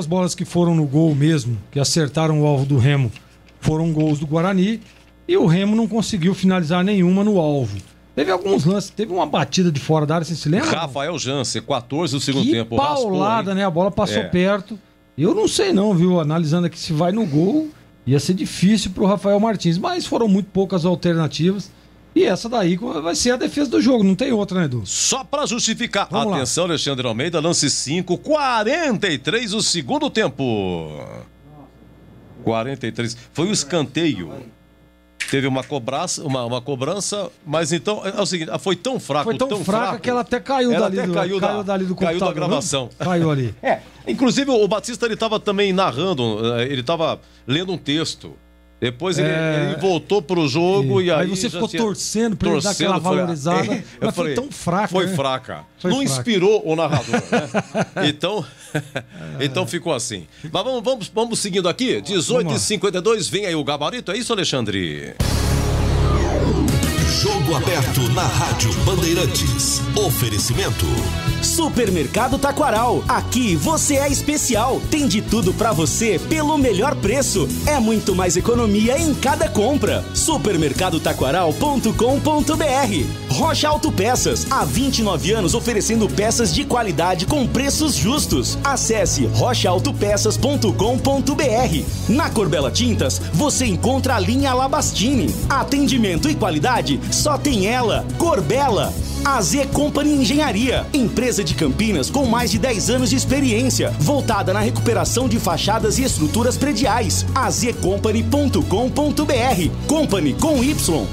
bolas que foram no gol mesmo, que acertaram o alvo do Remo, foram gols do Guarani. e o Remo não conseguiu finalizar nenhuma no alvo. Teve alguns lances, teve uma batida de fora da área, você se lembra? Rafael Jansen, 14 do segundo que tempo. Paulada, raspou, né? A bola passou perto. Eu não sei não, viu? Analisando aqui se vai no gol, ia ser difícil pro Rafael Martins, mas foram muito poucas alternativas. E essa daí vai ser a defesa do jogo, não tem outra, né, Edu? Só para justificar. Vamos Atenção, lá. Alexandre Almeida, lance 5, 43 o segundo tempo. 43. Foi o escanteio. Teve uma cobrança, mas então é o seguinte, foi tão fraco, foi tão fraca que ela até caiu dali do computador. Caiu da gravação. Caiu ali. Inclusive o Batista, ele estava também narrando, ele estava lendo um texto. Depois ele voltou pro jogo e aí você ficou torcendo pra ele dar aquela valorizada. Mas foi tão fraca. Foi fraca. Não inspirou o narrador, né? Então ficou assim. Mas vamos seguindo aqui. 18h52, vem aí o gabarito. É isso, Alexandre? Jogo aberto na Rádio Bandeirantes. Oferecimento. Supermercado Taquaral. Aqui você é especial. Tem de tudo pra você pelo melhor preço. É muito mais economia em cada compra. Supermercadotaquaral.com.br. Rocha Autopeças. Há 29 anos oferecendo peças de qualidade com preços justos. Acesse rochaautopeças.com.br. Na Corbella Tintas você encontra a linha Labastini. Atendimento e qualidade só tem ela, Corbella. A Z Company Engenharia, empresa de Campinas com mais de 10 anos de experiência, voltada na recuperação de fachadas e estruturas prediais. azcompany.com.br. Company com Y.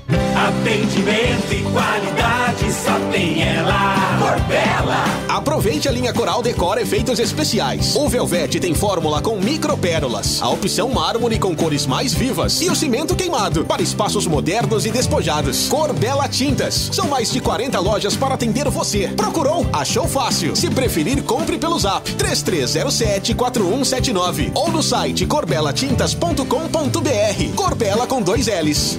Atendimento e qualidade só tem ela, Corbella. Aproveite a linha Coral Decor Efeitos Especiais. O Velvete tem fórmula com micropérolas, a opção mármore com cores mais vivas e o cimento queimado para espaços modernos e despojados. Corbella Tintas. São mais de 40 lojas para atender você. Procurou? Achou fácil. Se preferir, compre pelo Zap 3307-4179 ou no site corbelatintas.com.br. Corbella com 2 L's.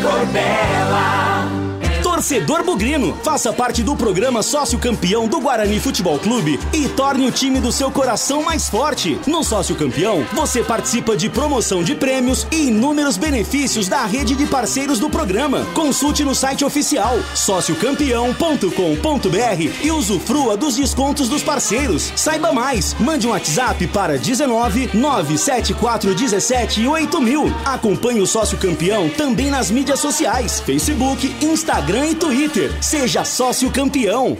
Corbella. Torcedor bugrino, faça parte do programa Sócio Campeão do Guarani Futebol Clube e torne o time do seu coração mais forte. No Sócio Campeão, você participa de promoção de prêmios e inúmeros benefícios da rede de parceiros do programa. Consulte no site oficial sociocampeão.com.br e usufrua dos descontos dos parceiros. Saiba mais, mande um WhatsApp para 19 97417 8000. Acompanhe o Sócio Campeão também nas mídias sociais, Facebook, Instagram e Twitter. Seja sócio campeão.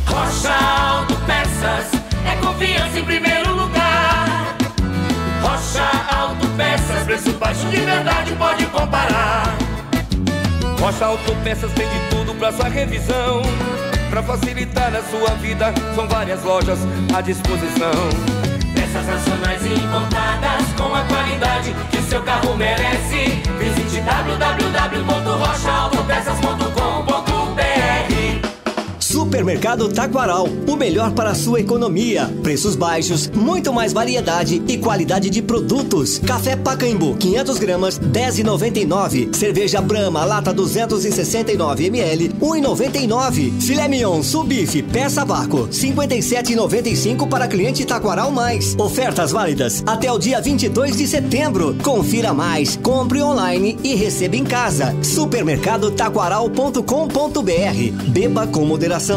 Rocha Autopeças é confiança em primeiro lugar. Rocha Autopeças, preço baixo de verdade, pode comparar. Rocha Autopeças tem de tudo pra sua revisão. Pra facilitar a sua vida, são várias lojas à disposição. Peças nacionais e importadas com a qualidade que seu carro merece. Visite www.rochaautopeças.com.br. Supermercado Taquaral, o melhor para a sua economia. Preços baixos, muito mais variedade e qualidade de produtos. Café Pacaembu, 500 gramas, R$10,99. Cerveja Brahma, lata 269 ml, R$1,99. Filé Mignon, Subife, peça vácuo, R$57,95 para cliente Taquaral Mais. Ofertas válidas até o dia 22 de setembro. Confira mais, compre online e receba em casa. Supermercadotaquaral.com.br. Beba com moderação.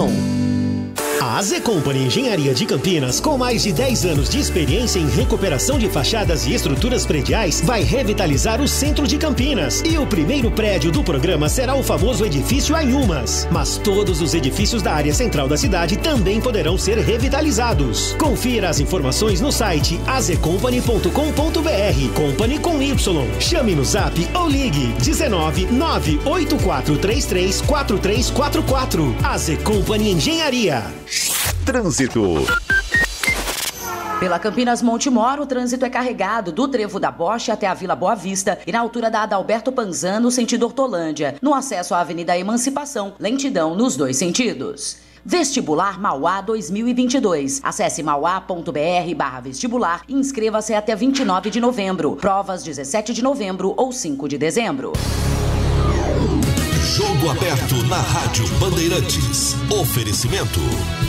A AZ Company Engenharia de Campinas, com mais de 10 anos de experiência em recuperação de fachadas e estruturas prediais, vai revitalizar o centro de Campinas. E o primeiro prédio do programa será o famoso edifício Anhumas. Mas todos os edifícios da área central da cidade também poderão ser revitalizados. Confira as informações no site azcompany.com.br. Company com Y. Chame no Zap ou ligue 19 98433 4344. AZ Company Engenharia. Trânsito. Pela Campinas Montemor, o trânsito é carregado do Trevo da Boche até a Vila Boa Vista e na altura da Adalberto Panzano, sentido Hortolândia. No acesso à Avenida Emancipação, lentidão nos dois sentidos. Vestibular Mauá 2022. Acesse mauá.br/vestibular e inscreva-se até 29 de novembro. Provas 17 de novembro ou 5 de dezembro. Jogo aberto na Rádio Bandeirantes. Oferecimento.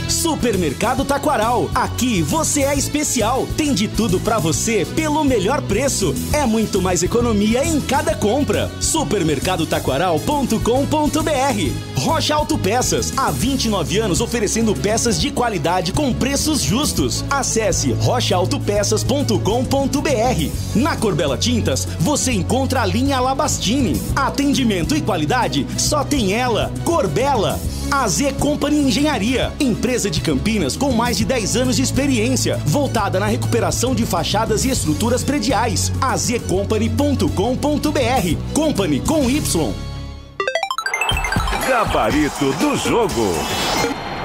Supermercado Taquaral. Aqui você é especial. Tem de tudo pra você pelo melhor preço. É muito mais economia em cada compra. Supermercadotaquaral.com.br. Rocha Autopeças. Há 29 anos oferecendo peças de qualidade com preços justos. Acesse rochaautopeças.com.br. Na Corbella Tintas, você encontra a linha Labastini. Atendimento e qualidade só tem ela. Corbella. AZ Company Engenharia, empresa de Campinas com mais de 10 anos de experiência, voltada na recuperação de fachadas e estruturas prediais. azcompany.com.br. Company com Y. Gabarito do jogo.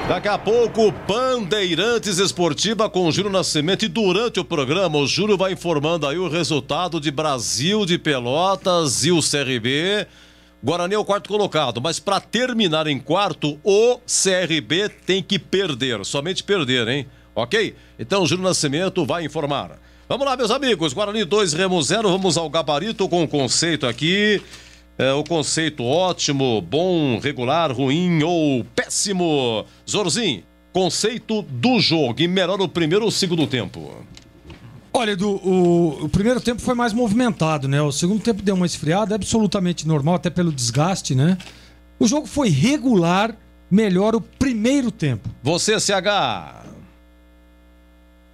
Daqui a pouco, Bandeirantes Esportiva com o Júlio Nascimento. E durante o programa, o Júlio vai informando aí o resultado de Brasil de Pelotas e o CRB. Guarani é o quarto colocado, mas para terminar em quarto, o CRB tem que perder, somente perder, hein? Ok? Então o Júlio Nascimento vai informar. Vamos lá, meus amigos, Guarani 2, Remo 0, vamos ao gabarito com o conceito aqui. O conceito ótimo, bom, regular, ruim ou péssimo. Zorzinho, conceito do jogo e melhor o primeiro ou o segundo tempo? Olha, Edu, o primeiro tempo foi mais movimentado, né? O segundo tempo deu uma esfriada, absolutamente normal, até pelo desgaste, né? O jogo foi regular, melhor o primeiro tempo. Você, CH?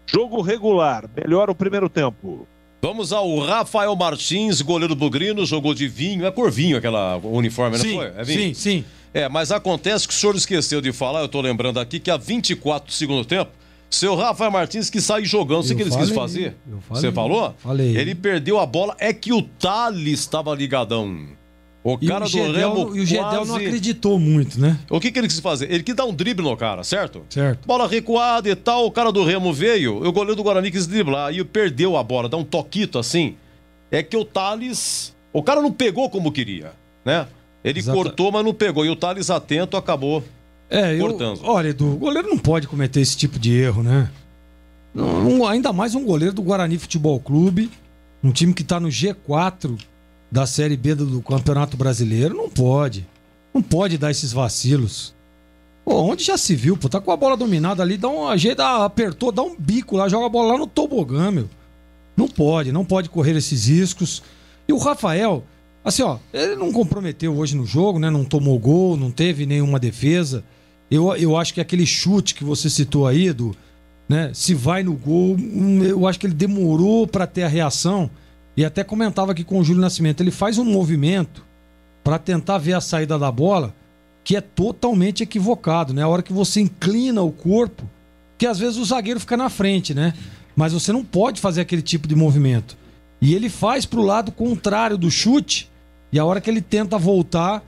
Jogo regular, melhor o primeiro tempo. Vamos ao Rafael Martins, goleiro bugrino, jogou de vinho, é cor vinho aquela uniforme, não foi? É vinho? Sim. Mas acontece que o senhor esqueceu de falar, eu tô lembrando aqui, que há 24 do segundo tempo, seu Rafael Martins que sai jogando, sei que ele quis fazer. Você falou? Falei. Ele perdeu a bola, é que o Thales estava ligadão. O cara do Remo E o Gedel não acreditou muito, né? O que ele quis fazer? Ele quis dar um drible no cara, certo? Certo. Bola recuada e tal, o cara do Remo veio, o goleiro do Guarani quis driblar e perdeu a bola, dá um toquito assim. É que o Thales, o cara não pegou como queria, né? Ele cortou, mas não pegou. E o Thales atento acabou cortando. Olha, Edu, o goleiro não pode cometer esse tipo de erro, né? Ainda mais um goleiro do Guarani Futebol Clube, um time que tá no G4 da Série B do Campeonato Brasileiro. Não pode dar esses vacilos. Pô, onde já se viu, pô, tá com a bola dominada ali, dá um ajeito, apertou, dá um bico lá, joga a bola lá no tobogã, meu. Não pode correr esses riscos. E o Rafael, assim, ó, ele não comprometeu hoje no jogo, né? Não tomou gol, não teve nenhuma defesa. Eu acho que aquele chute que você citou aí, Edu, né? Se vai no gol, eu acho que ele demorou pra ter a reação. E até comentava aqui com o Júlio Nascimento, ele faz um movimento pra tentar ver a saída da bola que é totalmente equivocado, né? A hora que você inclina o corpo, que às vezes o zagueiro fica na frente, né? Mas você não pode fazer aquele tipo de movimento. E ele faz pro lado contrário do chute, e a hora que ele tenta voltar,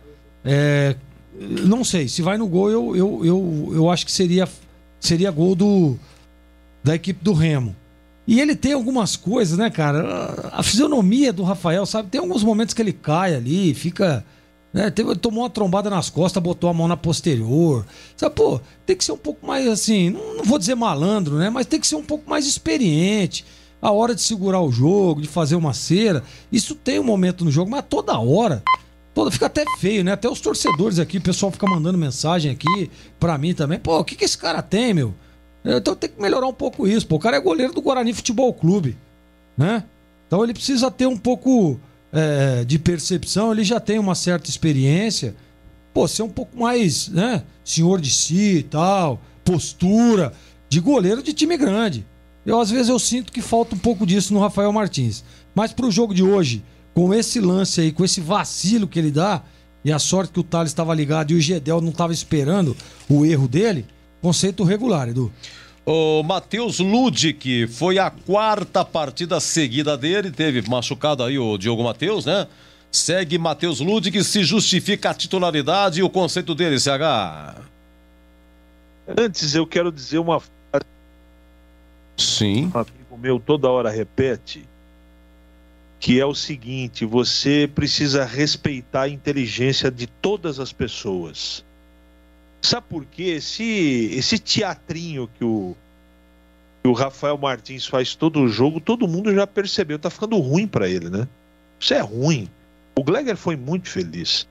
não sei, se vai no gol, eu acho que seria gol da equipe do Remo. E ele tem algumas coisas, né, cara? A fisionomia do Rafael, sabe? Tem alguns momentos que ele cai ali, fica... né? Tomou uma trombada nas costas, botou a mão na posterior. Sabe, pô, tem que ser um pouco mais assim, não vou dizer malandro, né? Mas tem que ser um pouco mais experiente. A hora de segurar o jogo, de fazer uma cera. Isso tem um momento no jogo, mas toda hora. Fica até feio, né? Até os torcedores aqui, o pessoal fica mandando mensagem aqui pra mim também. Pô, o que esse cara tem, meu? Então tem que melhorar um pouco isso. Pô, o cara é goleiro do Guarani Futebol Clube, né? Então ele precisa ter um pouco de percepção. Ele já tem uma certa experiência. Pô, ser um pouco mais, né? Senhor de si e tal. Postura de goleiro de time grande. Às vezes eu sinto que falta um pouco disso no Rafael Martins. Mas pro jogo de hoje, com esse lance aí, com esse vacilo que ele dá, e a sorte que o Thales estava ligado e o Gedel não estava esperando o erro dele, conceito regular, Edu. O Matheus Ludic, foi a 4ª partida seguida dele, teve machucado aí o Diogo Matheus, né? Segue Matheus Ludic, se justifica a titularidade e o conceito dele, CH. Antes eu quero dizer uma frase. Sim. Um amigo meu toda hora repete, que é o seguinte: você precisa respeitar a inteligência de todas as pessoas. Sabe por quê? Esse teatrinho que o Rafael Martins faz todo o jogo, todo mundo já percebeu, tá ficando ruim pra ele, né? Isso é ruim. O Gleger foi muito feliz.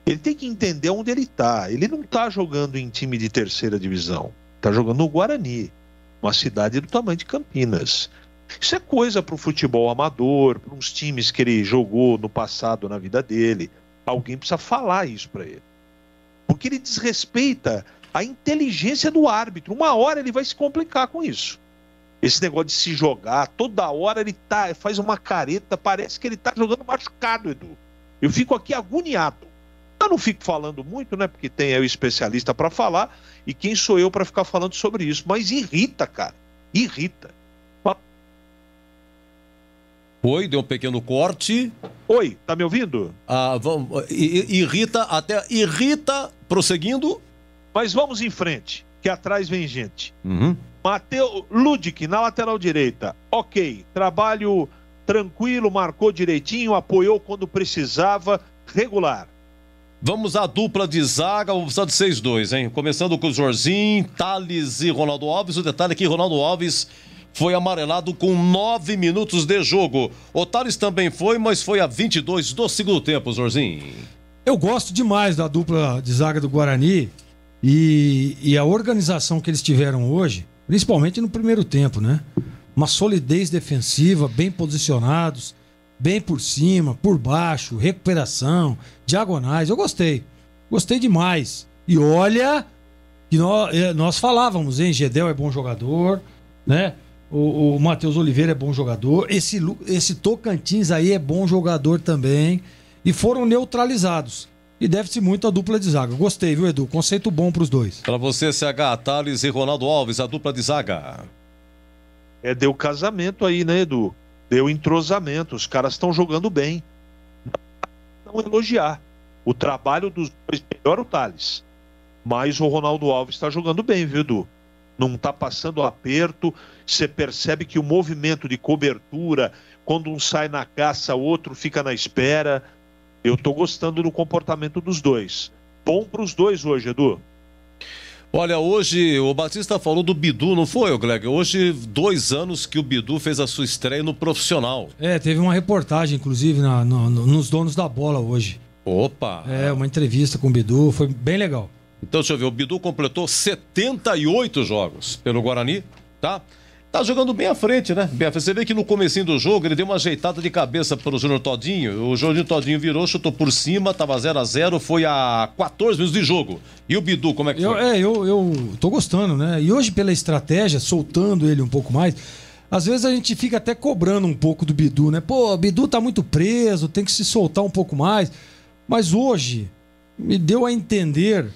Ele tem que entender onde ele está. Ele não está jogando em time de terceira divisão. Está jogando no Guarani, uma cidade do tamanho de Campinas. Isso é coisa para o futebol amador, para uns times que ele jogou no passado na vida dele. Alguém precisa falar isso para ele. Porque ele desrespeita a inteligência do árbitro. Uma hora ele vai se complicar com isso. Esse negócio de se jogar, toda hora ele faz uma careta, parece que ele está jogando machucado, Edu. Eu fico aqui agoniado. Eu não fico falando muito, né? Porque tem aí o especialista para falar, e quem sou eu para ficar falando sobre isso? Mas irrita, cara. Irrita. Oi, deu um pequeno corte. Oi, tá me ouvindo? Irrita, prosseguindo. Mas vamos em frente, que atrás vem gente. Matheus Ludic, na lateral direita. Ok, trabalho tranquilo, marcou direitinho, apoiou quando precisava, regular. Vamos à dupla de zaga, vamos precisar de 6-2, hein? Começando com o Jorginho, Thales e Ronaldo Alves. O detalhe é que Ronaldo Alves foi amarelado com 9 minutos de jogo. O Thales também foi, mas foi a 22 do segundo tempo, Jorginho. Eu gosto demais da dupla de zaga do Guarani e a organização que eles tiveram hoje, principalmente no primeiro tempo, né? Uma solidez defensiva, bem posicionados, bem por cima, por baixo, recuperação, diagonais. Eu gostei. Gostei demais. E olha que nós falávamos, hein? Gedel é bom jogador, né? O Matheus Oliveira é bom jogador. Esse Tocantins aí é bom jogador também. E foram neutralizados. E deve-se muito à dupla de zaga. Gostei, viu, Edu? Conceito bom pros dois. Pra você, CH, Thales e Ronaldo Alves, a dupla de zaga. Deu casamento aí, né, Edu? Deu entrosamento. Os caras estão jogando bem. Não elogiar. O trabalho dos dois, melhor o Thales. Mas o Ronaldo Alves está jogando bem, viu, Edu? Não está passando aperto. Você percebe que o movimento de cobertura, quando um sai na caça, o outro fica na espera. Eu estou gostando do comportamento dos dois. Bom para os dois hoje, Edu. Olha, hoje o Batista falou do Bidu, não foi, Gleg? Hoje, 2 anos que o Bidu fez a sua estreia no profissional. Teve uma reportagem, inclusive, nos Donos da Bola hoje. Opa! Uma entrevista com o Bidu, foi bem legal. Então, deixa eu ver, o Bidu completou 78 jogos pelo Guarani, tá? Tá jogando bem à frente, né? Você vê que no comecinho do jogo ele deu uma ajeitada de cabeça pro Júnior Todinho. O Júnior Todinho virou, chutou por cima, tava 0-0, foi a 14 minutos de jogo. E o Bidu, como é que foi? Eu tô gostando, né? E hoje, pela estratégia, soltando ele um pouco mais, às vezes a gente fica até cobrando um pouco do Bidu, né? Pô, o Bidu tá muito preso, tem que se soltar um pouco mais. Mas hoje, me deu a entender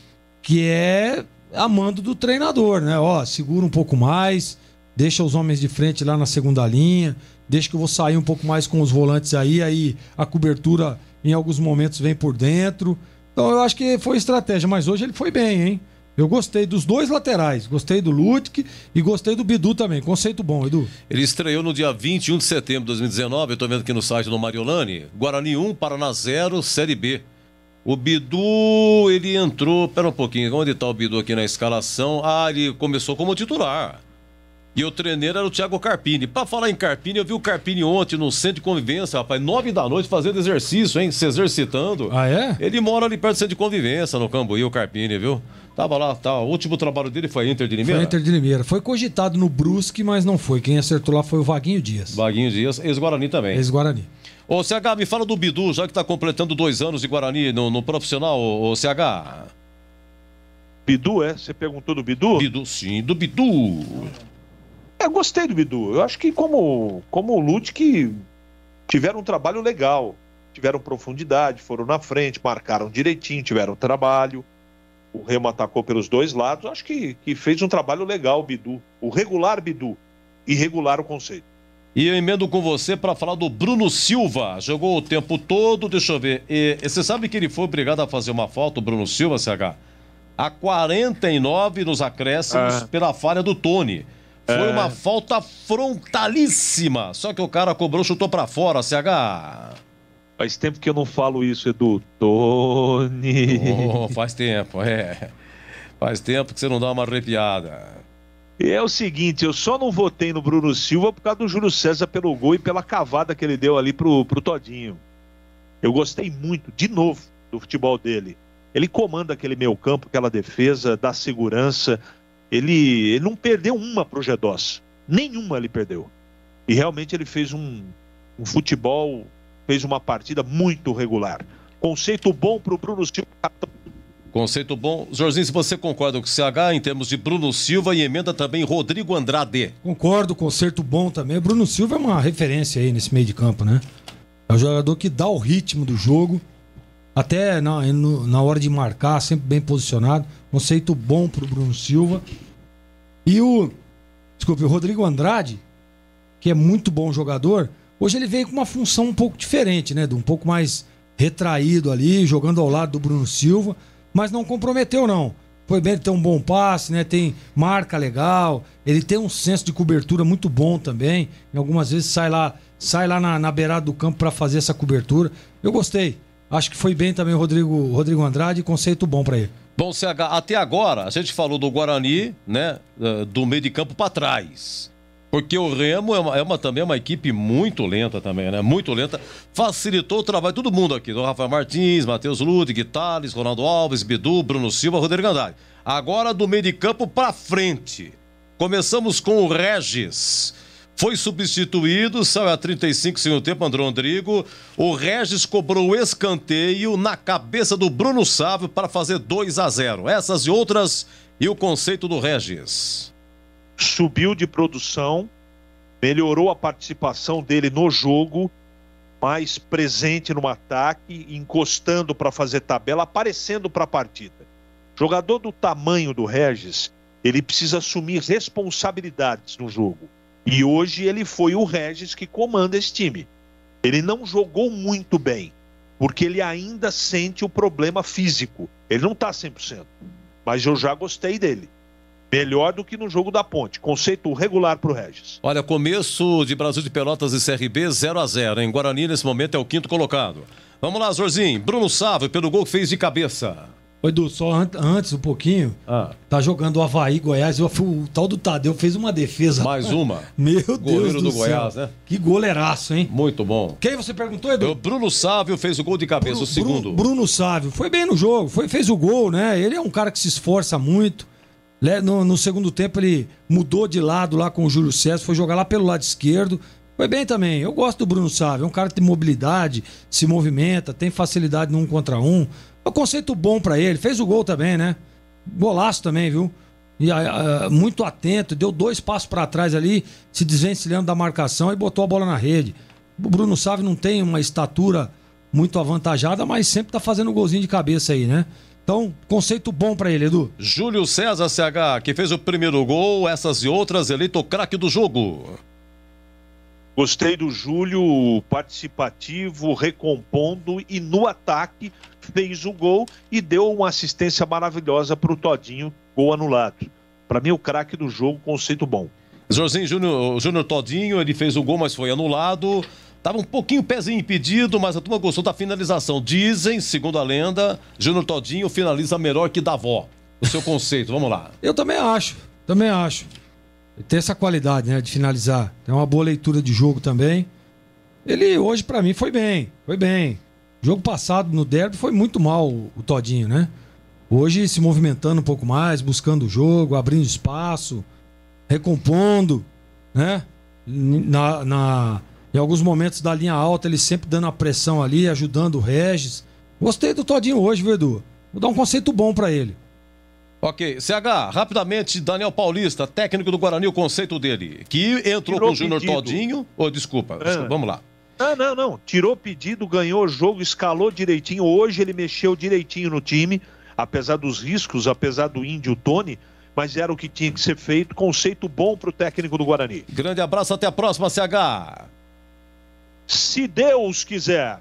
que é a mando do treinador, né? Ó, segura um pouco mais, deixa os homens de frente lá na segunda linha, deixa que eu vou sair um pouco mais com os volantes aí a cobertura em alguns momentos vem por dentro. Então eu acho que foi estratégia, mas hoje ele foi bem, hein? Eu gostei dos dois laterais, gostei do Lutic e gostei do Bidu também, conceito bom, Edu. Ele estreou no dia 21 de setembro de 2019, eu tô vendo aqui no site do Mariolani, Guarani 1, Paraná 0, Série B. O Bidu, ele entrou, pera um pouquinho, onde tá o Bidu aqui na escalação? Ele começou como titular. E o treino era o Thiago Carpini. Pra falar em Carpini, eu vi o Carpini ontem no centro de convivência, rapaz, 9 da noite fazendo exercício, hein? Se exercitando. Ah, é? Ele mora ali perto do centro de convivência, no Cambuí, o Carpini, viu? Tava lá, tá. O último trabalho dele foi Inter de Limeira? Foi Inter de Limeira. Foi cogitado no Brusque, mas não foi. Quem acertou lá foi o Vaguinho Dias. Vaguinho Dias, ex-Guarani também. Ex-Guarani. Ô, CH, me fala do Bidu, já que tá completando 2 anos de Guarani no profissional, ô CH. Bidu, Você perguntou do Bidu? Bidu, sim, do Bidu. Eu gostei do Bidu. Eu acho que como o Lutic tiveram um trabalho legal. Tiveram profundidade, foram na frente, marcaram direitinho, tiveram trabalho. O Remo atacou pelos dois lados. Acho que fez um trabalho legal o Bidu. O regular Bidu. Irregular o conceito. E eu emendo com você para falar do Bruno Silva. Jogou o tempo todo, deixa eu ver. E você sabe que ele foi obrigado a fazer uma falta, o Bruno Silva, CH? A 49 nos acréscimos pela falha do Tony. Foi uma falta frontalíssima. Só que o cara cobrou, chutou para fora, CH. Faz tempo que eu não falo isso, Edu. Tony. Faz tempo, Faz tempo que você não dá uma arrepiada. É o seguinte, eu só não votei no Bruno Silva por causa do Júlio César pelo gol e pela cavada que ele deu ali pro Todinho. Eu gostei muito, de novo, do futebol dele. Ele comanda aquele meio campo, aquela defesa, dá segurança. Ele não perdeu uma pro G2. Nenhuma ele perdeu. E realmente ele fez um futebol, fez uma partida muito regular. Conceito bom pro Bruno Silva. Conceito bom. Jorginho, se você concorda com o CH em termos de Bruno Silva e emenda também Rodrigo Andrade. Concordo, conceito bom também. O Bruno Silva é uma referência aí nesse meio de campo, né? É um jogador que dá o ritmo do jogo, até na hora de marcar, sempre bem posicionado. Conceito bom pro Bruno Silva. E o Rodrigo Andrade, que é muito bom jogador, hoje ele veio com uma função um pouco diferente, né? Um pouco mais retraído ali, jogando ao lado do Bruno Silva, mas não comprometeu não. Foi bem, ele tem um bom passe, né? Tem marca legal, ele tem um senso de cobertura muito bom também. Em algumas vezes sai lá na beirada do campo para fazer essa cobertura. Eu gostei. Acho que foi bem também o Rodrigo Andrade, conceito bom para ele. Bom, CH, até agora a gente falou do Guarani, né? Do meio de campo para trás. Porque o Remo também é uma equipe muito lenta também, né? Muito lenta. Facilitou o trabalho de todo mundo aqui. Do Rafael Martins, Matheus Ludwig, Thales, Ronaldo Alves, Bidu, Bruno Silva, Rodrigo Andrade. Agora do meio de campo pra frente. Começamos com o Regis. Foi substituído, saiu a 35 segundo tempo, André Rodrigo. O Regis cobrou o escanteio na cabeça do Bruno Sávio para fazer 2-0. Essas e outras e o conceito do Regis. Subiu de produção, melhorou a participação dele no jogo, mais presente no ataque, encostando para fazer tabela, aparecendo para a partida. Jogador do tamanho do Regis, ele precisa assumir responsabilidades no jogo. E hoje ele foi o Regis que comanda esse time. Ele não jogou muito bem, porque ele ainda sente o problema físico. Ele não está 100%, mas eu já gostei dele. Melhor do que no jogo da Ponte. Conceito regular pro Regis. Olha, começo de Brasil de Pelotas e CRB 0-0. Em Guarani, nesse momento, é o quinto colocado. Vamos lá, Jorzinho. Bruno Sávio, pelo gol que fez de cabeça. Oi, Edu, só antes um pouquinho. Tá jogando o Avaí, Goiás. O tal do Tadeu fez uma defesa. Mais uma. Meu Deus goleiro do céu. Goiás, né? Que goleiraço, hein? Muito bom. Quem você perguntou, Edu? O Bruno Sávio fez o gol de cabeça, o segundo. Bruno Sávio. Foi bem no jogo, fez o gol, né? Ele é um cara que se esforça muito. No segundo tempo ele mudou de lado lá com o Júlio César, foi jogar lá pelo lado esquerdo. Foi bem também. Eu gosto do Bruno Sávio, é um cara que tem mobilidade, se movimenta, tem facilidade no 1 contra 1. É um conceito bom pra ele. Fez o gol também, né? Golaço também, viu? E, muito atento, deu 2 passos pra trás ali, se desvencilhando da marcação e botou a bola na rede. O Bruno Sávio não tem uma estatura muito avantajada, mas sempre tá fazendo um golzinho de cabeça aí, né? Então, conceito bom pra ele, Edu. Júlio César CH, que fez o primeiro gol, essas e outras, eleito craque do jogo. Gostei do Júlio, participativo, recompondo e no ataque fez o gol e deu uma assistência maravilhosa pro Todinho, gol anulado. Pra mim, o craque do jogo, conceito bom. Jorginho Júnior Todinho, ele fez o gol, mas foi anulado. Tava um pouquinho pezinho impedido, mas a turma gostou da finalização. Dizem, segundo a lenda, Júnior Todinho finaliza melhor que Davó. O seu conceito, vamos lá. Eu também acho. Ele tem essa qualidade, né, de finalizar. Tem uma boa leitura de jogo também. Ele hoje, pra mim, foi bem. Jogo passado no derby foi muito mal o Todinho, né? Hoje se movimentando um pouco mais, buscando o jogo, abrindo espaço, recompondo, né? Em alguns momentos da linha alta, ele sempre dando a pressão ali, ajudando o Regis. Gostei do Todinho hoje, viu, Edu? Vou dar um conceito bom pra ele. Ok, CH, rapidamente, Daniel Paulista, técnico do Guarani, o conceito dele. Que entrou com o Júnior Todinho. Desculpa, vamos lá. Não. Tirou pedido, ganhou o jogo, escalou direitinho. Hoje ele mexeu direitinho no time, apesar dos riscos, apesar do Índio Tony. Mas era o que tinha que ser feito. Conceito bom pro técnico do Guarani. Grande abraço, até a próxima, CH. Se Deus quiser.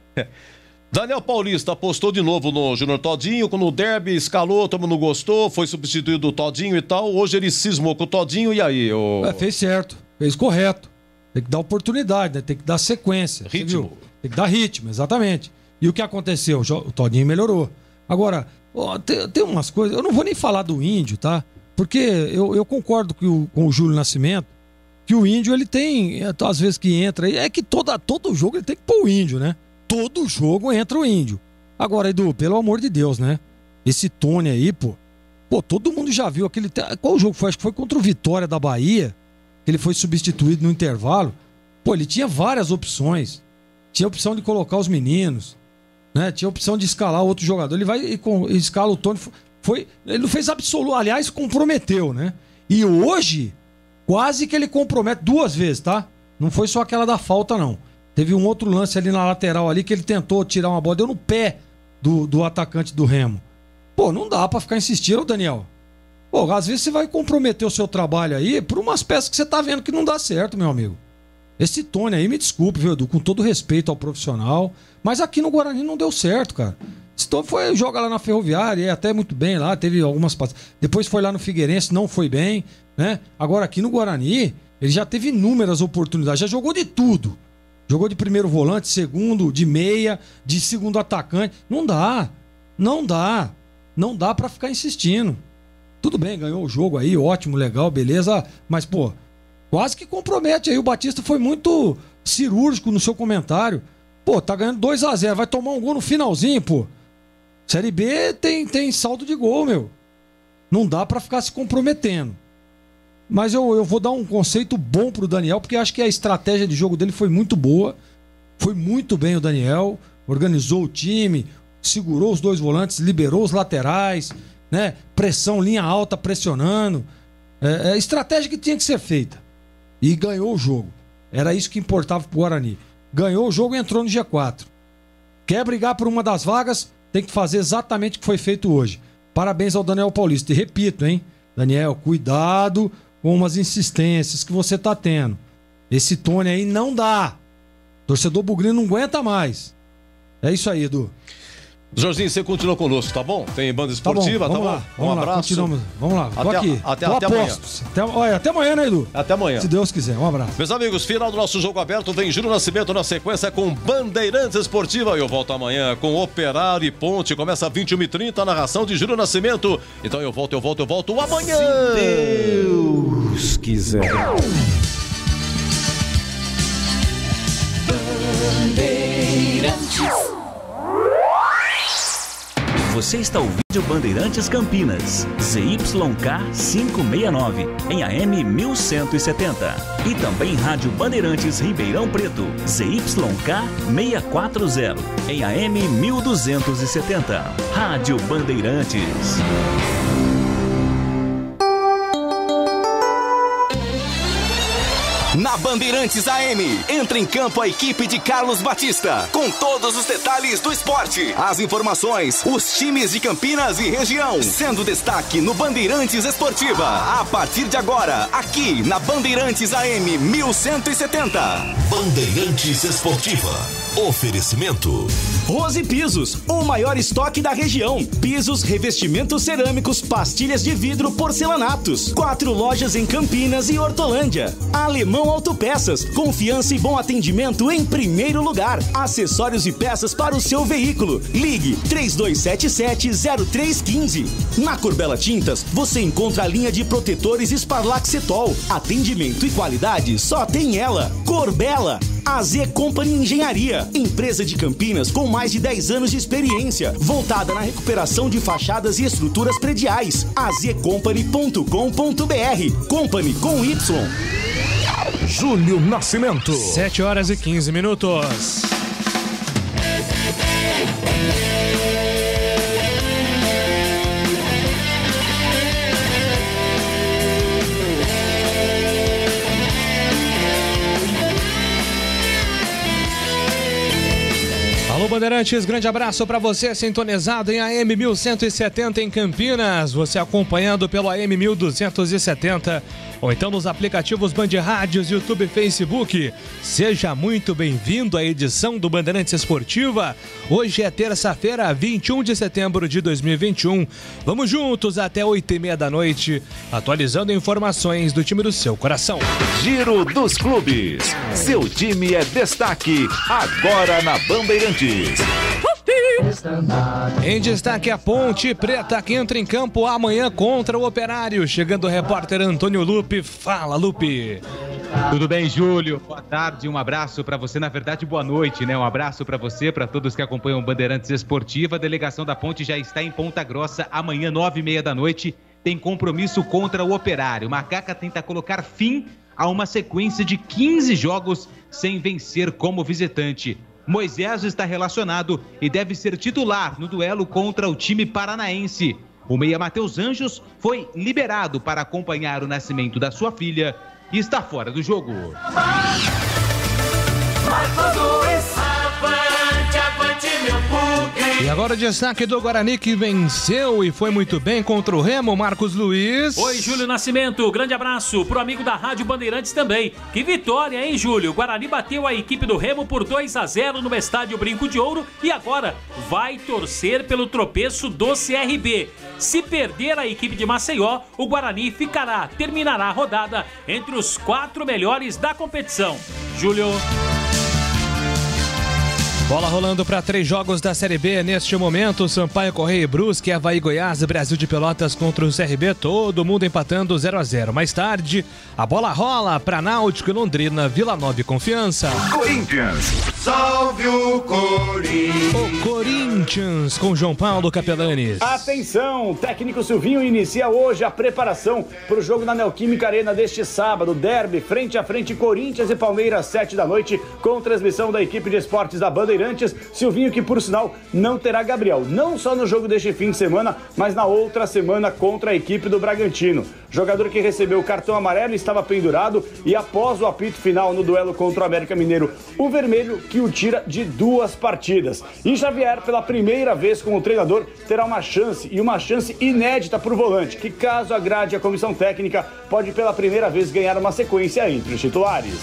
Daniel Paulista apostou de novo no Júnior Todinho, no derby, escalou, todo mundo gostou, foi substituído o Todinho e tal. Hoje ele cismou com o Todinho e aí? Fez certo, fez correto. Tem que dar oportunidade, né? Tem que dar sequência. Ritmo. Tem que dar ritmo, exatamente. E o que aconteceu? O Todinho melhorou. Agora, tem umas coisas, eu não vou nem falar do Índio, tá? Porque eu concordo com o Júlio Nascimento, que o Índio, ele tem, às vezes que entra, é que todo jogo ele tem que pôr o Índio, né? Todo jogo entra o Índio. Agora, Edu, pelo amor de Deus, né? Esse Tony aí, pô, todo mundo já viu aquele... Qual jogo foi? Acho que foi contra o Vitória da Bahia, que ele foi substituído no intervalo. Pô, ele tinha várias opções. Tinha a opção de colocar os meninos, né? Tinha a opção de escalar outro jogador. Ele vai e escala o Tony. Ele não fez absoluto, aliás, comprometeu, né? E hoje, quase que ele compromete 2 vezes, tá? Não foi só aquela da falta, não. Teve um outro lance ali na lateral ali que ele tentou tirar uma bola, deu no pé do atacante do Remo. Pô, não dá pra ficar insistindo, Daniel. Pô, às vezes você vai comprometer o seu trabalho aí por umas peças que você tá vendo que não dá certo, meu amigo. Esse Tony aí, me desculpe, viu, Edu, com todo respeito ao profissional, mas aqui no Guarani não deu certo, cara. Esse Tony joga lá na Ferroviária, é até muito bem lá, teve algumas passadas. Depois foi lá no Figueirense, não foi bem, né? Agora aqui no Guarani, ele já teve inúmeras oportunidades, já jogou de tudo. Jogou de primeiro volante, segundo, de meia, de segundo atacante. Não dá pra ficar insistindo. Tudo bem, ganhou o jogo aí, ótimo, legal, beleza, mas, pô, quase que compromete aí. O Batista foi muito cirúrgico no seu comentário. Pô, tá ganhando 2-0, vai tomar um gol no finalzinho, pô. Série B tem saldo de gol, meu. Não dá pra ficar se comprometendo. Mas eu vou dar um conceito bom pro Daniel, porque acho que a estratégia de jogo dele foi muito boa. Foi muito bem o Daniel. Organizou o time, segurou os 2 volantes, liberou os laterais, né? Pressão, linha alta, pressionando. É a estratégia que tinha que ser feita. E ganhou o jogo. Era isso que importava pro Guarani. Ganhou o jogo e entrou no G4. Quer brigar por uma das vagas, tem que fazer exatamente o que foi feito hoje. Parabéns ao Daniel Paulista. E repito, hein? Daniel, cuidado com umas insistências que você tá tendo. Esse Tony aí não dá. Torcedor bugrino não aguenta mais. É isso aí, Edu. Jorginho, você continua conosco, tá bom? Tem banda esportiva, tá bom? Lá, vamos lá, abraço. Vamos lá, tô aqui. Até amanhã. Até amanhã, né, Edu? Até amanhã. Se Deus quiser, um abraço. Meus amigos, final do nosso Jogo Aberto, vem Júlio Nascimento na sequência com Bandeirantes Esportiva. Eu volto amanhã com Operário e Ponte. Começa às 21h30 a narração de Júlio Nascimento. Então eu volto amanhã. Se Deus quiser. Você está ouvindo Bandeirantes Campinas, ZYK 569, em AM 1170. E também Rádio Bandeirantes Ribeirão Preto, ZYK 640, em AM 1270. Rádio Bandeirantes. Na Bandeirantes AM, entra em campo a equipe de Carlos Batista, com todos os detalhes do esporte, as informações, os times de Campinas e região, sendo destaque no Bandeirantes Esportiva. A partir de agora, aqui na Bandeirantes AM 1170. Bandeirantes Esportiva. Oferecimento Rose Pisos, o maior estoque da região. Pisos, revestimentos cerâmicos, pastilhas de vidro, porcelanatos. 4 lojas em Campinas e Hortolândia. Alemão Autopeças, confiança e bom atendimento em primeiro lugar. Acessórios e peças para o seu veículo. Ligue 3277-0315. Na Corbella Tintas, você encontra a linha de protetores Sparlaxetol. Atendimento e qualidade só tem ela. Corbella. AZ Company Engenharia, empresa de Campinas com mais de 10 anos de experiência, voltada na recuperação de fachadas e estruturas prediais. azcompany.com.br. Company com Y. Júlio Nascimento. 7h15. Alô, Bandeirantes, grande abraço para você sintonizado em AM 1170 em Campinas, você acompanhando pelo AM 1270 ou então nos aplicativos Band Rádios, YouTube e Facebook. Seja muito bem-vindo à edição do Bandeirantes Esportiva. Hoje é terça-feira, 21 de setembro de 2021. Vamos juntos até 8h30 da noite, atualizando informações do time do seu coração. Giro dos Clubes. Seu time é destaque agora na Bandeirantes. Em destaque, a Ponte Preta, que entra em campo amanhã contra o Operário. Chegando o repórter Antônio Lupe. Fala, Lupe. Tudo bem, Júlio? Boa tarde, um abraço para você. Na verdade, boa noite, né? Um abraço para você, para todos que acompanham Bandeirantes Esportiva. A delegação da Ponte já está em Ponta Grossa. Amanhã, 9h30 da noite, tem compromisso contra o Operário. Macaca tenta colocar fim a uma sequência de 15 jogos sem vencer como visitante. Moisés está relacionado e deve ser titular no duelo contra o time paranaense. O meia Matheus Anjos foi liberado para acompanhar o nascimento da sua filha e está fora do jogo. E agora o destaque do Guarani, que venceu e foi muito bem contra o Remo, Marcos Luiz. Oi, Júlio Nascimento, grande abraço pro amigo da Rádio Bandeirantes também. Que vitória, hein, Júlio? O Guarani bateu a equipe do Remo por 2-0 no estádio Brinco de Ouro e agora vai torcer pelo tropeço do CRB. Se perder a equipe de Maceió, o Guarani terminará a rodada entre os 4 melhores da competição. Júlio. Bola rolando para 3 jogos da Série B neste momento. Sampaio Correia e Brusque, Avaí Goiás, Brasil de Pelotas contra o CRB. Todo mundo empatando 0-0. Mais tarde, a bola rola para Náutico e Londrina, Vila Nova e Confiança. Corinthians, salve o Corinthians. O Corinthians com João Paulo Capelanes. Atenção, o técnico Silvinho inicia hoje a preparação para o jogo na Neoquímica Arena deste sábado. Derby, frente a frente, Corinthians e Palmeiras, 7 da noite, com transmissão da equipe de esportes da Bandeirantes. Silvinho, que por sinal não terá Gabriel, não só no jogo deste fim de semana, mas na outra semana contra a equipe do Bragantino. Jogador que recebeu o cartão amarelo estava pendurado e após o apito final no duelo contra o América Mineiro, o vermelho que o tira de 2 partidas. E Xavier, pela primeira vez como treinador, terá uma chance inédita para o volante, que caso agrade a comissão técnica, pode pela primeira vez ganhar uma sequência entre os titulares.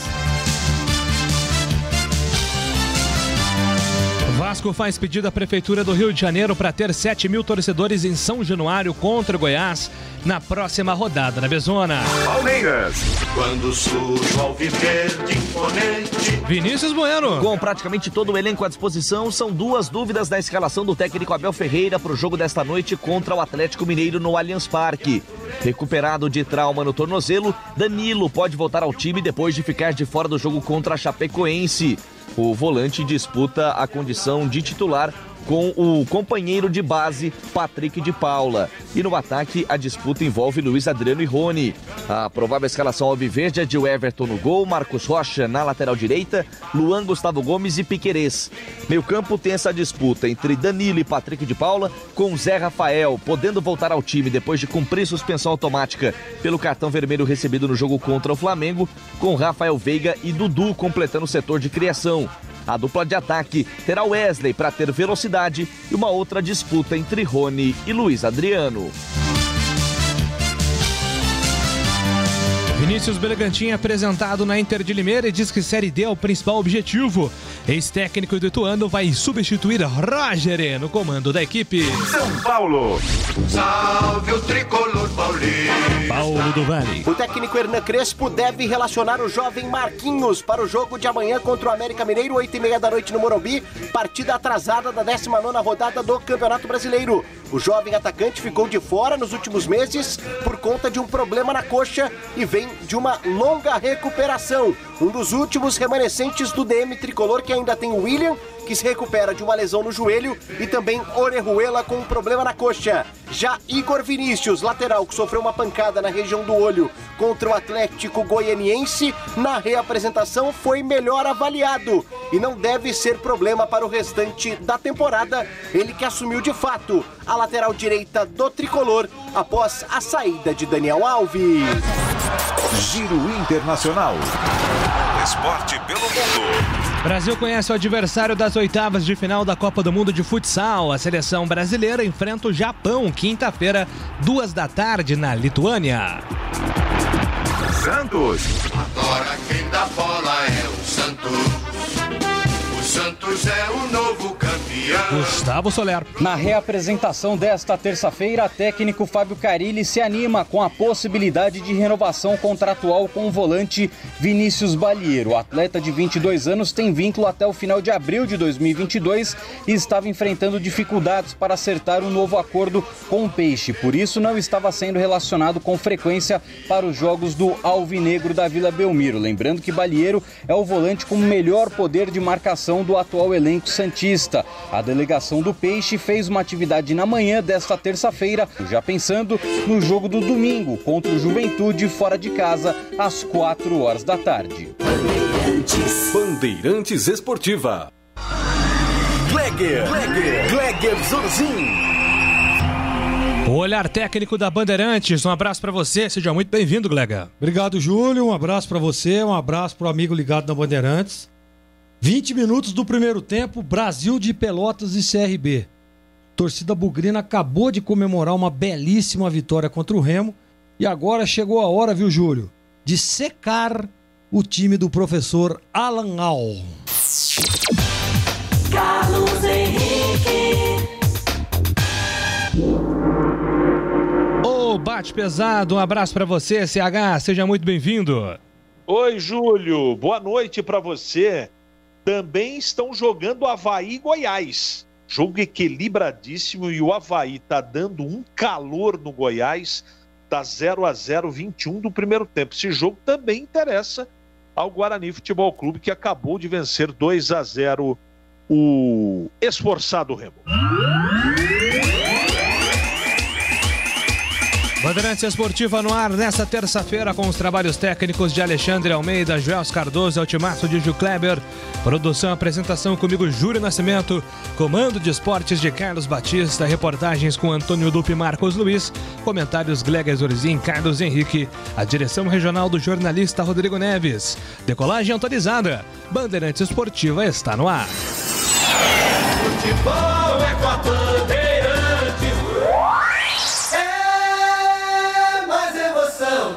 Vasco faz pedido à Prefeitura do Rio de Janeiro para ter 7 mil torcedores em São Januário contra o Goiás na próxima rodada na Bezona. Palmeiras, quando surge o alviverde imponente. Vinícius Bueno. Com praticamente todo o elenco à disposição, são 2 dúvidas na escalação do técnico Abel Ferreira para o jogo desta noite contra o Atlético Mineiro no Allianz Parque. Recuperado de trauma no tornozelo, Danilo pode voltar ao time depois de ficar de fora do jogo contra a Chapecoense. O volante disputa a condição de titular com o companheiro de base, Patrick de Paula. E no ataque, a disputa envolve Luiz Adriano e Rony. A provável escalação alviverde é de Everton no gol, Marcos Rocha na lateral direita, Luan, Gustavo Gomes e Piquerez. Meio campo tem essa disputa entre Danilo e Patrick de Paula, com Zé Rafael podendo voltar ao time depois de cumprir suspensão automática pelo cartão vermelho recebido no jogo contra o Flamengo, com Rafael Veiga e Dudu completando o setor de criação. A dupla de ataque terá Wesley para ter velocidade e uma outra disputa entre Rony e Luiz Adriano. Vinícius Bergantin é apresentado na Inter de Limeira e diz que Série D é o principal objetivo. Ex-técnico do Ituano vai substituir Roger no comando da equipe. São Paulo, salve o tricolor paulista. Paulo do Vale. O técnico Hernan Crespo deve relacionar o jovem Marquinhos para o jogo de amanhã contra o América Mineiro, 8h30 da noite no Morumbi, partida atrasada da 19ª rodada do Campeonato Brasileiro. O jovem atacante ficou de fora nos últimos meses por conta de um problema na coxa e vem de uma longa recuperação. Um dos últimos remanescentes do DM tricolor, que ainda tem o William, que se recupera de uma lesão no joelho, e também Orejuela com um problema na coxa. Já Igor Vinícius, lateral, que sofreu uma pancada na região do olho contra o Atlético Goianiense, na reapresentação foi melhor avaliado e não deve ser problema para o restante da temporada. Ele que assumiu de fato a lateral direita do tricolor após a saída de Daniel Alves. Giro Internacional. Esporte pelo mundo. Brasil conhece o adversário das oitavas de final da Copa do Mundo de Futsal. A seleção brasileira enfrenta o Japão, quinta-feira, 14h, na Lituânia. Santos. Agora quem dá bola é o Santos. O Santos é o novo campeão. Gustavo Soler. Na reapresentação desta terça-feira, técnico Fábio Carille se anima com a possibilidade de renovação contratual com o volante Vinícius Balieiro. O atleta de 22 anos tem vínculo até o final de abril de 2022 e estava enfrentando dificuldades para acertar um novo acordo com o Peixe. Por isso, não estava sendo relacionado com frequência para os jogos do Alvinegro da Vila Belmiro. Lembrando que Balieiro é o volante com o melhor poder de marcação do atual elenco santista. A delegação do Peixe fez uma atividade na manhã desta terça-feira, já pensando no jogo do domingo contra o Juventude fora de casa às 4 horas da tarde. Bandeirantes Esportiva. Gleger Zorzin. O olhar técnico da Bandeirantes, um abraço pra você, seja muito bem-vindo, Glega. Obrigado, Júlio, um abraço pra você, um abraço pro amigo ligado da Bandeirantes. 20 minutos do primeiro tempo, Brasil de Pelotas e CRB. Torcida bugrina acabou de comemorar uma belíssima vitória contra o Remo e agora chegou a hora, viu, Júlio, de secar o time do professor Alan Al. Carlos Henrique. Ô, bate pesado, um abraço pra você, CH, seja muito bem-vindo. Oi, Júlio, boa noite pra você. Também estão jogando Avaí e Goiás. Jogo equilibradíssimo e o Avaí tá dando um calor no Goiás. Tá 0-0, 21 do primeiro tempo. Esse jogo também interessa ao Guarani Futebol Clube, que acabou de vencer 2-0 o esforçado Remo. Bandeirantes Esportiva no ar nesta terça-feira com os trabalhos técnicos de Alexandre Almeida, Joels Cardoso, Altimaço de Gil Kleber, produção e apresentação comigo Júlio Nascimento, comando de esportes de Carlos Batista, reportagens com Antônio Dupe e Marcos Luiz, comentários Gleger Zorzin, Carlos Henrique, a direção regional do jornalista Rodrigo Neves. Decolagem autorizada, Bandeirantes Esportiva está no ar. Futebol é com a Bandeirantes.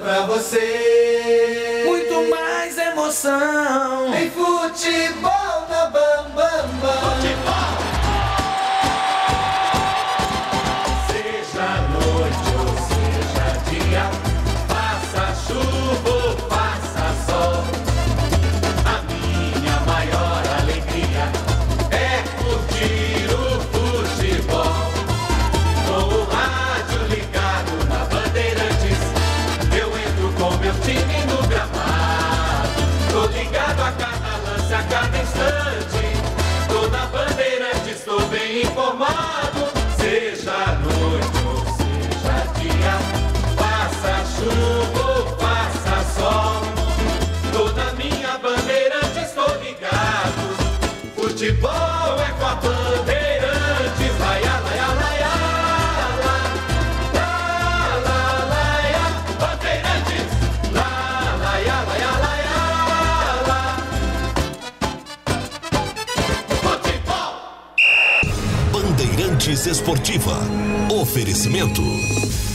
Pra você, muito mais emoção em futebol na Bam Bam Bam. Futebol. Seja noite ou seja dia, faça chuva ou faça sol, a minha maior alegria é curtir o futebol. Com o rádio ligado na Bandeirantes, com meu time no gramado, tô ligado a cada lance, a cada instante, tô na Bandeirantes, tô bem informado, seja noite ou seja dia, faça chuva ou faça sol, tô na minha Bandeirantes, tô ligado, futebol é com a Bandeirantes, vai lá, vai lá, vai lá. Esportiva. Oferecimento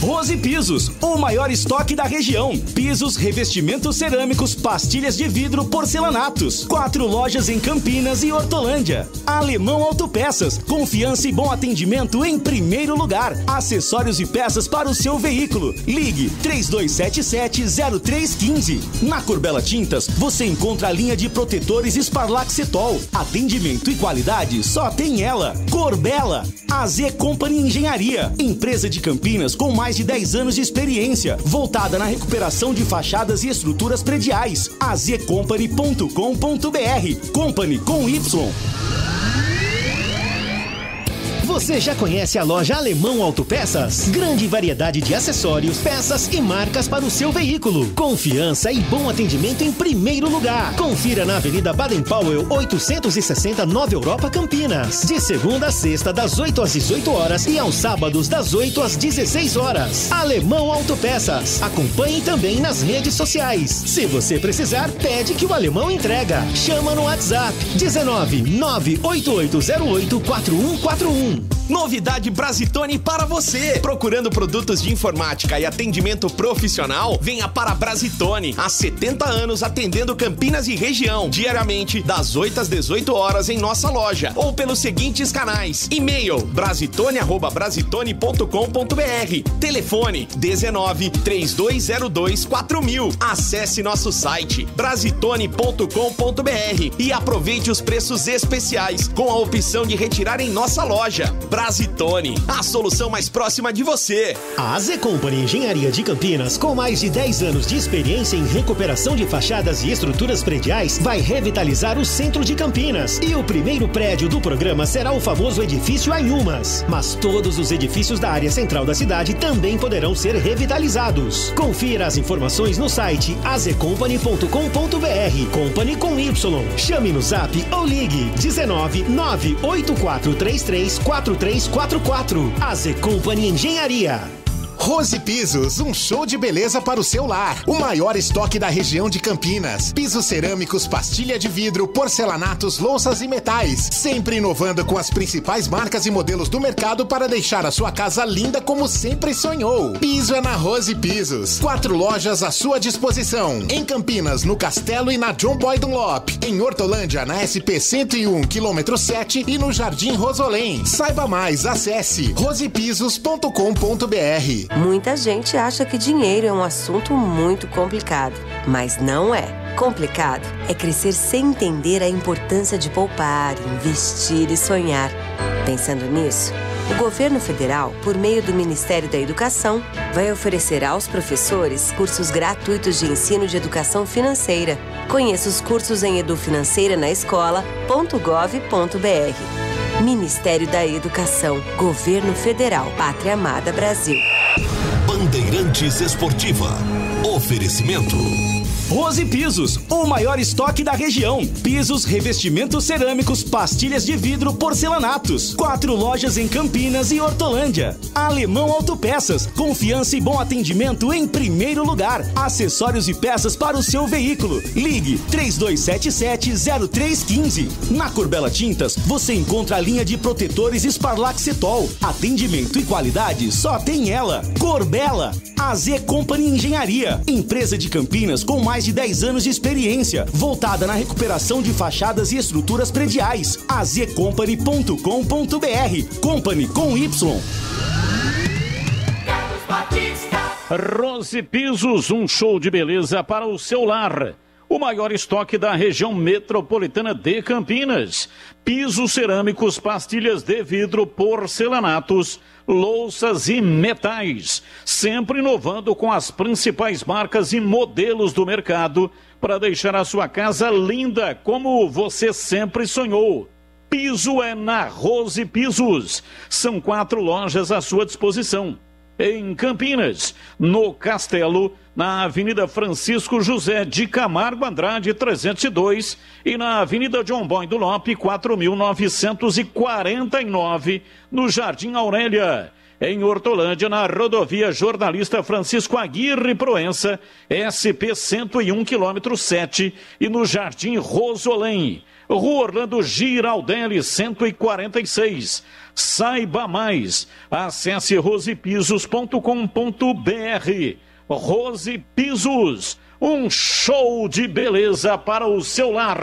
Rose Pisos, o maior estoque da região. Pisos, revestimentos cerâmicos, pastilhas de vidro, porcelanatos. 4 lojas em Campinas e Hortolândia. Alemão Autopeças, confiança e bom atendimento em primeiro lugar. Acessórios e peças para o seu veículo. Ligue 3277-0315. Na Corbella Tintas, você encontra a linha de protetores Sparlac Cetol. Atendimento e qualidade só tem ela. Corbella. AZ Company Engenharia, empresa de Campinas com mais de 10 anos de experiência, voltada na recuperação de fachadas e estruturas prediais. azcompany.com.br. Company com Y. Você já conhece a loja Alemão Autopeças? Grande variedade de acessórios, peças e marcas para o seu veículo. Confiança e bom atendimento em primeiro lugar. Confira na Avenida Baden-Powell, 860, Nova Europa, Campinas. De segunda a sexta, das 8 às 18 horas e aos sábados, das 8 às 16 horas. Alemão Autopeças. Acompanhe também nas redes sociais. Se você precisar, pede que o Alemão entrega. Chama no WhatsApp 19 98808 4141. Novidade Brasitone para você. Procurando produtos de informática e atendimento profissional? Venha para a Brasitone. Há 70 anos atendendo Campinas e região. Diariamente, das 8 às 18 horas em nossa loja. Ou pelos seguintes canais. E-mail brasitone@brasitone.com.br. Telefone 19 3202 4000. Acesse nosso site brasitone.com.br e aproveite os preços especiais com a opção de retirar em nossa loja. Brasitone, a solução mais próxima de você. A AZ Company Engenharia de Campinas, com mais de 10 anos de experiência em recuperação de fachadas e estruturas prediais, vai revitalizar o centro de Campinas. E o primeiro prédio do programa será o famoso edifício Anhumas. Mas todos os edifícios da área central da cidade também poderão ser revitalizados. Confira as informações no site azcompany.com.br. Company com Y. Chame no Zap ou ligue 19 98433 4344. AZ Company Engenharia. Rose Pisos, um show de beleza para o seu lar. O maior estoque da região de Campinas. Pisos cerâmicos, pastilha de vidro, porcelanatos, louças e metais. Sempre inovando com as principais marcas e modelos do mercado para deixar a sua casa linda como sempre sonhou. Piso é na Rose Pisos. 4 lojas à sua disposição. Em Campinas, no Castelo e na John Boy Dunlop. Em Hortolândia, na SP 101, km 7 e no Jardim Rosolém. Saiba mais, acesse rosepisos.com.br. Muita gente acha que dinheiro é um assunto muito complicado, mas não é. Complicado é crescer sem entender a importância de poupar, investir e sonhar. Pensando nisso, o governo federal, por meio do Ministério da Educação, vai oferecer aos professores cursos gratuitos de ensino de educação financeira. Conheça os cursos em edufinanceira na escola.gov.br. Ministério da Educação, Governo Federal, Pátria Amada Brasil. Bandeirantes Esportiva. Oferecimento. Rose Pisos, o maior estoque da região. Pisos, revestimentos cerâmicos, pastilhas de vidro, porcelanatos. 4 lojas em Campinas e Hortolândia. Alemão Autopeças, confiança e bom atendimento em primeiro lugar. Acessórios e peças para o seu veículo. Ligue 3277-0315. Na Corbella Tintas, você encontra a linha de protetores Sparlaxetol. Atendimento e qualidade só tem ela. Corbella, AZ Company Engenharia. Empresa de Campinas com mais de 10 anos de experiência, voltada na recuperação de fachadas e estruturas prediais. azcompany.com.br. Company com Y. Rose Pisos, um show de beleza para o seu lar. O maior estoque da região metropolitana de Campinas. Pisos cerâmicos, pastilhas de vidro, porcelanatos, louças e metais. Sempre inovando com as principais marcas e modelos do mercado para deixar a sua casa linda como você sempre sonhou. Piso é na Rose Pisos. São 4 lojas à sua disposição. Em Campinas, no Castelo, na Avenida Francisco José de Camargo Andrade 302 e na Avenida John Boy Dunlop 4949, no Jardim Aurélia. Em Hortolândia, na rodovia Jornalista Francisco Aguirre Proença, SP 101, km 7 e no Jardim Rosolém. Rua Orlando Giraldelli 146. Saiba mais. Acesse rosepisos.com.br. Rose Pisos, um show de beleza para o seu lar.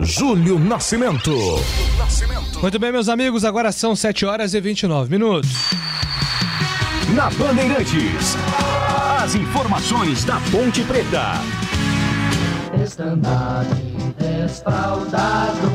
Júlio Nascimento. Muito bem, meus amigos, agora são 7h29. Na Bandeirantes, as informações da Ponte Preta. Estandarte desfraldado,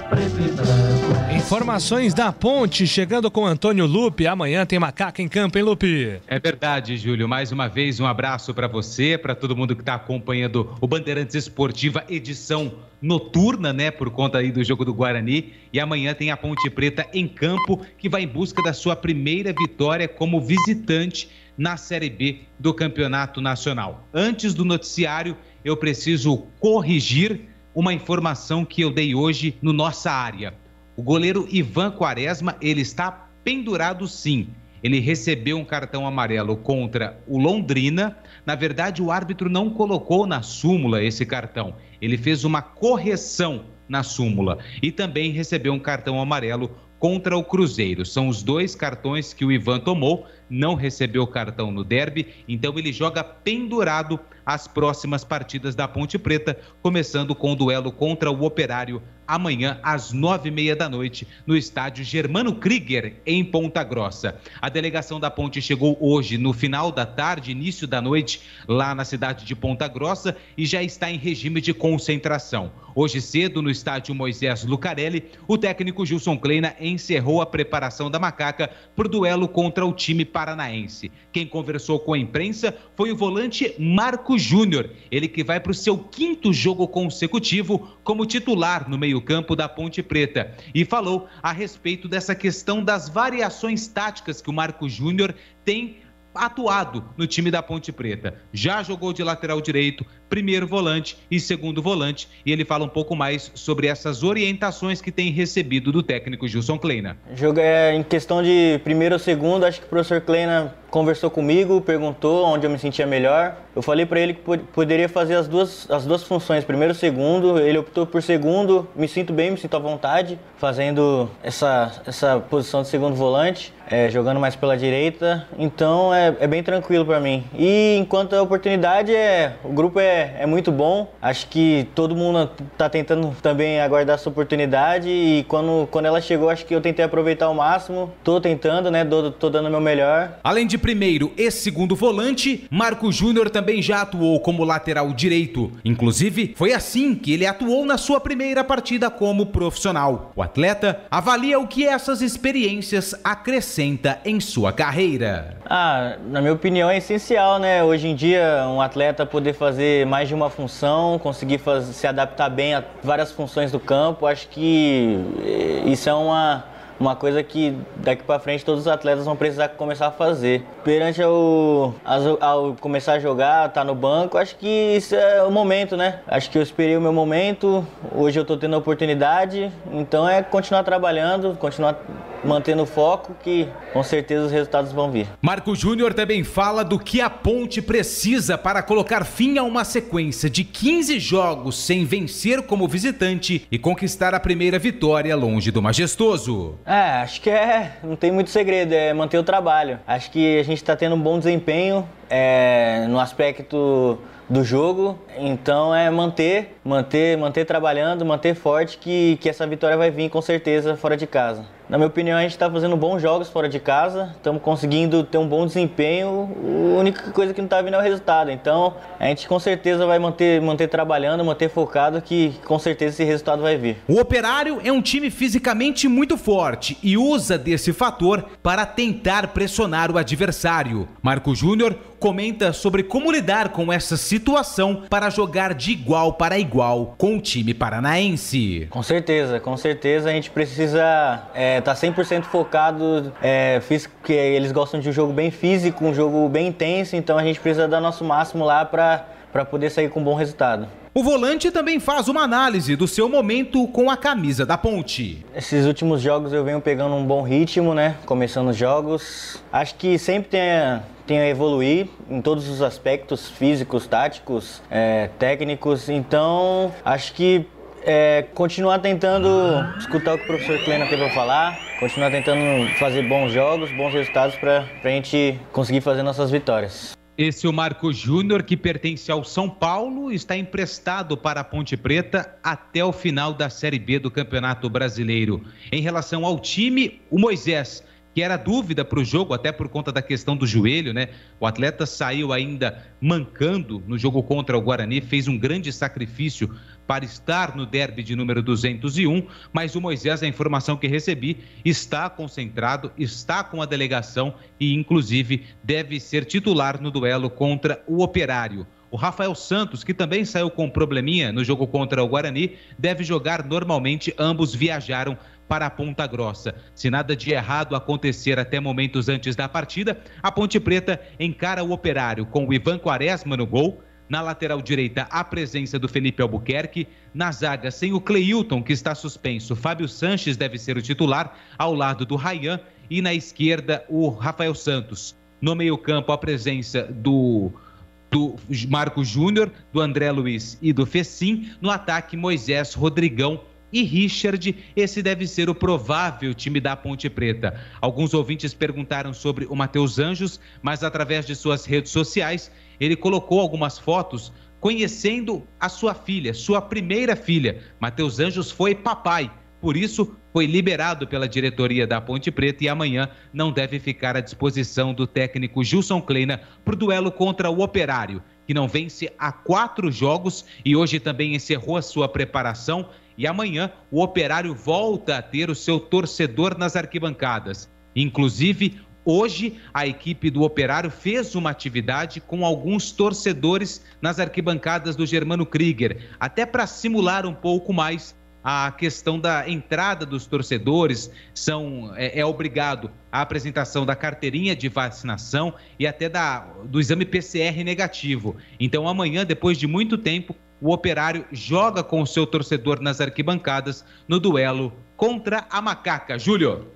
preto e branco. Informações da Ponte, chegando com Antônio Lupe. Amanhã tem Macaca em campo, hein, Lupe? É verdade, Júlio. Mais uma vez, um abraço para você, para todo mundo que está acompanhando o Bandeirantes Esportiva, edição noturna, né, por conta aí do jogo do Guarani. E amanhã tem a Ponte Preta em campo, que vai em busca da sua primeira vitória como visitante na Série B do Campeonato Nacional. Antes do noticiário, eu preciso corrigir uma informação que eu dei hoje no Nossa Área. O goleiro Ivan Quaresma, ele está pendurado sim. Ele recebeu um cartão amarelo contra o Londrina. Na verdade, o árbitro não colocou na súmula esse cartão. Ele fez uma correção na súmula. E também recebeu um cartão amarelo contra o Cruzeiro. São os 2 cartões que o Ivan tomou, não recebeu cartão no derby, então ele joga pendurado as próximas partidas da Ponte Preta, começando com o duelo contra o Operário amanhã às 9h30 da noite no estádio Germano Krieger, em Ponta Grossa. A delegação da Ponte chegou hoje no final da tarde, início da noite, lá na cidade de Ponta Grossa e já está em regime de concentração. Hoje cedo, no estádio Moisés Lucarelli, o técnico Gilson Kleina encerrou a preparação da Macaca para o duelo contra o time paranaense. Quem conversou com a imprensa foi o volante Marco Júnior, ele que vai para o seu 5º jogo consecutivo como titular no meio-campo da Ponte Preta, e falou a respeito dessa questão das variações táticas que o Marco Júnior tem atuado no time da Ponte Preta. Já jogou de lateral direito, primeiro volante e segundo volante, e ele fala um pouco mais sobre essas orientações que tem recebido do técnico Gilson Kleina. Em questão de primeiro ou segundo, acho que o professor Kleina conversou comigo, perguntou onde eu me sentia melhor. Eu falei para ele que poderia fazer as duas funções, primeiro e segundo. Ele optou por segundo, me sinto bem, me sinto à vontade, fazendo essa posição de segundo volante, jogando mais pela direita. Então é bem tranquilo para mim. E enquanto a oportunidade, o grupo é muito bom. Acho que todo mundo está tentando também aguardar essa oportunidade, e quando ela chegou, acho que eu tentei aproveitar ao máximo. Tô tentando, né? Tô dando o meu melhor. Além de primeiro e segundo volante, Marco Júnior também já atuou como lateral direito. Inclusive, foi assim que ele atuou na sua primeira partida como profissional. O atleta avalia o que essas experiências acrescenta em sua carreira. Na minha opinião, é essencial, né? Hoje em dia, um atleta poder fazer mais de uma função, conseguir se adaptar bem a várias funções do campo. Acho que isso é uma coisa que daqui para frente todos os atletas vão precisar começar a fazer. Perante ao começar a jogar, estar no banco, acho que isso é o momento, né? Acho que eu esperei o meu momento, hoje eu tô tendo a oportunidade, então é continuar trabalhando, continuar mantendo o foco, que com certeza os resultados vão vir. Marco Júnior também fala do que a Ponte precisa para colocar fim a uma sequência de 15 jogos sem vencer como visitante e conquistar a primeira vitória longe do Majestoso. Acho que não tem muito segredo, é manter o trabalho. Acho que a gente está tendo um bom desempenho no aspecto do jogo, então é manter trabalhando, manter forte, que essa vitória vai vir com certeza fora de casa. Na minha opinião, a gente está fazendo bons jogos fora de casa, estamos conseguindo ter um bom desempenho, a única coisa que não está vindo é o resultado. Então, a gente com certeza vai manter trabalhando, manter focado, que com certeza esse resultado vai vir. O Operário é um time fisicamente muito forte e usa desse fator para tentar pressionar o adversário. Marco Júnior comenta sobre como lidar com essa situação para jogar de igual para igual com o time paranaense. Com certeza a gente precisa tá 100% focado, porque eles gostam de um jogo bem físico, um jogo bem intenso, então a gente precisa dar nosso máximo lá para poder sair com um bom resultado. O volante também faz uma análise do seu momento com a camisa da Ponte. Esses últimos jogos eu venho pegando um bom ritmo, né? Começando os jogos. Acho que sempre tem a evoluir em todos os aspectos físicos, táticos, técnicos. Então, acho que continuar tentando escutar o que o professor Kleina teve a falar, continuar tentando fazer bons jogos, bons resultados para a gente conseguir fazer nossas vitórias. Esse é o Marco Júnior, que pertence ao São Paulo, está emprestado para a Ponte Preta até o final da Série B do Campeonato Brasileiro. Em relação ao time, o Moisés, que era dúvida para o jogo, até por conta da questão do joelho, né? O atleta saiu ainda mancando no jogo contra o Guarani, fez um grande sacrifício para estar no derby de número 201, mas o Moisés, a informação que recebi, está concentrado, está com a delegação e, inclusive, deve ser titular no duelo contra o Operário. O Rafael Santos, que também saiu com probleminha no jogo contra o Guarani, deve jogar normalmente. Ambos viajaram para a Ponta Grossa. Se nada de errado acontecer até momentos antes da partida, a Ponte Preta encara o Operário com o Ivan Quaresma no gol. Na lateral direita, a presença do Felipe Albuquerque. Na zaga, sem o Cleilton, que está suspenso, Fábio Sanches deve ser o titular, ao lado do Ryan. E na esquerda, o Rafael Santos. No meio-campo, a presença do Marco Júnior, do André Luiz e do Fecim. No ataque, Moisés, Rodrigão e Richard. Esse deve ser o provável time da Ponte Preta. Alguns ouvintes perguntaram sobre o Matheus Anjos, mas através de suas redes sociais, ele colocou algumas fotos conhecendo a sua filha, sua primeira filha. Matheus Anjos foi papai, por isso foi liberado pela diretoria da Ponte Preta e amanhã não deve ficar à disposição do técnico Gilson Kleina para o duelo contra o Operário, que não vence há 4 jogos e hoje também encerrou a sua preparação. E amanhã o Operário volta a ter o seu torcedor nas arquibancadas. Inclusive, hoje a equipe do Operário fez uma atividade com alguns torcedores nas arquibancadas do Germano Krieger, até para simular um pouco mais a questão da entrada dos torcedores. É obrigado a apresentação da carteirinha de vacinação e até do exame PCR negativo. Então amanhã, depois de muito tempo, o Operário joga com o seu torcedor nas arquibancadas no duelo contra a Macaca. Júlio.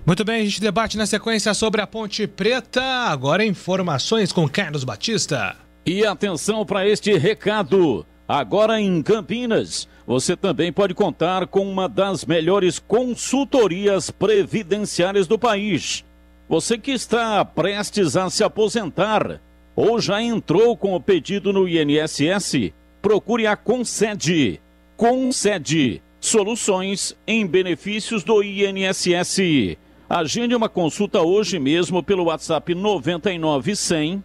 Muito bem, a gente debate na sequência sobre a Ponte Preta. Agora informações com Carlos Batista. E atenção para este recado. Agora em Campinas, você também pode contar com uma das melhores consultorias previdenciárias do país. Você que está prestes a se aposentar ou já entrou com o pedido no INSS, procure a Concede. Concede, soluções em benefícios do INSS. Agende uma consulta hoje mesmo pelo WhatsApp 99100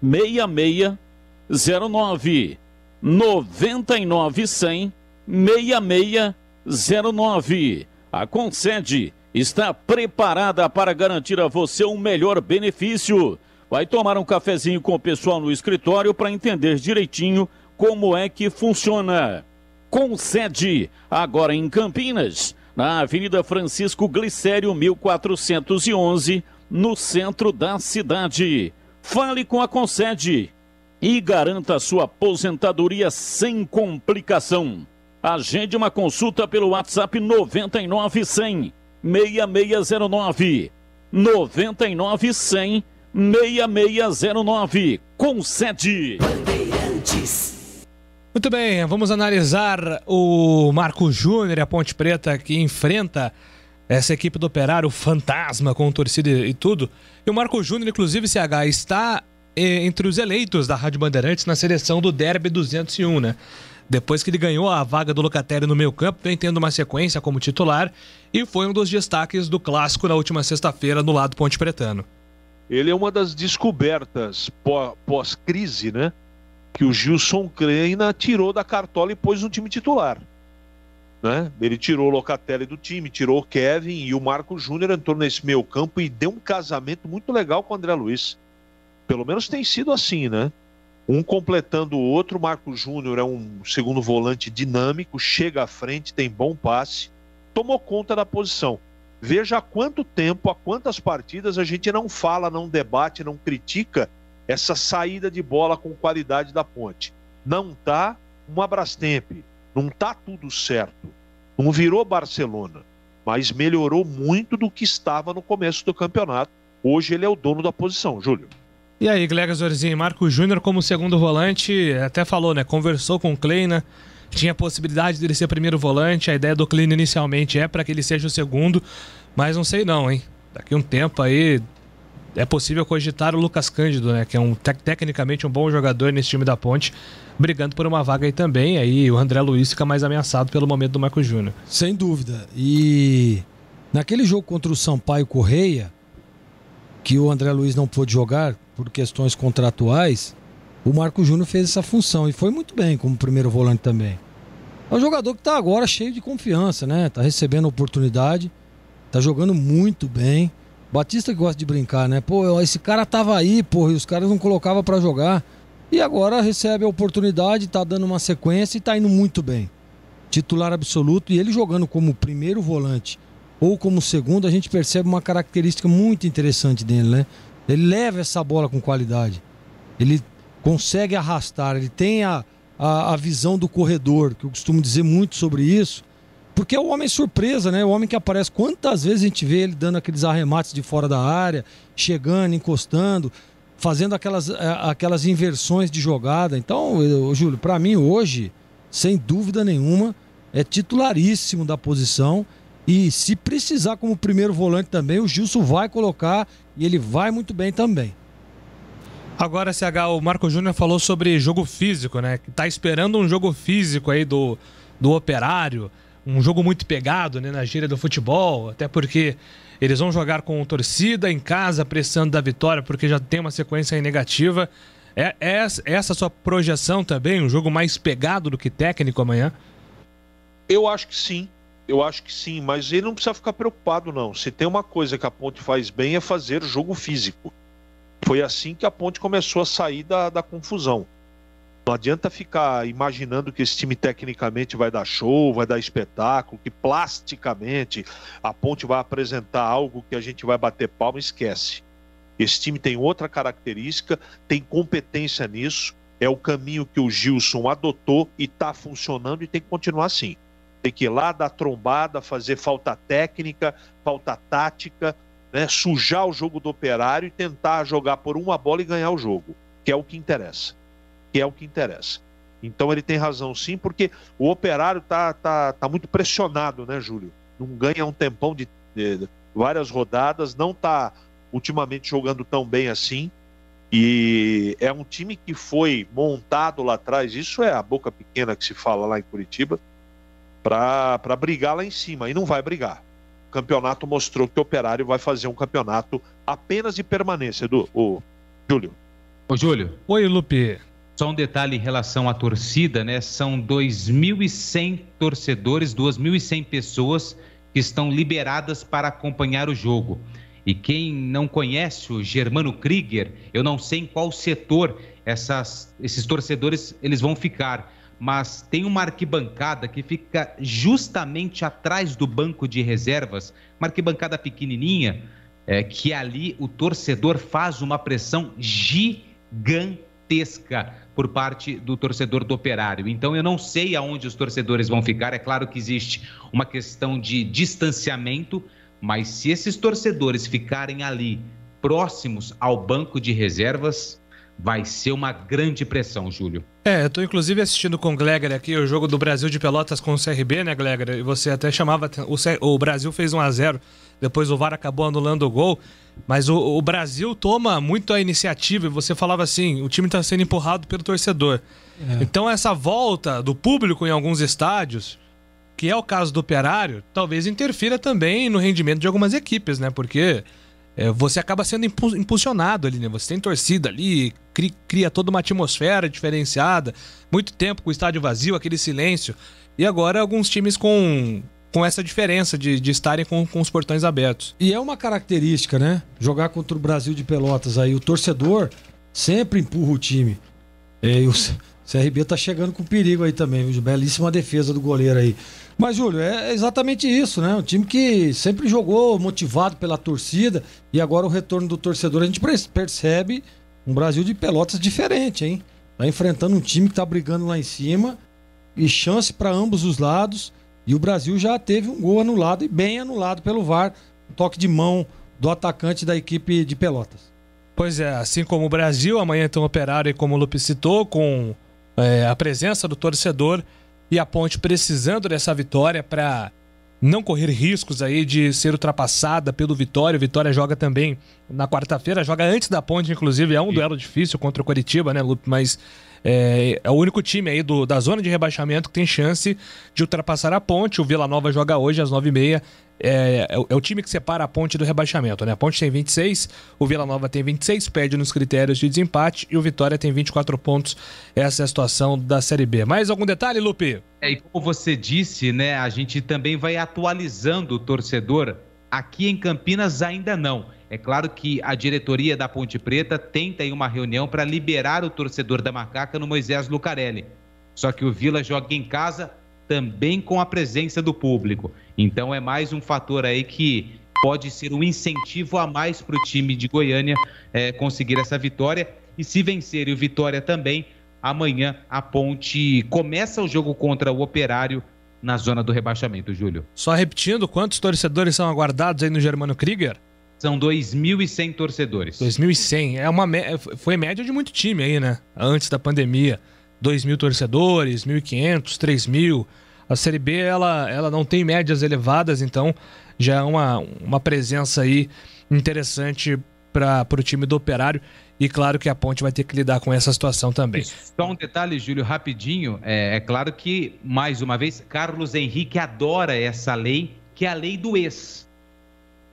6609. 99100 6609. A Concede está preparada para garantir a você um melhor benefício. Vai tomar um cafezinho com o pessoal no escritório para entender direitinho como é que funciona. Concede, agora em Campinas, na Avenida Francisco Glicério 1411, no centro da cidade. Fale com a Concede e garanta a sua aposentadoria sem complicação. Agende uma consulta pelo WhatsApp 99100 6609. 99100 6609. Concede. Muito bem, vamos analisar o Marco Júnior e a Ponte Preta, que enfrenta essa equipe do Operário fantasma com torcida e tudo. E o Marco Júnior, inclusive, CH, está entre os eleitos da Rádio Bandeirantes na seleção do Derby 201, né? Depois que ele ganhou a vaga do Locatelli no meio campo, vem tendo uma sequência como titular e foi um dos destaques do clássico na última sexta-feira no lado ponte-pretano. Ele é uma das descobertas pós-crise, né? Que o Gilson Kleina tirou da cartola e pôs no time titular, né? Ele tirou o Locatelli do time, tirou o Kevin e o Marco Júnior entrou nesse meio campo e deu um casamento muito legal com o André Luiz. Pelo menos tem sido assim, né? Um completando o outro. O Marco Júnior é um segundo volante dinâmico, chega à frente, tem bom passe, tomou conta da posição. Veja há quanto tempo, há quantas partidas a gente não fala, não debate, não critica essa saída de bola com qualidade da Ponte. Não tá uma Brastemp, não tá tudo certo, não virou Barcelona, mas melhorou muito do que estava no começo do campeonato. Hoje ele é o dono da posição, Júlio. E aí, Glega Zorzinho, Marco Júnior como segundo volante, até falou, né? Conversou com o Kleina, tinha a possibilidade dele ser primeiro volante, a ideia do Kleina inicialmente é para que ele seja o segundo, mas não sei não, hein? Daqui um tempo aí é possível cogitar o Lucas Cândido, né? Que é tecnicamente um bom jogador nesse time da Ponte, brigando por uma vaga aí também, aí o André Luiz fica mais ameaçado pelo momento do Marco Júnior. Sem dúvida, e naquele jogo contra o Sampaio Correia, que o André Luiz não pôde jogar por questões contratuais, o Marco Júnior fez essa função e foi muito bem como primeiro volante também. É um jogador que está agora cheio de confiança, né? Está recebendo oportunidade, está jogando muito bem. Batista que gosta de brincar, né? Pô, esse cara tava aí, pô, e os caras não colocavam para jogar. E agora recebe a oportunidade, tá dando uma sequência e tá indo muito bem. Titular absoluto, e ele jogando como primeiro volante ou como segundo, a gente percebe uma característica muito interessante dele, né? Ele leva essa bola com qualidade. Ele consegue arrastar, ele tem a visão do corredor, que eu costumo dizer muito sobre isso, porque é o homem surpresa, né? O homem que aparece. Quantas vezes a gente vê ele dando aqueles arremates de fora da área, chegando, encostando, fazendo aquelas inversões de jogada. Então, Júlio, para mim hoje, sem dúvida nenhuma, é titularíssimo da posição. E se precisar como primeiro volante também, o Gilson vai colocar e ele vai muito bem também. Agora, CH, o Marco Júnior falou sobre jogo físico, né? Que tá esperando um jogo físico aí do Operário, um jogo muito pegado, né, na gíria do futebol, até porque eles vão jogar com torcida em casa, pressando da vitória, porque já tem uma sequência negativa. É essa a sua projeção também, um jogo mais pegado do que técnico amanhã? Eu acho que sim, mas ele não precisa ficar preocupado, não. Se tem uma coisa que a Ponte faz bem é fazer jogo físico. Foi assim que a Ponte começou a sair da confusão. Não adianta ficar imaginando que esse time tecnicamente vai dar show, vai dar espetáculo, que plasticamente a Ponte vai apresentar algo que a gente vai bater palma, esquece. Esse time tem outra característica, tem competência nisso, é o caminho que o Gilson adotou e está funcionando e tem que continuar assim. Tem que ir lá, dar trombada, fazer falta técnica, falta tática, né? Sujar o jogo do Operário e tentar jogar por uma bola e ganhar o jogo, que é o que interessa. Então ele tem razão sim, porque o Operário tá muito pressionado, né, Júlio? Não ganha um tempão de várias rodadas, não tá ultimamente jogando tão bem assim, e é um time que foi montado lá atrás, isso é a boca pequena que se fala lá em Curitiba, para brigar lá em cima, e não vai brigar. O campeonato mostrou que o Operário vai fazer um campeonato apenas de permanência, Júlio. Ô, Júlio. Oi, Lupe. Só um detalhe em relação à torcida, né? São 2.100 torcedores, 2.100 pessoas que estão liberadas para acompanhar o jogo. E quem não conhece o Germano Krieger, eu não sei em qual setor esses torcedores eles vão ficar, mas tem uma arquibancada que fica justamente atrás do banco de reservas, uma arquibancada pequenininha, que ali o torcedor faz uma pressão gigantesca por parte do torcedor do Operário. Então eu não sei aonde os torcedores vão ficar, é claro que existe uma questão de distanciamento, mas se esses torcedores ficarem ali próximos ao banco de reservas, vai ser uma grande pressão, Júlio. Eu tô inclusive assistindo com o Gleger aqui o jogo do Brasil de Pelotas com o CRB, né, Gleger? E você até chamava... O Brasil fez 1-0, depois o VAR acabou anulando o gol, mas o Brasil toma muito a iniciativa e você falava assim, o time tá sendo empurrado pelo torcedor. Então essa volta do público em alguns estádios, que é o caso do Operário, talvez interfira também no rendimento de algumas equipes, né? Porque você acaba sendo impulsionado ali, né? Você tem torcida ali, cria toda uma atmosfera diferenciada, muito tempo com o estádio vazio, aquele silêncio. E agora alguns times com essa diferença de estarem com os portões abertos. E é uma característica, né? Jogar contra o Brasil de Pelotas aí, o torcedor sempre empurra o time. E o CRB tá chegando com perigo aí também, viu? Belíssima defesa do goleiro aí. Mas, Júlio, é exatamente isso, né? Um time que sempre jogou motivado pela torcida e agora o retorno do torcedor, a gente percebe um Brasil de Pelotas diferente, hein? Tá enfrentando um time que tá brigando lá em cima e chance para ambos os lados. E o Brasil já teve um gol anulado e bem anulado pelo VAR, um toque de mão do atacante da equipe de Pelotas. Pois é, assim como o Brasil, amanhã tem um Operário, como o Lupe citou, com a presença do torcedor e a Ponte precisando dessa vitória para não correr riscos aí de ser ultrapassada pelo Vitória. O Vitória joga também na quarta-feira, joga antes da Ponte, inclusive, é um duelo difícil contra o Coritiba, né, Lupe? Mas é o único time aí da zona de rebaixamento que tem chance de ultrapassar a Ponte. O Vila Nova joga hoje às 9h30. É o time que separa a Ponte do rebaixamento, né? A Ponte tem 26, o Vila Nova tem 26, perde nos critérios de desempate, e o Vitória tem 24 pontos. Essa é a situação da Série B. Mais algum detalhe, Lupe? E como você disse, né, a gente também vai atualizando o torcedor. Aqui em Campinas ainda não. É claro que a diretoria da Ponte Preta tenta aí uma reunião para liberar o torcedor da Macaca no Moisés Lucarelli. Só que o Vila joga em casa também com a presença do público. Então é mais um fator aí que pode ser um incentivo a mais para o time de Goiânia conseguir essa vitória. E se vencer e o Vitória também, amanhã a Ponte começa o jogo contra o Operário na zona do rebaixamento, Júlio. Só repetindo, quantos torcedores são aguardados aí no Germano Krieger? São 2.100 torcedores. 2.100. Foi média de muito time aí, né? Antes da pandemia. 2.000 torcedores, 1.500, 3.000. A Série B, ela não tem médias elevadas, então já é uma presença aí interessante para o time do Operário. E claro que a Ponte vai ter que lidar com essa situação também. Só um detalhe, Júlio, rapidinho. É claro que, mais uma vez, Carlos Henrique adora essa lei, que é a lei do ex.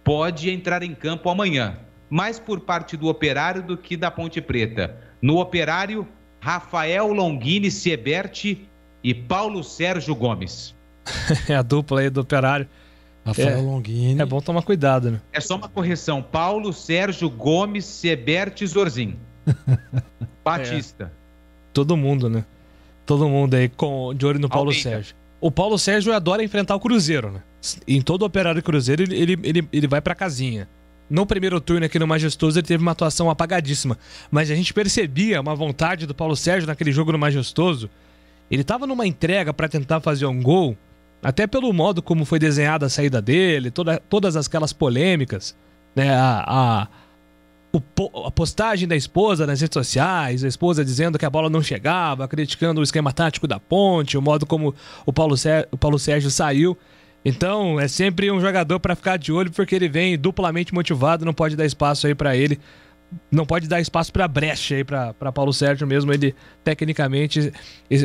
Pode entrar em campo amanhã, mais por parte do Operário do que da Ponte Preta. No Operário, Rafael Longini Sieberti e Paulo Sérgio Gomes. É a dupla aí do Operário. Rafael Longini. É bom tomar cuidado, né? É só uma correção. Paulo Sérgio Gomes Sieberti Zorzin. Batista. Todo mundo, né? Todo mundo aí de olho no Paulo Almeida. Sérgio. O Paulo Sérgio adora enfrentar o Cruzeiro, né? Em todo Operário Cruzeiro, ele vai pra casinha. No primeiro turno aqui no Majestoso, ele teve uma atuação apagadíssima. Mas a gente percebia uma vontade do Paulo Sérgio naquele jogo no Majestoso. Ele tava numa entrega pra tentar fazer um gol, até pelo modo como foi desenhada a saída dele, todas aquelas polêmicas, né? A postagem da esposa nas redes sociais, a esposa dizendo que a bola não chegava, criticando o esquema tático da Ponte, o modo como o Paulo Sérgio saiu. Então é sempre um jogador para ficar de olho, porque ele vem duplamente motivado, não pode dar espaço aí para ele, não pode dar espaço para brecha aí para Paulo Sérgio mesmo, ele tecnicamente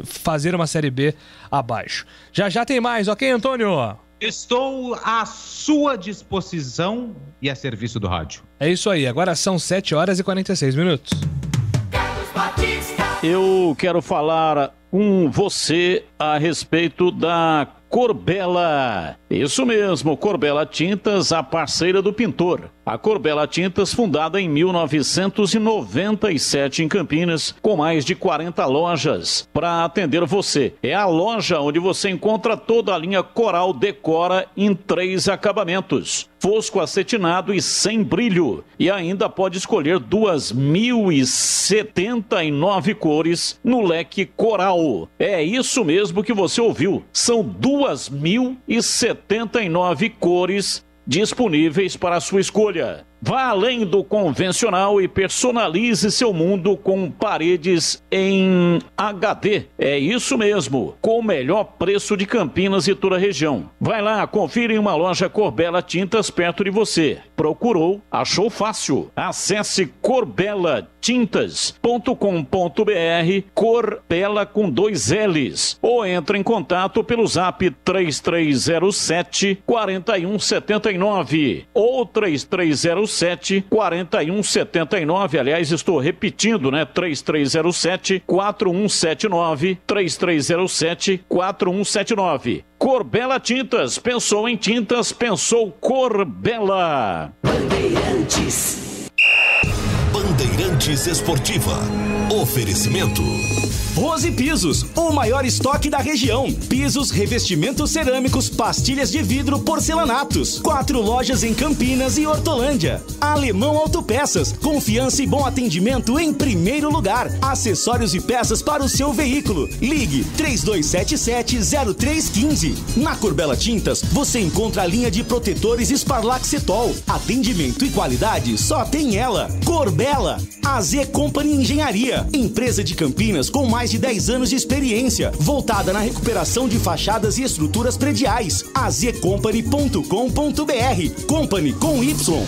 fazer uma Série B abaixo. Já tem mais, ok, Antônio? Estou à sua disposição e a serviço do rádio. É isso aí, agora são 7 horas e 46 minutos. Eu quero falar com você a respeito da Corbella. Isso mesmo, Corbella Tintas, a parceira do pintor. A Corbella Tintas, fundada em 1997 em Campinas, com mais de 40 lojas para atender você. É a loja onde você encontra toda a linha Coral Decora em 3 acabamentos: fosco, acetinado e sem brilho. E ainda pode escolher 2.079 cores no leque Coral. É isso mesmo que você ouviu. São 2.079 cores disponíveis para a sua escolha. Vá além do convencional e personalize seu mundo com paredes em HD. É isso mesmo, com o melhor preço de Campinas e toda a região. Vai lá, confira em uma loja Corbella Tintas perto de você. Procurou, achou fácil. Acesse corbelatintas.com.br, Corbella com 2 L's. Ou entre em contato pelo zap 3307-4179 ou 3307-4179. Aliás, estou repetindo, né? 3307-4179, 3307-4179. Corbella Tintas. Pensou em tintas, pensou Corbella. Bandeirantes Esportiva. Oferecimento. Rose Pisos, o maior estoque da região. Pisos, revestimentos cerâmicos, pastilhas de vidro, porcelanatos. 4 lojas em Campinas e Hortolândia. Alemão Autopeças, confiança e bom atendimento em primeiro lugar. Acessórios e peças para o seu veículo. Ligue 3277-0315. Na Corbella Tintas, você encontra a linha de protetores Sparlaxetol. Atendimento e qualidade só tem ela. Corbella, AZ Company Engenharia, empresa de Campinas com mais de 10 anos de experiência, voltada na recuperação de fachadas e estruturas prediais. azcompany.com.br. Company com Y.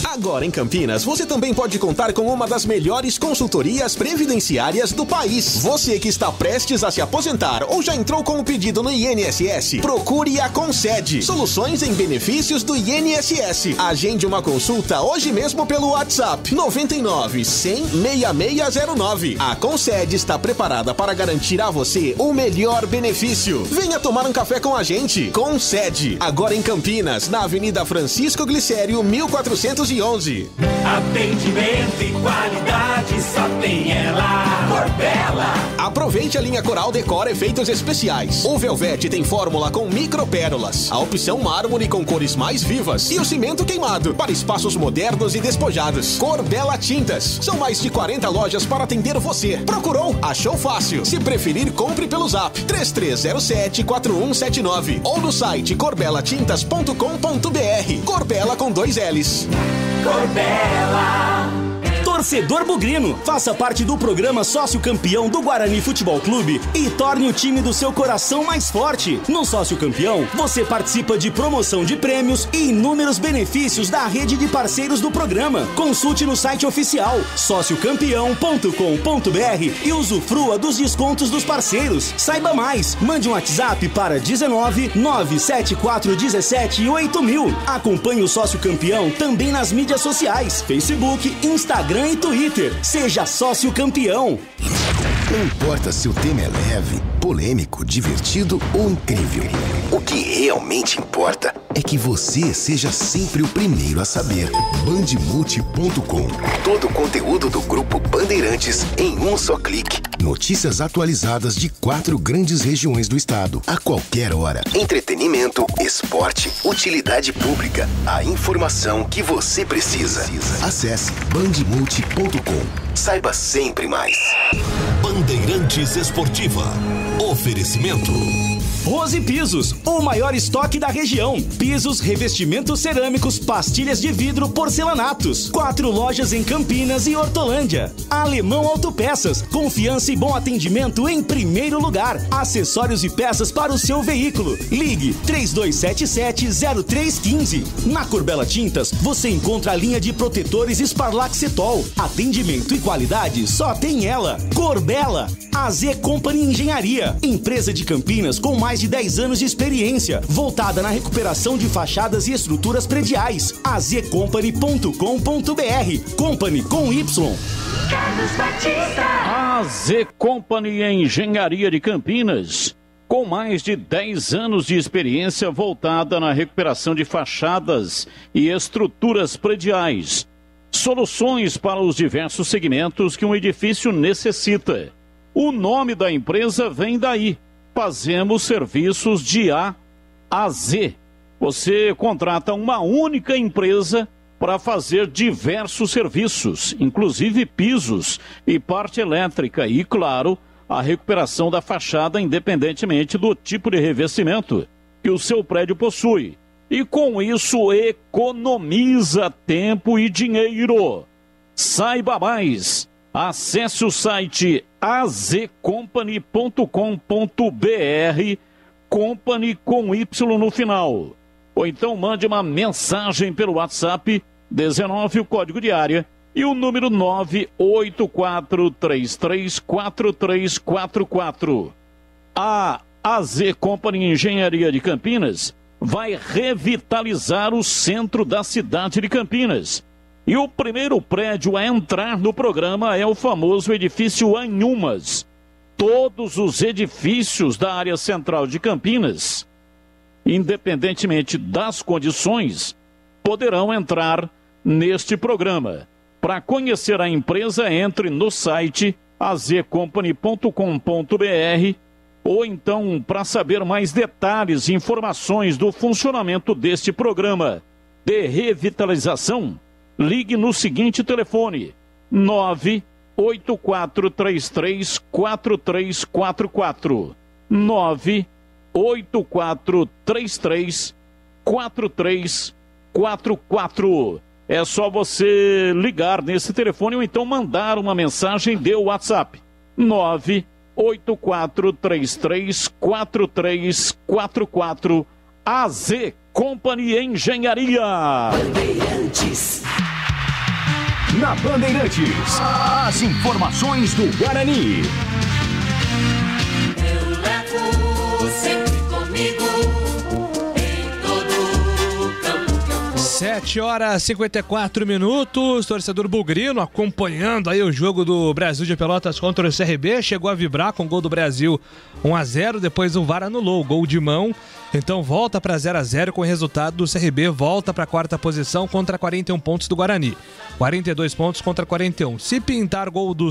Agora em Campinas, você também pode contar com uma das melhores consultorias previdenciárias do país. Você que está prestes a se aposentar ou já entrou com o pedido no INSS, procure a Concede. Soluções em benefícios do INSS. Agende uma consulta hoje mesmo pelo WhatsApp 99-100-6609. A Concede está preparada para garantir a você o melhor benefício. Venha tomar um café com a gente. Concede. Agora em Campinas, na Avenida Francisco Glicério, 1411. Atendimento e qualidade só tem ela. Corbella. Aproveite a linha Coral Decora efeitos especiais. O Velvet tem fórmula com micropérolas, a opção mármore com cores mais vivas e o cimento queimado para espaços modernos e despojados. Corbella Tintas. São mais de 40 lojas para atender você. Procurou? Achou fácil. Se preferir, compre pelo zap 3307-4179 ou no site corbelatintas.com.br. Corbella com 2 L's. Corbella. Torcedor bugrino, faça parte do programa Sócio Campeão do Guarani Futebol Clube e torne o time do seu coração mais forte. No Sócio Campeão, você participa de promoção de prêmios e inúmeros benefícios da rede de parceiros do programa. Consulte no site oficial sociocampeão.com.br e usufrua dos descontos dos parceiros. Saiba mais, mande um WhatsApp para 19 974 17 8000. Acompanhe o Sócio Campeão também nas mídias sociais, Facebook, Instagram e Twitter. Seja Sócio Campeão. Não importa se o tema é leve, polêmico, divertido ou incrível. O que realmente importa é que você seja sempre o primeiro a saber. Bandemulti.com. Todo o conteúdo do Grupo Bandeirantes em um só clique. Notícias atualizadas de 4 grandes regiões do estado, a qualquer hora. Entretenimento, esporte, utilidade pública. A informação que você precisa. Acesse bandemulti.com. Saiba sempre mais. Bandeirantes Esportiva. Oferecimento. Rose Pisos, o maior estoque da região. Pisos, revestimentos cerâmicos, pastilhas de vidro, porcelanatos. 4 lojas em Campinas e Hortolândia. Alemão Autopeças, confiança e bom atendimento em primeiro lugar. Acessórios e peças para o seu veículo. Ligue 3277-0315. Na Corbella Tintas, você encontra a linha de protetores Sparlaxetol. Atendimento e qualidade só tem ela. Corbella, AZ Company Engenharia, empresa de Campinas com mais de 10 anos de experiência, voltada na recuperação de fachadas e estruturas prediais. azcompany.com.br. Company com Y. AZ Company Engenharia de Campinas, com mais de 10 anos de experiência voltada na recuperação de fachadas e estruturas prediais. Soluções para os diversos segmentos que um edifício necessita. O nome da empresa vem daí. Fazemos serviços de A a Z. Você contrata uma única empresa para fazer diversos serviços, inclusive pisos e parte elétrica e, claro, a recuperação da fachada independentemente do tipo de revestimento que o seu prédio possui. E com isso economiza tempo e dinheiro. Saiba mais. Acesse o site azcompany.com.br, Company com Y no final. Ou então mande uma mensagem pelo WhatsApp 19, o código de área, e o número 984334344. A AZ Company Engenharia de Campinas vai revitalizar o centro da cidade de Campinas. E o primeiro prédio a entrar no programa é o famoso edifício Anhumas. Todos os edifícios da área central de Campinas, independentemente das condições, poderão entrar neste programa. Para conhecer a empresa, entre no site azcompany.com.br ou então, para saber mais detalhes e informações do funcionamento deste programa de revitalização, ligue no seguinte telefone: 984334344. 984334344. É só você ligar nesse telefone ou então mandar uma mensagem de WhatsApp. 984334344. AZ Company Engenharia. Bandeirantes. Na Bandeirantes, as informações do Guarani. Eu levo sempre comigo em todo campo que eu for. 7h54, torcedor bugrino acompanhando aí o jogo do Brasil de Pelotas contra o CRB, chegou a vibrar com o gol do Brasil 1-0, depois o VAR anulou o gol de mão, então volta para 0-0 com o resultado do CRB, volta para a 4ª posição contra 41 pontos do Guarani, 42 pontos contra 41. Se pintar gol do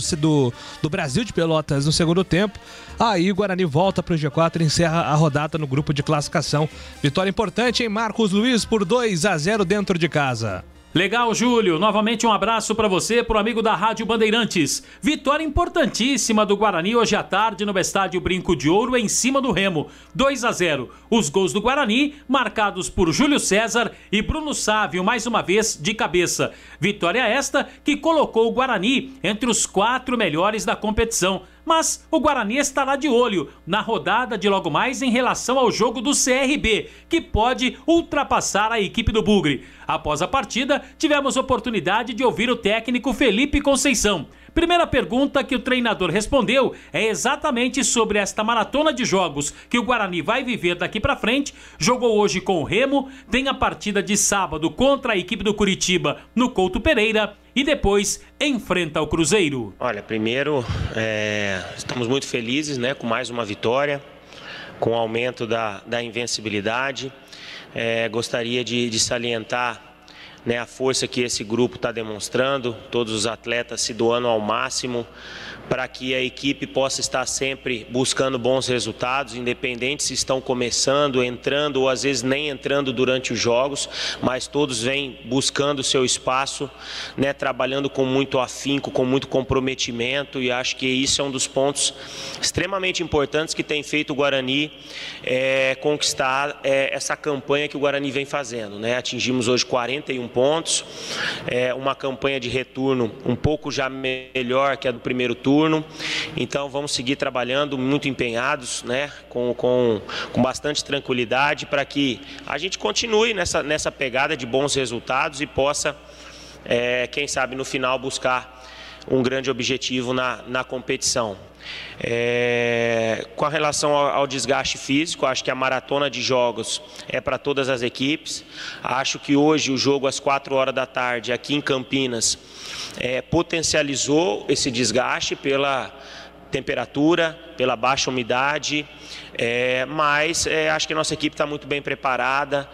Brasil de Pelotas no segundo tempo, aí o Guarani volta para o G4 e encerra a rodada no grupo de classificação. Vitória importante em Marcos Luiz por 2-0 dentro de casa. Legal, Júlio. Novamente um abraço para você, pro amigo da Rádio Bandeirantes. Vitória importantíssima do Guarani hoje à tarde no estádio Brinco de Ouro, em cima do Remo. 2-0. Os gols do Guarani marcados por Júlio César e Bruno Sávio, mais uma vez de cabeça. Vitória esta que colocou o Guarani entre os 4 melhores da competição. Mas o Guarani estará de olho na rodada de logo mais em relação ao jogo do CRB, que pode ultrapassar a equipe do Bugre. Após a partida, tivemos oportunidade de ouvir o técnico Felipe Conceição. Primeira pergunta que o treinador respondeu é exatamente sobre esta maratona de jogos que o Guarani vai viver daqui para frente. Jogou hoje com o Remo, tem a partida de sábado contra a equipe do Curitiba no Couto Pereira e depois enfrenta o Cruzeiro. Olha, primeiro, estamos muito felizes, né, com mais uma vitória, com o aumento da invencibilidade. Gostaria de salientar, né, a força que esse grupo está demonstrando, todos os atletas se doando ao máximo para que a equipe possa estar sempre buscando bons resultados, independente se estão começando, entrando ou às vezes nem entrando durante os jogos, mas todos vêm buscando o seu espaço, né, trabalhando com muito afinco, com muito comprometimento, e acho que isso é um dos pontos extremamente importantes que tem feito o Guarani conquistar essa campanha que o Guarani vem fazendo, né? Atingimos hoje 41 pontos, uma campanha de retorno um pouco já melhor que a do primeiro turno, então vamos seguir trabalhando muito empenhados, né, com bastante tranquilidade para que a gente continue nessa pegada de bons resultados e possa, quem sabe no final, buscar um grande objetivo na competição. Com relação ao desgaste físico, acho que a maratona de jogos é para todas as equipes. Acho que hoje o jogo às 4 horas da tarde aqui em Campinas potencializou esse desgaste pela temperatura, pela baixa umidade, mas acho que a nossa equipe está muito bem preparada,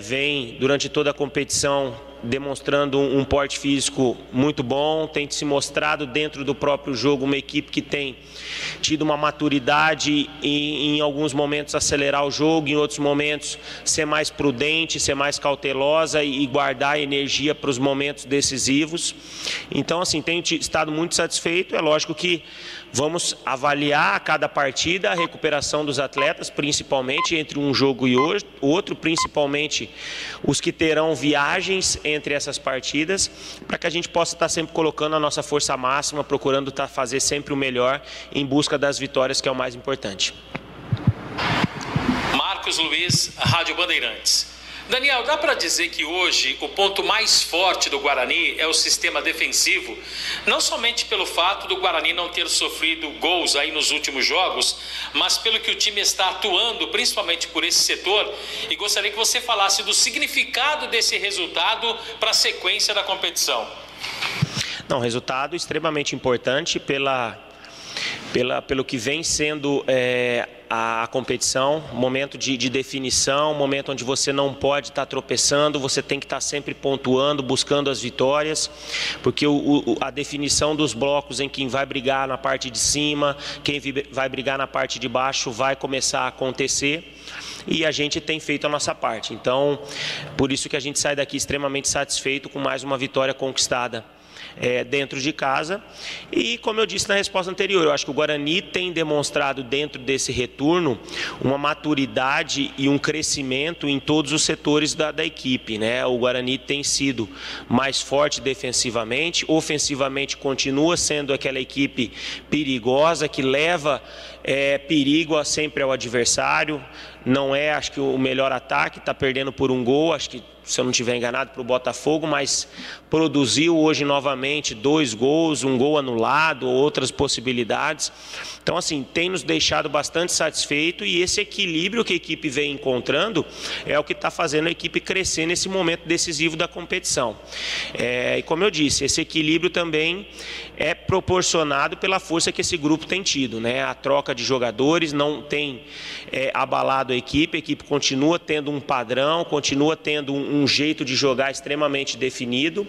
vem durante toda a competição demonstrando um porte físico muito bom, tem se mostrado dentro do próprio jogo uma equipe que tem tido uma maturidade e em alguns momentos acelerar o jogo, em outros momentos ser mais prudente, ser mais cautelosa e guardar energia para os momentos decisivos. Então, assim, tenho estado muito satisfeito. É lógico que vamos avaliar a cada partida a recuperação dos atletas, principalmente entre um jogo e outro, principalmente os que terão viagens entre essas partidas, para que a gente possa estar sempre colocando a nossa força máxima, procurando fazer sempre o melhor em busca das vitórias, que é o mais importante. Marcos Luiz, Rádio Bandeirantes. Daniel, dá para dizer que hoje o ponto mais forte do Guarani é o sistema defensivo, não somente pelo fato do Guarani não ter sofrido gols aí nos últimos jogos, mas pelo que o time está atuando, principalmente por esse setor, e gostaria que você falasse do significado desse resultado para a sequência da competição. Não, resultado extremamente importante pelo que vem sendo a competição, momento de definição, momento onde você não pode estar tropeçando, você tem que estar sempre pontuando, buscando as vitórias, porque a definição dos blocos em quem vai brigar na parte de cima, quem vai brigar na parte de baixo vai começar a acontecer. E a gente tem feito a nossa parte. Então, por isso que a gente sai daqui extremamente satisfeito com mais uma vitória conquistada dentro de casa. E como eu disse na resposta anterior, eu acho que o Guarani tem demonstrado dentro desse retorno uma maturidade e um crescimento em todos os setores da equipe, né? O Guarani tem sido mais forte defensivamente, ofensivamente continua sendo aquela equipe perigosa que leva perigo sempre ao adversário. Não é, acho que, o melhor ataque, está perdendo por um gol, acho que, se eu não estiver enganado, para o Botafogo, mas produziu hoje novamente 2 gols, um gol anulado, outras possibilidades. Então, assim, tem nos deixado bastante satisfeito, e esse equilíbrio que a equipe vem encontrando é o que está fazendo a equipe crescer nesse momento decisivo da competição. E como eu disse, esse equilíbrio também é proporcionado pela força que esse grupo tem tido, né? A troca de jogadores não tem abalado a equipe continua tendo um padrão, continua tendo um jeito de jogar extremamente definido,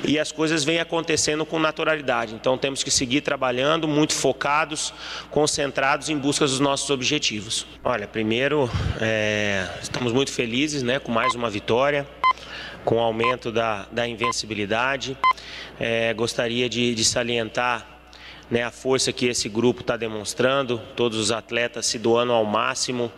e as coisas vêm acontecendo com naturalidade. Então temos que seguir trabalhando, muito focados, concentrados em busca dos nossos objetivos. Olha, primeiro, estamos muito felizes, né, com mais uma vitória. com o aumento da invencibilidade. Gostaria de salientar, né, a força que esse grupo está demonstrando, todos os atletas se doando ao máximo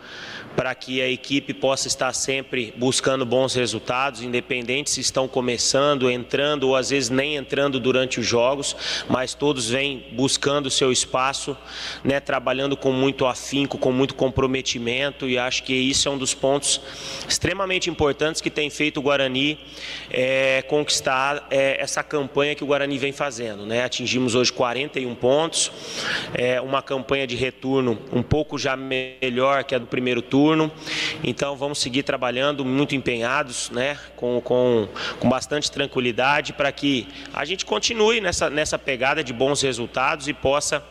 para que a equipe possa estar sempre buscando bons resultados, independente se estão começando, entrando ou às vezes nem entrando durante os jogos, mas todos vêm buscando o seu espaço, né, trabalhando com muito afinco, com muito comprometimento, e acho que isso é um dos pontos extremamente importantes que tem feito o Guarani conquistar essa campanha que o Guarani vem fazendo, né? Atingimos hoje 41 pontos, uma campanha de retorno um pouco já melhor que a do primeiro turno. Então vamos seguir trabalhando muito empenhados, né, com bastante tranquilidade, para que a gente continue nessa pegada de bons resultados e possa,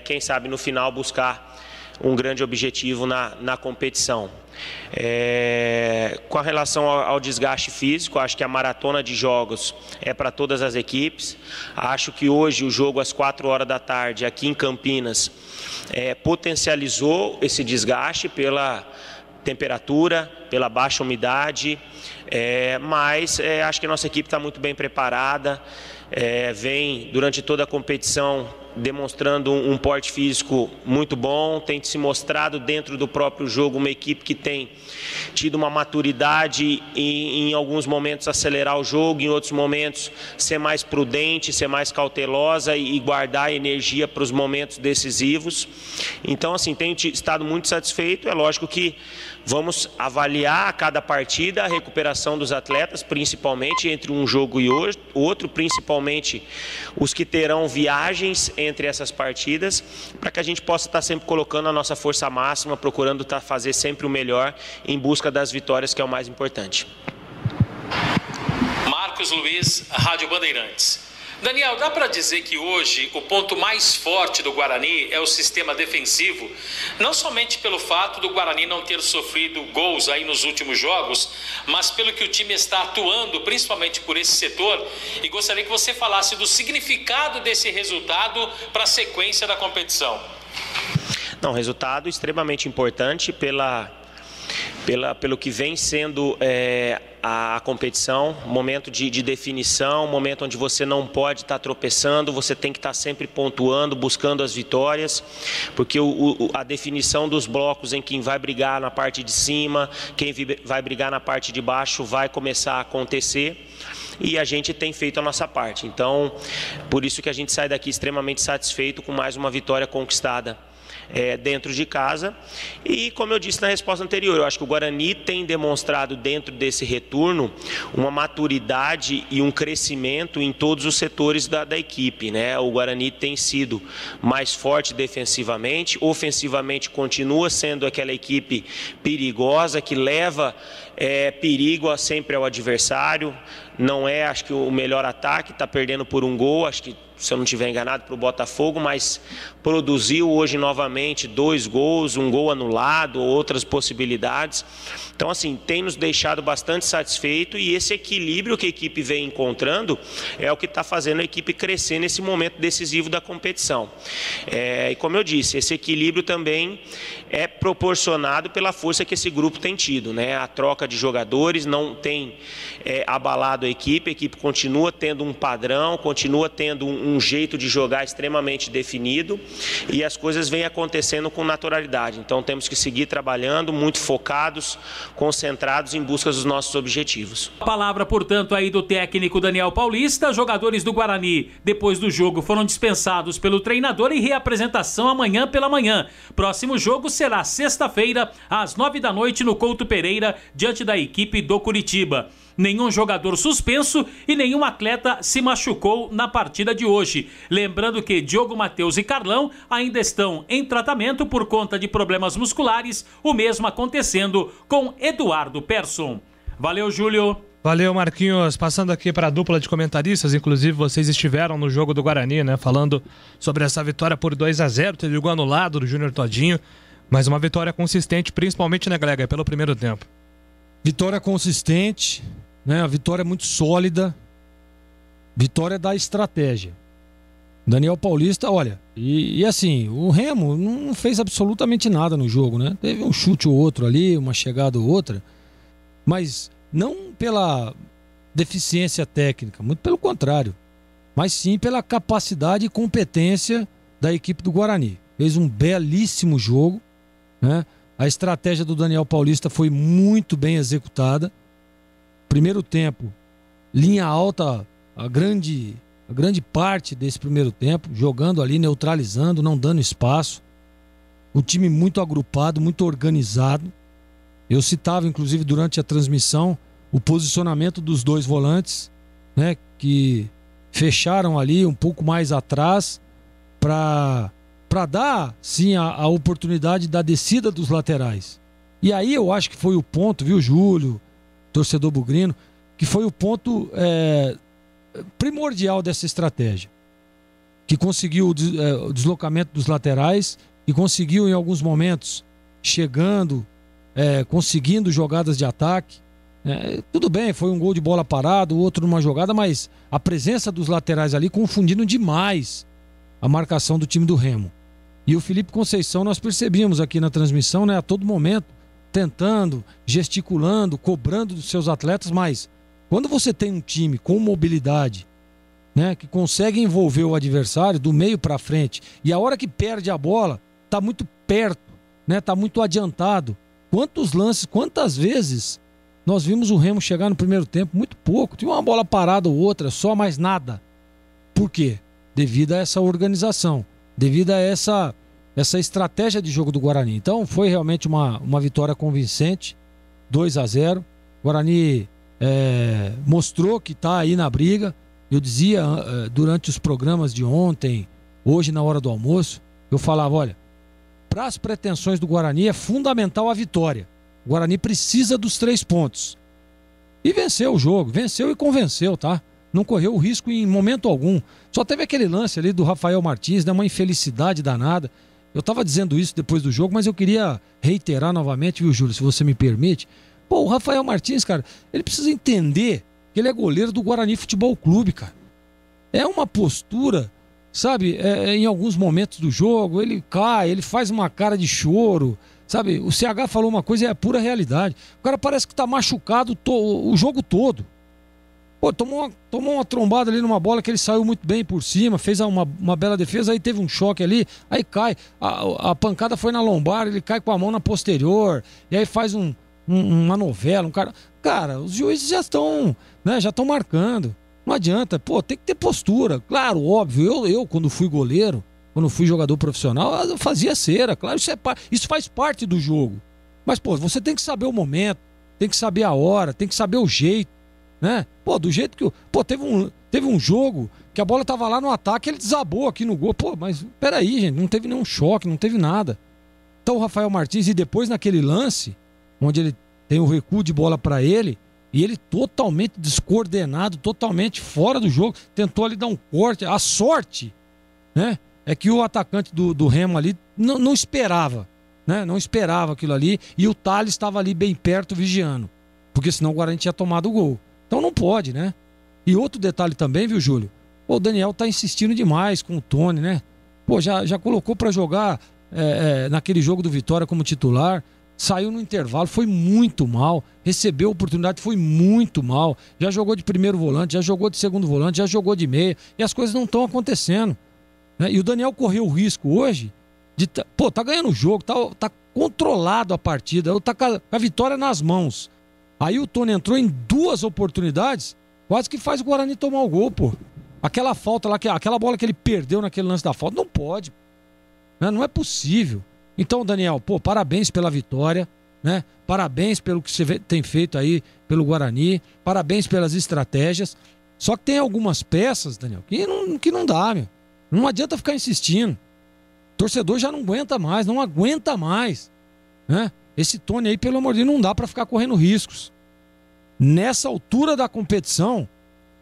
quem sabe no final, buscar um grande objetivo na competição. Com relação ao desgaste físico, acho que a maratona de jogos é para todas as equipes. Acho que hoje o jogo às 4 horas da tarde aqui em Campinas potencializou esse desgaste pela temperatura, pela baixa umidade, mas acho que a nossa equipe está muito bem preparada, vem durante toda a competição demonstrando um porte físico muito bom, tem se mostrado dentro do próprio jogo uma equipe que tem tido uma maturidade e em alguns momentos acelerar o jogo, em outros momentos ser mais prudente, ser mais cautelosa e guardar energia para os momentos decisivos. Então, assim, tenho estado muito satisfeito. É lógico que vamos avaliar a cada partida a recuperação dos atletas, principalmente entre um jogo e outro, principalmente os que terão viagens entre essas partidas, para que a gente possa estar sempre colocando a nossa força máxima, procurando fazer sempre o melhor em busca das vitórias, que é o mais importante. Marcos Luiz, Rádio Bandeirantes. Daniel, dá para dizer que hoje o ponto mais forte do Guarani é o sistema defensivo, não somente pelo fato do Guarani não ter sofrido gols aí nos últimos jogos, mas pelo que o time está atuando, principalmente por esse setor, e gostaria que você falasse do significado desse resultado para a sequência da competição. Não, resultado extremamente importante pelo que vem sendo a competição, momento de definição, momento onde você não pode estar tropeçando, você tem que estar sempre pontuando, buscando as vitórias, porque a definição dos blocos em quem vai brigar na parte de cima, quem vai brigar na parte de baixo vai começar a acontecer. E a gente tem feito a nossa parte. Então, por isso que a gente sai daqui extremamente satisfeito com mais uma vitória conquistada dentro de casa. E como eu disse na resposta anterior, eu acho que o Guarani tem demonstrado dentro desse retorno uma maturidade e um crescimento em todos os setores da equipe, né? O Guarani tem sido mais forte defensivamente, ofensivamente continua sendo aquela equipe perigosa que leva perigo sempre ao adversário. Não é, acho que, o melhor ataque, está perdendo por um gol, acho que, se eu não estiver enganado, para o Botafogo, mas produziu hoje novamente 2 gols, um gol anulado, outras possibilidades. Então, assim, tem nos deixado bastante satisfeito, e esse equilíbrio que a equipe vem encontrando é o que está fazendo a equipe crescer nesse momento decisivo da competição. E como eu disse, esse equilíbrio também é proporcionado pela força que esse grupo tem tido, né? A troca de jogadores não tem abalado a equipe continua tendo um padrão, continua tendo um jeito de jogar extremamente definido, e as coisas vêm acontecendo com naturalidade. Então temos que seguir trabalhando, muito focados, concentrados em busca dos nossos objetivos. A palavra, portanto, aí do técnico Daniel Paulista. Jogadores do Guarani, depois do jogo, foram dispensados pelo treinador e reapresentação amanhã pela manhã. Próximo jogo será sexta-feira, às 9 da noite, no Couto Pereira, diante da equipe do Curitiba. Nenhum jogador suspenso e nenhum atleta se machucou na partida de hoje. Lembrando que Diogo Matheus e Carlão ainda estão em tratamento por conta de problemas musculares, o mesmo acontecendo com Eduardo Persson. Valeu, Júlio. Valeu, Marquinhos. Passando aqui para a dupla de comentaristas, inclusive vocês estiveram no jogo do Guarani, né? Falando sobre essa vitória por 2-0, teve o gol anulado do Júnior Todinho, mas uma vitória consistente, principalmente, né, Glega, pelo primeiro tempo. Vitória consistente, né? A vitória é muito sólida, vitória da estratégia. Daniel Paulista, olha, e assim, o Remo não fez absolutamente nada no jogo, né? Teve um chute ou outro ali, uma chegada ou outra, mas Não pela deficiência técnica, muito pelo contrário, mas sim pela capacidade e competência da equipe do Guarani. Fez um belíssimo jogo, né? A estratégia do Daniel Paulista foi muito bem executada. Primeiro tempo, linha alta, a grande parte desse primeiro tempo, jogando ali, neutralizando, não dando espaço. Um time muito agrupado, muito organizado. Eu citava, inclusive, durante a transmissão, o posicionamento dos dois volantes, né, que fecharam ali um pouco mais atrás para dar, sim, a oportunidade da descida dos laterais. E aí eu acho que foi o ponto, viu, Júlio, torcedor bugrino, que foi o ponto primordial dessa estratégia. Que conseguiu o deslocamento dos laterais e conseguiu, em alguns momentos, chegando, conseguindo jogadas de ataque. Tudo bem, foi um gol de bola parado, outro numa jogada, mas a presença dos laterais ali confundindo demais a marcação do time do Remo. E o Felipe Conceição, nós percebíamos aqui na transmissão, né, a todo momento, tentando, gesticulando, cobrando dos seus atletas, mas quando você tem um time com mobilidade, né, que consegue envolver o adversário do meio para frente, e a hora que perde a bola, tá muito perto, né, tá muito adiantado. Quantos lances, quantas vezes nós vimos o Remo chegar no primeiro tempo? Muito pouco, tinha uma bola parada ou outra, só mais nada. Por quê? Devido a essa organização, devido a essa estratégia de jogo do Guarani. Então foi realmente uma vitória convincente, 2-0. Guarani mostrou que está aí na briga. Eu dizia durante os programas de ontem, hoje na hora do almoço, eu falava, olha, para as pretensões do Guarani é fundamental a vitória. O Guarani precisa dos 3 pontos. E venceu o jogo, venceu e convenceu, tá? Não correu o risco em momento algum. Só teve aquele lance ali do Rafael Martins, né? Uma infelicidade danada. Eu estava dizendo isso depois do jogo, mas eu queria reiterar novamente, viu, Júlio, se você me permite. Pô, o Rafael Martins, cara, ele precisa entender que ele é goleiro do Guarani Futebol Clube, cara. É uma postura, sabe, em alguns momentos do jogo, ele cai, ele faz uma cara de choro, sabe? O CH falou uma coisa e é a pura realidade. O cara parece que tá machucado o jogo todo. Pô, tomou uma trombada ali numa bola que ele saiu muito bem por cima, fez uma bela defesa, aí teve um choque ali, aí cai, a pancada foi na lombar, ele cai com a mão na posterior, e aí faz uma novela, Cara, os juízes já estão, né, já estão marcando, não adianta, pô, tem que ter postura, claro, óbvio, eu quando fui goleiro, quando fui jogador profissional, eu fazia cera, claro, isso faz parte do jogo, mas, pô, você tem que saber o momento, tem que saber a hora, tem que saber o jeito, né? Pô, do jeito que... Pô, teve um jogo que a bola tava lá no ataque, ele desabou aqui no gol. Pô, mas peraí, gente, não teve nenhum choque, não teve nada. Então o Rafael Martins, e depois naquele lance, onde ele tem o recuo de bola para ele, e ele totalmente descoordenado, totalmente fora do jogo, tentou ali dar um corte. A sorte, né, é que o atacante do Remo ali não esperava, né? Não esperava aquilo ali, e o Thales estava ali bem perto vigiando, porque senão o Guarani tinha tomado o gol. Então não pode, né? E outro detalhe também, viu, Júlio? Pô, o Daniel tá insistindo demais com o Tony, né? Pô, já colocou para jogar naquele jogo do Vitória como titular, saiu no intervalo, foi muito mal, recebeu a oportunidade, foi muito mal, já jogou de primeiro volante, já jogou de segundo volante, já jogou de meia, e as coisas não estão acontecendo, né? E o Daniel correu o risco hoje de... Pô, tá ganhando o jogo, tá controlado a partida, tá com a vitória nas mãos. Aí o Tony entrou em 2 oportunidades, quase que faz o Guarani tomar o gol, pô. Aquela falta lá, aquela bola que ele perdeu naquele lance da falta, não pode, né? Não é possível. Então, Daniel, pô, parabéns pela vitória, né? Parabéns pelo que você tem feito aí pelo Guarani, parabéns pelas estratégias. Só que tem algumas peças, Daniel, que não dá, meu. Não adianta ficar insistindo. O torcedor já não aguenta mais, né? Esse Tony aí, pelo amor de Deus, não dá para ficar correndo riscos. Nessa altura da competição,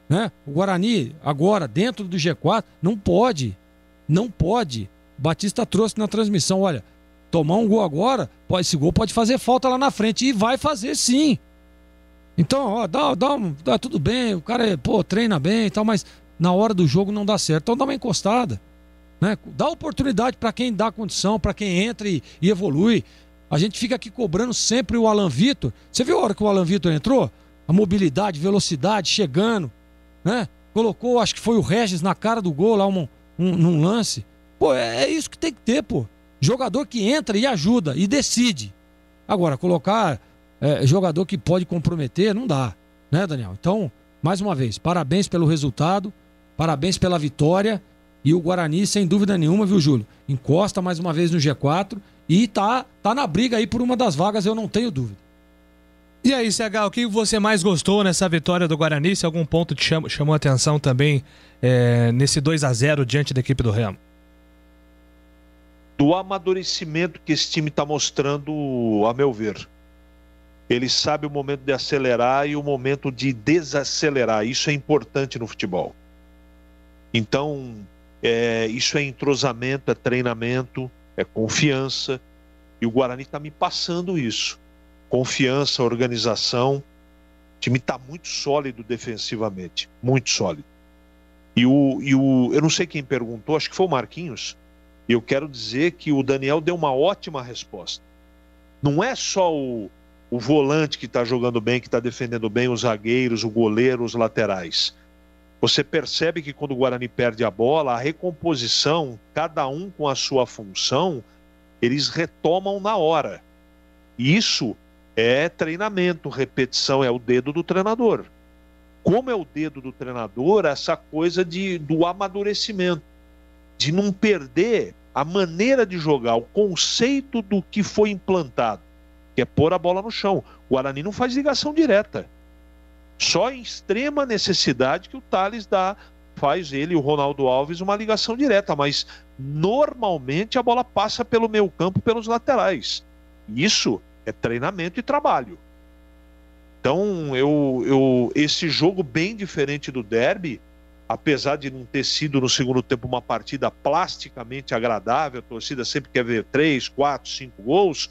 né? O Guarani, agora, dentro do G4, não pode. Batista trouxe na transmissão, olha, tomar um gol agora, esse gol pode fazer falta lá na frente, e vai fazer sim. Então, ó, dá tudo bem, o cara, pô, treina bem e tal, mas na hora do jogo não dá certo. Então dá uma encostada, né? Dá oportunidade para quem dá condição, para quem entra e evolui. A gente fica aqui cobrando sempre o Alan Vitor. Você viu a hora que o Alan Vitor entrou? a mobilidade, velocidade, chegando, né? Colocou, acho que foi o Regis na cara do gol lá num lance. Pô, é isso que tem que ter, pô. Jogador que entra e ajuda e decide. Agora, colocar jogador que pode comprometer, não dá, né, Daniel? Então, mais uma vez, parabéns pelo resultado, parabéns pela vitória. E o Guarani, sem dúvida nenhuma, viu, Júlio? Encosta mais uma vez no G4 e tá na briga aí por uma das vagas, eu não tenho dúvida. E aí, CH, o que você mais gostou nessa vitória do Guarani? Se algum ponto te chamou a atenção também nesse 2-0 diante da equipe do Remo? Do amadurecimento que esse time está mostrando, a meu ver. Ele sabe o momento de acelerar e o momento de desacelerar. Isso é importante no futebol. Então, isso é entrosamento, é treinamento, é confiança. E o Guarani está me passando isso. Confiança, organização. O time está muito sólido defensivamente. Muito sólido. Eu não sei quem perguntou, acho que foi o Marquinhos. E eu quero dizer que o Daniel deu uma ótima resposta. Não é só o volante que está jogando bem, que está defendendo bem, os zagueiros, o goleiro, os laterais. Você percebe que quando o Guarani perde a bola, a recomposição, cada um com a sua função, eles retomam na hora. E isso é treinamento, repetição, é o dedo do treinador. Como é o dedo do treinador, essa coisa do amadurecimento, de não perder a maneira de jogar, o conceito do que foi implantado, que é pôr a bola no chão. O Guarani não faz ligação direta. Só em extrema necessidade que o Thales faz ele e o Ronaldo Alves uma ligação direta, mas normalmente a bola passa pelo meio campo, pelos laterais. Isso é treinamento e trabalho. Então, esse jogo bem diferente do derby, apesar de não ter sido no segundo tempo uma partida plasticamente agradável, a torcida sempre quer ver 3, 4, 5 gols,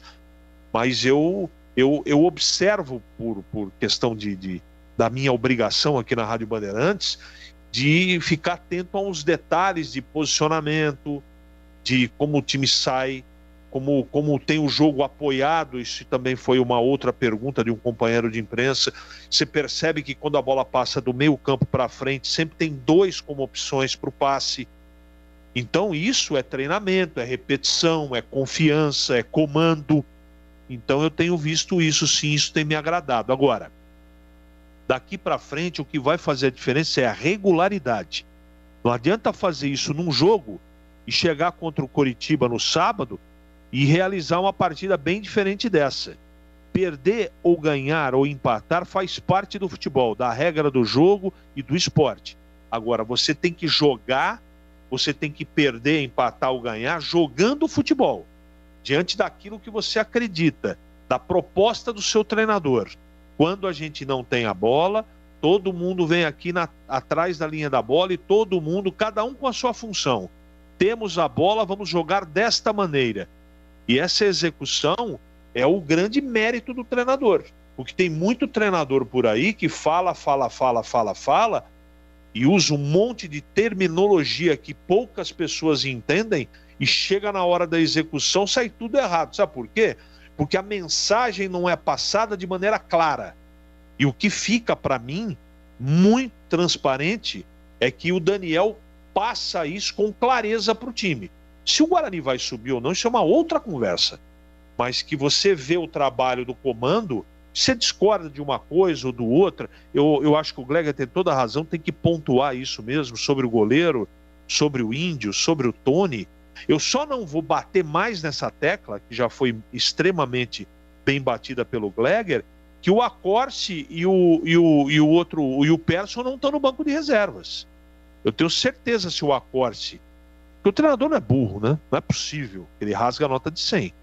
mas eu observo por questão da minha obrigação aqui na Rádio Bandeirantes, de ficar atento a uns detalhes de posicionamento, de como o time sai, como tem o jogo apoiado. Isso também foi uma outra pergunta de um companheiro de imprensa. Você percebe que quando a bola passa do meio campo para frente, sempre tem 2 como opções para o passe. Então isso é treinamento, é repetição, é confiança, é comando. Então eu tenho visto isso sim, isso tem me agradado. Agora, daqui para frente o que vai fazer a diferença é a regularidade. Não adianta fazer isso num jogo e chegar contra o Coritiba no sábado e realizar uma partida bem diferente dessa. Perder ou ganhar ou empatar faz parte do futebol, da regra do jogo e do esporte. Agora, você tem que jogar, você tem que perder, empatar ou ganhar jogando futebol, diante daquilo que você acredita, da proposta do seu treinador. Quando a gente não tem a bola, todo mundo vem aqui atrás da linha da bola e todo mundo, cada um com a sua função. Temos a bola, vamos jogar desta maneira. E essa execução é o grande mérito do treinador. Porque tem muito treinador por aí que fala e usa um monte de terminologia que poucas pessoas entendem e chega na hora da execução, sai tudo errado. Sabe por quê? Porque a mensagem não é passada de maneira clara. E o que fica para mim muito transparente é que o Daniel passa isso com clareza para o time. Se o Guarani vai subir ou não, isso é uma outra conversa. Mas que você vê o trabalho do comando, você discorda de uma coisa ou do outra. Eu acho que o Gleger tem toda a razão, tem que pontuar isso mesmo, sobre o goleiro, sobre o Índio, sobre o Tony. Eu só não vou bater mais nessa tecla, que já foi extremamente bem batida pelo Gleger, que o Acorce e o Persson não estão no banco de reservas. Eu tenho certeza se o Acorce... Porque o treinador não é burro, né? Não é possível. Ele rasga a nota de 100.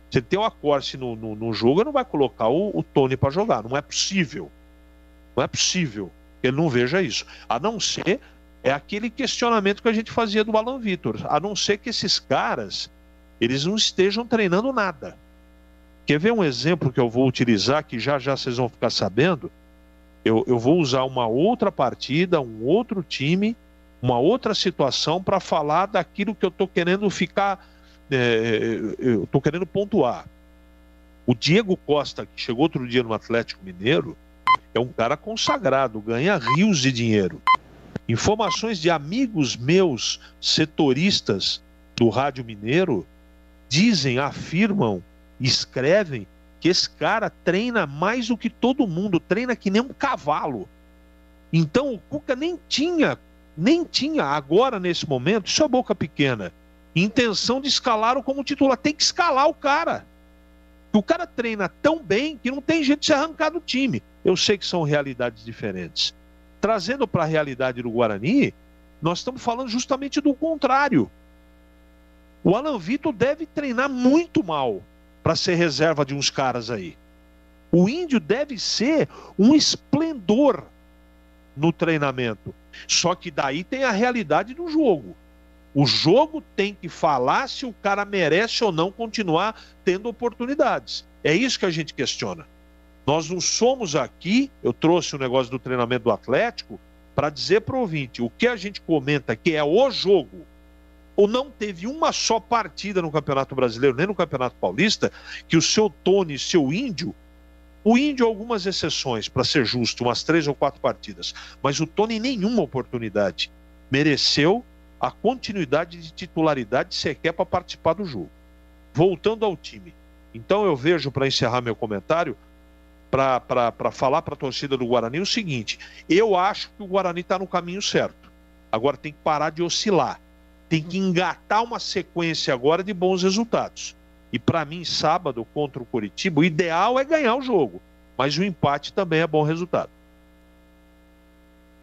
Se ele tem o Acorce no jogo, ele não vai colocar o Tony para jogar. Não é possível. Não é possível que ele não veja isso. A não ser... É aquele questionamento que a gente fazia do Alan Vitor. A não ser que esses caras, eles não estejam treinando nada. Quer ver um exemplo que eu vou utilizar, que já vocês vão ficar sabendo? Eu vou usar uma outra partida, um outro time, uma outra situação para falar daquilo que eu estou querendo eu estou querendo pontuar. O Diego Costa, que chegou outro dia no Atlético Mineiro, é um cara consagrado, ganha rios de dinheiro. Informações de amigos meus, setoristas do Rádio Mineiro, dizem, afirmam, escrevem que esse cara treina mais do que todo mundo, treina que nem um cavalo. Então o Cuca nem tinha agora nesse momento, isso é boca pequena, intenção de escalá-lo como titular. Tem que escalar o cara. O cara treina tão bem que não tem jeito de se arrancar do time. Eu sei que são realidades diferentes. Trazendo para a realidade do Guarani, nós estamos falando justamente do contrário. O Alan Vitor deve treinar muito mal para ser reserva de uns caras aí. O Índio deve ser um esplendor no treinamento. Só que daí tem a realidade do jogo. O jogo tem que falar se o cara merece ou não continuar tendo oportunidades. É isso que a gente questiona. Nós não somos aqui, eu trouxe o negócio do treinamento do Atlético, para dizer para o ouvinte, o que a gente comenta aqui é o jogo. Ou não teve uma só partida no Campeonato Brasileiro, nem no Campeonato Paulista, que o seu Tony, seu Índio, o Índio algumas exceções, para ser justo, umas 3 ou 4 partidas, mas o Tony nenhuma oportunidade mereceu a continuidade de titularidade sequer para participar do jogo. Voltando ao time. Então eu vejo, para encerrar meu comentário, para falar para a torcida do Guarani o seguinte, eu acho que o Guarani está no caminho certo. Agora tem que parar de oscilar. Tem que engatar uma sequência agora de bons resultados. E para mim, sábado contra o Coritiba, o ideal é ganhar o jogo. Mas o empate também é bom resultado.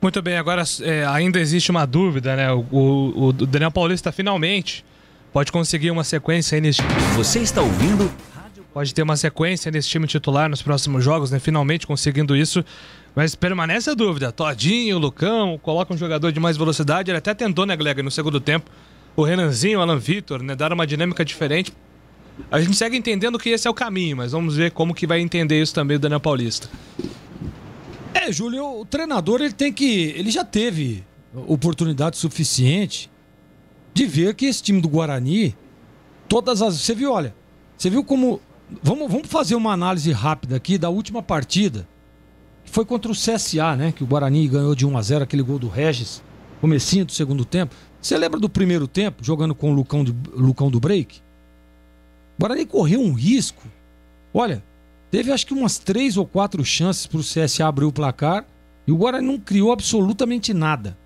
Muito bem, agora ainda existe uma dúvida, né? O Daniel Paulista finalmente pode conseguir uma sequência aí nesse... Você está ouvindo? Pode ter uma sequência nesse time titular nos próximos jogos, né? Finalmente conseguindo isso. Mas permanece a dúvida. Todinho, Lucão, coloca um jogador de mais velocidade. Ele até tentou, né, Glega, no segundo tempo. O Renanzinho, o Alan Vitor, né? Dar uma dinâmica diferente. A gente segue entendendo que esse é o caminho, mas vamos ver como que vai entender isso também o Daniel Paulista. Júlio, o treinador ele já teve oportunidade suficiente de ver que esse time do Guarani, você viu como... Vamos fazer uma análise rápida aqui da última partida, que foi contra o CSA, né? Que o Guarani ganhou de 1-0, aquele gol do Regis, comecinho do segundo tempo. Você lembra do primeiro tempo, jogando com o Lucão do Break? O Guarani correu um risco. Olha, teve acho que umas 3 ou 4 chances para o CSA abrir o placar e o Guarani não criou absolutamente nada.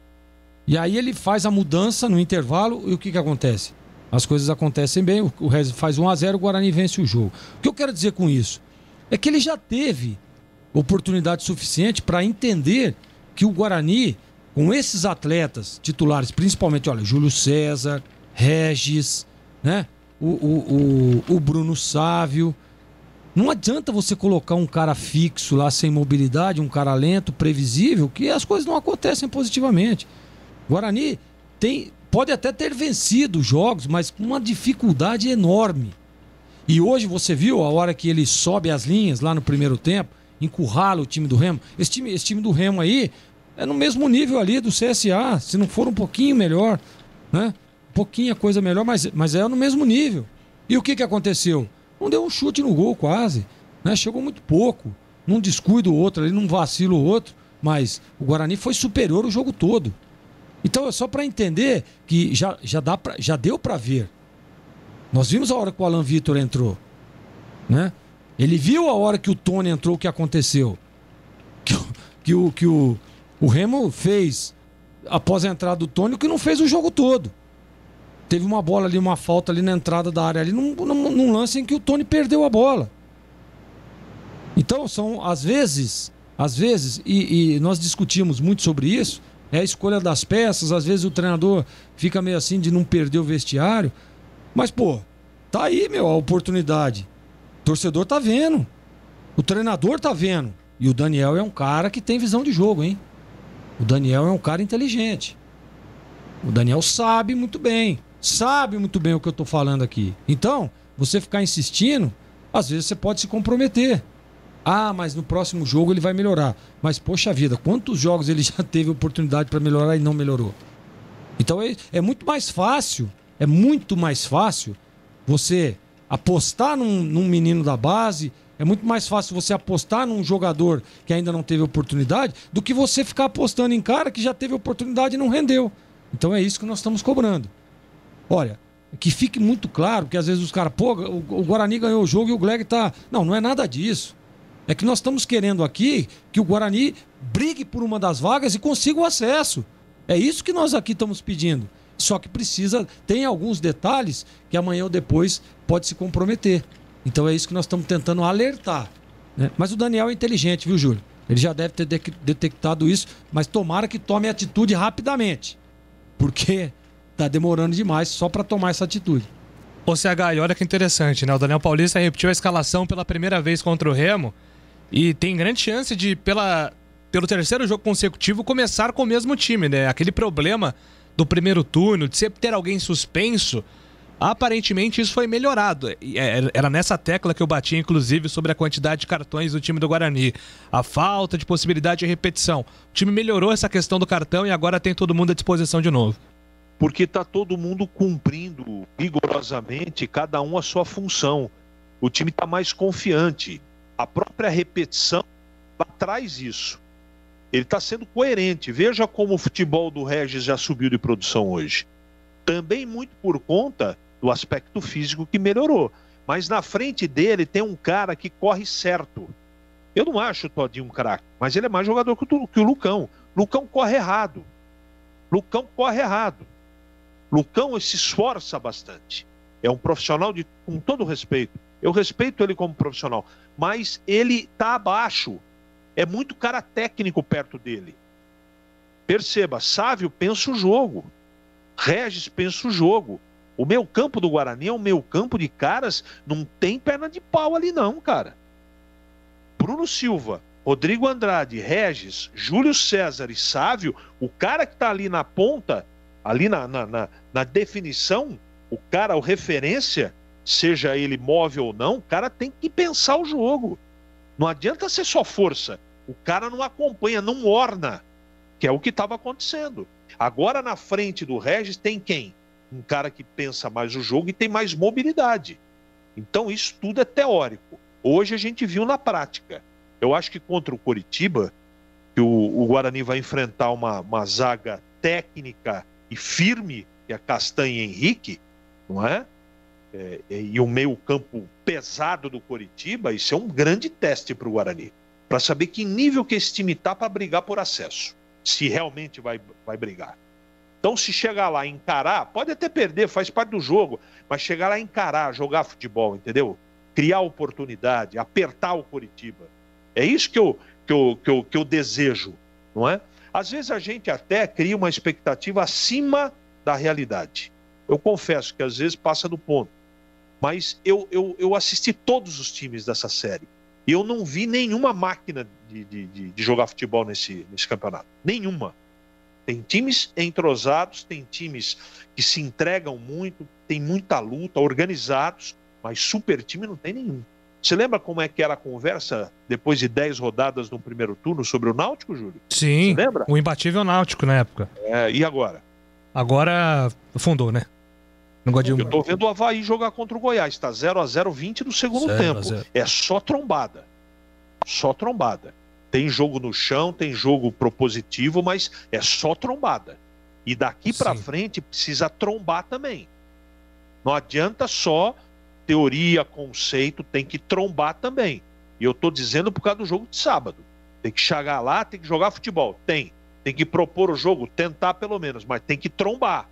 E aí ele faz a mudança no intervalo e o que acontece? As coisas acontecem bem, o Regis faz 1-0, o Guarani vence o jogo. O que eu quero dizer com isso? É que ele já teve oportunidade suficiente para entender que o Guarani, com esses atletas titulares, principalmente, olha, Júlio César, Regis, né? O Bruno Sávio. Não adianta você colocar um cara fixo lá, sem mobilidade, um cara lento, previsível, que as coisas não acontecem positivamente. O Guarani pode até ter vencido os jogos, mas com uma dificuldade enorme. E hoje você viu a hora que ele sobe as linhas lá no primeiro tempo, encurrala o time do Remo. Esse time do Remo aí é no mesmo nível ali do CSA, se não for um pouquinho melhor, né? Um pouquinho a coisa melhor, mas é no mesmo nível. E o que aconteceu? Não deu um chute no gol quase, né? Chegou muito pouco, num descuido o outro ali, num vacilo o outro, mas o Guarani foi superior o jogo todo. Então é só para entender que já deu para ver. Nós vimos a hora que o Alan Vitor entrou, né? Ele viu a hora que o Tony entrou, o que aconteceu. Que o Remo fez, após a entrada do Tony, o que não fez o jogo todo. Teve uma bola ali, uma falta ali na entrada da área, ali num lance em que o Tony perdeu a bola. Então, são, às vezes, e nós discutimos muito sobre isso, é a escolha das peças, às vezes o treinador fica meio assim de não perder o vestiário. Mas, pô, tá aí, a oportunidade. O torcedor tá vendo. O treinador tá vendo. E o Daniel é um cara que tem visão de jogo, hein? O Daniel é um cara inteligente. O Daniel sabe muito bem o que eu tô falando aqui. Então, você ficar insistindo, às vezes você pode se comprometer. Ah, mas no próximo jogo ele vai melhorar. Mas, poxa vida, quantos jogos ele já teve oportunidade para melhorar e não melhorou? Então é muito mais fácil você apostar num menino da base, É muito mais fácil você apostar num jogador que ainda não teve oportunidade do que você ficar apostando em cara que já teve oportunidade e não rendeu. Então é isso que nós estamos cobrando. Olha, que fique muito claro que às vezes os caras, pô, o Guarani ganhou o jogo e o Gleg tá... Não é nada disso. É que nós estamos querendo aqui que o Guarani brigue por uma das vagas e consiga o acesso. É isso que nós aqui estamos pedindo. Só que tem alguns detalhes que amanhã ou depois pode se comprometer. Então é isso que nós estamos tentando alertar, né? Mas o Daniel é inteligente, viu, Júlio? Ele já deve ter detectado isso, mas tomara que tome atitude rapidamente. Porque tá demorando demais só para tomar essa atitude. Ô CH, e olha que interessante, né? O Daniel Paulista repetiu a escalação pela primeira vez contra o Remo e tem grande chance de, pelo terceiro jogo consecutivo, começar com o mesmo time, né? Aquele problema do primeiro turno, de sempre ter alguém suspenso, aparentemente isso foi melhorado. Era nessa tecla que eu bati, inclusive, sobre a quantidade de cartões do time do Guarani. A falta de possibilidade de repetição. O time melhorou essa questão do cartão e agora tem todo mundo à disposição de novo. Porque está todo mundo cumprindo rigorosamente, cada um a sua função. O time está mais confiante. A própria repetição traz isso. Ele está sendo coerente. Veja como o futebol do Regis já subiu de produção hoje. Também muito por conta do aspecto físico que melhorou. Mas na frente dele tem um cara que corre certo. Eu não acho o Todinho um craque, mas ele é mais jogador que o Lucão. Lucão corre errado. Lucão se esforça bastante. É um profissional com todo respeito. Eu respeito ele como profissional, mas ele está abaixo. É muito cara técnico perto dele. Perceba, Sávio pensa o jogo. Regis pensa o jogo. O meio campo do Guarani é um meio campo de caras, não tem perna de pau ali não, cara. Bruno Silva, Rodrigo Andrade, Regis, Júlio César e Sávio, o cara que tá ali na ponta, ali na definição, o referência, seja ele móvel ou não, o cara tem que pensar o jogo. Não adianta ser só força. O cara não acompanha, não orna, que é o que estava acontecendo. Agora na frente do Regis tem quem? Um cara que pensa mais o jogo e tem mais mobilidade. Então isso tudo é teórico. Hoje a gente viu na prática. Eu acho que contra o Coritiba, que o Guarani vai enfrentar uma zaga técnica e firme, que é Castanha e Henrique, não é? E o meio campo pesado do Coritiba, isso é um grande teste para o Guarani. Para saber que nível que esse time está para brigar por acesso. Se realmente vai brigar. Então, se chegar lá e encarar, pode até perder, faz parte do jogo, mas chegar lá e encarar, jogar futebol, entendeu? Criar oportunidade, apertar o Coritiba. É isso que eu desejo, não é? Às vezes a gente até cria uma expectativa acima da realidade. Eu confesso que às vezes passa do ponto. Mas eu assisti todos os times dessa série. E eu não vi nenhuma máquina de jogar futebol nesse campeonato. Nenhuma. Tem times entrosados, tem times que se entregam muito, tem muita luta, organizados, mas super time não tem nenhum. Você lembra como é que era a conversa depois de 10 rodadas no primeiro turno sobre o Náutico, Júlio? Sim, você lembra? O imbatível Náutico na época. E agora? Agora afundou, né? Eu tô vendo o Avaí jogar contra o Goiás, tá 0-0, 20 no segundo tempo. É só trombada. Só trombada. Tem jogo no chão, tem jogo propositivo, mas é só trombada. E daqui pra frente precisa trombar também. Não adianta só teoria, conceito, tem que trombar também. E eu tô dizendo por causa do jogo de sábado. Tem que chegar lá, tem que jogar futebol. Tem que propor o jogo, tentar pelo menos, mas tem que trombar.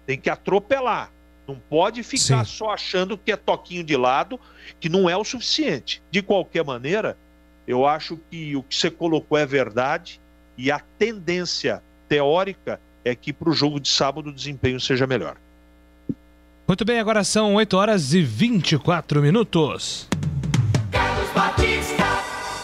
Tem que atropelar. Não pode ficar só achando que é toquinho de lado, que não é o suficiente. De qualquer maneira, eu acho que o que você colocou é verdade e a tendência teórica é que para o jogo de sábado o desempenho seja melhor. Muito bem, agora são 8h24. Carlos Batista.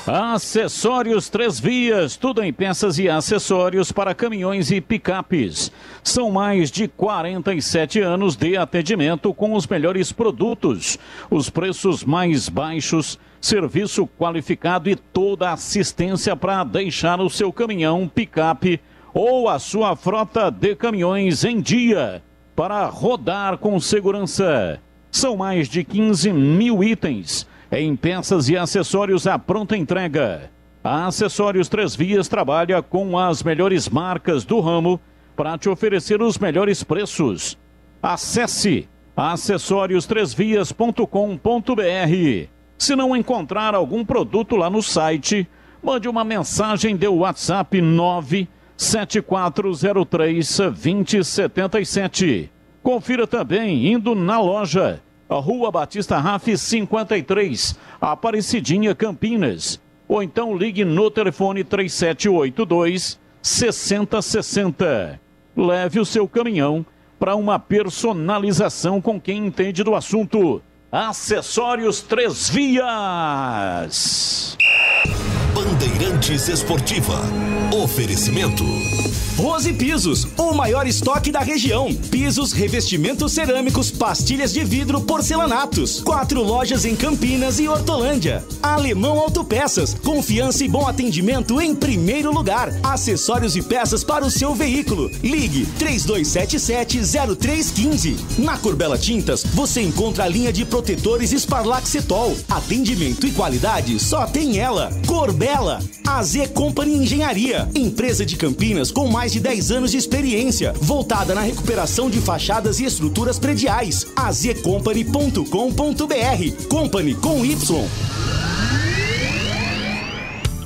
Acessórios Três Vias, tudo em peças e acessórios para caminhões e picapes. São mais de 47 anos de atendimento com os melhores produtos, os preços mais baixos, serviço qualificado e toda a assistência para deixar o seu caminhão, picape ou a sua frota de caminhões em dia para rodar com segurança. São mais de 15 mil itens em peças e acessórios à pronta entrega. A Acessórios Três Vias trabalha com as melhores marcas do ramo para te oferecer os melhores preços. Acesse acessoriostresvias.com.br. Se não encontrar algum produto lá no site, mande uma mensagem de WhatsApp 97403-2077. Confira também indo na loja, a Rua Batista Raff 53, Aparecidinha, Campinas. Ou então ligue no telefone 3782-6060. Leve o seu caminhão para uma personalização com quem entende do assunto. Acessórios Três Vias. Bandeirantes Esportiva. Oferecimento. Rose Pisos, o maior estoque da região. Pisos, revestimentos cerâmicos, pastilhas de vidro, porcelanatos. 4 lojas em Campinas e Hortolândia. Alemão Autopeças, confiança e bom atendimento em primeiro lugar. Acessórios e peças para o seu veículo. Ligue 3277-0315. Na Corbella Tintas, você encontra a linha de protetores Sparlaxetol. Atendimento e qualidade só tem ela. Corbella. AZ Company Engenharia, empresa de Campinas com mais de 10 anos de experiência, voltada na recuperação de fachadas e estruturas prediais. azcompany.com.br. Company com Y.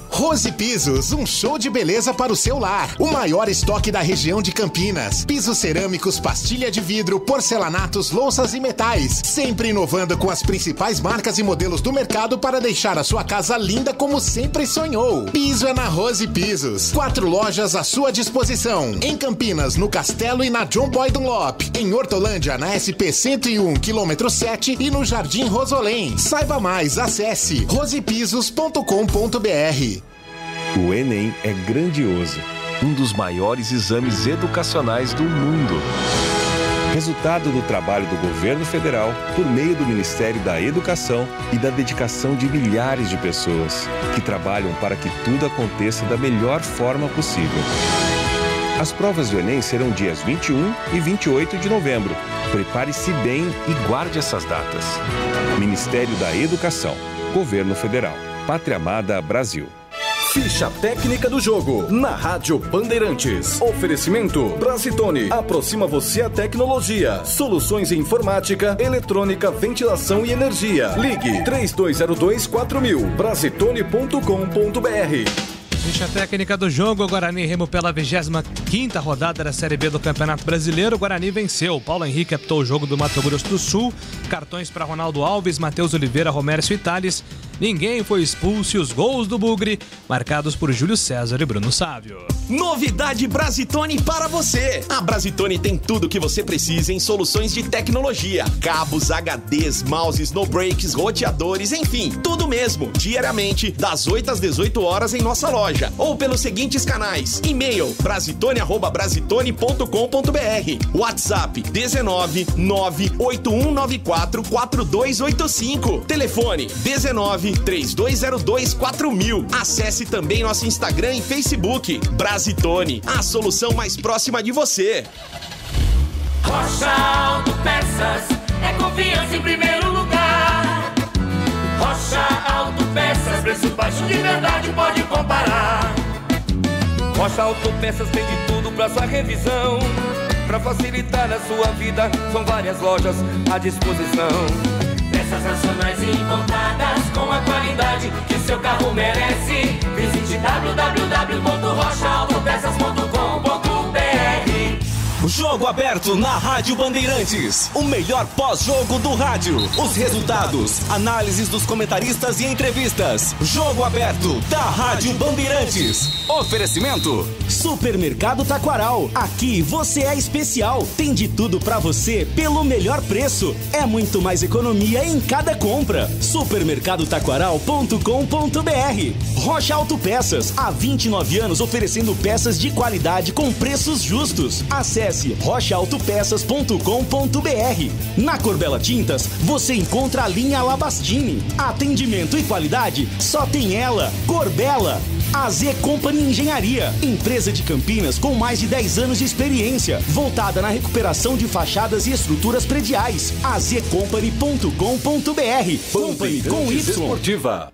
Rose Pisos, um show de beleza para o seu lar. O maior estoque da região de Campinas. Pisos cerâmicos, pastilha de vidro, porcelanatos, louças e metais. Sempre inovando com as principais marcas e modelos do mercado para deixar a sua casa linda como sempre sonhou. Piso é na Rose Pisos. 4 lojas à sua disposição. Em Campinas, no Castelo e na John Boy Dunlop. Em Hortolândia, na SP 101, quilômetro 7 e no Jardim Rosolém. Saiba mais, acesse rosepisos.com.br. O Enem é grandioso, um dos maiores exames educacionais do mundo. Resultado do trabalho do governo federal por meio do Ministério da Educação e da dedicação de milhares de pessoas que trabalham para que tudo aconteça da melhor forma possível. As provas do Enem serão dias 21 e 28 de novembro. Prepare-se bem e guarde essas datas. Ministério da Educação, Governo Federal, Pátria Amada Brasil. Ficha técnica do jogo, na Rádio Bandeirantes. Oferecimento Brasitone, aproxima você a tecnologia. Soluções em informática, eletrônica, ventilação e energia. Ligue 3202-4000, brasitone.com.br. Ficha técnica do jogo, Guarani e Remo pela 25ª rodada da Série B do Campeonato Brasileiro. O Guarani venceu. Paulo Henrique apitou o jogo do Mato Grosso do Sul. Cartões para Ronaldo Alves, Matheus Oliveira, Romércio e Thales. Ninguém foi expulso e os gols do Bugre marcados por Júlio César e Bruno Sávio. Novidade Brasitone para você. A Brasitone tem tudo que você precisa em soluções de tecnologia. Cabos, HDs, mouses, no breaks, roteadores, enfim, tudo mesmo. Diariamente, das 8 às 18 horas em nossa loja. Ou pelos seguintes canais. E-mail brasitone@brasitone.com.br. WhatsApp 19 98194 4285. Telefone 19 3202-4000. Acesse também nosso Instagram e Facebook. Brasitone, a solução mais próxima de você. Rocha Autopeças é confiança em primeiro lugar. Rocha Autopeças, preço baixo de verdade, pode comparar. Rocha Autopeças tem de tudo pra sua revisão. Pra facilitar a sua vida, são várias lojas à disposição. Peças nacionais e importadas com a qualidade que o seu carro merece. Visite www.rochaautopesas.com.br. Jogo aberto na Rádio Bandeirantes. O melhor pós-jogo do rádio. Os resultados, análises dos comentaristas e entrevistas. Jogo aberto da Rádio Bandeirantes. Oferecimento Supermercado Taquaral. Aqui você é especial. Tem de tudo pra você pelo melhor preço. É muito mais economia em cada compra. Supermercadotaquaral.com.br. Rocha Autopeças. Há 29 anos oferecendo peças de qualidade com preços justos. Acesse rochaautopesas.com.br. Na Corbella Tintas, você encontra a linha Labastini. Atendimento e qualidade só tem ela. Corbella. A Z Company Engenharia, empresa de Campinas com mais de 10 anos de experiência, voltada na recuperação de fachadas e estruturas prediais. azcompany.com.br. Company com Y. Esportiva.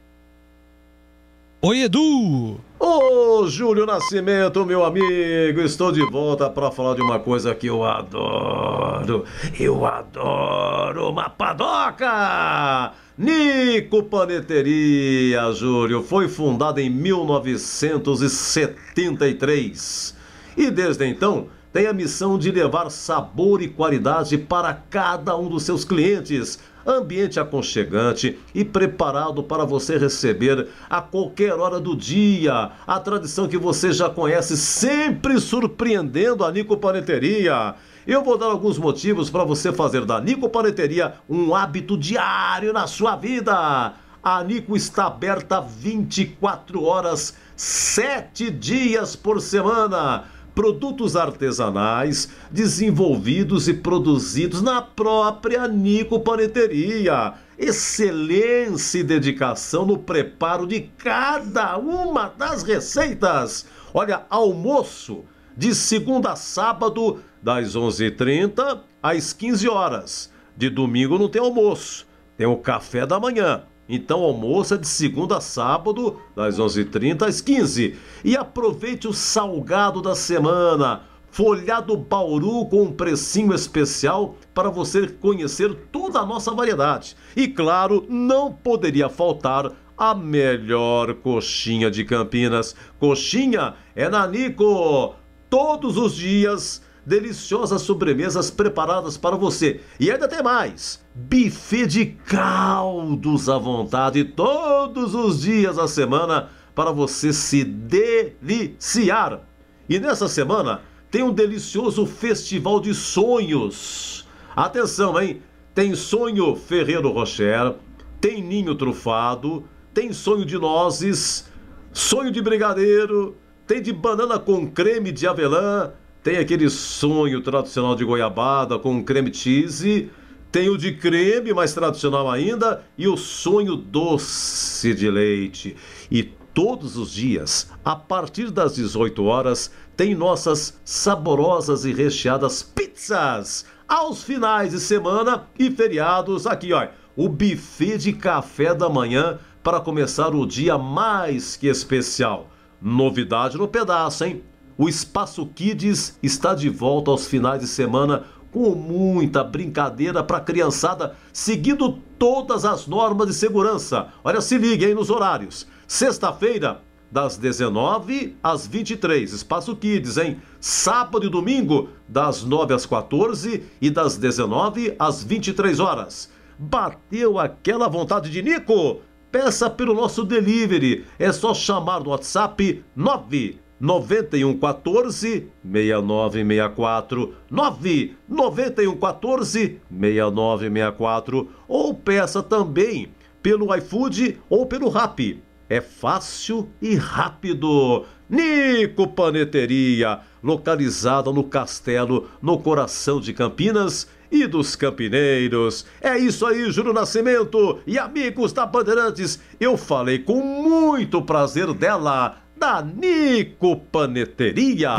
Oi, Edu! Ô, Júlio Nascimento, meu amigo, estou de volta para falar de uma coisa que eu adoro. Eu adoro uma padoca! Nico Paneteria, Júlio, foi fundada em 1973. E desde então tem a missão de levar sabor e qualidade para cada um dos seus clientes. Ambiente aconchegante e preparado para você receber a qualquer hora do dia. A tradição que você já conhece, sempre surpreendendo a Nico Paneteria. Eu vou dar alguns motivos para você fazer da Nico Paneteria um hábito diário na sua vida. A Nico está aberta 24 horas, 7 dias por semana. Produtos artesanais desenvolvidos e produzidos na própria Nico Paneteria. Excelência e dedicação no preparo de cada uma das receitas. Olha, almoço de segunda a sábado, das 11h30 às 15 horas. De domingo não tem almoço, tem o café da manhã. Então almoça de segunda a sábado, das 11h30 às 15h. E aproveite o salgado da semana, folhado Bauru com um precinho especial para você conhecer toda a nossa variedade. E claro, não poderia faltar a melhor coxinha de Campinas. Coxinha é na Nico, todos os dias. Deliciosas sobremesas preparadas para você. E ainda tem mais. Buffet de caldos à vontade todos os dias da semana para você se deliciar. E nessa semana tem um delicioso festival de sonhos. Atenção, hein? Tem sonho Ferrero Rocher, tem ninho trufado, tem sonho de nozes, sonho de brigadeiro, tem de banana com creme de avelã, tem aquele sonho tradicional de goiabada com creme cheese, tem o de creme, mais tradicional ainda, e o sonho doce de leite. E todos os dias, a partir das 18 horas, tem nossas saborosas e recheadas pizzas. Aos finais de semana e feriados, aqui ó, o buffet de café da manhã para começar o dia mais que especial. Novidade no pedaço, hein? O Espaço Kids está de volta aos finais de semana com muita brincadeira para a criançada, seguindo todas as normas de segurança. Olha, se liga aí nos horários. Sexta-feira, das 19 às 23, Espaço Kids, hein? Sábado e domingo, das 9 às 14 e das 19 às 23 horas. Bateu aquela vontade de Nico? Peça pelo nosso delivery. É só chamar no WhatsApp 99114 6964, 99114 6964, ou peça também pelo iFood ou pelo Rappi. É fácil e rápido. Nico Paneteria, localizada no Castelo, no coração de Campinas e dos campineiros. É isso aí, Júlio Nascimento e amigos da Bandeirantes. Eu falei com muito prazer dela, da Nico Paneteria.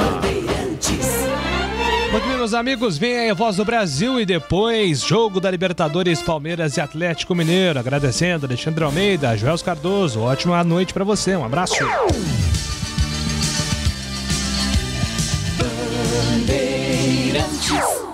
Muito bem, meus amigos, vem aí a Voz do Brasil e depois jogo da Libertadores, Palmeiras e Atlético Mineiro. Agradecendo Alexandre Almeida, Joel Cardoso. Ótima noite pra você, um abraço.